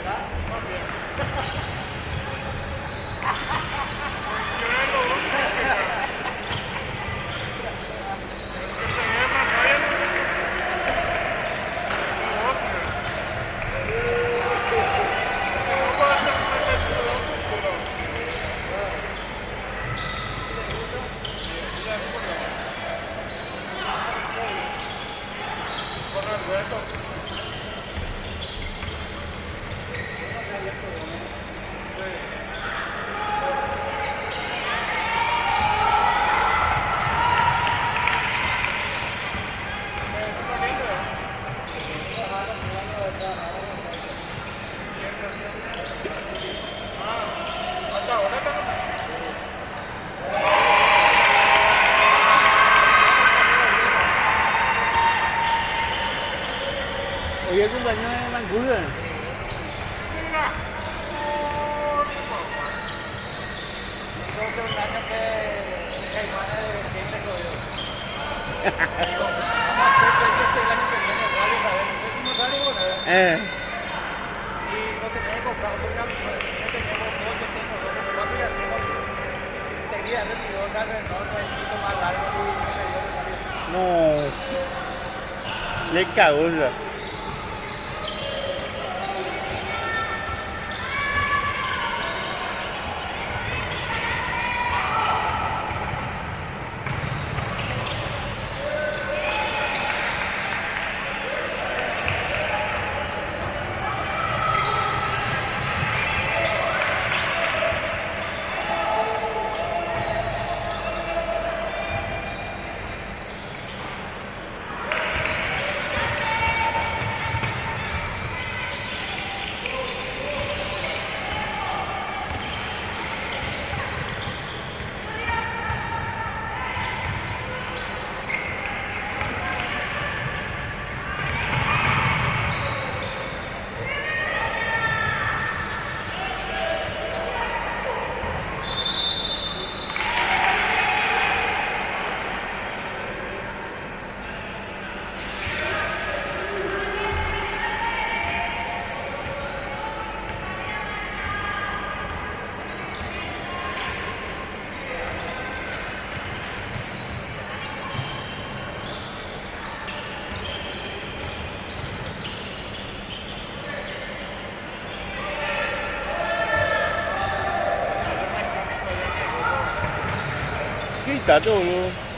Oye, el cumpleaños de Vancouver. Entonces un año que Caimán de gente cogió. Vamos a hacer este el año que viene el radio, a ver, no sé si nos sale o no. Y lo que tenía que comprar otro cambio, ya teníamos dos, yo tengo dos, como cuatro y hacemos. Seguía retiró el Renault, el poquito más largo y me dio el radio. No. Le cagó ya. Quítate, boludo.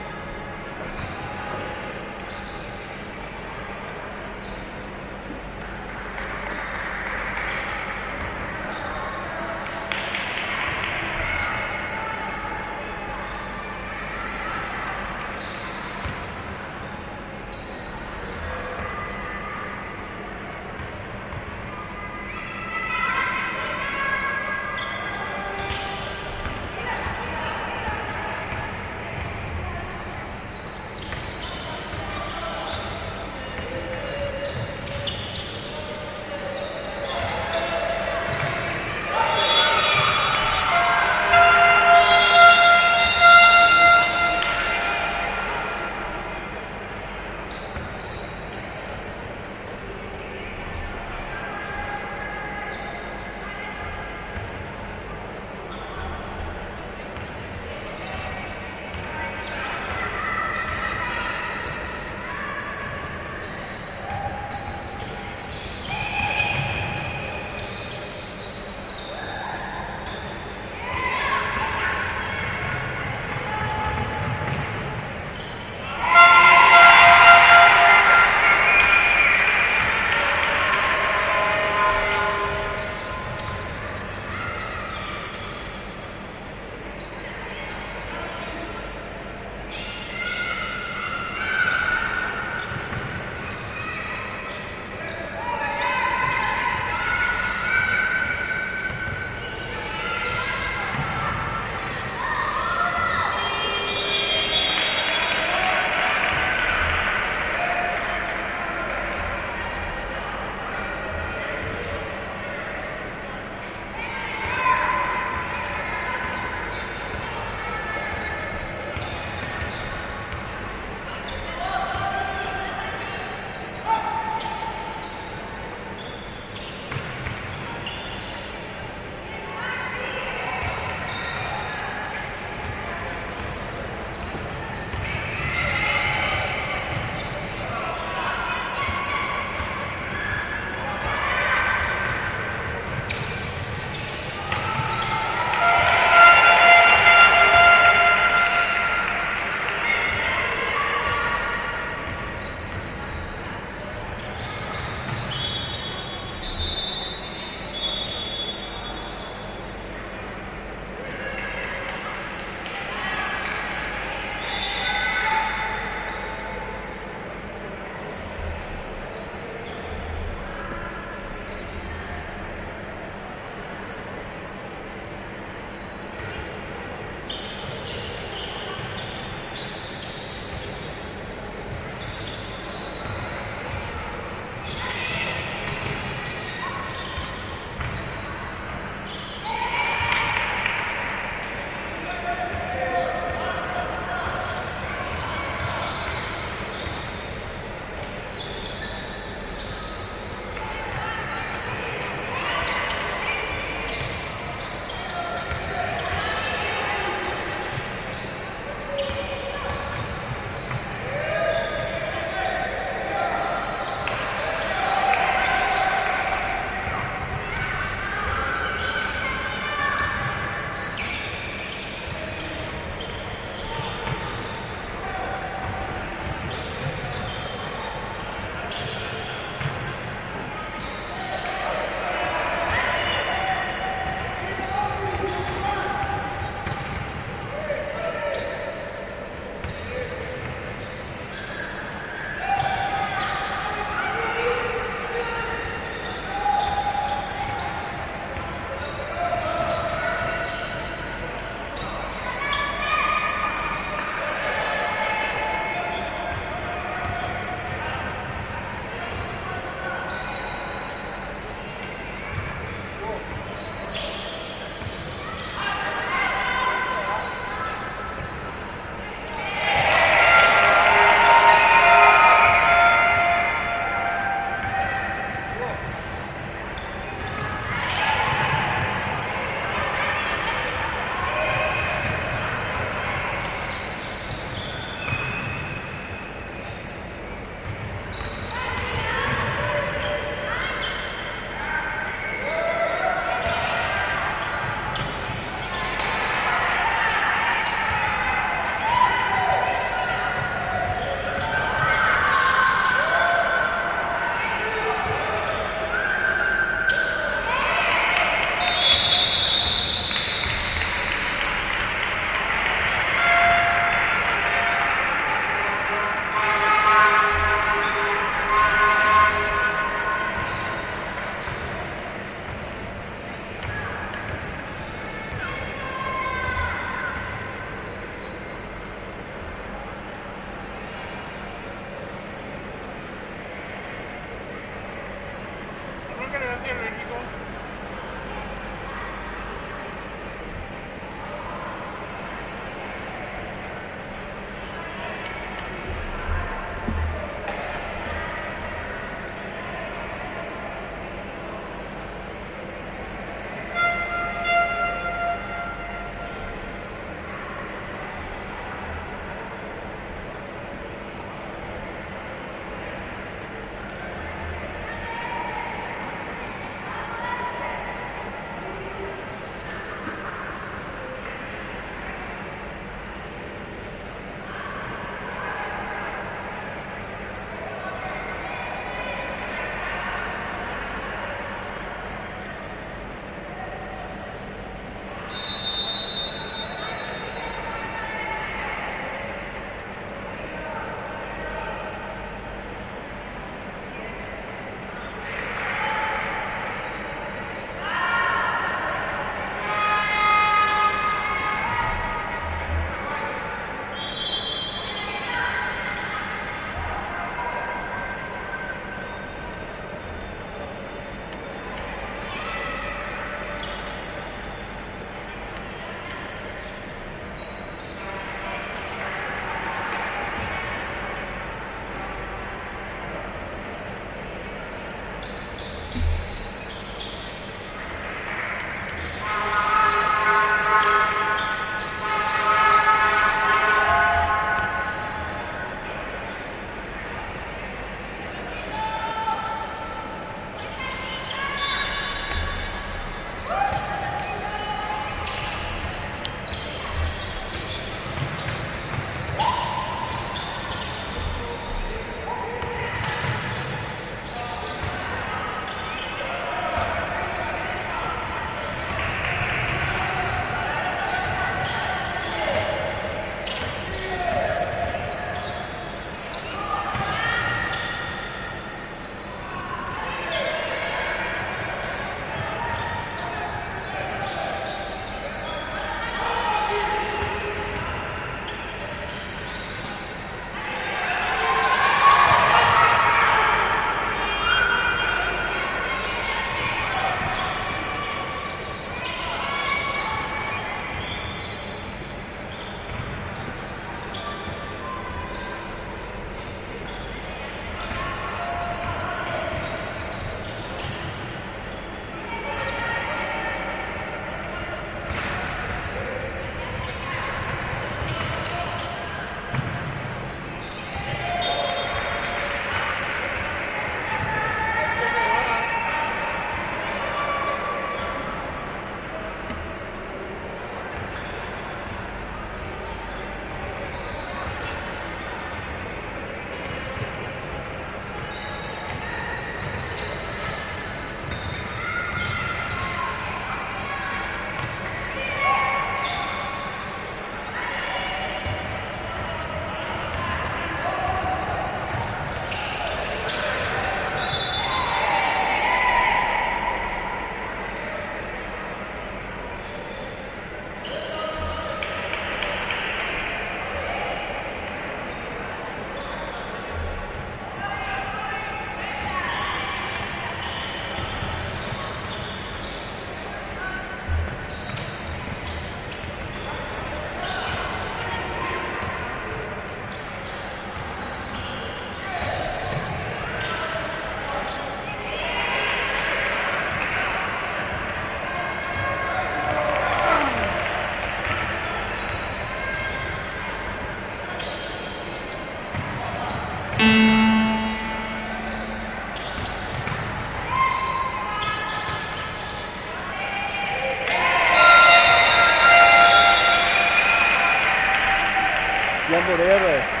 Tamborero.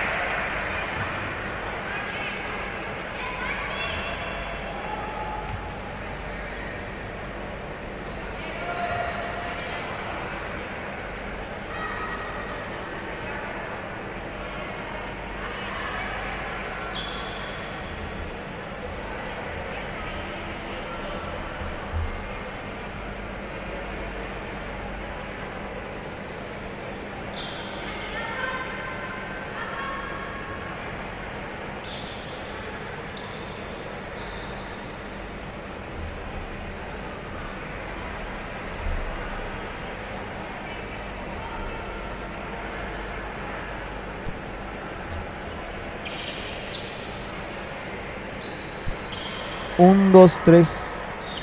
Un, dos, tres.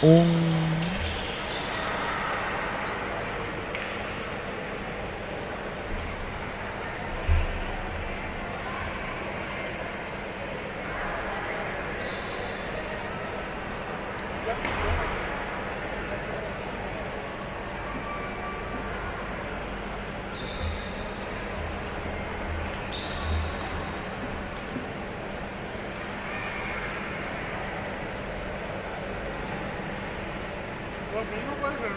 Un. Lo mismo puede ser.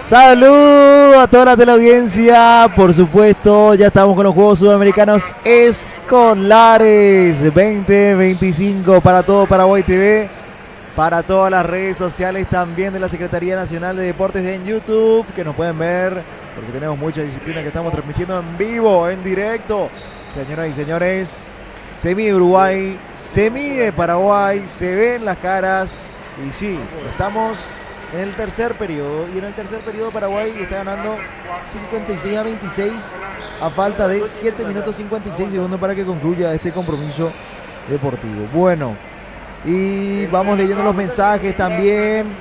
Saludos a toda la teleaudiencia, por supuesto, ya estamos con los Juegos Sudamericanos Escolares 2025 para todo Paraguay TV, para todas las redes sociales también de la Secretaría Nacional de Deportes en YouTube, que nos pueden ver, porque tenemos mucha disciplina que estamos transmitiendo en vivo, en directo. Señoras y señores, se mide Uruguay, se mide Paraguay, se ven las caras, y sí, estamos en el tercer periodo, y en el tercer periodo Paraguay está ganando 56-26 a falta de 7 minutos 56 segundos para que concluya este compromiso deportivo. Bueno, y vamos leyendo los mensajes también.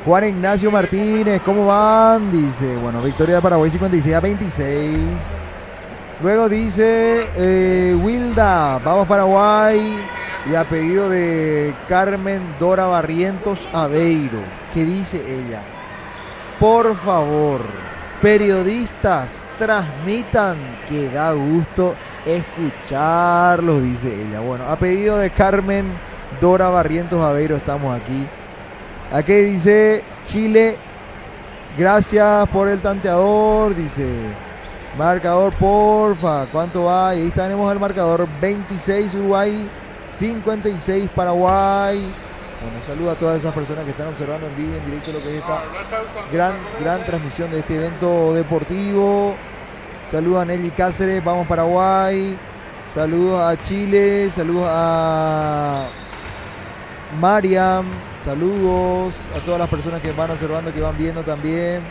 Juan Ignacio Martínez, ¿cómo van? Dice, bueno, victoria de Paraguay 56-26. Luego dice Wilda, vamos Paraguay. Y a pedido de Carmen Dora Barrientos Aveiro, ¿qué dice ella? Por favor, periodistas, transmitan, que da gusto escucharlos, dice ella. Bueno, a pedido de Carmen Dora Barrientos Aveiro estamos aquí. Aquí dice Chile, gracias por el tanteador, dice. Marcador, porfa, ¿cuánto va? Y ahí tenemos el marcador, 26 Uruguay, 56 Paraguay. Bueno, saludo a todas esas personas que están observando en vivo y en directo lo que es esta gran transmisión de este evento deportivo. Saludos a Nelly Cáceres, vamos Paraguay. Saludos a Chile, saludos a Mariam, saludos a todas las personas que van observando, que van viendo también.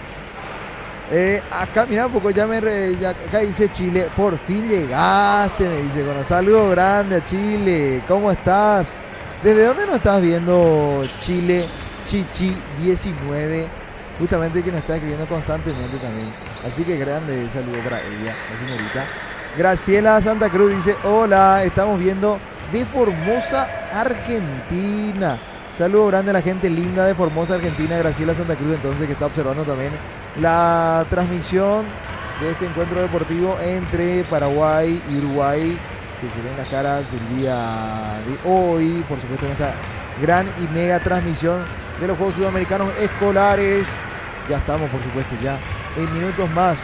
Acá, mira un poco, acá dice Chile, por fin llegaste, me dice, con un saludo grande a Chile, ¿cómo estás? ¿Desde dónde nos estás viendo, Chile? Chichi 19, justamente que nos está escribiendo constantemente también, así que grande saludo para ella, la señorita. Graciela Santa Cruz dice, hola, estamos viendo de Formosa, Argentina. Saludo grande a la gente linda de Formosa, Argentina, Graciela Santa Cruz, entonces, que está observando también la transmisión de este encuentro deportivo entre Paraguay y Uruguay, que se ven las caras el día de hoy, por supuesto, en esta gran y mega transmisión de los Juegos Sudamericanos Escolares. Ya estamos, por supuesto, ya en minutos más.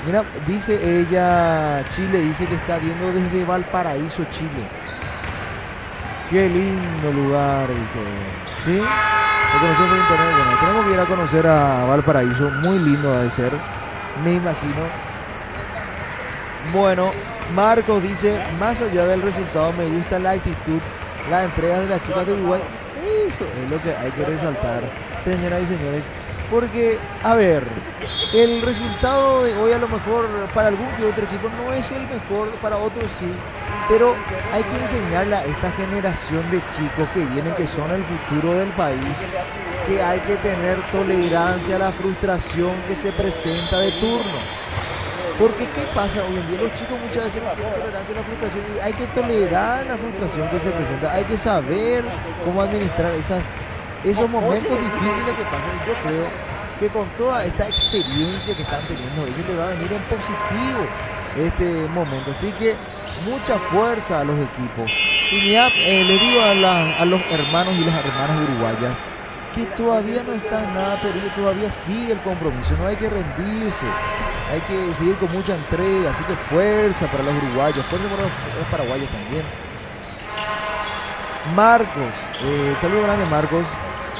Mira, dice ella, Chile, dice que está viendo desde Valparaíso, Chile. Qué lindo lugar, dice. ¿Sí? Lo conocí por internet. Bueno, tenemos que ir a conocer a Valparaíso. Muy lindo ha de ser, me imagino. Bueno, Marcos dice, más allá del resultado, me gusta la actitud, la entrega de las chicas de Uruguay. Eso es lo que hay que resaltar, señoras y señores. Porque, a ver, el resultado de hoy a lo mejor para algún que otro equipo no es el mejor, para otros sí. Pero hay que enseñarle a esta generación de chicos que vienen, que son el futuro del país, que hay que tener tolerancia a la frustración que se presenta de turno. Porque ¿qué pasa hoy en día? Los chicos muchas veces no tienen tolerancia a la frustración y hay que tolerar la frustración que se presenta. Hay que saber cómo administrar esos momentos difíciles que pasan. Y yo creo que con toda esta experiencia que están teniendo ellos le va a venir en positivo este momento. Así que mucha fuerza a los equipos. Y mira, le digo a los hermanos y las hermanas uruguayas que todavía no está nada perdido, todavía sigue el compromiso, no hay que rendirse, hay que seguir con mucha entrega, así que fuerza para los uruguayos, fuerza para los paraguayos también. Marcos, saludo grande Marcos.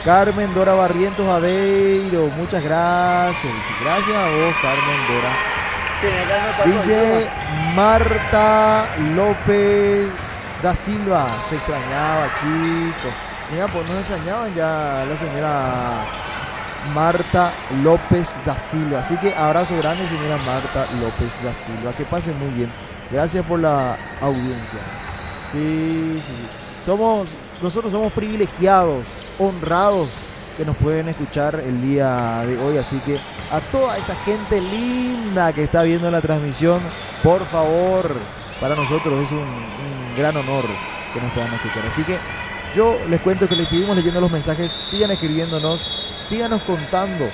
Carmen Dora Barrientos Aveiro, muchas gracias. Dice, gracias a vos, Carmen Dora. Dice Marta López da Silva, se extrañaba, chicos. Mira, pues nos extrañaban ya la señora Marta López da Silva. Así que abrazo grande, señora Marta López da Silva. Que pase muy bien. Gracias por la audiencia. Sí. Nosotros somos privilegiados, honrados que nos pueden escuchar el día de hoy. Así que a toda esa gente linda que está viendo la transmisión, por favor, para nosotros es un gran honor que nos puedan escuchar. Así que yo les cuento que les seguimos leyendo los mensajes, sigan escribiéndonos, síganos contando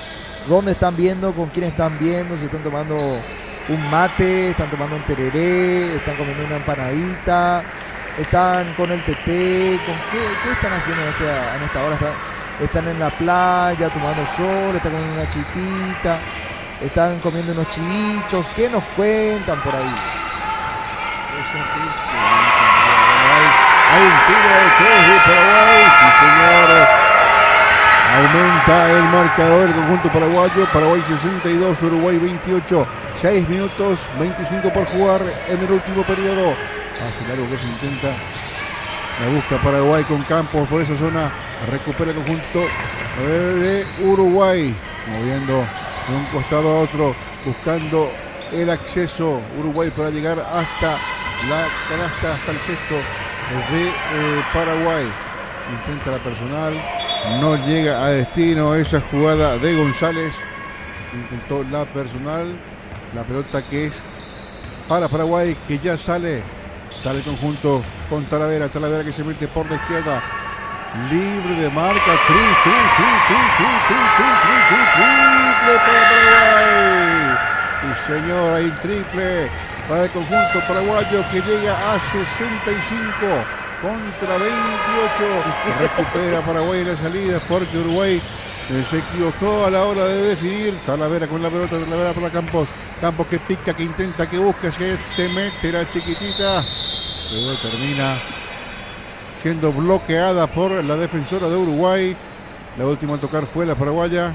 dónde están viendo, con quién están viendo, si están tomando un mate, están tomando un tereré, están comiendo una empanadita, están con el teté, con qué están haciendo en esta hora. Están en la playa tomando sol, están comiendo una chipita, están comiendo unos chivitos. ¿Qué nos cuentan por ahí? Es así. Hay un tiro de 3 de Paraguay, sí señor. Aumenta el marcador del conjunto paraguayo. Paraguay 62, Uruguay 28. 6 minutos, 25 por jugar en el último periodo. Hace largo que se intenta. La busca Paraguay con Campos por esa zona. Recupera el conjunto de Uruguay. Moviendo de un costado a otro. Buscando el acceso. Uruguay para llegar hasta la canasta, hasta el cesto de Paraguay. Intenta la personal. No llega a destino esa jugada de González. Intentó la personal. La pelota que es para Paraguay, que ya sale el conjunto con Talavera. Talavera que se mete por la izquierda. Libre de marca. Triple para Paraguay. Y señor, hay triple para el conjunto paraguayo que llega a 65 contra 28. Recupera Paraguay en la salida porque Uruguay se equivocó a la hora de definir. Talavera con la pelota, Talavera para Campos. Campos que pica, que intenta, que busca, que se mete la chiquitita. Pero termina siendo bloqueada por la defensora de Uruguay. La última a tocar fue la paraguaya.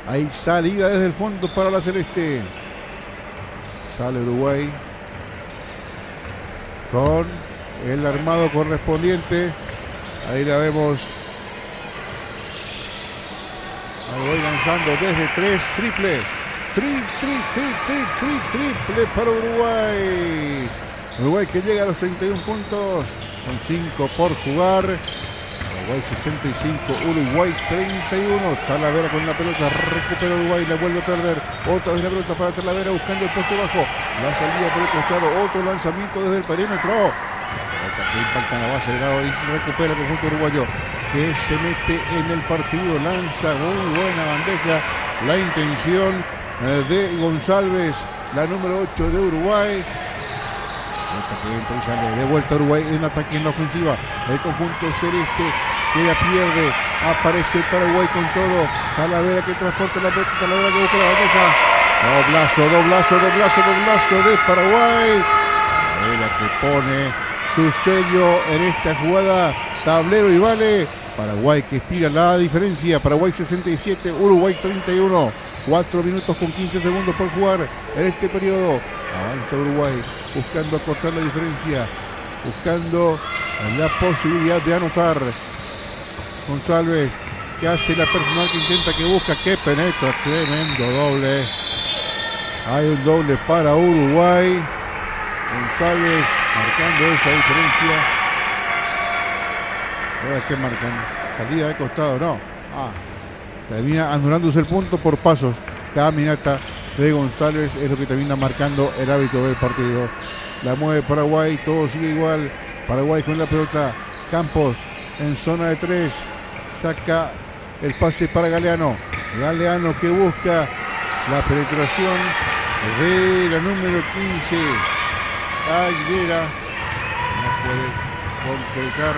Hay salida desde el fondo para la celeste. Sale Uruguay con el armado correspondiente. Ahí la vemos. Uruguay lanzando desde 3, triple. Triple para Uruguay. Uruguay que llega a los 31 puntos con 5 por jugar. Uruguay 65, Uruguay 31. Talavera con la pelota, recupera Uruguay, la vuelve a perder. Otra vez la pelota para Talavera buscando el poste bajo. La salida por el costado, otro lanzamiento desde el perímetro. La pelota que impacta en la base de lado y se recupera el conjunto uruguayo que se mete en el partido. Lanza muy buena bandeja. La intención de González, la número 8 de Uruguay. Que entra y sale de vuelta Uruguay en ataque en la ofensiva. El conjunto celeste que la pierde. Aparece Paraguay con todo. Talavera que transporta la pelota. Talavera que busca la bandeja. Doblazo de Paraguay. Talavera que pone su sello en esta jugada. Tablero y vale. Paraguay que estira la diferencia. Paraguay 67, Uruguay 31. 4 minutos con 15 segundos por jugar en este periodo. Avanza Uruguay buscando acortar la diferencia, buscando la posibilidad de anotar. González que hace la personal, que intenta, que busca, que penetra. Tremendo doble. Hay un doble para Uruguay. González marcando esa diferencia. Ahora que marcan salida de costado, no. Termina anulándose el punto por pasos. Caminata de González es lo que termina marcando el árbitro del partido. La mueve Paraguay, todo sigue igual. Paraguay con la pelota. Campos en zona de 3. Saca el pase para Galeano. Galeano que busca la penetración de la número 15. Aguilera. No puede concretar.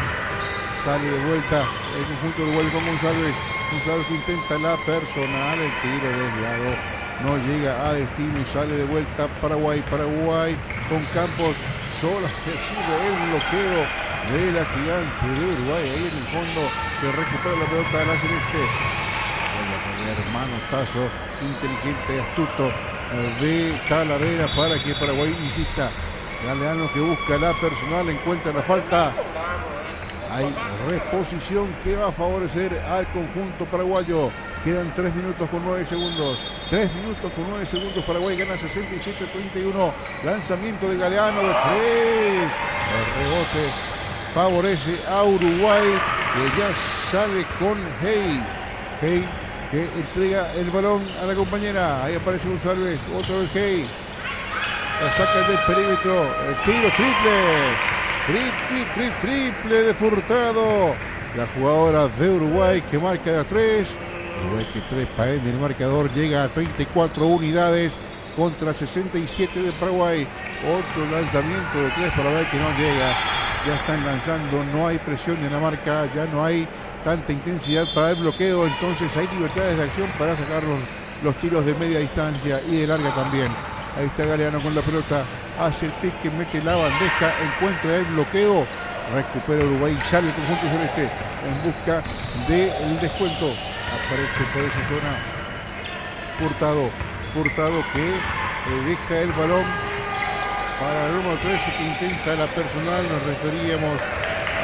Sale de vuelta el conjunto uruguayo con González. González que intenta la personal. El tiro desviado. No llega a destino y sale de vuelta Paraguay. Paraguay con Campos. Sola recibe el bloqueo de la gigante de Uruguay. Ahí en el fondo que recupera la pelota de la celeste. Vuelve a poner manotazo inteligente y astuto de Talavera para que Paraguay insista. Galeano que busca la personal, encuentra la falta. Hay reposición que va a favorecer al conjunto paraguayo. Quedan 3 minutos con 9 segundos. 3 minutos con 9 segundos. Paraguay gana 67-31. Lanzamiento de Galeano de 3. El rebote favorece a Uruguay, que ya sale con Hey. Hey que entrega el balón a la compañera. Ahí aparece González. Otra vez Hey. La saca del perímetro. El tiro triple de Furtado. La jugadora de Uruguay que marca de 3. Uruguay que trepa en el marcador. Llega a 34 unidades contra 67 de Paraguay. Otro lanzamiento de 3 Paraguay que no llega. Ya están lanzando. No hay presión en la marca. Ya no hay tanta intensidad para el bloqueo. Entonces hay libertades de acción para sacar los tiros de media distancia y de larga también. Ahí está Galeano con la pelota, hace el pique, mete la bandeja, encuentra el bloqueo, recupera Uruguay, sale el conjunto celeste en busca del descuento. Aparece por esa zona Furtado que deja el balón para el número 13 que intenta la personal. Nos referíamos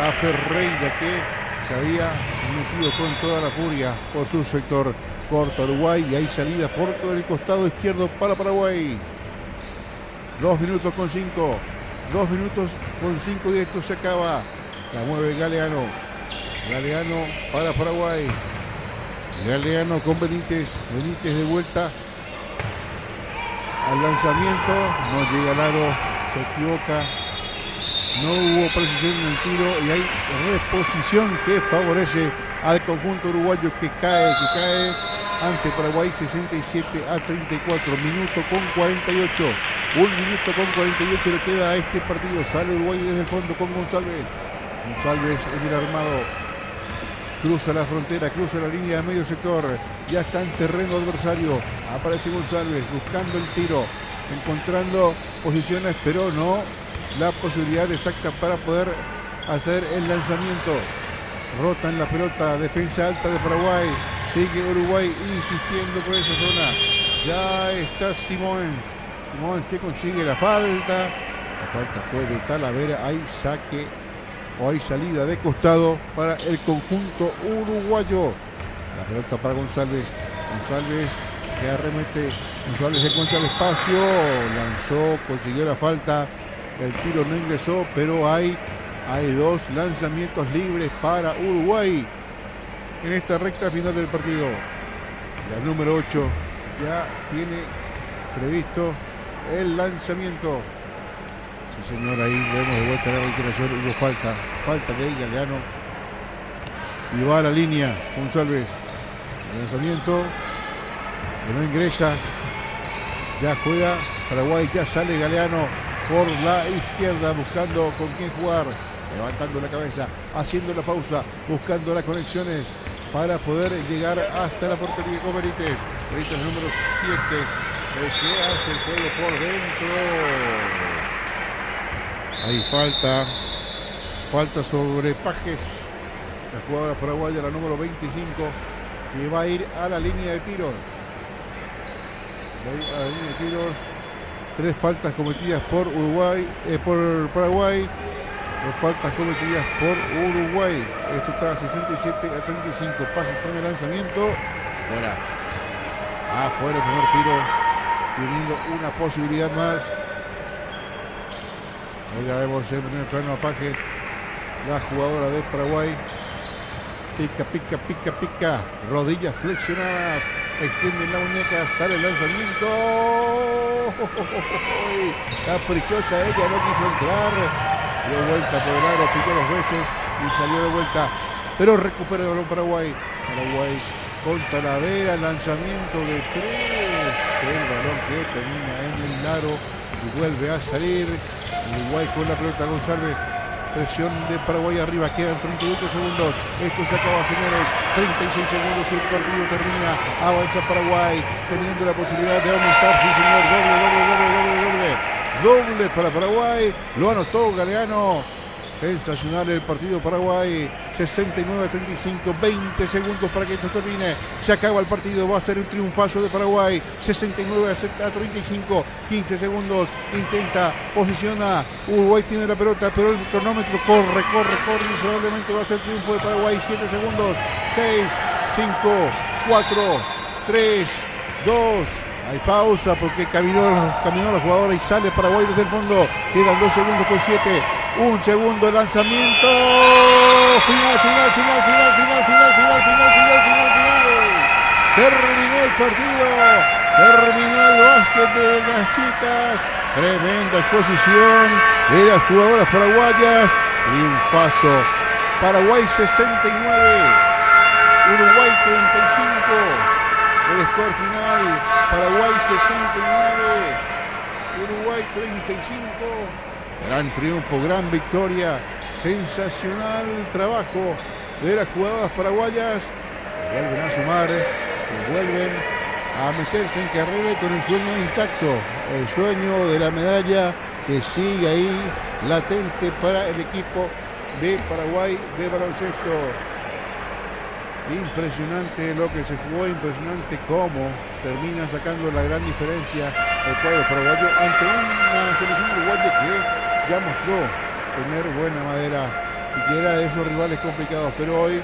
a Ferreira que se había metido con toda la furia por su sector. Corta Uruguay y hay salida por el costado izquierdo para Paraguay. 2 minutos con 5. 2 minutos con 5 y esto se acaba. La mueve Galeano. Galeano para Paraguay. Galeano con Benítez. Benítez de vuelta al lanzamiento. No llega al aro. Se equivoca. No hubo precisión en el tiro y hay reposición que favorece al conjunto uruguayo que cae ante Paraguay 67-34. Minuto con 48. 1 minuto con 48 le queda a este partido. Sale Uruguay desde el fondo con González. González en el armado. Cruza la frontera, cruza la línea de medio sector. Ya está en terreno adversario. Aparece González buscando el tiro. Encontrando posiciones, pero no la posibilidad exacta para poder hacer el lanzamiento. Rota en la pelota, defensa alta de Paraguay. Sigue Uruguay insistiendo por esa zona. Ya está Simónez. Simónez que consigue la falta. La falta fue de Talavera. Hay saque o hay salida de costado para el conjunto uruguayo. La pelota para González. González que arremete. González encuentra el espacio. Lanzó, consiguió la falta. El tiro no ingresó, pero hay 2 lanzamientos libres para Uruguay en esta recta final del partido. La número 8 ya tiene previsto el lanzamiento. Sí, señor, ahí vemos de vuelta la reiteración. Hubo falta de Galeano. Y va a la línea González. El lanzamiento que no ingresa. Ya juega Paraguay, ya sale Galeano por la izquierda buscando con quién jugar. Levantando la cabeza, haciendo la pausa, buscando las conexiones para poder llegar hasta la portería con Benítez. Benítez número 7, el que hace el juego por dentro. Hay falta sobre Pajes, la jugadora paraguaya, la número 25, que va a ir a la línea de tiros. Va a ir a la línea de tiros. 3 faltas cometidas por Uruguay, por Paraguay. 2 faltas cometidas por Uruguay. Esto está a 67-35. Pajes con el lanzamiento. Fuera. Fuera el primer tiro. Teniendo una posibilidad más. Ahí la vemos en primer plano a Pajes. La jugadora de Paraguay. Pica. Rodillas flexionadas. extienden la muñeca, sale el lanzamiento. Caprichosa ella, no quiso entrar. Dio vuelta por el aro, picó 2 veces y salió de vuelta. Pero recupera el balón Paraguay. Paraguay con Talavera, lanzamiento de 3. El balón que termina en el aro y vuelve a salir. Uruguay con la pelota, González. Presión de Paraguay arriba, quedan 38 segundos. Esto se acaba, señores. 36 segundos y el partido termina. Avanza Paraguay, teniendo la posibilidad de aumentar. Sí, señor. Doble para Paraguay. Lo anotó Galeano. Sensacional el partido Paraguay. 69-35, 20 segundos para que esto termine. Se acaba el partido, va a ser un triunfazo de Paraguay. 69-35, 15 segundos. Intenta, posiciona. Uruguay tiene la pelota, pero el cronómetro corre. Inexorablemente va a ser triunfo de Paraguay. 7 segundos. 6, 5, 4, 3, 2. Hay pausa porque caminó la jugadora y sale Paraguay desde el fondo. Quedan 2 segundos con 7. 1 segundo, lanzamiento. Final. Terminó el partido. Terminó el básquet de las chicas. Tremenda exposición de las jugadoras paraguayas. Triunfazo. Paraguay 69. Uruguay 35. El score final. Paraguay 69. Uruguay 35. Gran triunfo, gran victoria, sensacional trabajo de las jugadoras paraguayas. Que vuelven a sumar, que vuelven a meterse en carrera con el sueño intacto. El sueño de la medalla que sigue ahí latente para el equipo de Paraguay de baloncesto. Impresionante lo que se jugó, impresionante cómo termina sacando la gran diferencia el cuadro paraguayo ante una selección uruguaya que ya mostró tener buena madera y que era de esos rivales complicados, pero hoy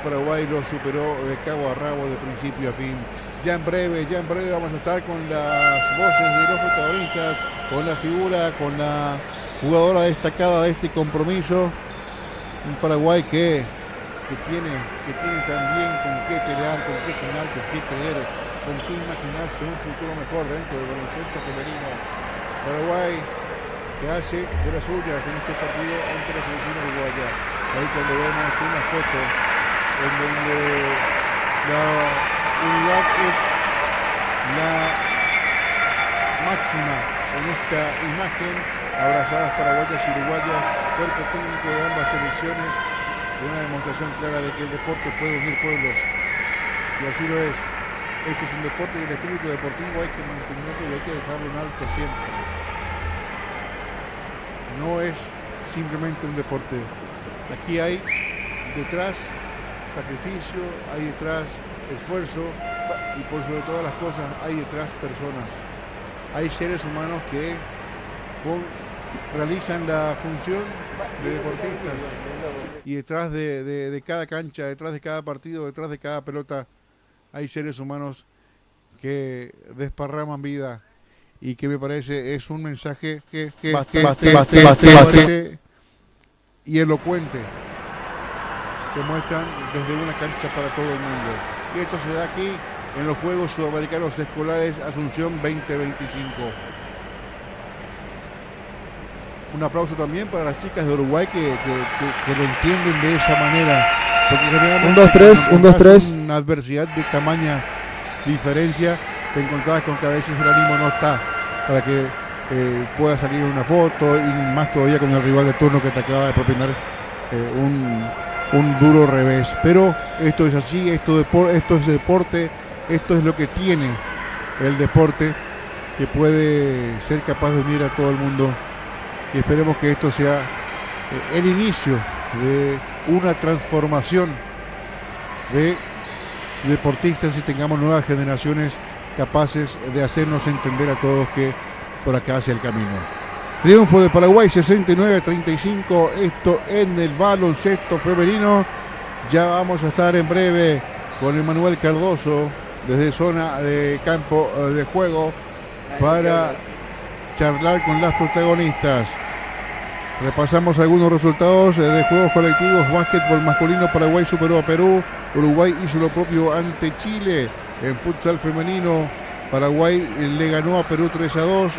Paraguay lo superó de cabo a rabo, de principio a fin. Ya en breve vamos a estar con las voces de los protagonistas, con la figura, con la jugadora destacada de este compromiso. Un Paraguay que tiene también con qué pelear, con qué soñar, con qué creer, con qué imaginarse un futuro mejor dentro del baloncesto femenino. Paraguay que hace de las suyas en este partido ante la selección uruguaya. Ahí cuando vemos una foto en donde la unidad es la máxima en esta imagen, abrazadas paraguayas y uruguayas, cuerpo técnico de ambas selecciones, una demostración clara de que el deporte puede unir pueblos, y así lo es. Este es un deporte y el espíritu deportivo hay que mantenerlo y hay que dejarlo en alto siempre. No es simplemente un deporte. Aquí hay detrás sacrificio, hay detrás esfuerzo y por sobre todas las cosas hay detrás personas. Hay seres humanos que realizan la función de deportistas y detrás de cada cancha, detrás de cada partido, detrás de cada pelota hay seres humanos que desparraman vida. Y que me parece es un mensaje que bastante y elocuente que muestran desde una cancha para todo el mundo. Y esto se da aquí en los Juegos Sudamericanos Escolares Asunción 2025. Un aplauso también para las chicas de Uruguay que lo entienden de esa manera. Porque generalmente 1, 2, 3. Una adversidad de tamaña diferencia, te encontrabas con que a veces el ánimo no está para que pueda salir una foto, y más todavía con el rival de turno que te acaba de propinar un duro revés. Pero esto es así, esto es deporte, esto es lo que tiene el deporte, que puede ser capaz de unir a todo el mundo, y esperemos que esto sea el inicio de una transformación de deportistas y tengamos nuevas generaciones capaces de hacernos entender a todos que por acá hacia el camino. Triunfo de Paraguay 69-35, esto en el baloncesto femenino. Ya vamos a estar en breve con Emanuel Cardoso desde zona de campo de juego para charlar con las protagonistas. Repasamos algunos resultados de juegos colectivos. Básquetbol masculino, Paraguay superó a Perú, Uruguay hizo lo propio ante Chile. En futsal femenino, Paraguay le ganó a Perú 3-2.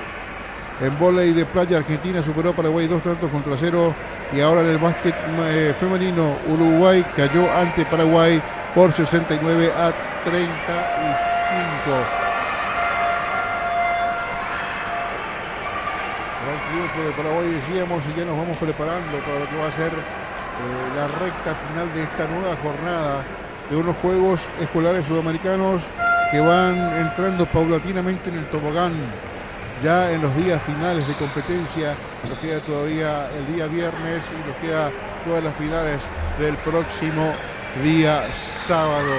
En vóley de playa, Argentina superó a Paraguay 2-0. Y ahora en el básquet femenino, Uruguay cayó ante Paraguay por 69-35. Gran triunfo de Paraguay, decíamos, y ya nos vamos preparando para lo que va a ser la recta final de esta nueva jornada de unos Juegos Escolares Sudamericanos que van entrando paulatinamente en el tobogán. Ya en los días finales de competencia, nos queda todavía el día viernes y nos queda todas las finales del próximo día sábado.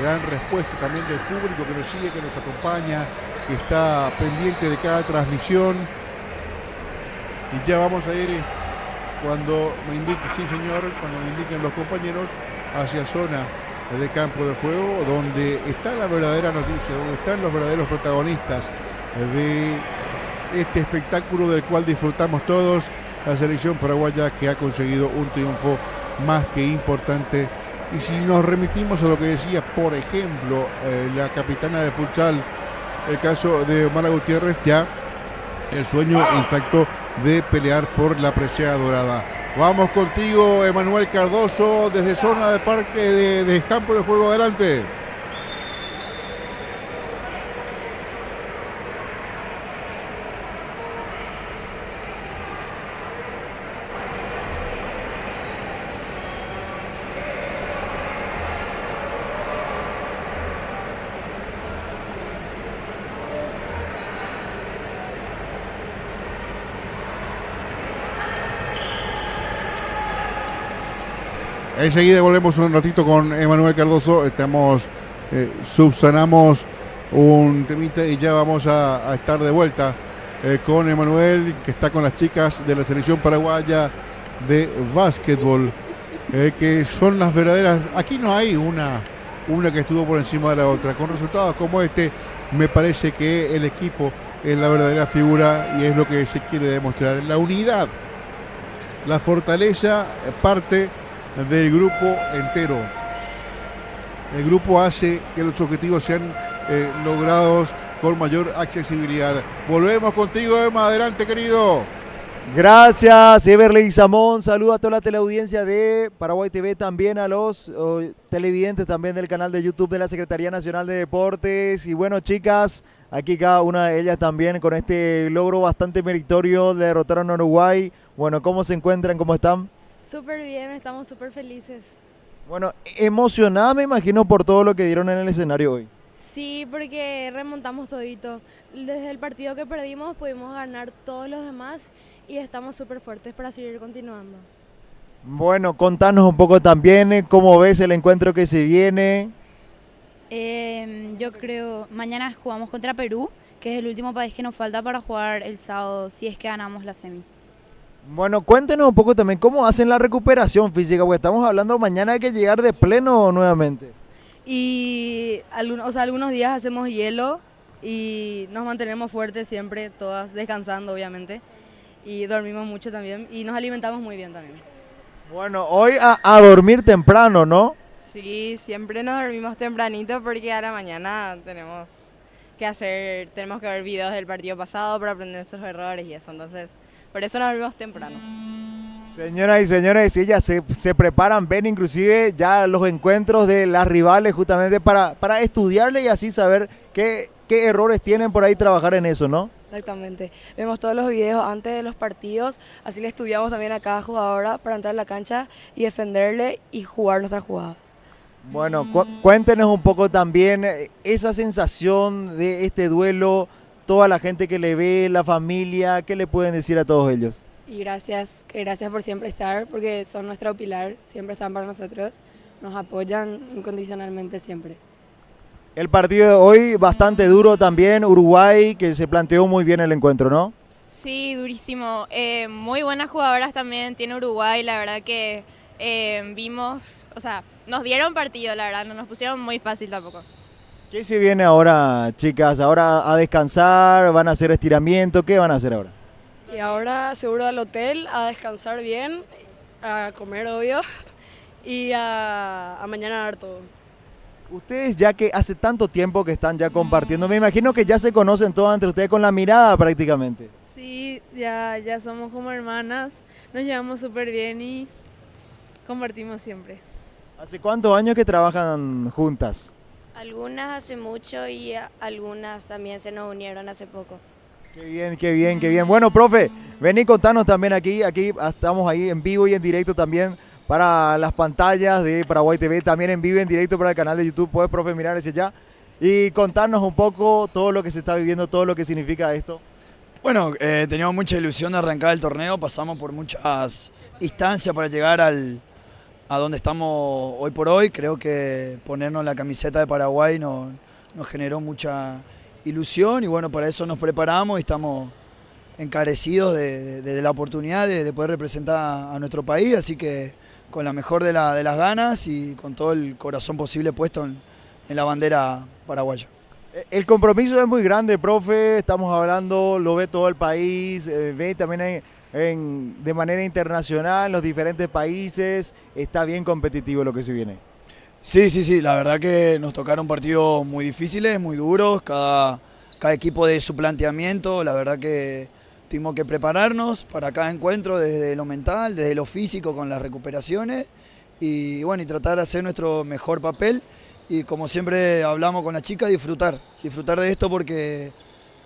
Gran respuesta también del público que nos sigue, que nos acompaña, que está pendiente de cada transmisión. Y ya vamos a ir, cuando me indique, sí señor, cuando me indiquen los compañeros, hacia zona de campo de juego, donde está la verdadera noticia, donde están los verdaderos protagonistas de este espectáculo del cual disfrutamos todos, la selección paraguaya, que ha conseguido un triunfo más que importante. Y si nos remitimos a lo que decía, por ejemplo, la capitana de futsal, el caso de Mara Gutiérrez, ya el sueño intacto de pelear por la presea dorada. Vamos contigo, Emanuel Cardoso, desde zona de parque de campo de juego. Adelante. Enseguida volvemos un ratito con Emanuel Cardoso. Subsanamos un temita y ya vamos a estar de vuelta con Emanuel, que está con las chicas de la selección paraguaya de básquetbol, que son las verdaderas. Aquí no hay una que estuvo por encima de la otra. Con resultados como este, me parece que el equipo es la verdadera figura y es lo que se quiere demostrar. La unidad, la fortaleza parte del grupo entero. El grupo hace que los objetivos sean logrados con mayor accesibilidad. Volvemos contigo, Emma. Adelante, querido. Gracias, Everley Samón. Saludo a toda la teleaudiencia de Paraguay TV, también a los televidentes también del canal de YouTube de la Secretaría Nacional de Deportes. Y bueno, chicas, aquí cada una de ellas también con este logro bastante meritorio de derrotar a Uruguay. Bueno, ¿cómo se encuentran? ¿Cómo están? Súper bien, estamos súper felices. Bueno, emocionada me imagino por todo lo que dieron en el escenario hoy. Sí, porque remontamos todito. Desde el partido que perdimos pudimos ganar todos los demás y estamos súper fuertes para seguir continuando. Bueno, contanos un poco también cómo ves el encuentro que se viene. Yo creo, mañana jugamos contra Perú, que es el último país que nos falta para jugar el sábado, si es que ganamos la semi. Bueno, cuéntenos un poco también cómo hacen la recuperación física, porque estamos hablando mañana hay que llegar de pleno nuevamente. Y algunos días hacemos hielo y nos mantenemos fuertes siempre, todas descansando obviamente. Y dormimos mucho también y nos alimentamos muy bien también. Bueno, hoy a dormir temprano, ¿no? Sí, siempre nos dormimos tempranito porque a la mañana tenemos que ver videos del partido pasado para aprender nuestros errores y eso, entonces por eso nos dormimos temprano. Señoras y señores, ellas se preparan, ven inclusive ya los encuentros de las rivales justamente para estudiarle y así saber qué errores tienen por ahí, trabajar en eso, ¿no? Exactamente, vemos todos los videos antes de los partidos, así le estudiamos también a cada jugadora para entrar a la cancha y defenderle y jugar nuestras jugadas. Bueno, cuéntenos un poco también esa sensación de este duelo, toda la gente que le ve, la familia, ¿qué le pueden decir a todos ellos? Y gracias por siempre estar, porque son nuestro pilar, siempre están para nosotros, nos apoyan incondicionalmente siempre. El partido de hoy bastante duro también, Uruguay, que se planteó muy bien el encuentro, ¿no? Sí, durísimo. Muy buenas jugadoras también tiene Uruguay, la verdad que nos dieron partido, la verdad, no nos pusieron muy fácil tampoco. ¿Qué se viene ahora, chicas? ¿Ahora a descansar? ¿Van a hacer estiramiento? ¿Qué van a hacer ahora? Y ahora seguro al hotel, a descansar bien, a comer obvio, y a mañana dar todo. Ustedes ya que hace tanto tiempo que están ya compartiendo, me imagino que ya se conocen todas entre ustedes con la mirada prácticamente. Sí, ya somos como hermanas, nos llevamos súper bien y compartimos siempre. ¿Hace cuántos años que trabajan juntas? Algunas hace mucho y algunas también se nos unieron hace poco. Qué bien, qué bien, qué bien. Bueno, profe, vení contanos también aquí estamos ahí en vivo y en directo también para las pantallas de Paraguay TV, también en vivo y en directo para el canal de YouTube. Puedes, profe, mirar hacia allá y contarnos un poco todo lo que se está viviendo, todo lo que significa esto. Bueno, teníamos mucha ilusión de arrancar el torneo, pasamos por muchas instancias para llegar a donde estamos hoy por hoy. Creo que ponernos la camiseta de Paraguay nos generó mucha ilusión y bueno, para eso nos preparamos y estamos encarecidos de la oportunidad de poder representar a nuestro país, así que con la mejor de las ganas y con todo el corazón posible puesto en la bandera paraguaya. El compromiso es muy grande, profe, estamos hablando, lo ve todo el país, ve también de manera internacional en los diferentes países, está bien competitivo lo que se viene. Sí, la verdad que nos tocaron partidos muy difíciles, muy duros, cada equipo de su planteamiento, la verdad que tuvimos que prepararnos para cada encuentro desde lo mental, desde lo físico con las recuperaciones y bueno, y tratar de hacer nuestro mejor papel y como siempre hablamos con la chica, disfrutar de esto porque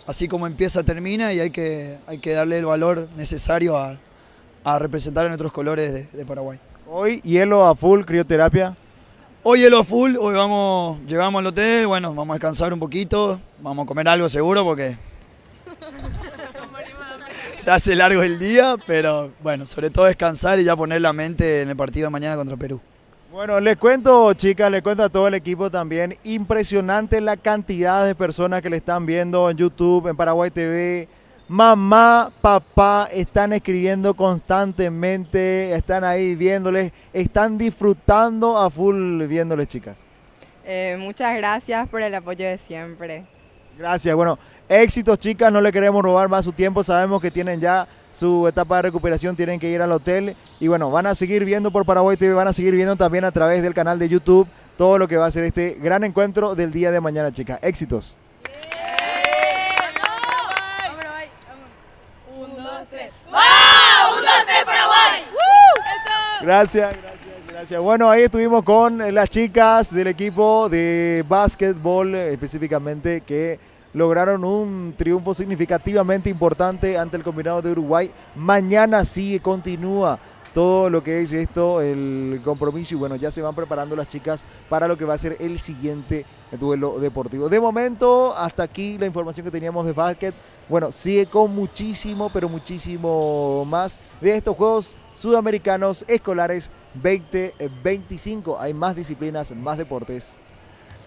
así como empieza termina y hay que darle el valor necesario a representar a nuestros colores de Paraguay. Hoy hielo a full, crioterapia. Hoy hielo a full, hoy llegamos al hotel, bueno, vamos a descansar un poquito, vamos a comer algo seguro porque se hace largo el día, pero bueno, sobre todo descansar y ya poner la mente en el partido de mañana contra Perú. Bueno, les cuento, chicas, les cuento a todo el equipo también, impresionante la cantidad de personas que le están viendo en YouTube, en Paraguay TV. Mamá, papá, están escribiendo constantemente, están ahí viéndoles, están disfrutando a full viéndoles, chicas. Muchas gracias por el apoyo de siempre. Gracias, bueno, éxitos, chicas, no le queremos robar más su tiempo, sabemos que tienen ya su etapa de recuperación, tienen que ir al hotel y bueno, van a seguir viendo por Paraguay TV, van a seguir viendo también a través del canal de YouTube todo lo que va a ser este gran encuentro del día de mañana, chicas. Éxitos. 1, 2, 3. ¡Wow! 1, 2, 3 Paraguay. Gracias. Bueno, ahí estuvimos con las chicas del equipo de básquetbol específicamente que lograron un triunfo significativamente importante ante el combinado de Uruguay. Mañana sí continúa todo lo que es esto, el compromiso y bueno, ya se van preparando las chicas para lo que va a ser el siguiente duelo deportivo. De momento, hasta aquí la información que teníamos de básquet. Bueno, sigue con muchísimo, pero muchísimo más de estos Juegos Sudamericanos Escolares 2025. Hay más disciplinas, más deportes.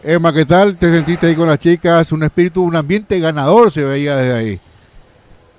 Emma, ¿qué tal? ¿Te sentiste ahí con las chicas? Un espíritu, un ambiente ganador se veía desde ahí.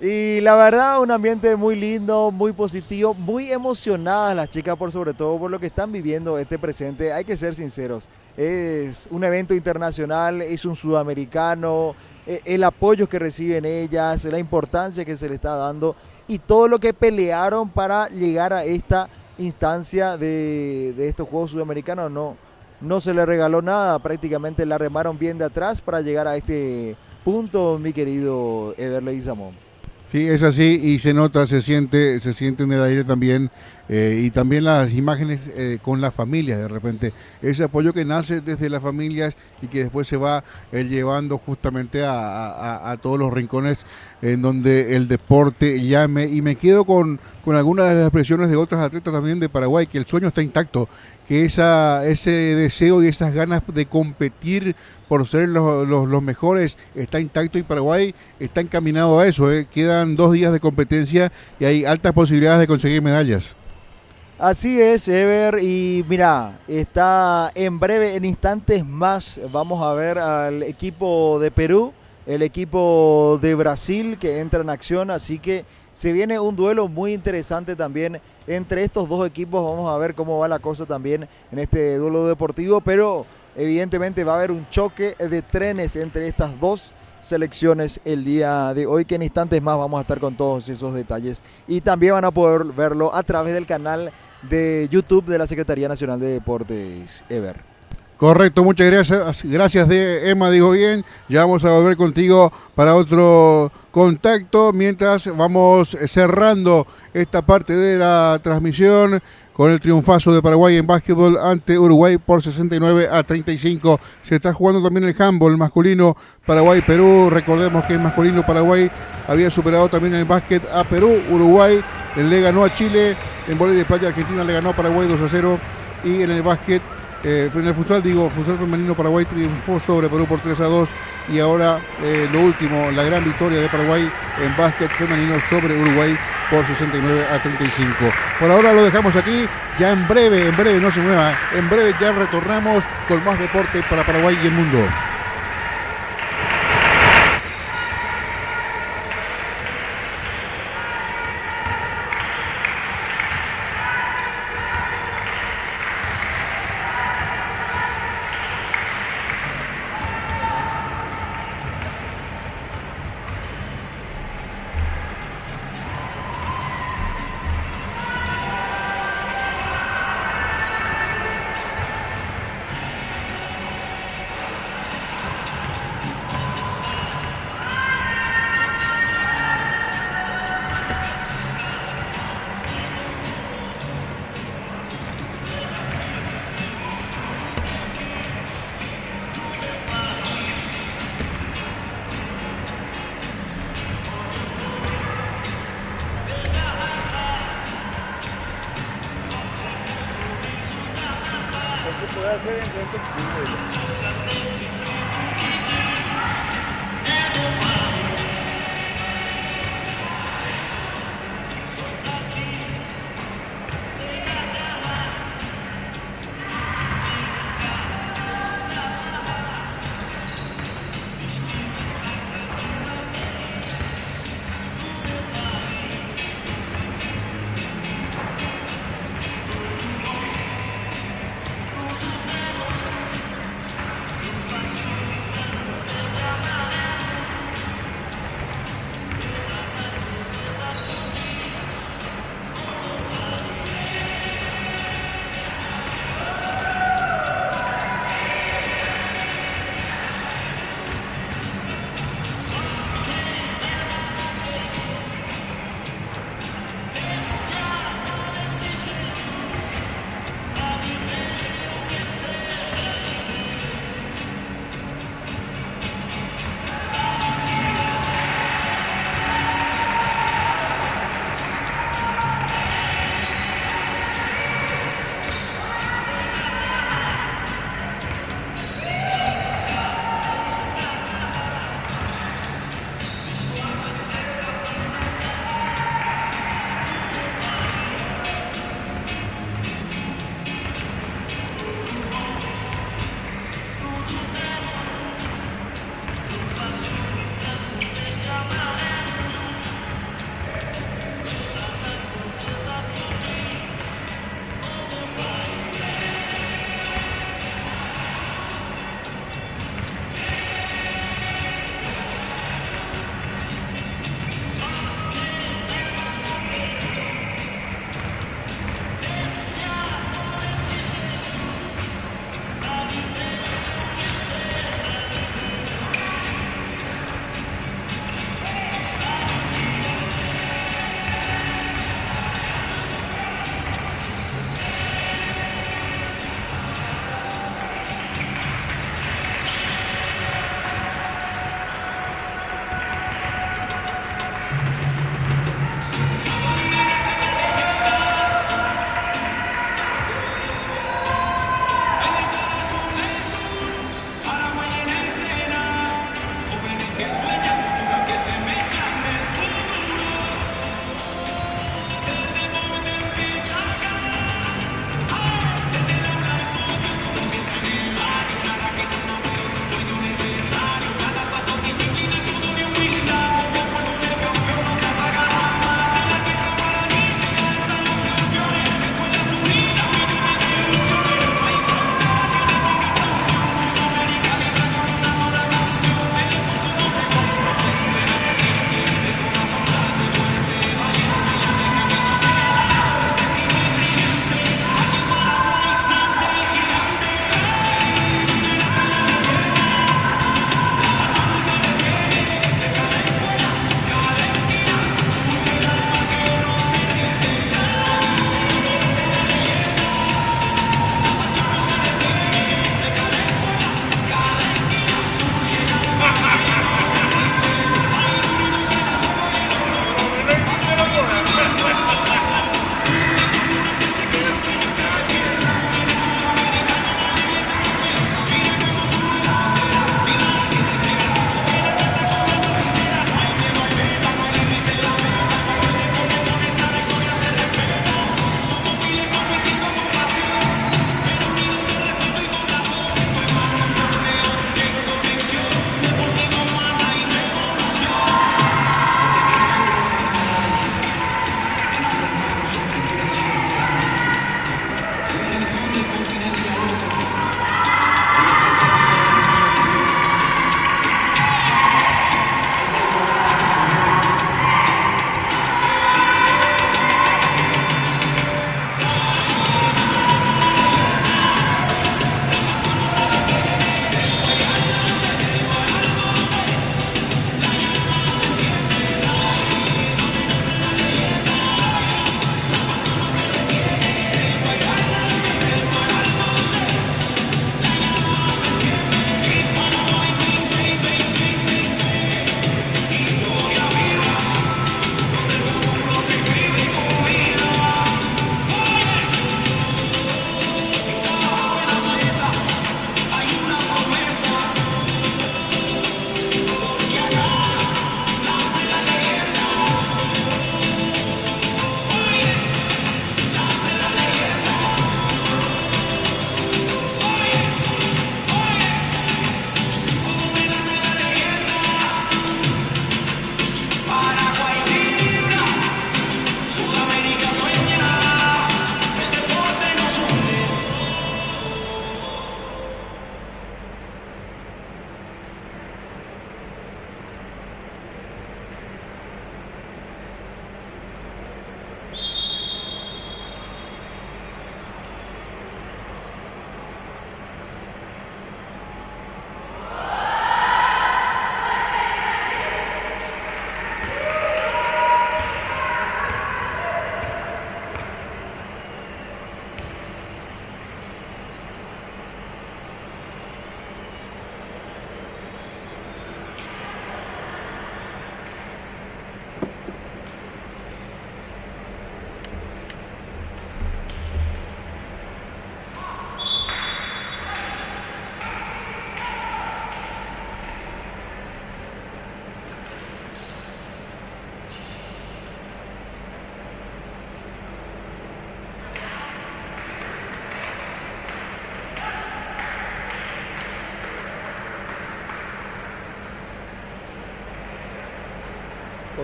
Y la verdad, un ambiente muy lindo, muy positivo, muy emocionadas las chicas por sobre todo por lo que están viviendo este presente. Hay que ser sinceros, es un evento internacional, es un sudamericano, el apoyo que reciben ellas, la importancia que se le está dando y todo lo que pelearon para llegar a esta instancia de estos Juegos Sudamericanos. No se le regaló nada, prácticamente la remaron bien de atrás para llegar a este punto, mi querido Everley Samón. Sí, es así y se nota, se siente en el aire también y también las imágenes con las familias de repente. Ese apoyo que nace desde las familias y que después se va llevando justamente a todos los rincones en donde el deporte llame. Y me quedo con algunas de las expresiones de otras atletas también de Paraguay, que el sueño está intacto, que ese deseo y esas ganas de competir por ser los mejores está intacto y Paraguay está encaminado a eso. Quedan 2 días de competencia y hay altas posibilidades de conseguir medallas. Así es, Ever, y mira, está en breve, en instantes más, vamos a ver al equipo de Perú, el equipo de Brasil que entra en acción, así que se viene un duelo muy interesante también entre estos dos equipos. Vamos a ver cómo va la cosa también en este duelo deportivo, pero evidentemente va a haber un choque de trenes entre estas dos selecciones el día de hoy, que en instantes más vamos a estar con todos esos detalles y también van a poder verlo a través del canal de YouTube de la Secretaría Nacional de Deportes, Ever. Correcto, muchas gracias. Gracias de Emma, digo bien. Ya vamos a volver contigo para otro contacto mientras vamos cerrando esta parte de la transmisión con el triunfazo de Paraguay en básquetbol ante Uruguay por 69-35. Se está jugando también el handball masculino Paraguay-Perú. Recordemos que en masculino Paraguay había superado también en el básquet a Perú. Uruguay le ganó a Chile. En vóley de playa Argentina le ganó a Paraguay 2-0. Y en el básquet, en el futsal femenino, Paraguay triunfó sobre Perú por 3-2. Y ahora lo último, la gran victoria de Paraguay en básquet femenino sobre Uruguay por 69-35. Por ahora lo dejamos aquí, ya en breve no se mueva, en breve ya retornamos con más deporte para Paraguay y el mundo. puede hacer en frente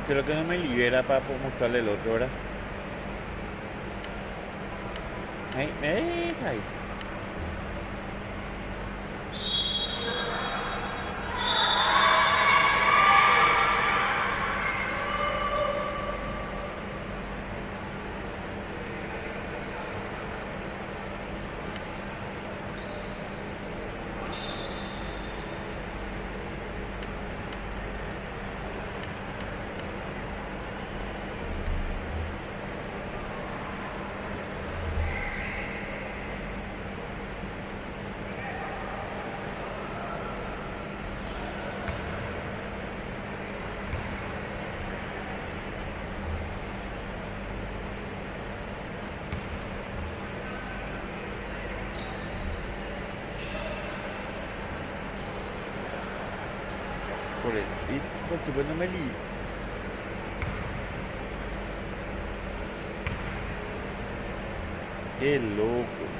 creo que no me libera para mostrarle el otro, ¿verdad? Ahí, me deja ahí. Por el porque pues no me libera. Qué loco.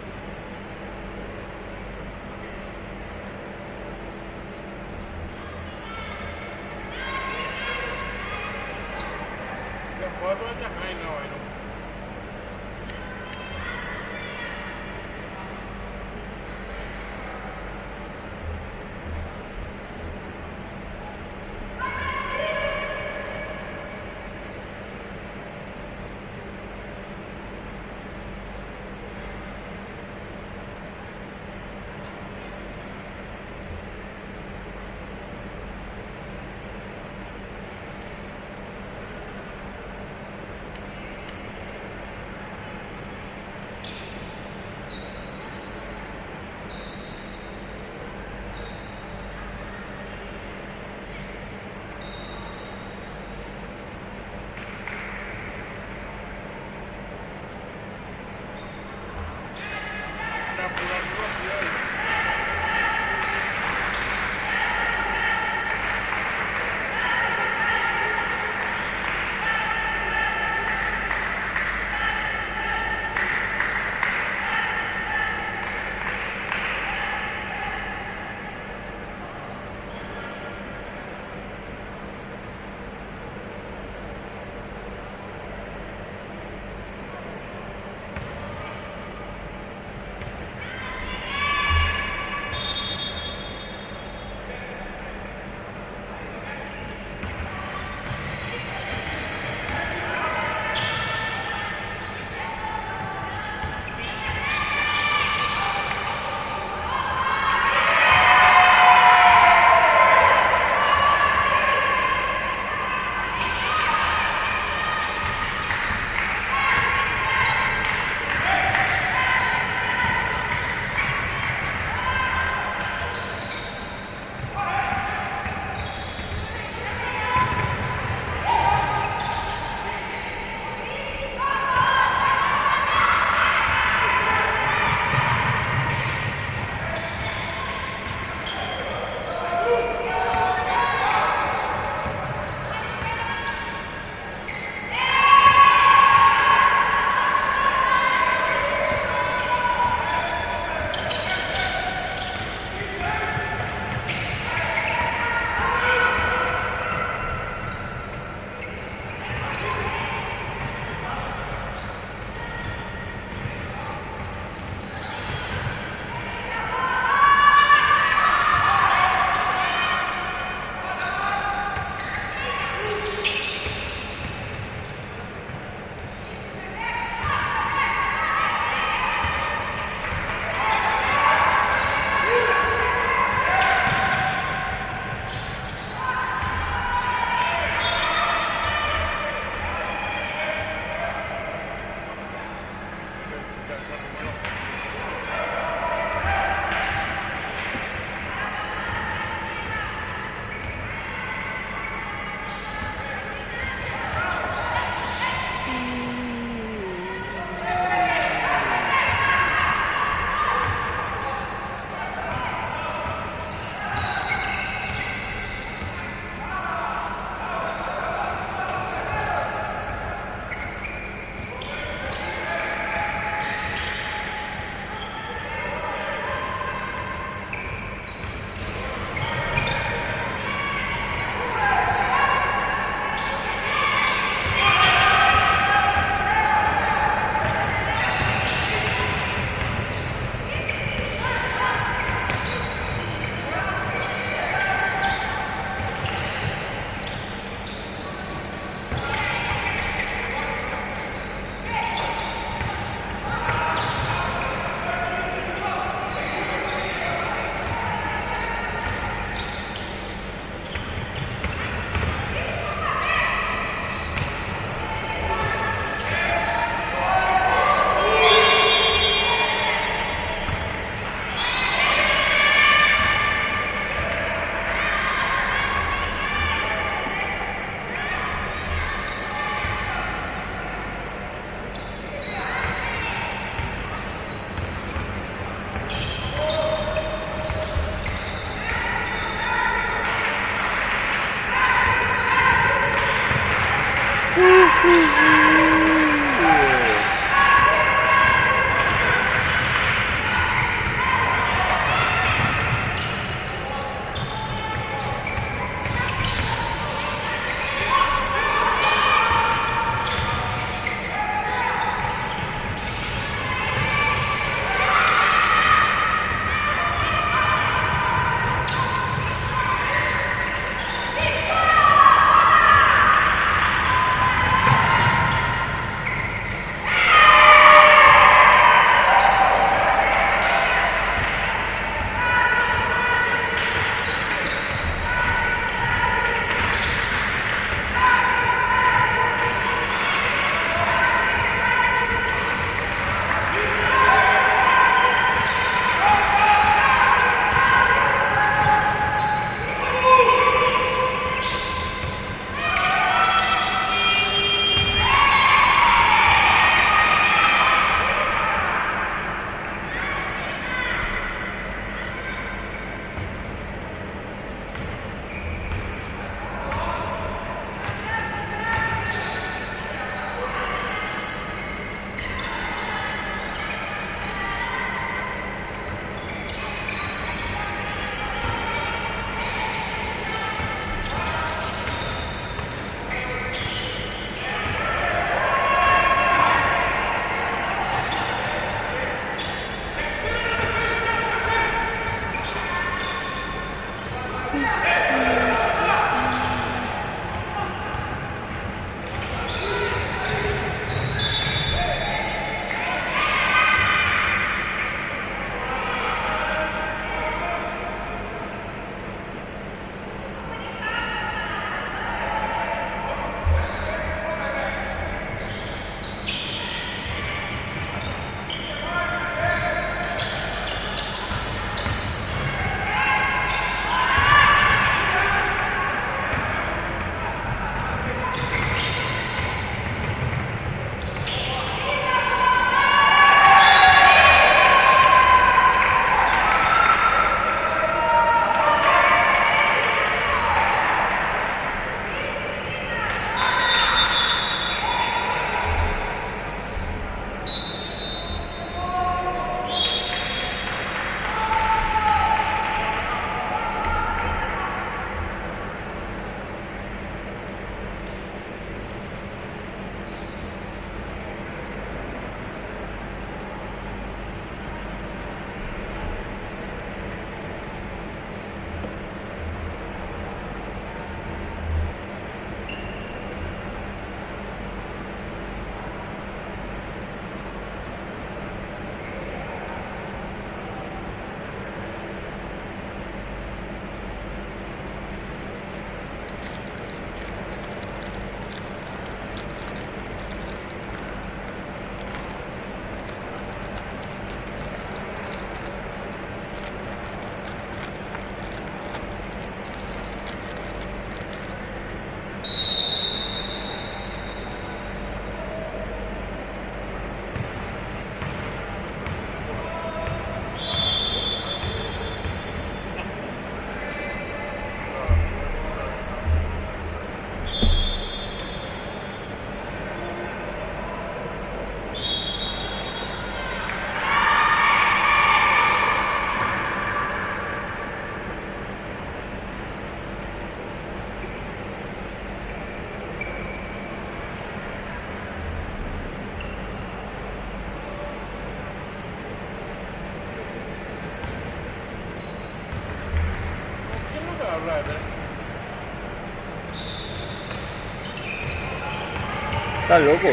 Está loco,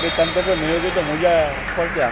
De tanto remedio que tomó ya, ¿cuál ya?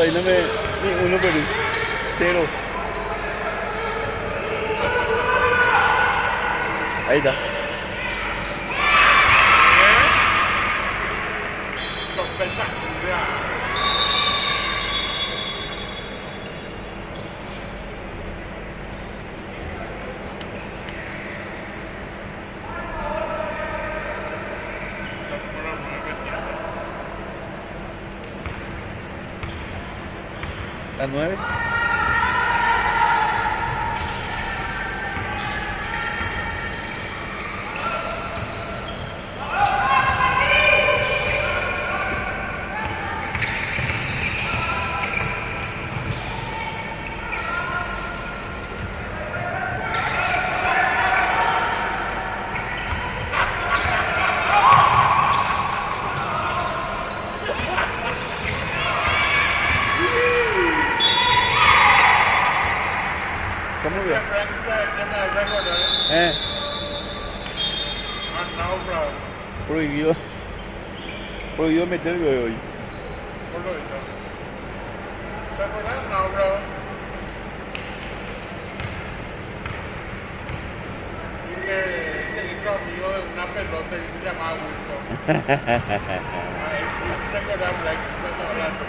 Ahí no me... Ni uno perdí. 0. Ahí está. ¿A 9? ¿Cómo vio? Prohibió meter el gol hoy. ¿Te acuerdas? No, bro. Y que se hizo amigo de una pelota y se llamaba Wilson. ¿Se acuerdan? Cuando hablando.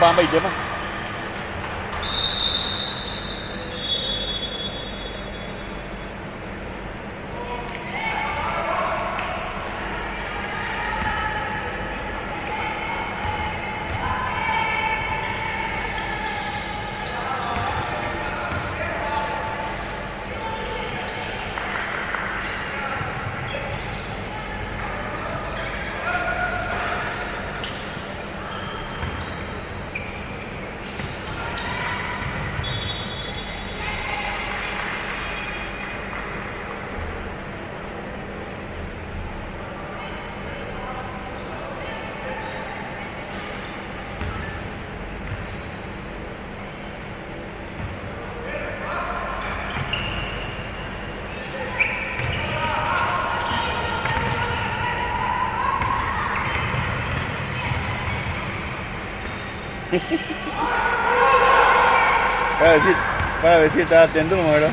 Ba mươi điểm à? Para ver si está atento, ¿no? ¿Verdad?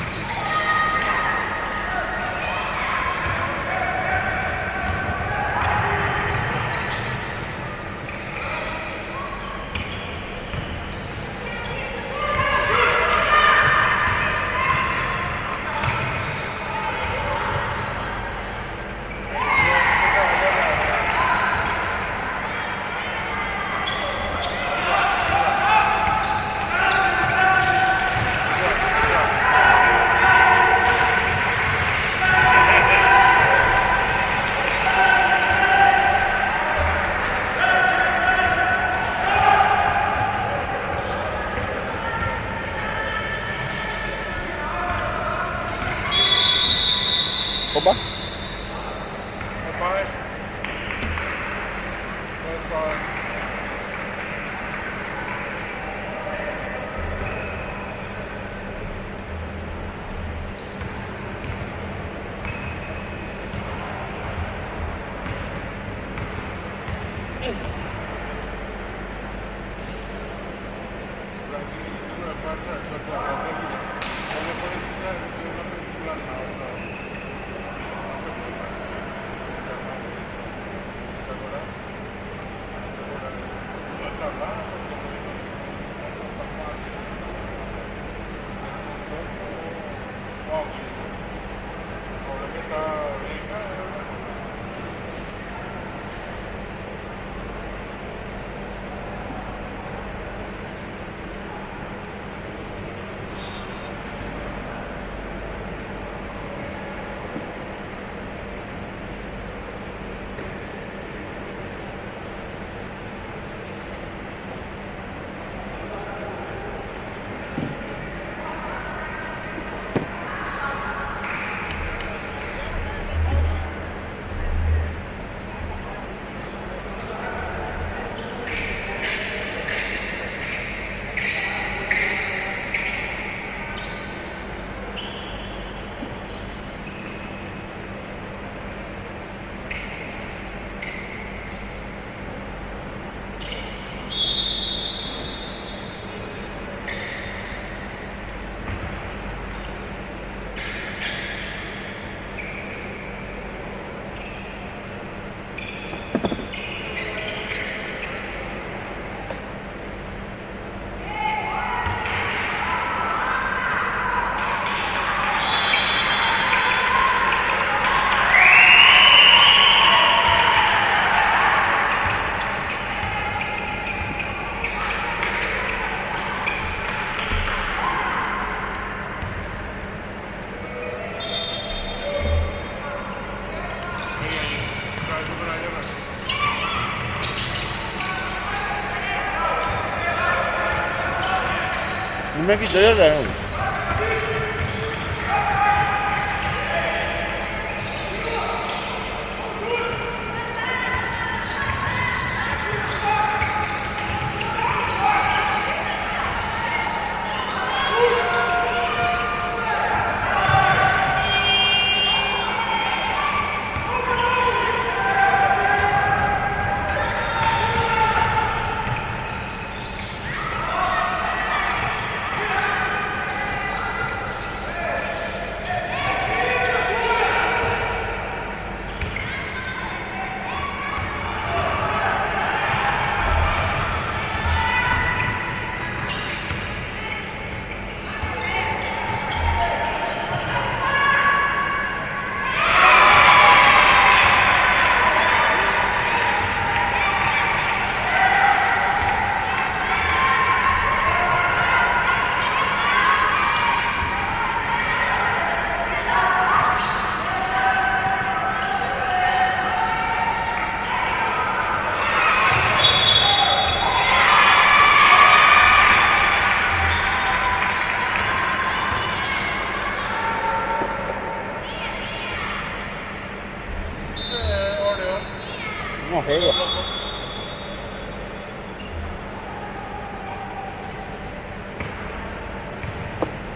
Me quito yo la. juego.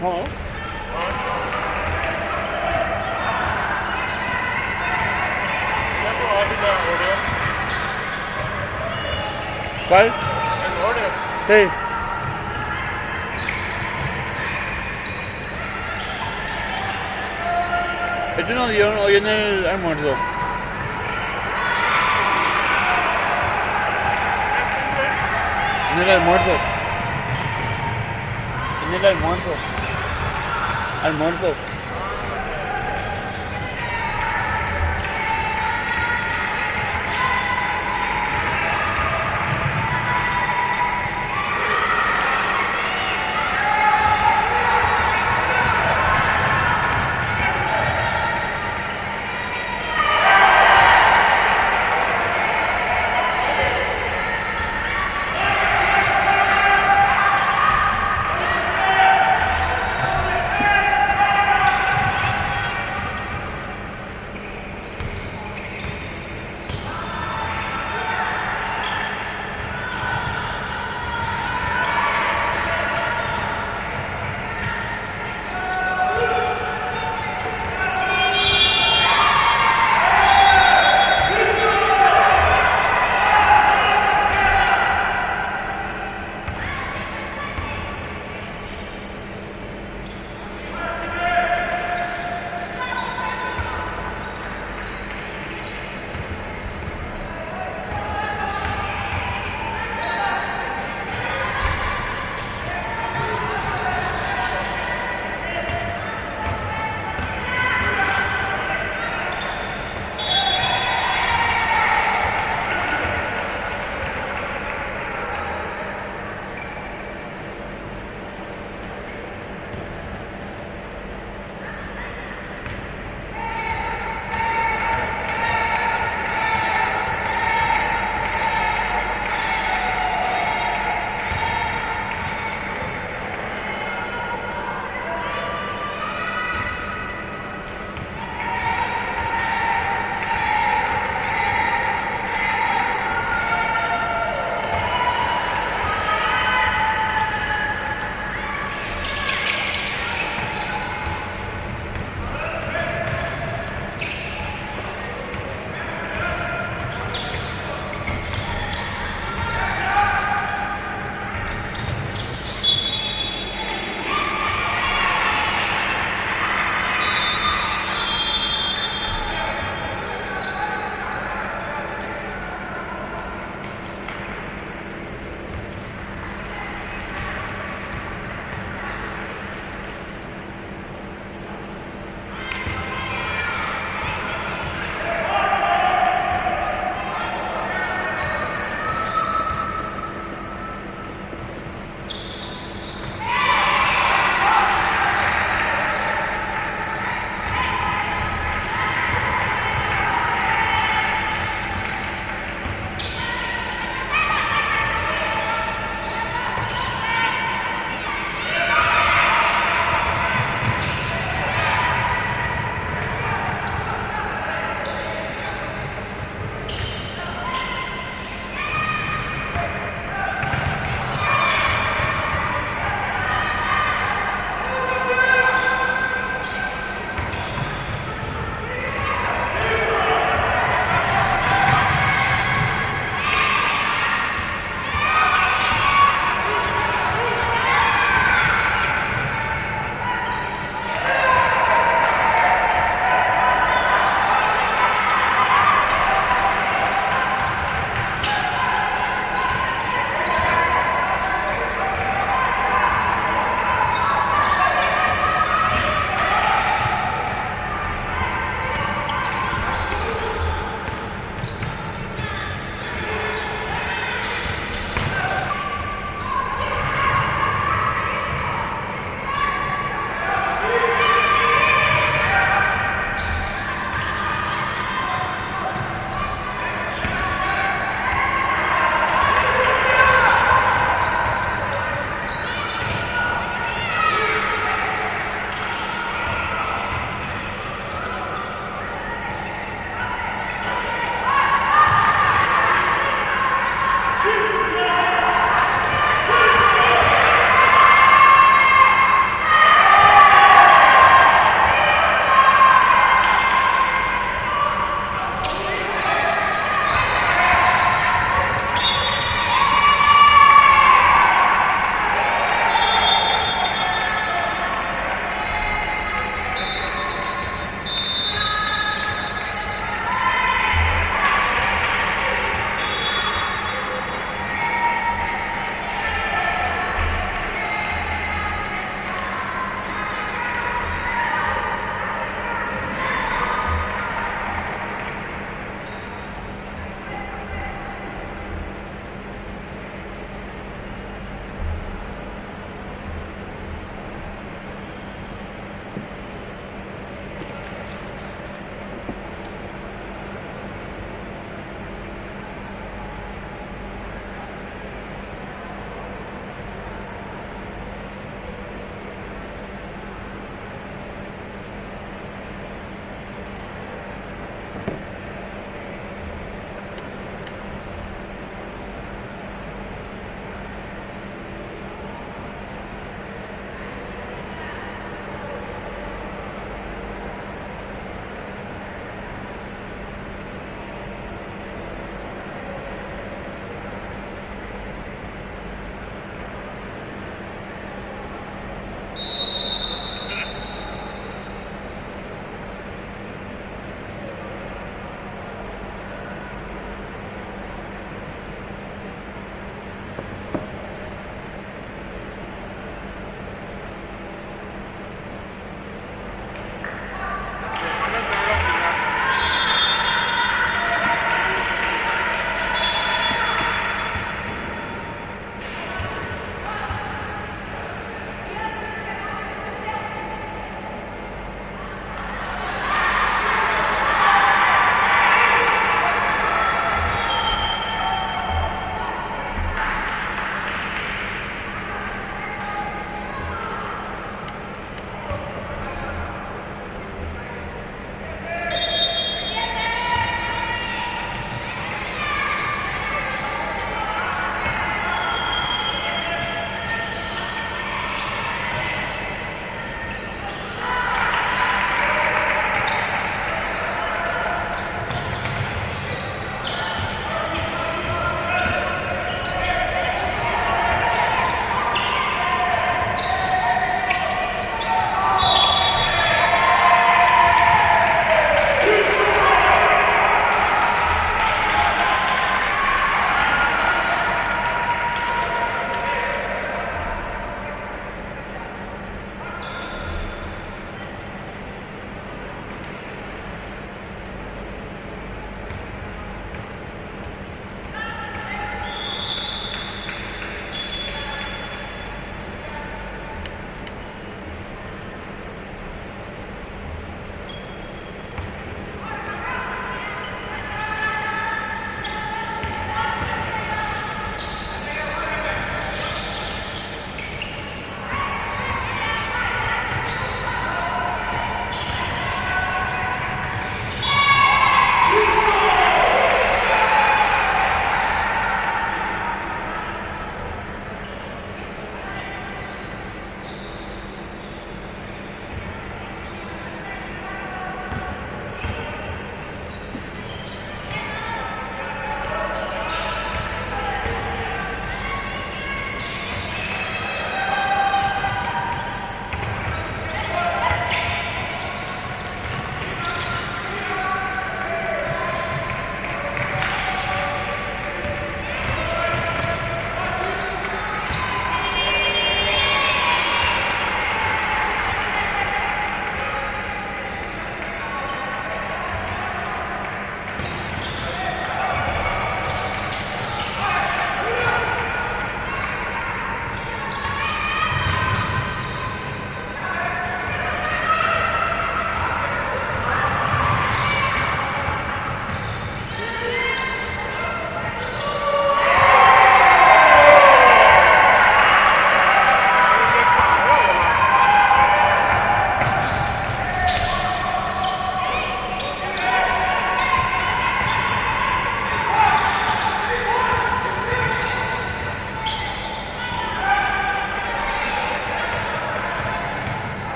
No. ¿Cuál? El Oreo. Sí. Este nos dieron hoy en el almuerzo. En el almuerzo. En el almuerzo. Almuerzo.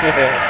Bye.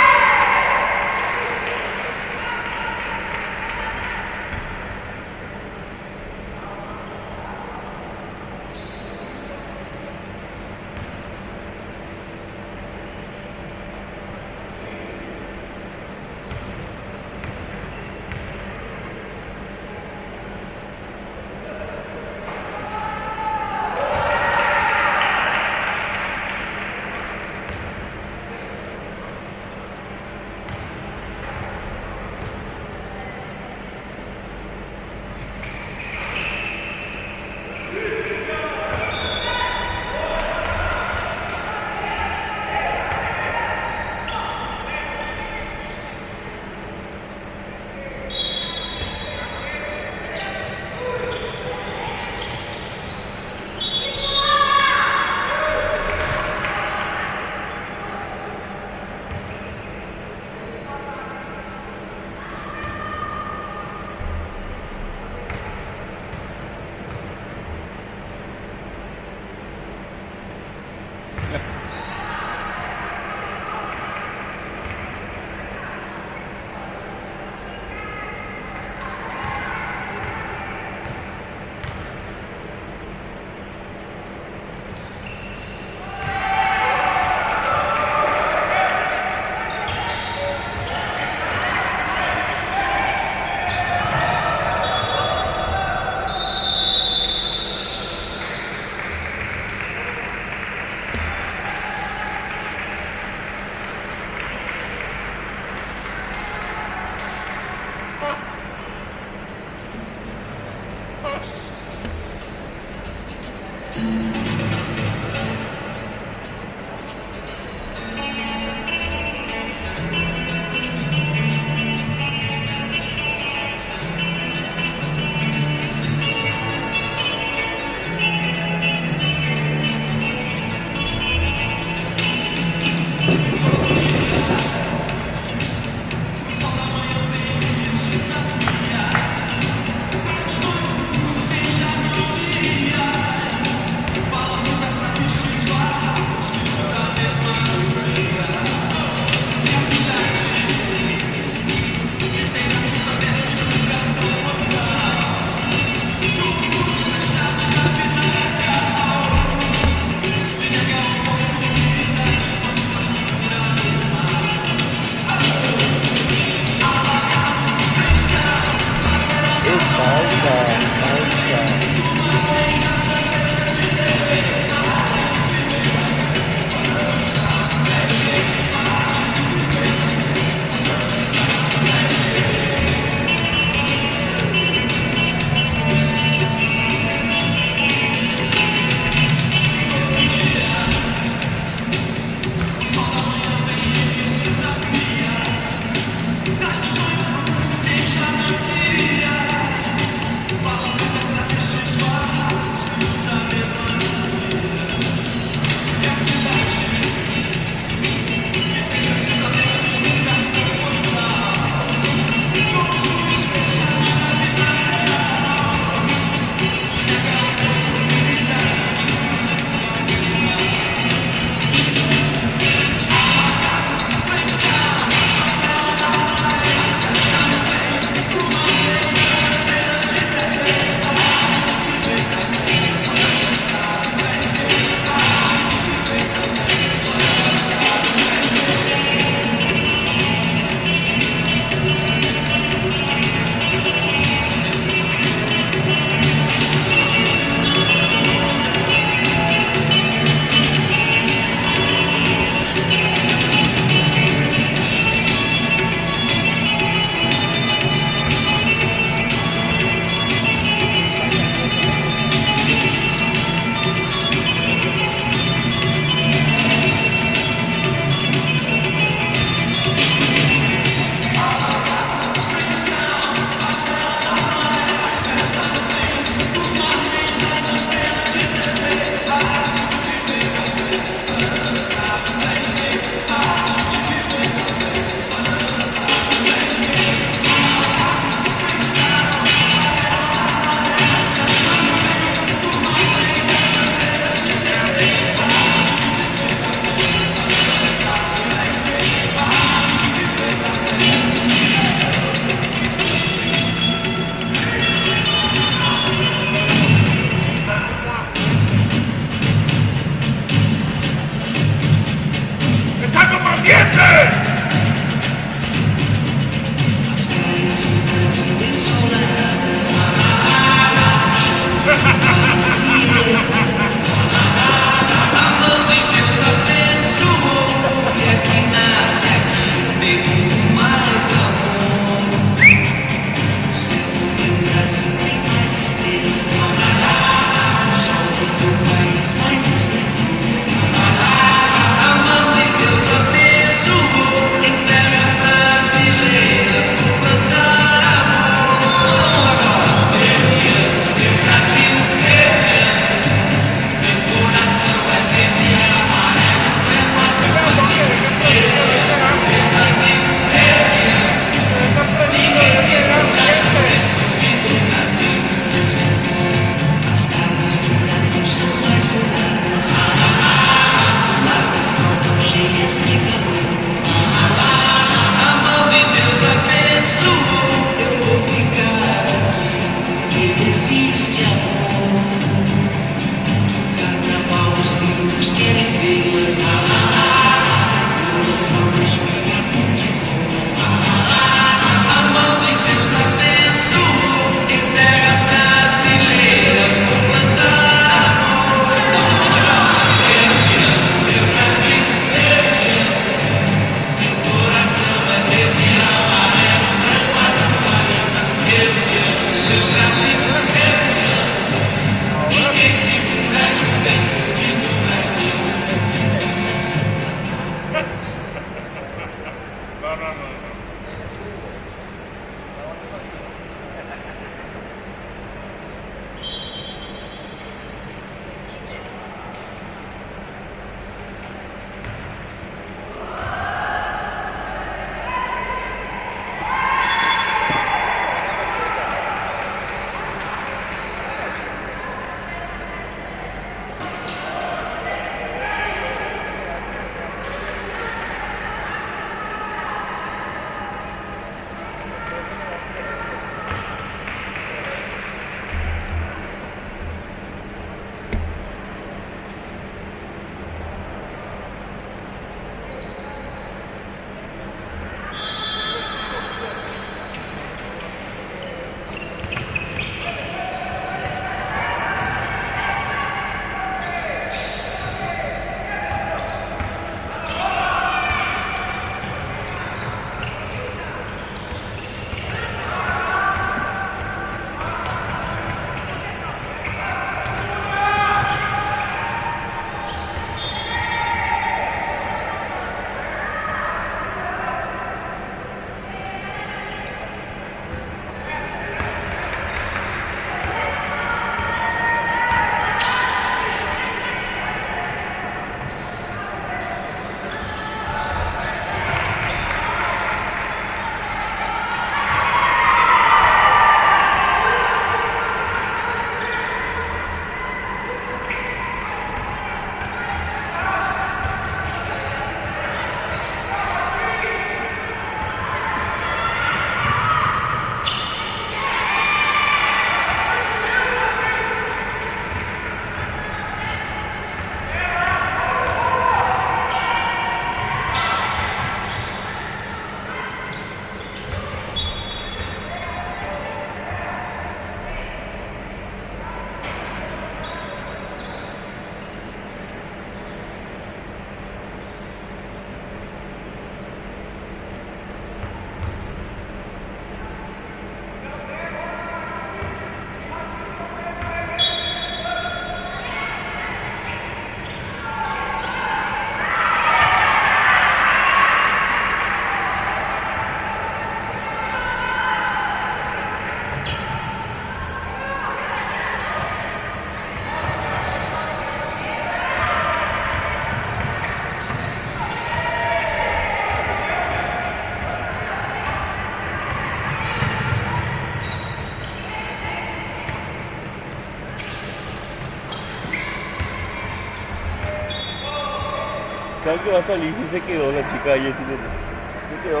Claro que va a salir si se quedó la chica ahí. Se quedó.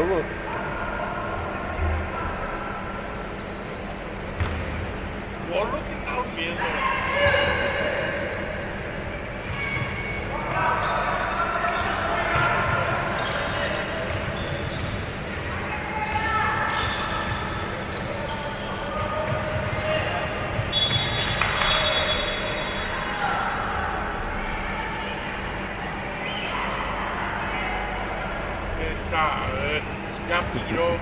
Por lo que está durmiendo. Ya piró.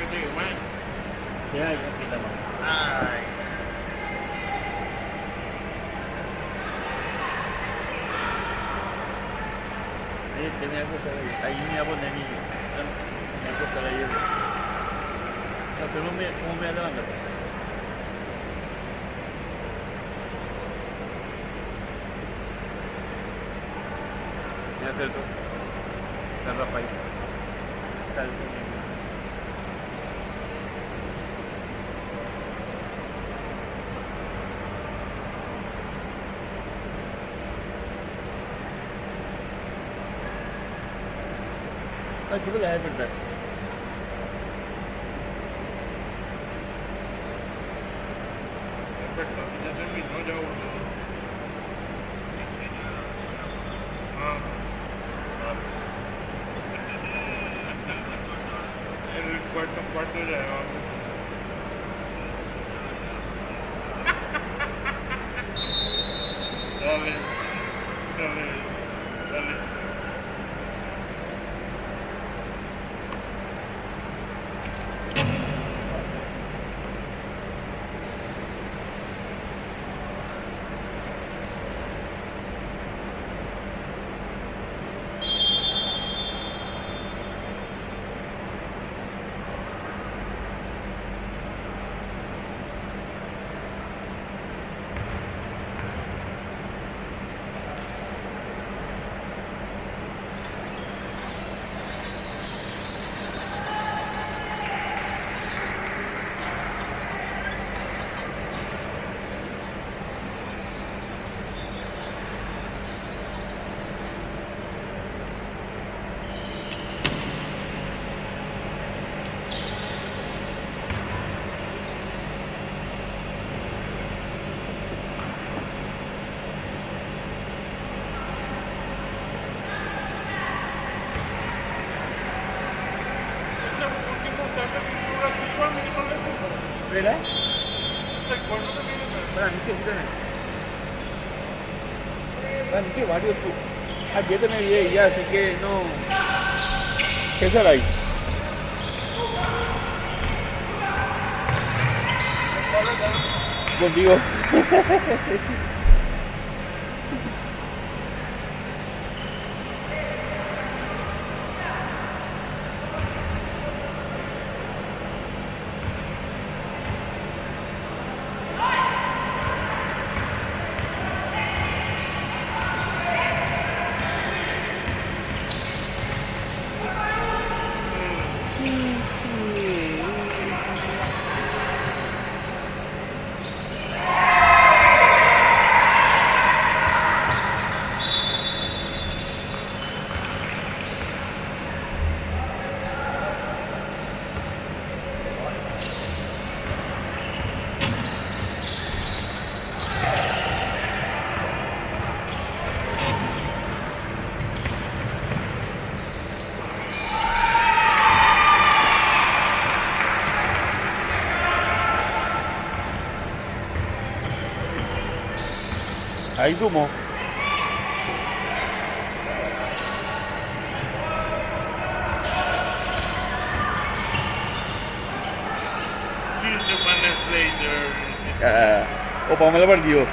sigue más. Sí, hay aquí estamos. Ay. Tenía que estar ahí. Ahí me voy a poner mi. Tenía que estar ahí. ¿Cómo me voy a levantar? Mira Celso. Está Rafael. Está el sonido. Aquí voy a despertar. Ya terminó, ya boludo. Ah, vale. El cuarto ya vamos. Dale, dale, dale. ¿Verdad? Para mí que varios. Ayer te me vi ya, así que no. ¿Qué será ahí? Contigo. Ahí sumó. Few semanas later. Opa, me lo perdió.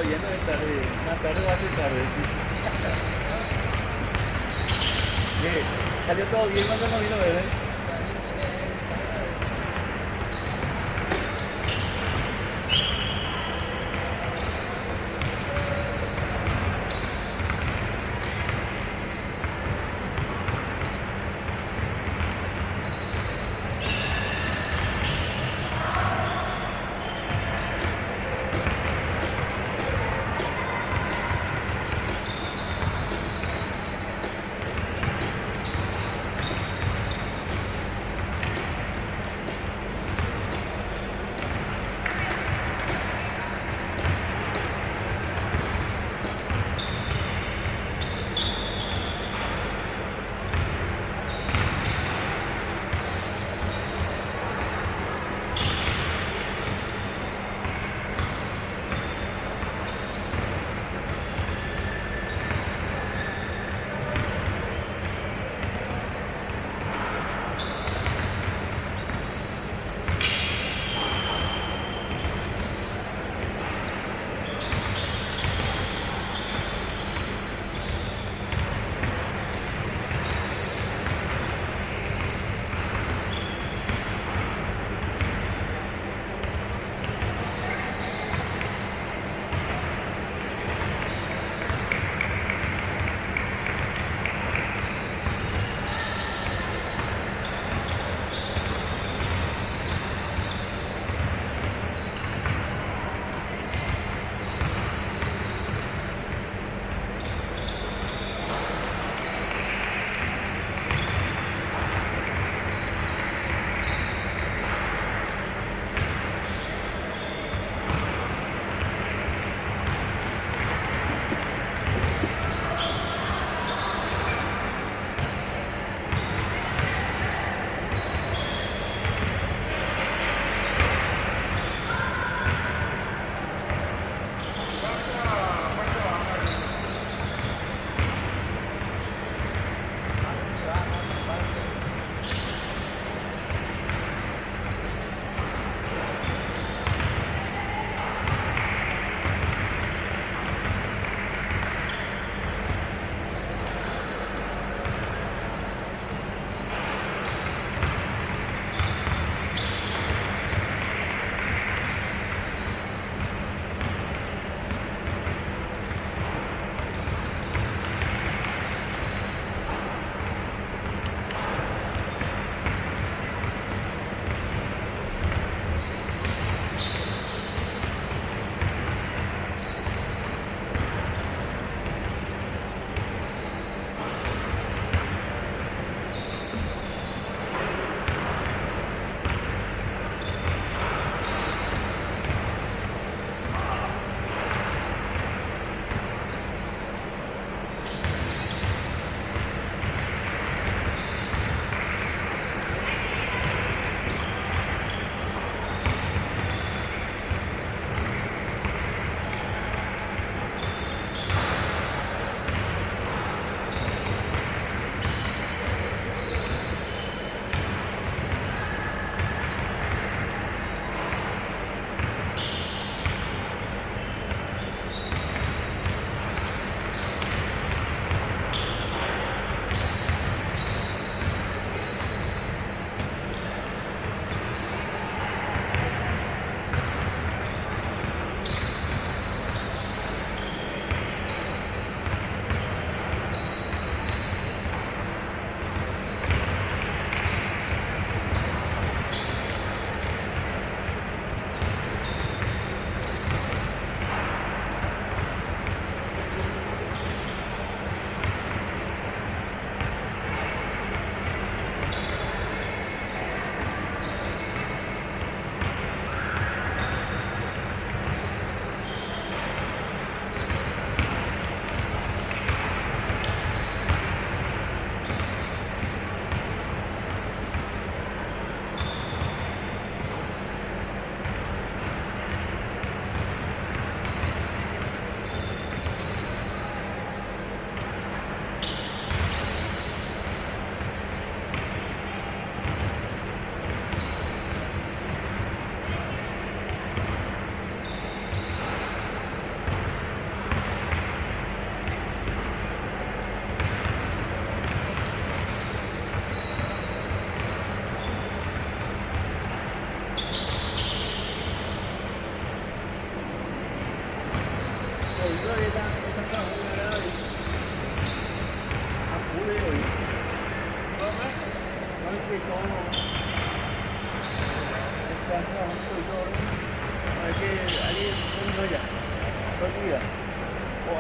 Ya no es tarde, más tarde va a ser tarde. Salió todo bien cuando no vino, ¿verdad?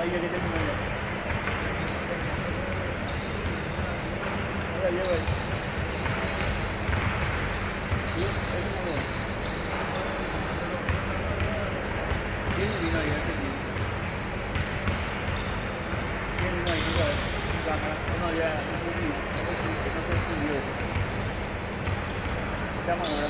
ahí ya que terminó ya. Ahora lleva ahí. Sí, eso no lo. ¿Quién vino ahí? ¿Quién vino ahí? No, ya, no se estudió. Estamos ahora.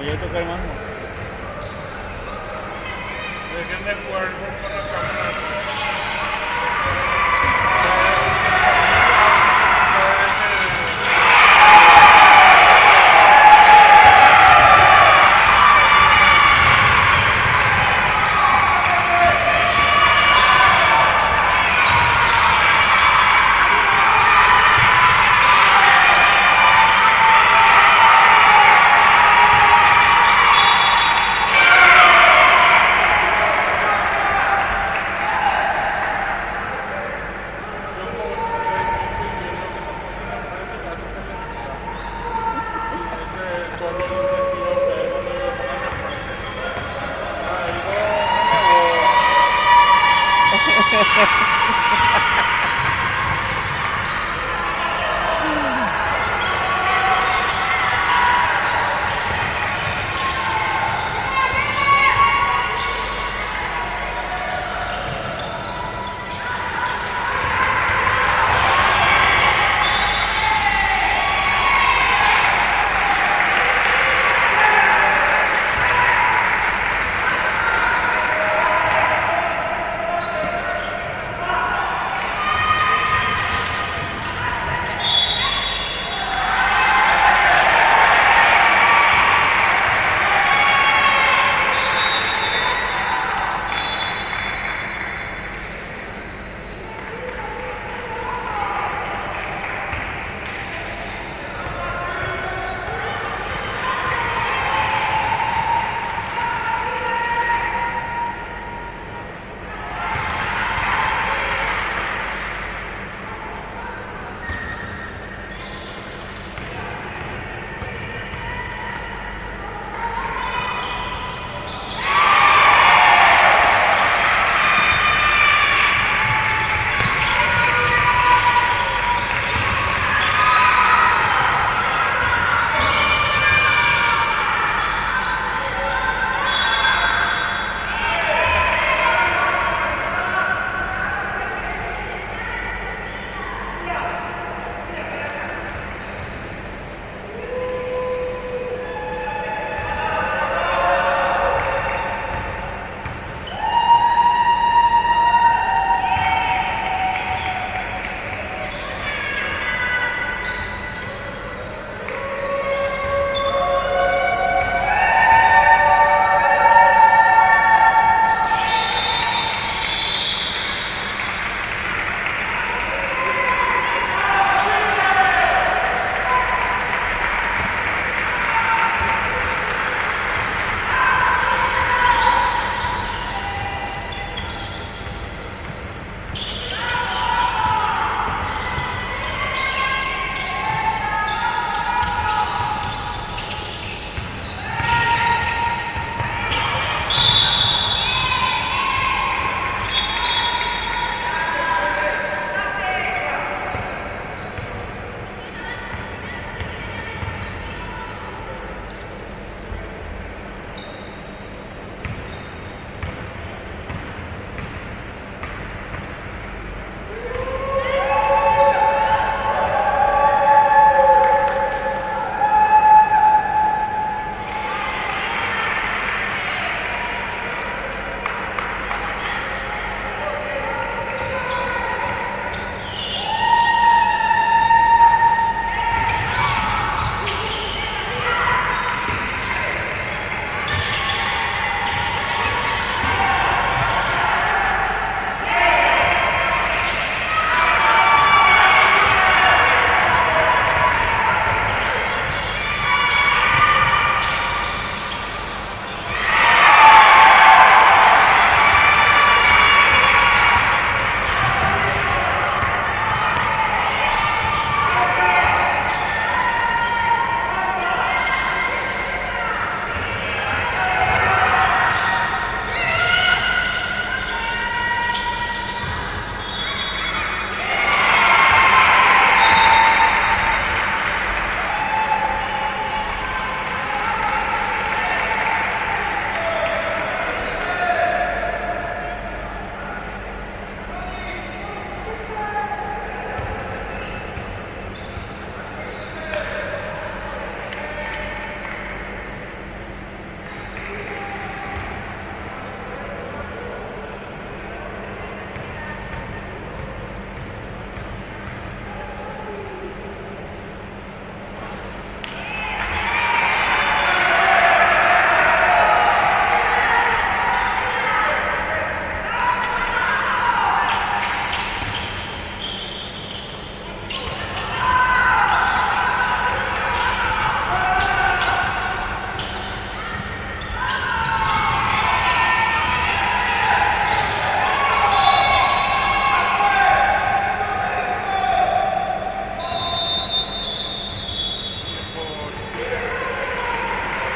Voy a tocar más, ¿no? Dejen de jugar con la cámara.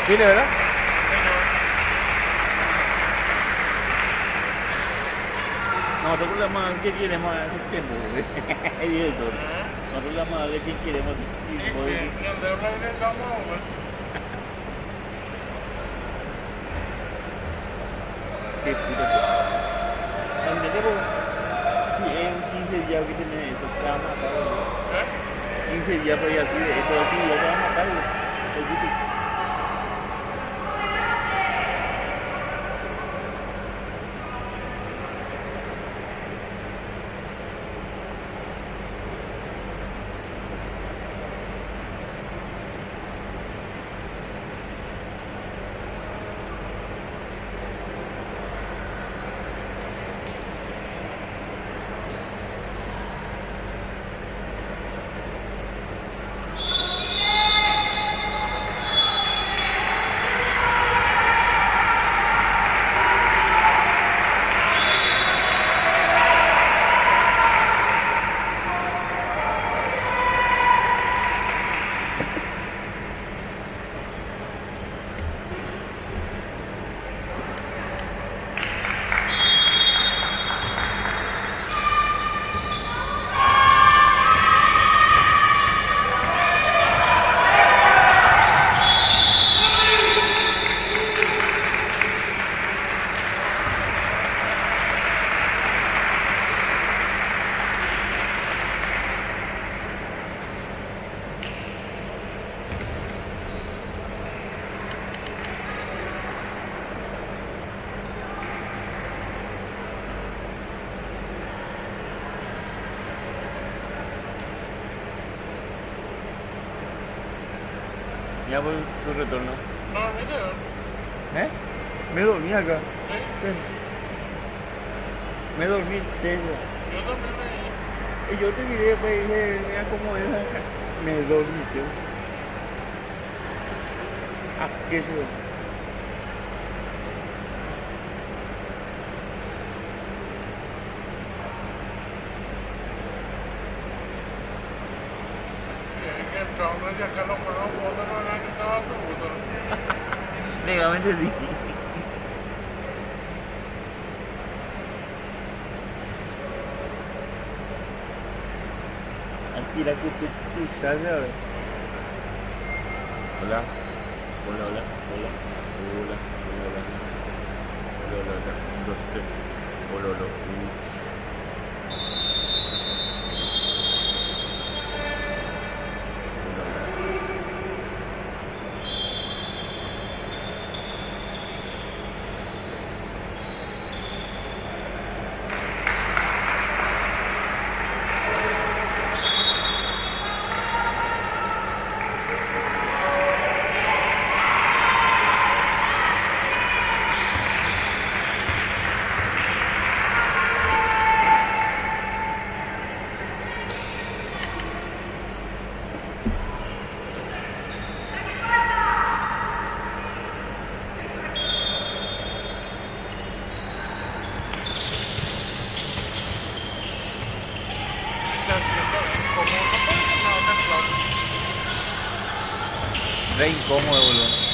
Chile, ¿verdad? Nosotros le vamos a ver qué queremos hacer tiempo. El director. Nosotros le vamos a ver qué queremos hacer tiempo. Qué puta. Imagínate, si en 15 días que tenés esto, te van a matar. 15 días por ahí así, de esto de actividad te van a matar. El YouTube. Ya voy su retorno. No, mire. ¿Eh? Me dormí acá. Sí. Me dormí de eso. Yo también me... Y yo te miré, pues, y dije, mira cómo es acá. Me dormí, tío. Ah, ¿qué es eso? Ya acá lo conozco, otro no era que estaba seguro. Legalmente sí. Aquí la que tú sabes ahora. Hola. Hola, hola, hola. Hola, hola, hola. Hola, hola, hola. 1, 2, 3. Hola, hola. Re incómodo, boludo.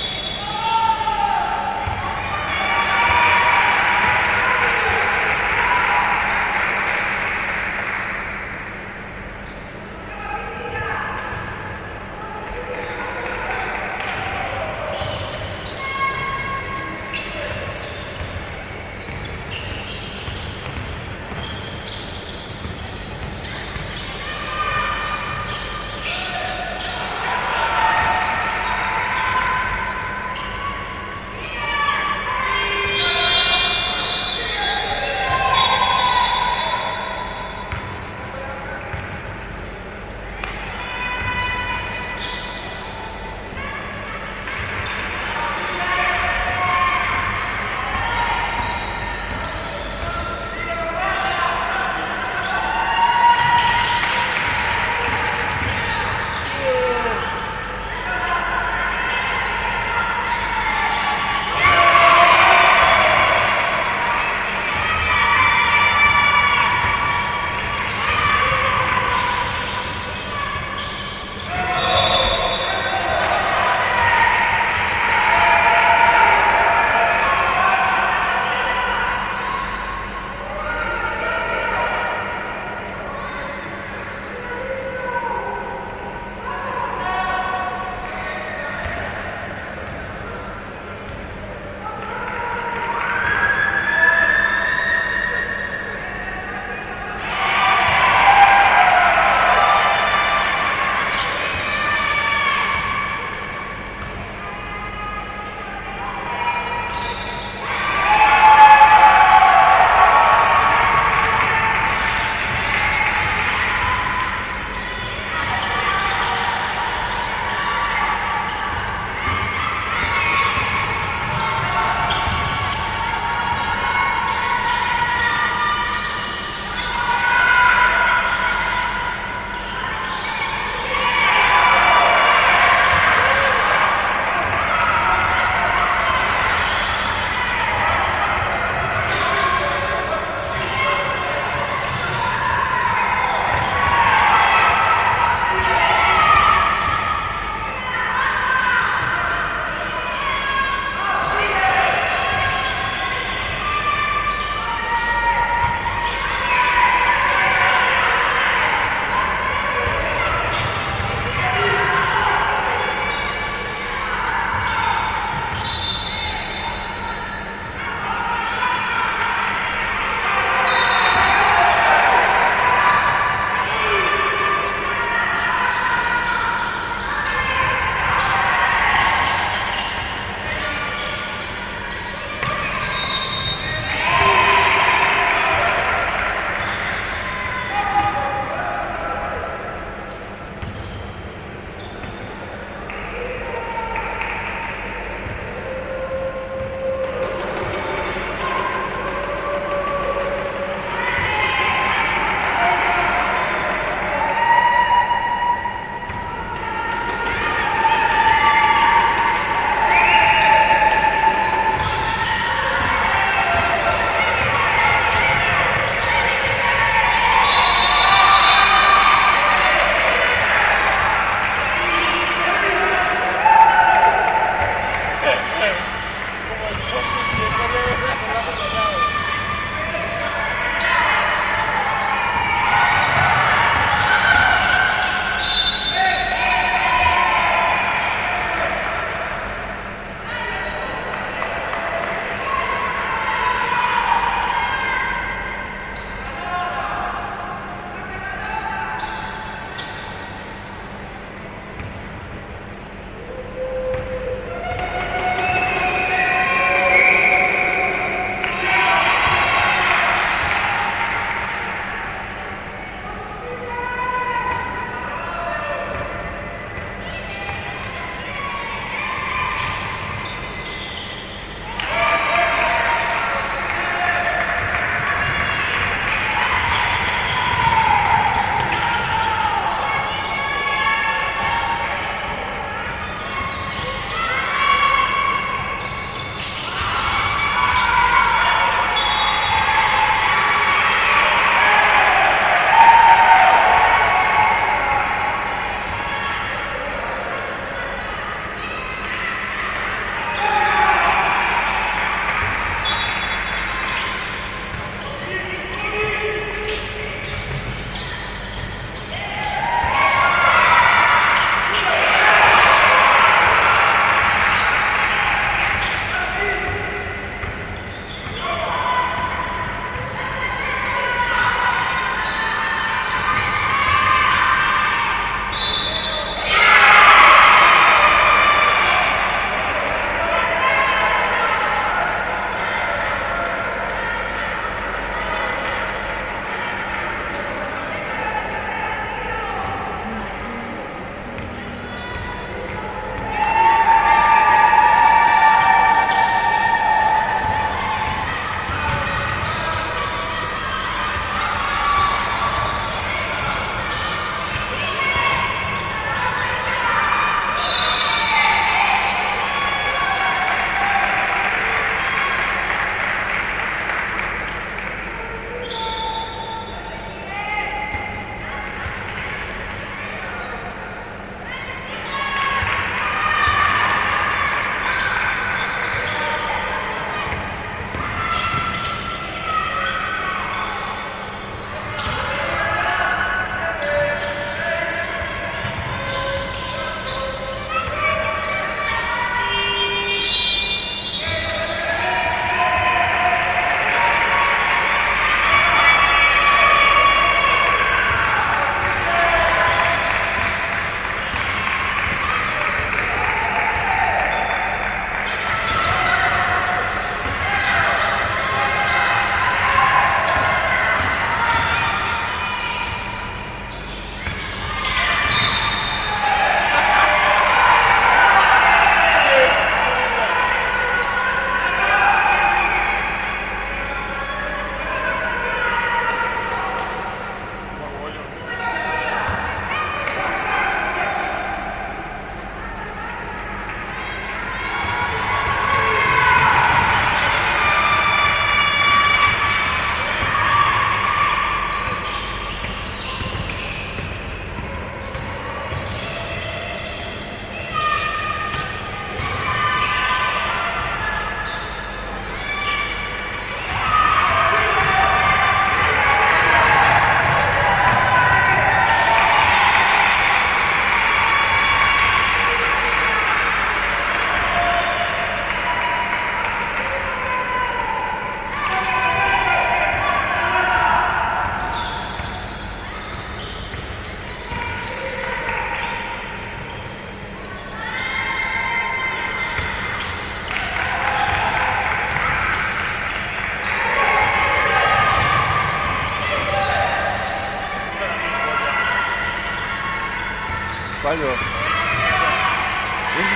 caballo.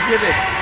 17.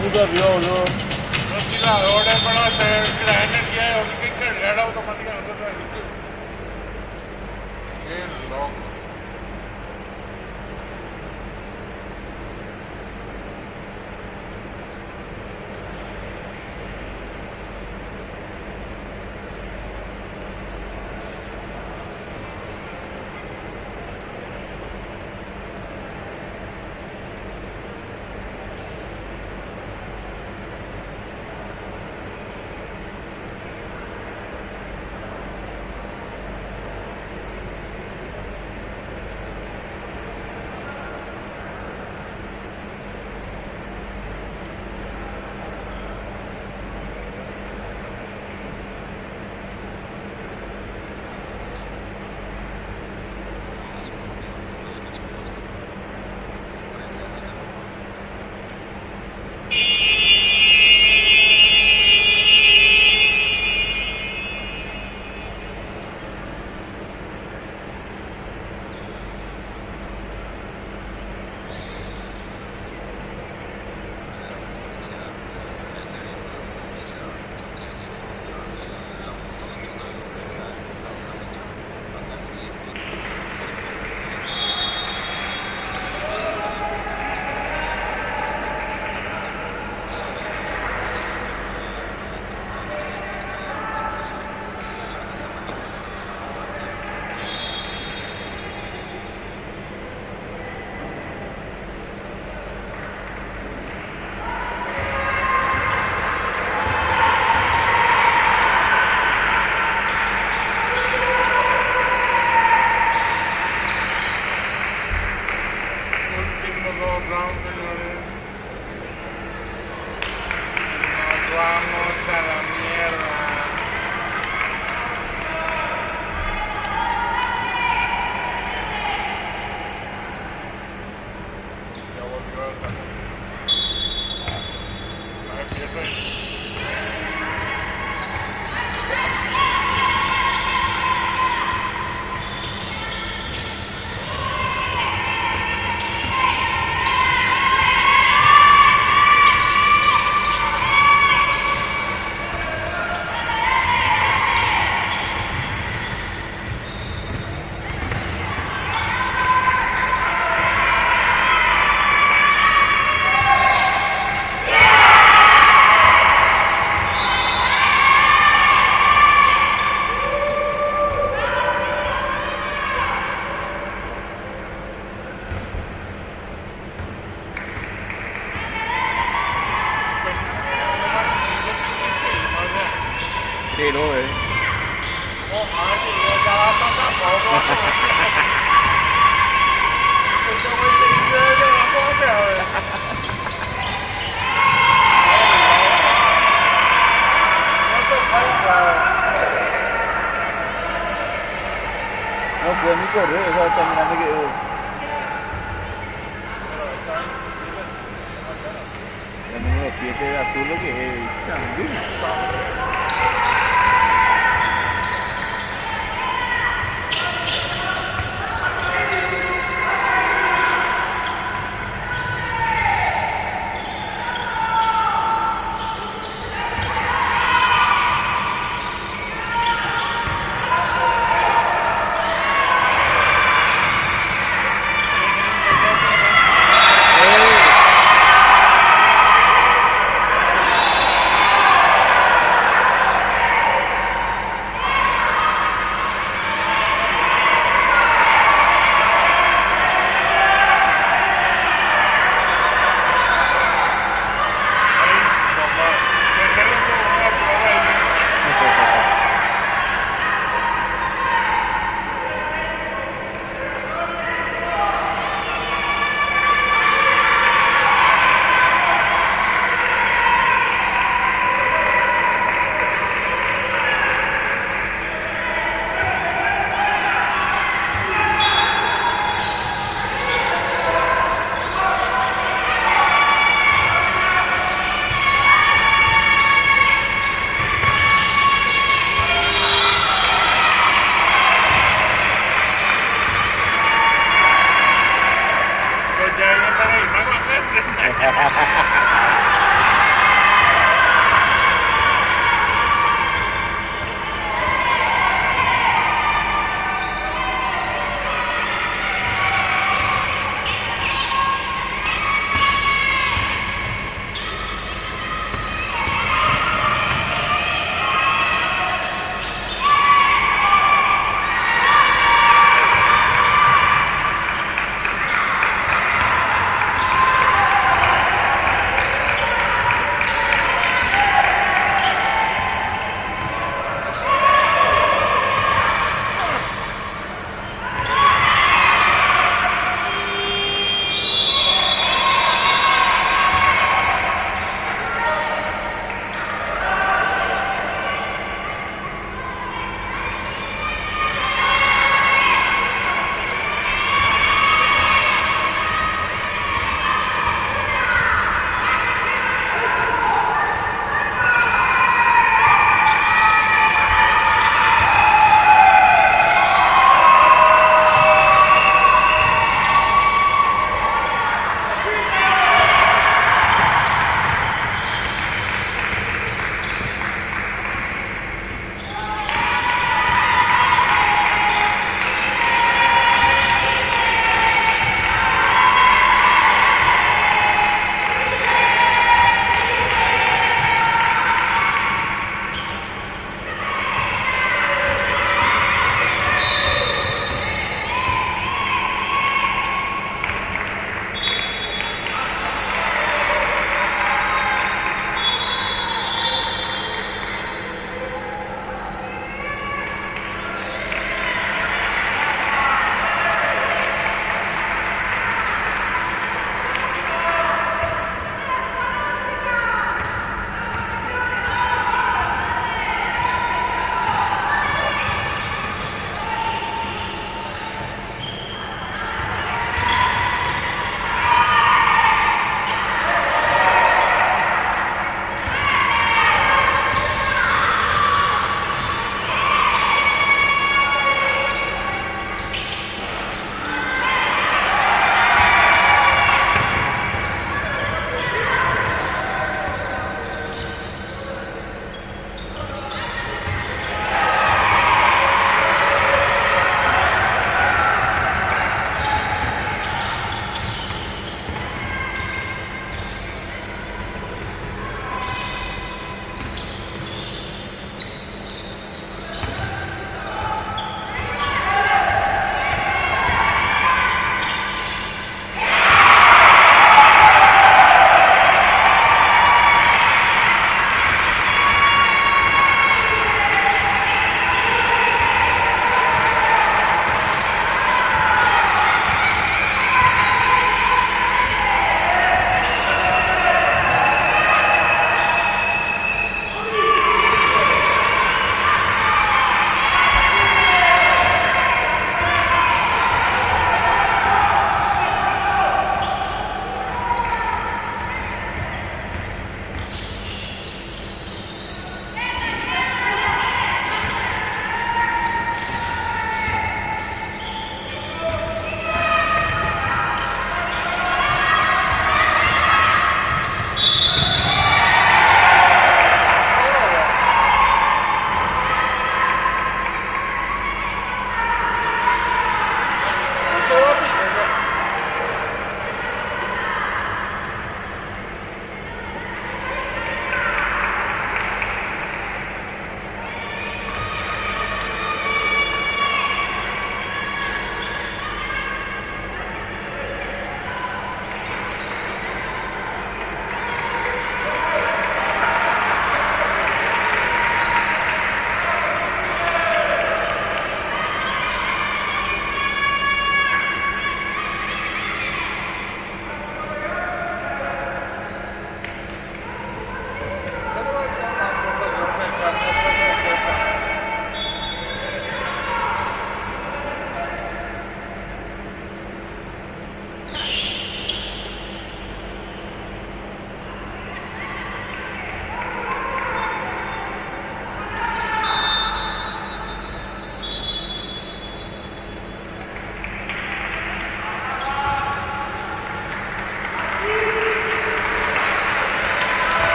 puso arriba, boludo. Ventiladores para hacer que la energía eólica y cargar automáticamente otra vez. Qué loco. Sí, no, no puedo ni correr, esa es tan grande que es. El número 7 de azul lo que es también.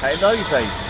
Ahí no avisáis.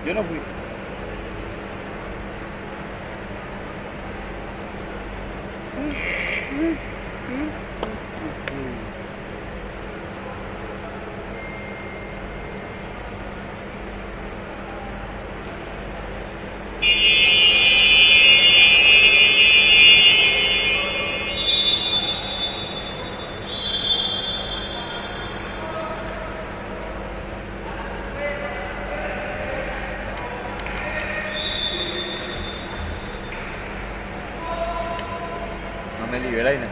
Yo no fui. No me libera y no.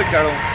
aprovecharon.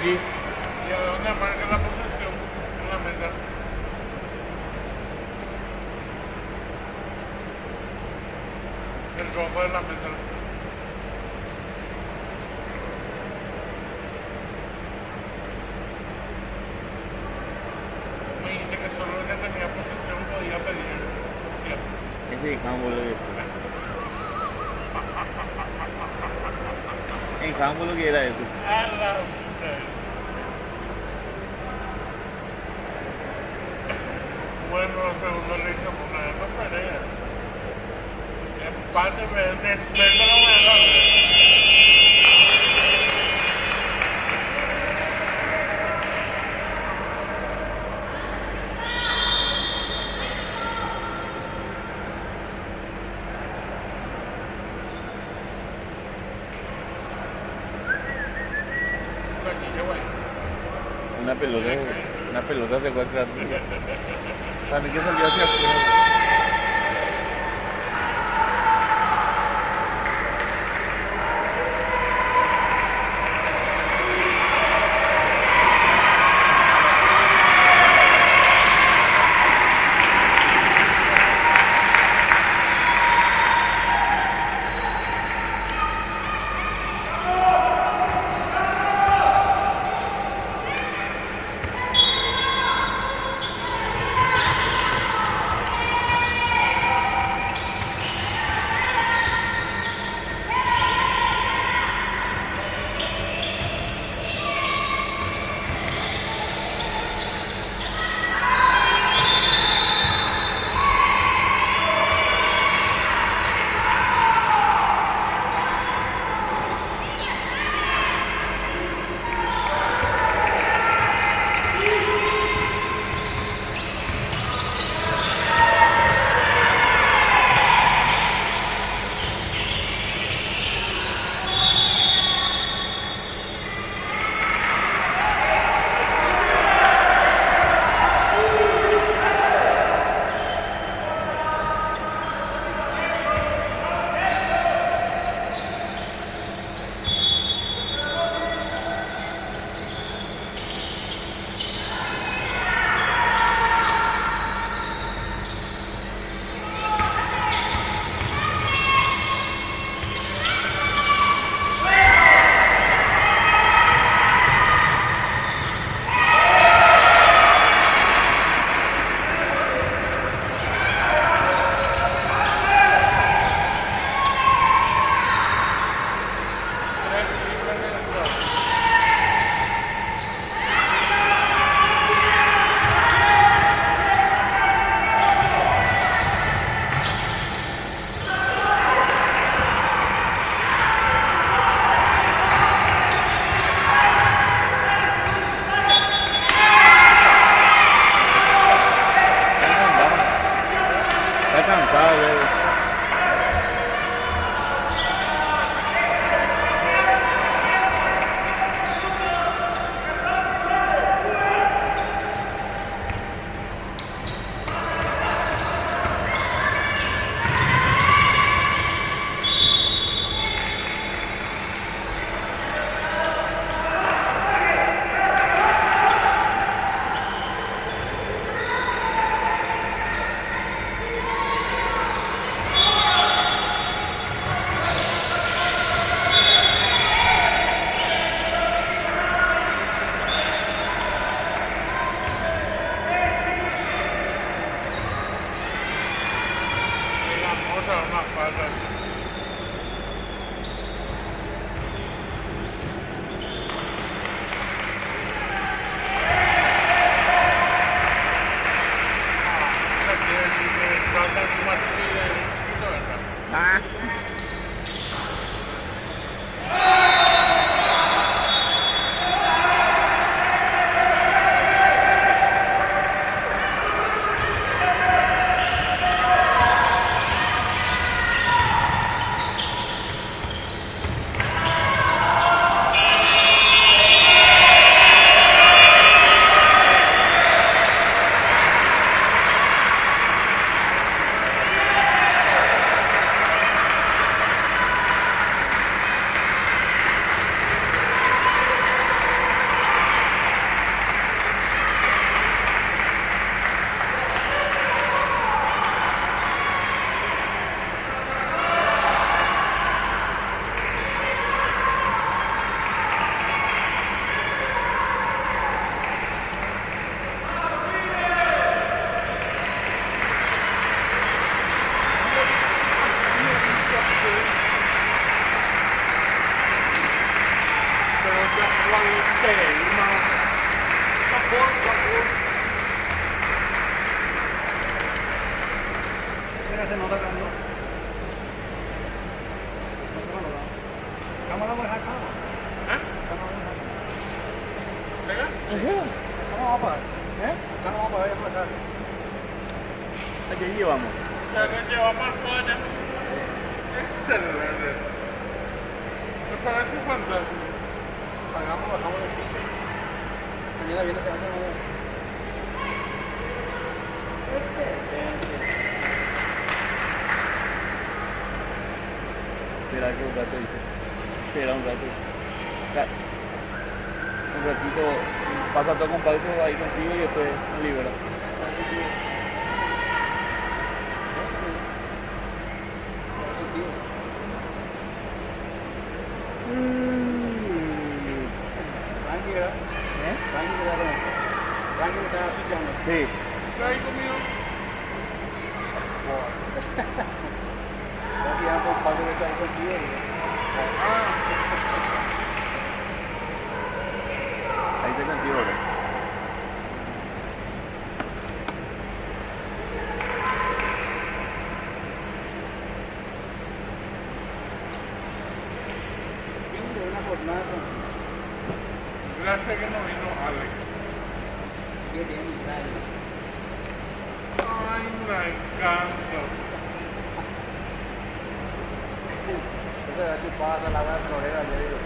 ¿Y a dónde marca la posesión? En la mesa. El rojo de la mesa. Me dijiste que solo el que tenía posesión podía pedir. Ese handball es eso. En handball lo que era eso. A la puta. Bueno, segundo le hizo por una de las tareas. Empate, me despejo no me da. Una pelota se fue atrás. Para mí que salió hacia afuera. Mira, se nota cuando. No se nota. Cámara voy a dejar cámara. ¿Cómo vamos a pagar? Acá no vamos a pagar, ya por acá. Aquí llevamos. Ya no lleva más para excelente. Me parece fantástico. Pagamos, bajamos del piso. Mañana viene se va a hacer un... Excelente. Espera que un rato dice. Espera un rato. Un ratito pasa todo compadre ahí contigo y después me libera. Frankie, ¿verdad? Frankie que está Frankie que está fichando. Sí. ¿Qué hay conmigo? Frankie ya no compadre que está ahí contigo. Ahí está contigo ahora. Una jornada con... Gracias que no vino Alex. ¿Qué tiene Italia? Ay, me encanta. Esa era chupada, la gana, Florera, ya digo.